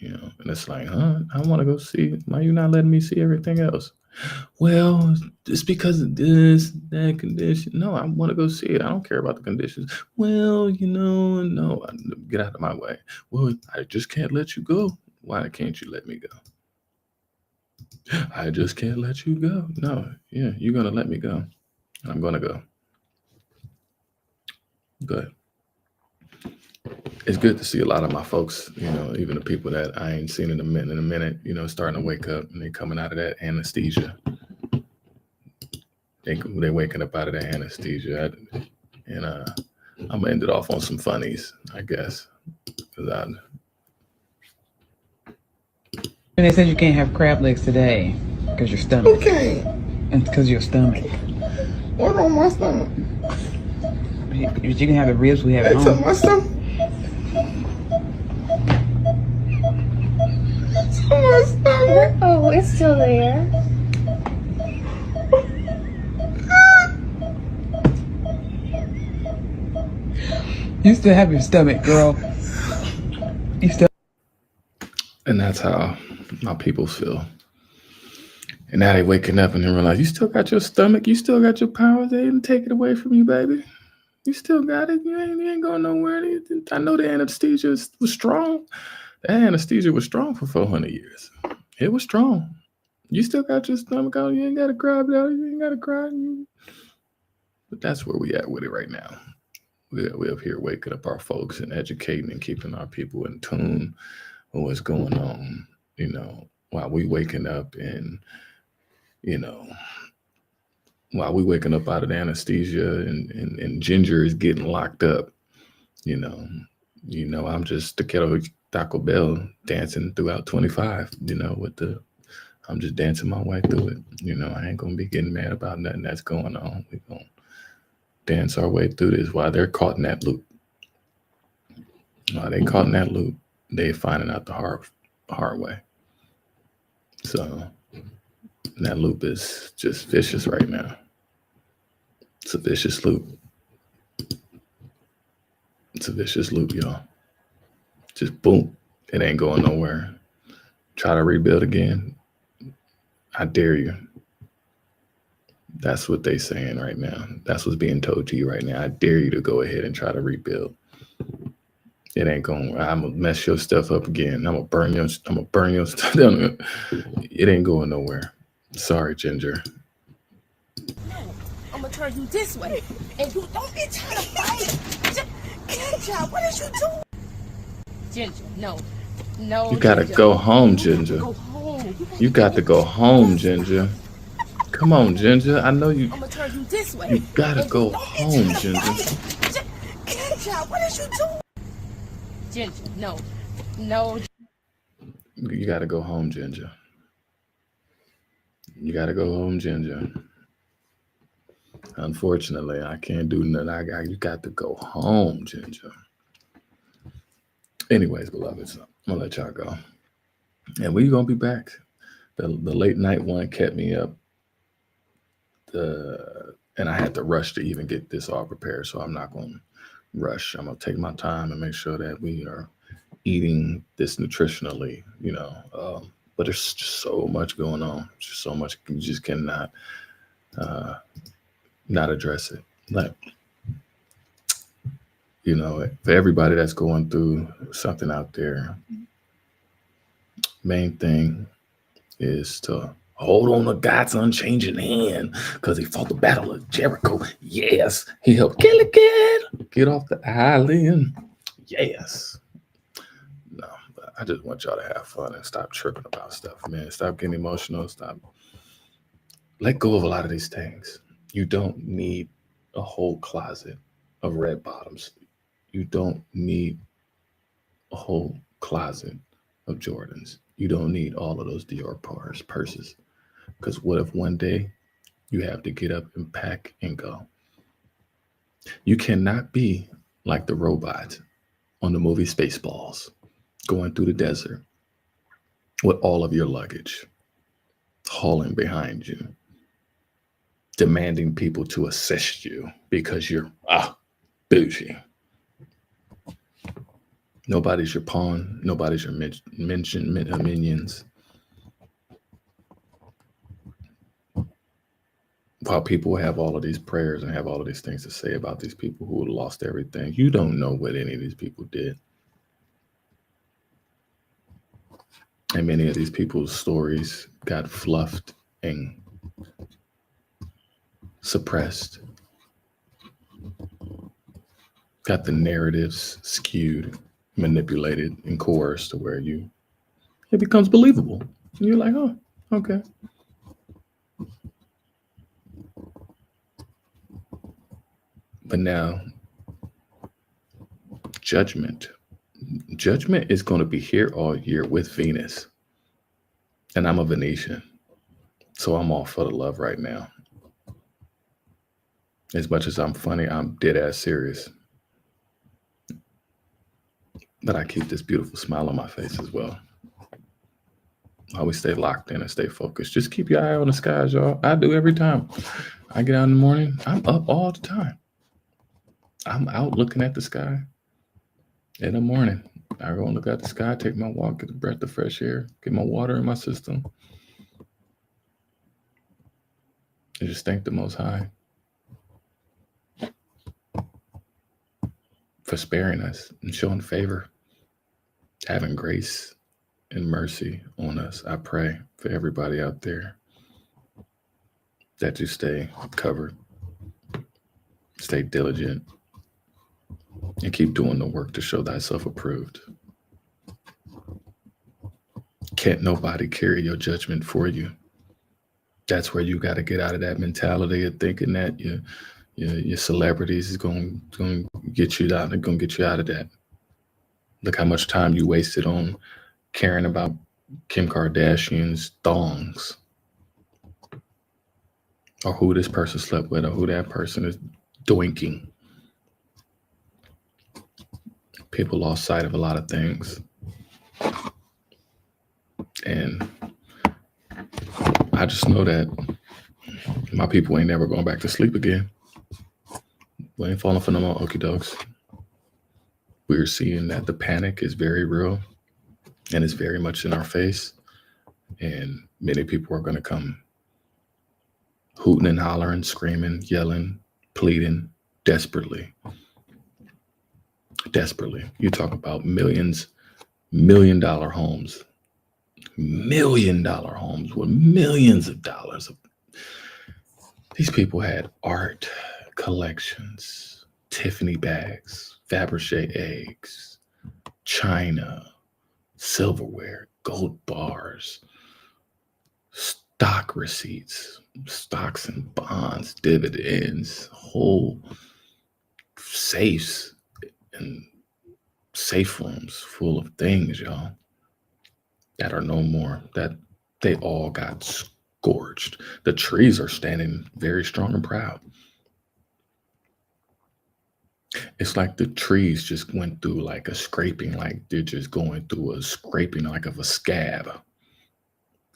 Speaker 1: you know, and it's like, I want to go see. Why are you not letting me see everything else? Well, it's because of this, that condition. No, I want to go see it. I don't care about the conditions. Well, you know, no, get out of my way. Well, I just can't let you go. Why can't you let me go? I just can't let you go. No, yeah, you're going to let me go. I'm going to go. Good. It's good to see a lot of my folks, you know, even the people that I ain't seen in a minute, you know, starting to wake up, and they coming out of that anesthesia. They waking up out of that anesthesia. And I'm gonna end it off on some funnies, I guess.
Speaker 15: And they said you can't have crab legs today because your stomach.
Speaker 22: Okay.
Speaker 15: And because your stomach.
Speaker 22: What's on my stomach?
Speaker 15: You can have the ribs we have at
Speaker 22: It's
Speaker 15: home.
Speaker 22: on my stomach. It's on my stomach.
Speaker 8: Oh, it's still there.
Speaker 15: You still have your stomach, girl. You still.
Speaker 1: And that's how my people feel. And now they waking up and they realize, you still got your stomach, you still got your powers. They didn't take it away from you, baby. You still got it. You ain't going nowhere. I know the anesthesia was strong. The anesthesia was strong for 400 years. It was strong. You still got your stomach out. You ain't got to cry about it. You ain't got to cry. But that's where we at with it right now. We're up here waking up our folks and educating and keeping our people in tune with what's going on, you know, while we waking up and, you know, while we waking up out of the anesthesia and Ginger is getting locked up, you know, I'm just the kiddo Taco Bell dancing throughout 25, you know, I'm just dancing my way through it. You know, I ain't going to be getting mad about nothing that's going on. We're going to dance our way through this while they're caught in that loop. While they caught in that loop, they finding out the hard way. So And that loop is just vicious right now. It's a vicious loop. It's a vicious loop, y'all. Just boom. It ain't going nowhere. Try to rebuild again. I dare you. That's what they saying right now. That's what's being told to you right now. I dare you to go ahead and try to rebuild. It ain't going. I'm gonna mess your stuff up again. I'm gonna burn your stuff down. It ain't going nowhere. Sorry, Ginger.
Speaker 14: I'm gonna turn you this way, and you don't be trying to fight. Ginger, what is you doing? Ginger, no.
Speaker 1: You gotta go home, Ginger.
Speaker 14: Go home.
Speaker 1: You got to go home, Ginger. Come on, Ginger. I know you.
Speaker 14: I'm gonna turn you this way.
Speaker 1: You gotta go home, Ginger.
Speaker 14: Ginger, what is you doing? Ginger, no.
Speaker 1: You gotta go home, Ginger. You gotta go home, Ginger. Unfortunately, I can't do nothing. You got to go home, Ginger. Anyways, beloveds, I'm gonna let y'all go. And we're gonna be back. The late night one kept me up. And I had to rush to even get this all prepared, so I'm not gonna rush. I'm gonna take my time and make sure that we are eating this nutritionally, but there's just so much going on. Just so much. You just cannot not address it. Like, for everybody that's going through something out there, main thing is to hold on to God's unchanging hand, because he fought the battle of Jericho. Yes, he helped get off the island. Yes. No, but I just want y'all to have fun and stop tripping about stuff, man. Stop getting emotional. Stop. Let go of a lot of these things. You don't need a whole closet of red bottoms. You don't need a whole closet of Jordans. You don't need all of those Dior purses. Because what if one day you have to get up and pack and go? You cannot be like the robot on the movie Spaceballs, going through the desert with all of your luggage, hauling behind you, demanding people to assist you because you're bougie. Nobody's your pawn. Nobody's your minions. While people have all of these prayers and have all of these things to say about these people who lost everything, you don't know what any of these people did. And many of these people's stories got fluffed and suppressed. Got the narratives skewed, manipulated, and coerced to where it becomes believable. And you're like, oh, okay. But now, judgment is going to be here all year with Venus. And I'm a Venetian, so I'm all for the love right now. As much as I'm funny, I'm dead ass serious. But I keep this beautiful smile on my face as well. Always stay locked in and stay focused. Just keep your eye on the skies, y'all. I do every time. I get out in the morning, I'm up all the time. I'm out looking at the sky in the morning. I go and look at the sky, take my walk, get a breath of fresh air, get my water in my system. And just thank the Most High for sparing us and showing favor, having grace and mercy on us. I pray for everybody out there that you stay covered, stay diligent, and keep doing the work to show thyself approved. Can't nobody carry your judgment for you. That's where you got to get out of that mentality of thinking that your celebrities is going to get you out. They're going to get you out of that. Look how much time you wasted on caring about Kim Kardashian's thongs, or who this person slept with, or who that person is doinking. People lost sight of a lot of things. And I just know that my people ain't never going back to sleep again. We ain't falling for no more okie dokes. We're seeing that the panic is very real and it's very much in our face. And many people are going to come hooting and hollering, screaming, yelling, pleading, desperately. You talk about millions, $1 million homes, $1 million homes with millions of dollars. These people had art collections, Tiffany bags, Fabergé eggs, china, silverware, gold bars, stock receipts, stocks and bonds, dividends, whole safes and safe rooms full of things, y'all, that are no more, that they all got scorched. The trees are standing very strong and proud. It's like the trees just went through like a scraping, like they're just going through a scraping like of a scab.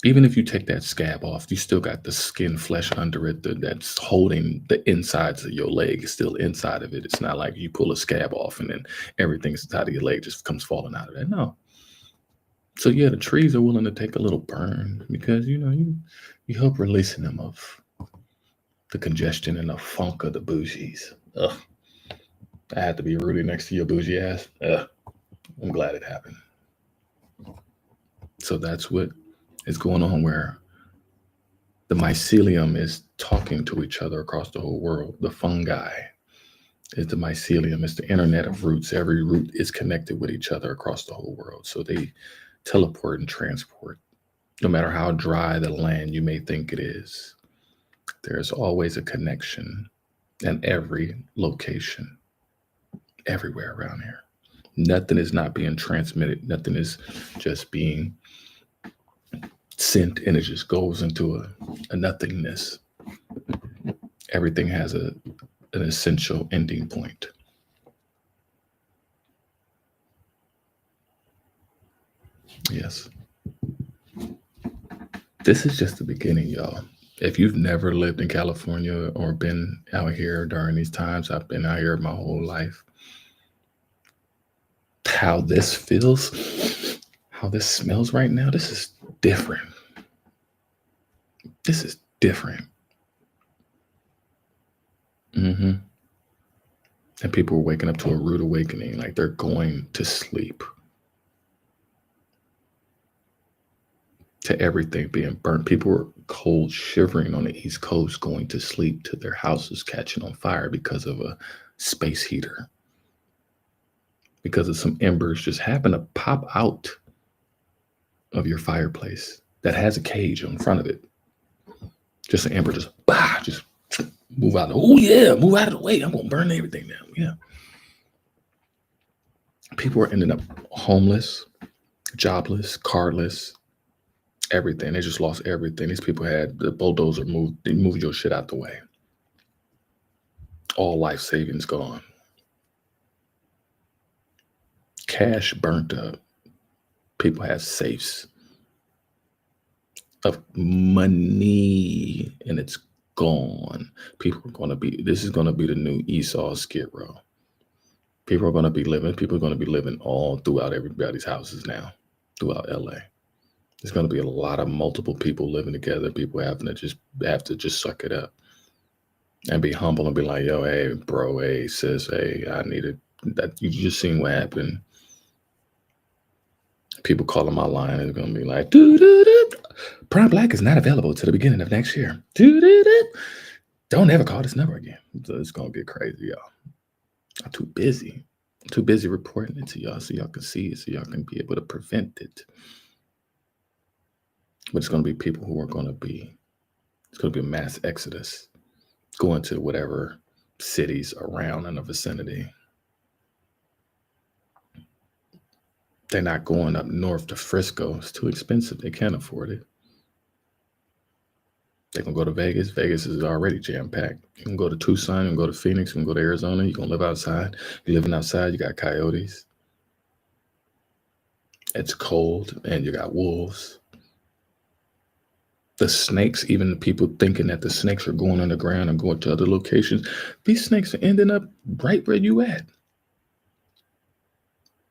Speaker 1: Even if you take that scab off, you still got the skin flesh under it that's holding the insides of your leg. Is still inside of it. It's not like you pull a scab off and then everything inside of your leg just comes falling out of it. No. So yeah, the trees are willing to take a little burn because, you know, you help releasing them of the congestion and the funk of the bougies. Ugh. I had to be Rudy next to your bougie ass. Ugh. I'm glad it happened. So that's what is going on, where the mycelium is talking to each other across the whole world. The fungi is the mycelium. It's the internet of roots. Every root is connected with each other across the whole world. So they teleport and transport. No matter how dry the land you may think it is, there's always a connection in every location, everywhere around here. Nothing is not being transmitted. Nothing is just being sent and it just goes into a nothingness. Everything has an essential ending point. Yes. This is just the beginning, y'all. If you've never lived in California or been out here during these times, I've been out here my whole life. How this feels, how this smells right now, this is different. This is different. And people are waking up to a rude awakening, like they're going to sleep. To everything being burnt. People were cold shivering on the East Coast, going to sleep to their houses catching on fire because of a space heater. Because of some embers just happen to pop out of your fireplace that has a cage in front of it. Just an ember, just move out. Oh yeah, move out of the way. I'm gonna burn everything down. Yeah. People are ending up homeless, jobless, carless, everything. They just lost everything. These people had the bulldozer moved. They moved your shit out the way. All life savings gone. Cash burnt up. People have safes of money and it's gone. People are going to be, this is going to be the new Esau Skid Row. People are going to be living all throughout everybody's houses now, throughout LA. There's going to be a lot of multiple people living together. People have to just suck it up and be humble and be like, yo, hey, bro, hey, sis, hey, I needed that. You just seen what happened. People calling my line is going to be like, Prime Blaq is not available to the beginning of next year. Don't ever call this number again. So it's going to get crazy, y'all. I'm too busy. I'm too busy reporting it to y'all so y'all can see it, so y'all can be able to prevent it. But it's going to be people who are going to be, it's going to be a mass exodus going to whatever cities around in the vicinity. They're not going up north to Frisco. It's too expensive. They can't afford it. They can go to Vegas. Vegas is already jam-packed. You can go to Tucson, you can go to Phoenix, you can go to Arizona. You can live outside. You're living outside, you got coyotes. It's cold and you got wolves. The snakes, even the people thinking that the snakes are going underground and going to other locations, these snakes are ending up right where you at.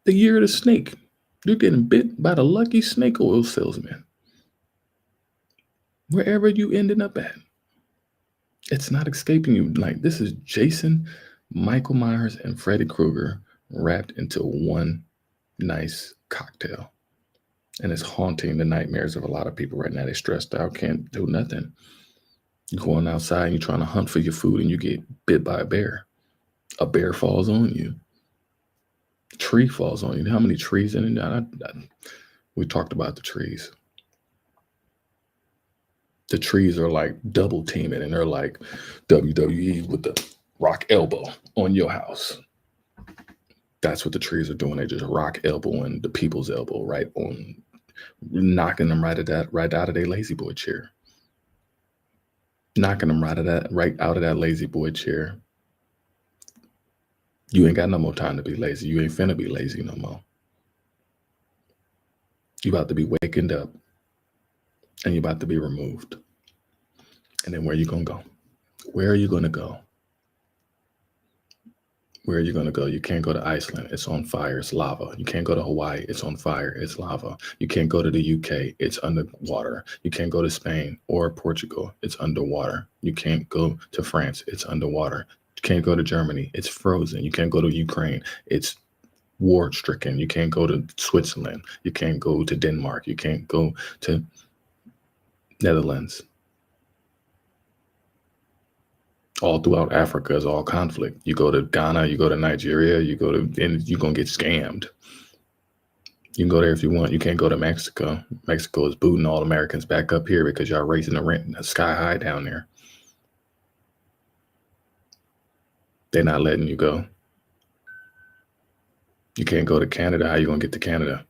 Speaker 1: The year of the snake. You're getting bit by the lucky snake oil salesman. Wherever you ending up at. It's not escaping you. Like, this is Jason, Michael Myers, and Freddy Krueger wrapped into one nice cocktail. And it's haunting the nightmares of a lot of people right now. They're stressed out, can't do nothing. You're going outside and you're trying to hunt for your food and you get bit by a bear. A bear falls on you. A tree falls on you. How many trees in it? We talked about the trees. The trees are like double teaming and they're like WWE with the rock elbow on your house. That's what the trees are doing. They just rock elbowing the people's elbow right on, knocking them right out of their lazy boy chair. Knocking them right out of that lazy boy chair. You ain't got no more time to be lazy. You ain't finna be lazy no more. You about to be wakened up and you about to be removed. And then where you gonna go? Where are you gonna go? Where are you going to go? You can't go to Iceland. It's on fire. It's lava. You can't go to Hawaii. It's on fire. It's lava. You can't go to the UK. It's underwater. You can't go to Spain or Portugal. It's underwater. You can't go to France. It's underwater. You can't go to Germany. It's frozen. You can't go to Ukraine. It's war-stricken. You can't go to Switzerland. You can't go to Denmark. You can't go to Netherlands. All throughout Africa is all conflict. You go to Ghana, you go to Nigeria, and you're going to get scammed. You can go there if you want. You can't go to Mexico. Mexico is booting all Americans back up here because y'all raising the rent sky high down there. They're not letting you go. You can't go to Canada. How you going to get to Canada?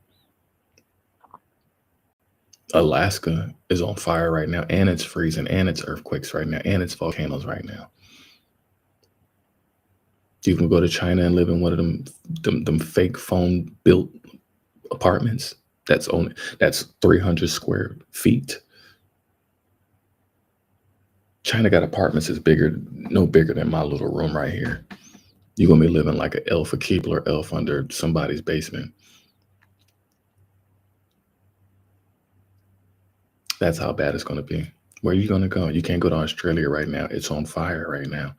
Speaker 1: Alaska is on fire right now, and it's freezing, and it's earthquakes right now, and it's volcanoes right now. You can go to China and live in one of them fake phone built apartments. That's 300 square feet. China got apartments no bigger than my little room right here. You're gonna be living like an elf, a Keebler elf under somebody's basement. That's how bad it's gonna be. Where are you gonna go? You can't go to Australia right now. It's on fire right now.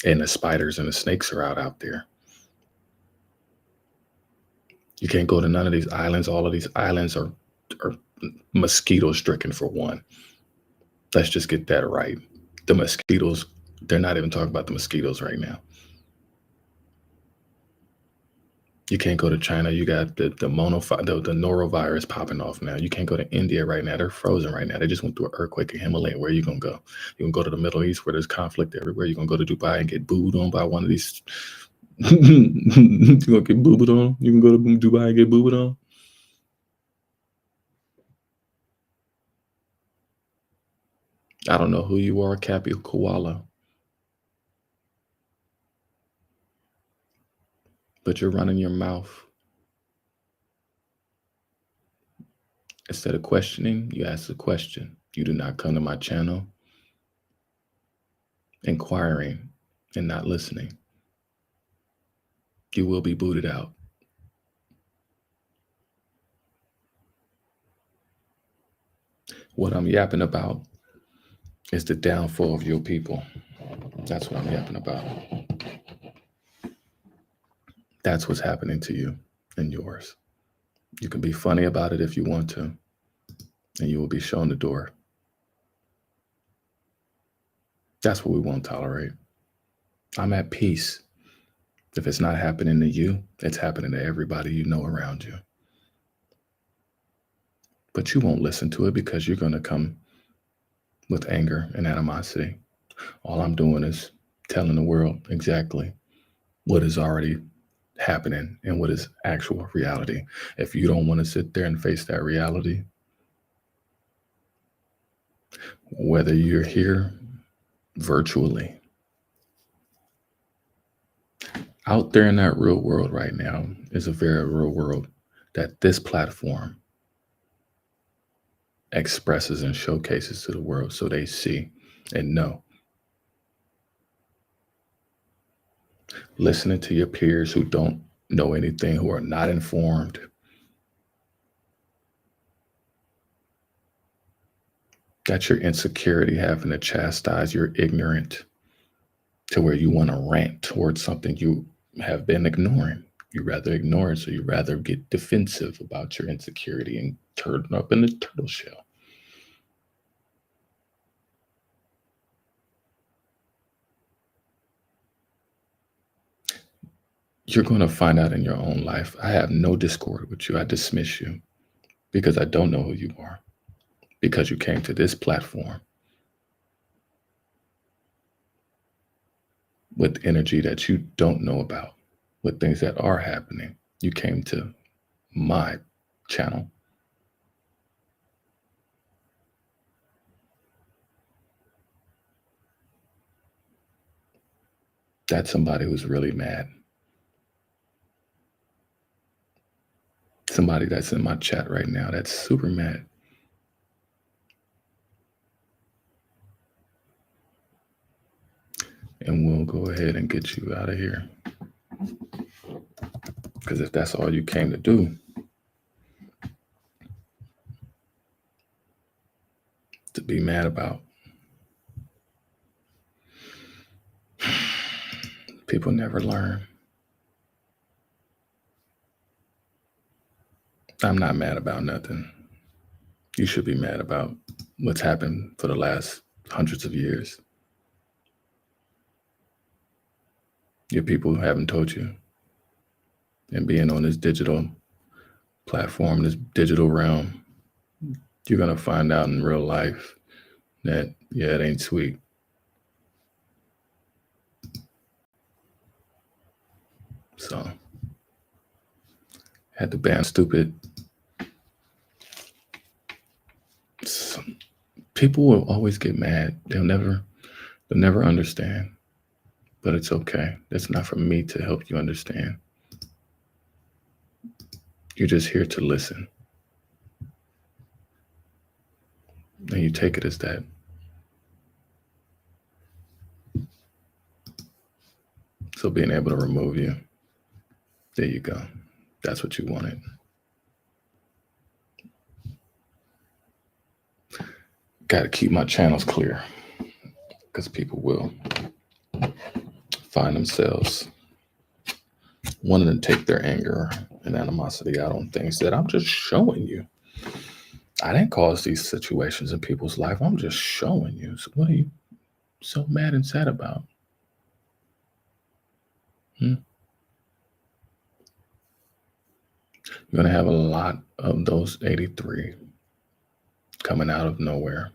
Speaker 1: And the spiders and the snakes are out there. You can't go to none of these islands. All of these islands are mosquito stricken for one. Let's just get that right. The mosquitoes, they're not even talking about the mosquitoes right now. You can't go to China. You got the norovirus popping off now. You can't go to India right now. They're frozen right now. They just went through an earthquake in Himalaya. Where are you going to go? You can go to the Middle East where there's conflict everywhere. You're going to go to Dubai and get booed on by one of these. You're going to get booed on? You can go to Dubai and get booed on? I don't know who you are, Cappy Koala. But you're running your mouth. Instead of questioning, you ask a question. You do not come to my channel inquiring and not listening. You will be booted out. What I'm yapping about is the downfall of your people. That's what I'm yapping about. That's what's happening to you and yours. You can be funny about it if you want to, and you will be shown the door. That's what we won't tolerate. I'm at peace. If it's not happening to you, it's happening to everybody you know around you. But you won't listen to it because you're going to come with anger and animosity. All I'm doing is telling the world exactly what is already happening and what is actual reality. If you don't want to sit there and face that reality, whether you're here virtually, out there in that real world right now is a very real world that this platform expresses and showcases to the world so they see and know. Listening to your peers who don't know anything, who are not informed. That's your insecurity having to chastise your ignorant to where you want to rant towards something you have been ignoring. You rather ignore it, so you rather get defensive about your insecurity and turn up in the turtle shell. You're going to find out in your own life. I have no discord with you. I dismiss you because I don't know who you are, because you came to this platform with energy that you don't know about, with things that are happening. You came to my channel. That's somebody who's really mad. Somebody that's in my chat right now that's super mad. And we'll go ahead and get you out of here. Because if that's all you came to do, to be mad about, people never learn. I'm not mad about nothing. You should be mad about what's happened for the last hundreds of years. Your people haven't told you. And being on this digital platform, this digital realm, you're going to find out in real life that, yeah, it ain't sweet. So, had to ban stupid. People will always get mad. They'll never understand. But it's okay. That's not for me to help you understand. You're just here to listen. And you take it as that. So being able to remove you, there you go. That's what you wanted. Got to keep my channels clear because people will find themselves wanting to take their anger and animosity out on things that I'm just showing you. I didn't cause these situations in people's life. I'm just showing you. So what are you so mad and sad about? You're going to have a lot of those 83 coming out of nowhere,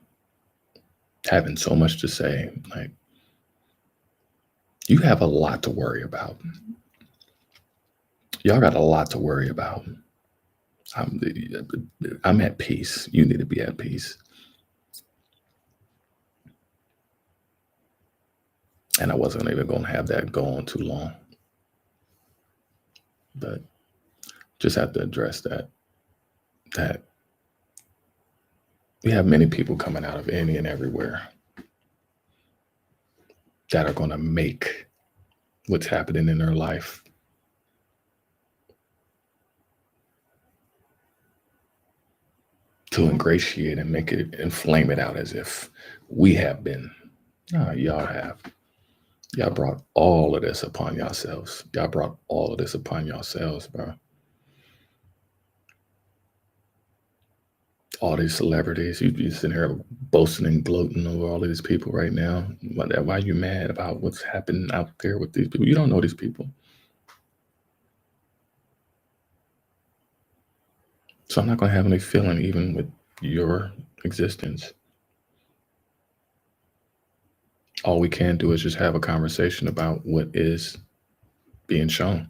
Speaker 1: having so much to say. Like, you have a lot to worry about. Y'all got a lot to worry about. I'm at peace. You need to be at peace. And I wasn't even going to have that go on too long. But just have to address that we have many people coming out of any and everywhere that are going to make what's happening in their life to ingratiate and make it and flame it out as if we have been. No, y'all have. Y'all brought all of this upon yourselves. Y'all brought all of this upon yourselves, bro. All these celebrities, you be sitting here boasting and gloating over all of these people right now. Why are you mad about what's happening out there with these people? You don't know these people. So I'm not going to have any feeling even with your existence. All we can do is just have a conversation about what is being shown.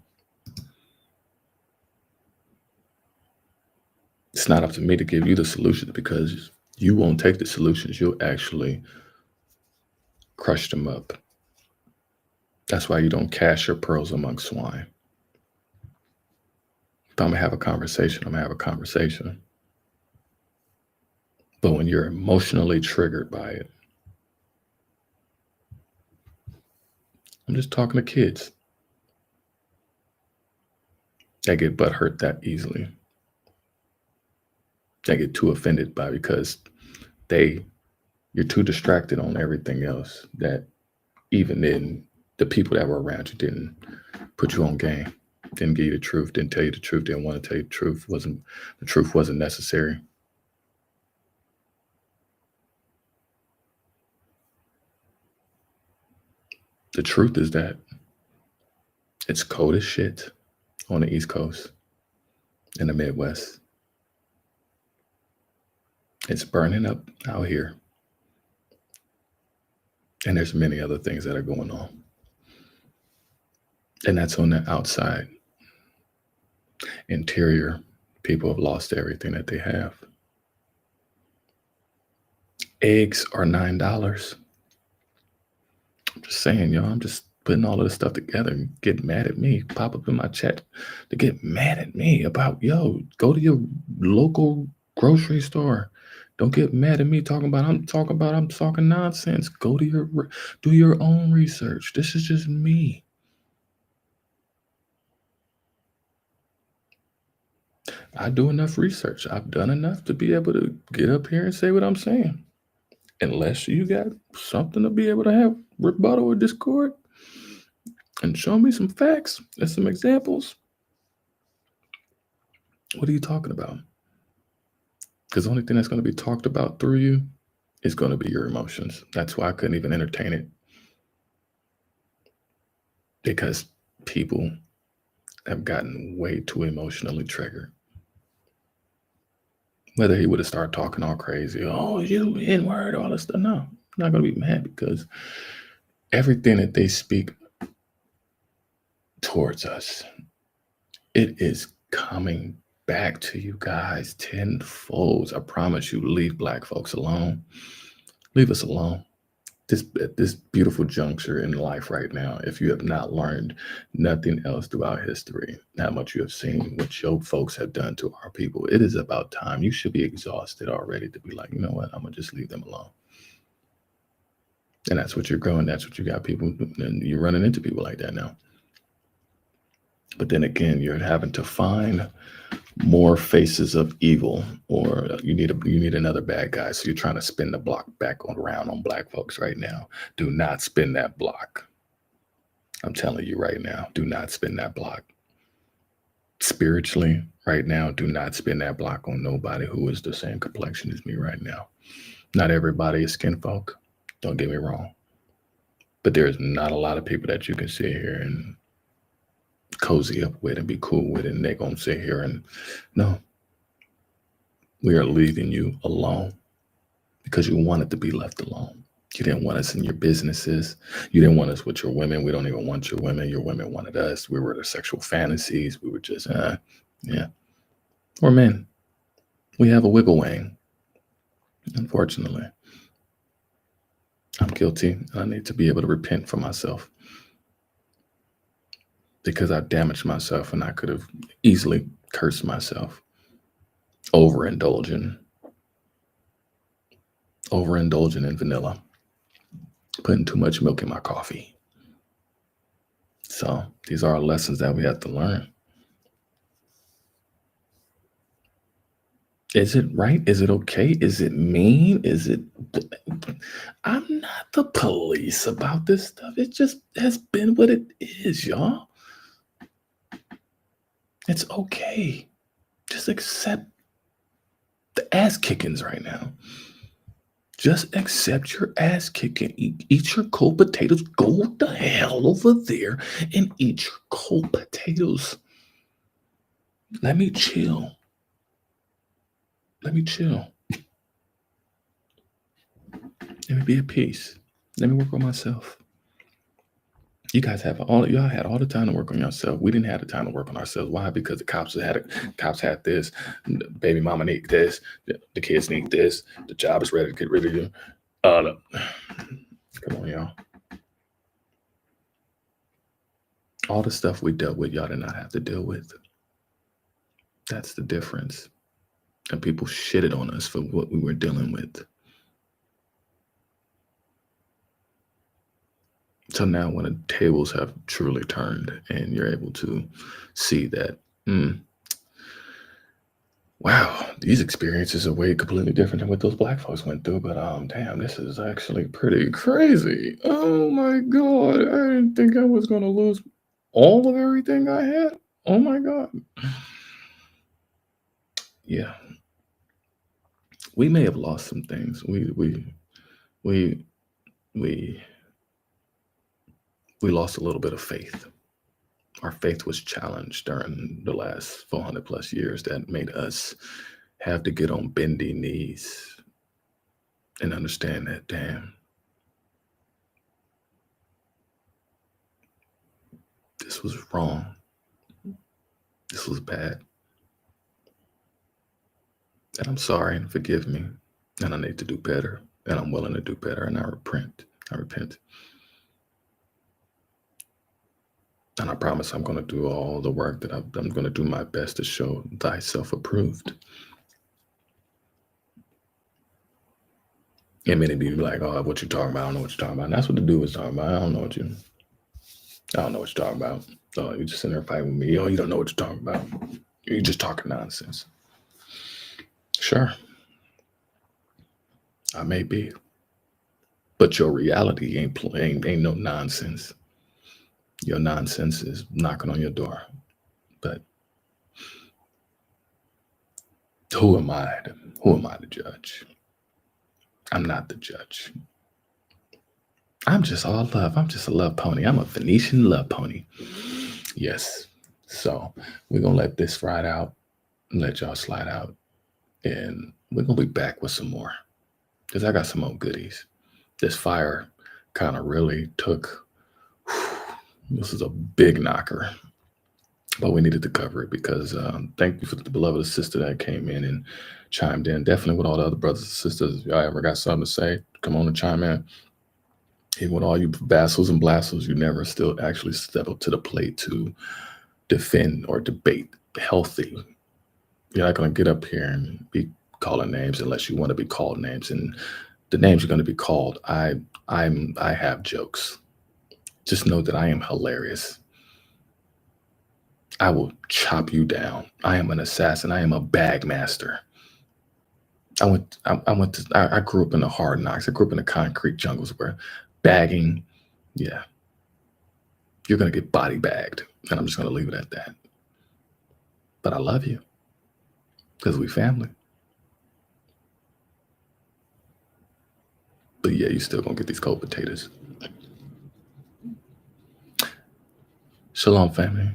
Speaker 1: It's not up to me to give you the solutions because you won't take the solutions. You'll actually crush them up. That's why you don't cast your pearls among swine. If I'm going to have a conversation, I'm going to have a conversation. But when you're emotionally triggered by it, I'm just talking to kids. They get butthurt that easily. They get too offended by it because you're too distracted on everything else that even then the people that were around you didn't put you on game, didn't give you the truth, didn't tell you the truth, didn't want to tell you the truth, the truth wasn't necessary. The truth is that it's cold as shit on the East Coast, in the Midwest. It's burning up out here. And there's many other things that are going on. And that's on the outside. Interior, people have lost everything that they have. Eggs are $9. I'm just saying, y'all, I'm just putting all of this stuff together and get mad at me, pop up in my chat to get mad at me about, yo, go to your local grocery store. Don't get mad at me I'm talking nonsense. Do your own research. This is just me. I do enough research. I've done enough to be able to get up here and say what I'm saying. Unless you got something to be able to have rebuttal or discord and show me some facts and some examples. What are you talking about? Because the only thing that's going to be talked about through you is going to be your emotions. That's why I couldn't even entertain it. Because people have gotten way too emotionally triggered. Whether he would have started talking all crazy, oh, you N-word, all this stuff. No, I'm not going to be mad because everything that they speak towards us, it is coming back to you guys tenfold. I promise you, leave Black folks alone. Leave us alone. This beautiful juncture in life right now, if you have not learned nothing else throughout history, how much you have seen what your folks have done to our people, it is about time. You should be exhausted already to be like, you know what, I'm going to just leave them alone. And that's what you're growing. That's what you got people, and you're running into people like that now. But then again, you're having to find more faces of evil, or you need another bad guy. So you're trying to spin the block back around on Black folks right now. Do not spin that block. I'm telling you right now, do not spin that block. Spiritually, right now, do not spin that block on nobody who is the same complexion as me right now. Not everybody is skin folk. Don't get me wrong. But there's not a lot of people that you can sit here and cozy up with and be cool with, and they're going to sit here and no. We are leaving you alone because you wanted to be left alone. You didn't want us in your businesses. You didn't want us with your women. We don't even want your women. Your women wanted us. We were their sexual fantasies. We were just, yeah. Or men. We have a wiggle wang. Unfortunately. I'm guilty, and I need to be able to repent for myself because I damaged myself and I could have easily cursed myself. Overindulging in vanilla, putting too much milk in my coffee. So these are lessons that we have to learn. Is it right? Is it okay? Is it mean? I'm not the police about this stuff. It just has been what it is, y'all. It's okay. Just accept the ass kickings right now. Just accept your ass kicking. Eat your cold potatoes. Go the hell over there and eat your cold potatoes. Let me chill. Let me be at peace. Let me work on myself. You guys y'all had all the time to work on yourself. We didn't have the time to work on ourselves. Why? Because the cops had this, the baby mama need this, the kids need this, the job is ready to get rid of you. Come on, y'all. All the stuff we dealt with, y'all did not have to deal with. That's the difference. and people shitted on us for what we were dealing with. So now when the tables have truly turned and you're able to see that, wow, these experiences are way completely different than what those Black folks went through. But damn, this is actually pretty crazy. Oh my God, I didn't think I was gonna lose all of everything I had. Oh my God. Yeah, we may have lost some things. We lost a little bit of faith. Our faith was challenged during the last 400 plus years. That made us have to get on bendy knees and understand that, damn, this was wrong. This was bad. And I'm sorry, and forgive me. And I need to do better. And I'm willing to do better. And I repent. And I promise I'm going to do all the work that I'm going to do my best to show thyself approved. And many people be like, oh, what you talking about? I don't know what you're talking about. And that's what the dude was talking about. I don't know what you're talking about. Oh, you just sitting there fighting with me. Oh, you don't know what you're talking about. You're just talking nonsense. Sure. I may be. But your reality ain't no nonsense. Your nonsense is knocking on your door. But who am I to judge? I'm not the judge. I'm just all love. I'm just a love pony. I'm a Venetian love pony. Yes. So we're going to let this ride out and let y'all slide out. And we're going to be back with some more. Because I got some more goodies. This fire kind of really took, this is a big knocker. But we needed to cover it because thank you for the beloved sister that came in and chimed in. Definitely with all the other brothers and sisters. If y'all ever got something to say, come on and chime in. Even with all you bassels and blasters, you never still actually step up to the plate to defend or debate healthy. You're not going to get up here and be calling names unless you want to be called names. And the names you're going to be called, I have jokes. Just know that I am hilarious. I will chop you down. I am an assassin. I am a bag master. I grew up in the hard knocks. I grew up in the concrete jungles where bagging, yeah, you're going to get body bagged. And I'm just going to leave it at that. But I love you because we family. But yeah, you still going to get these cold potatoes. Shalom, family.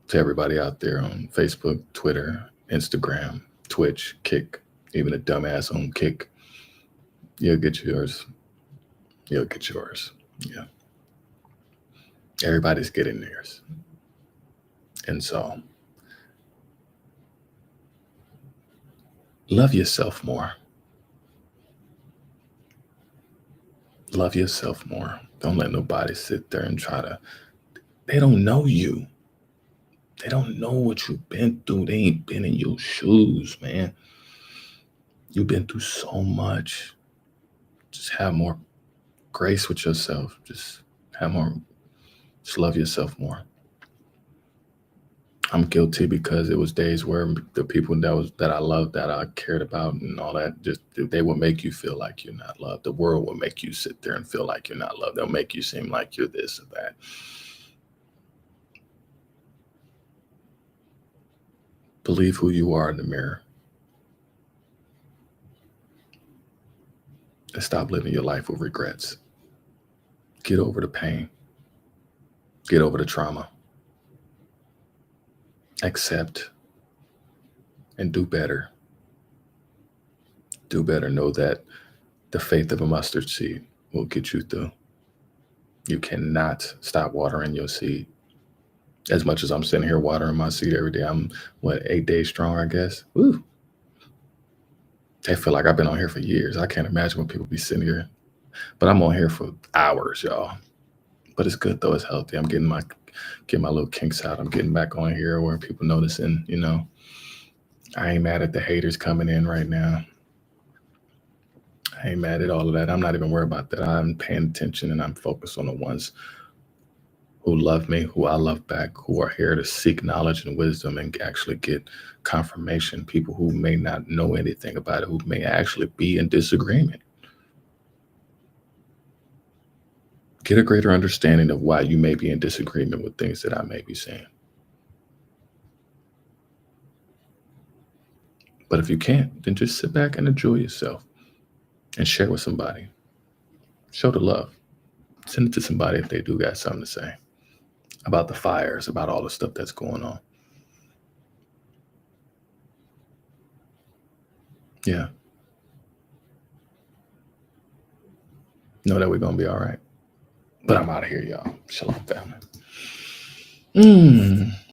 Speaker 1: To everybody out there on Facebook, Twitter, Instagram, Twitch, Kick, even a dumbass on Kick. You'll get yours. You'll get yours. Yeah. Everybody's getting theirs. And so, love yourself more. Love yourself more. Don't let nobody sit there and try to, they don't know you. They don't know what you've been through. They ain't been in your shoes, man. You've been through so much. Just have more grace with yourself. Just love yourself more. I'm guilty because it was days where the people that I loved, that I cared about and all that, just they will make you feel like you're not loved. The world will make you sit there and feel like you're not loved. They'll make you seem like you're this or that. Believe who you are in the mirror. And stop living your life with regrets. Get over the pain. Get over the trauma. Accept and do better. Do better. Know that the faith of a mustard seed will get you through. You cannot stop watering your seed. As much as I'm sitting here watering my seed every day, I'm 8 days strong, I guess. Woo. I feel like I've been on here for years. I can't imagine when people be sitting here, but I'm on here for hours, y'all. But it's good though. It's healthy. I'm getting my little kinks out. I'm getting back on here where people noticing, I ain't mad at the haters coming in right now. I ain't mad at all of that. I'm not even worried about that. I'm paying attention and I'm focused on the ones who love me, who I love back, who are here to seek knowledge and wisdom and actually get confirmation. People who may not know anything about it, who may actually be in disagreement. Get a greater understanding of why you may be in disagreement with things that I may be saying. But if you can't, then just sit back and enjoy yourself and share with somebody. Show the love. Send it to somebody if they do got something to say about the fires, about all the stuff that's going on. Yeah. Know that we're going to be all right. But I'm out of here, y'all. Shalom, family.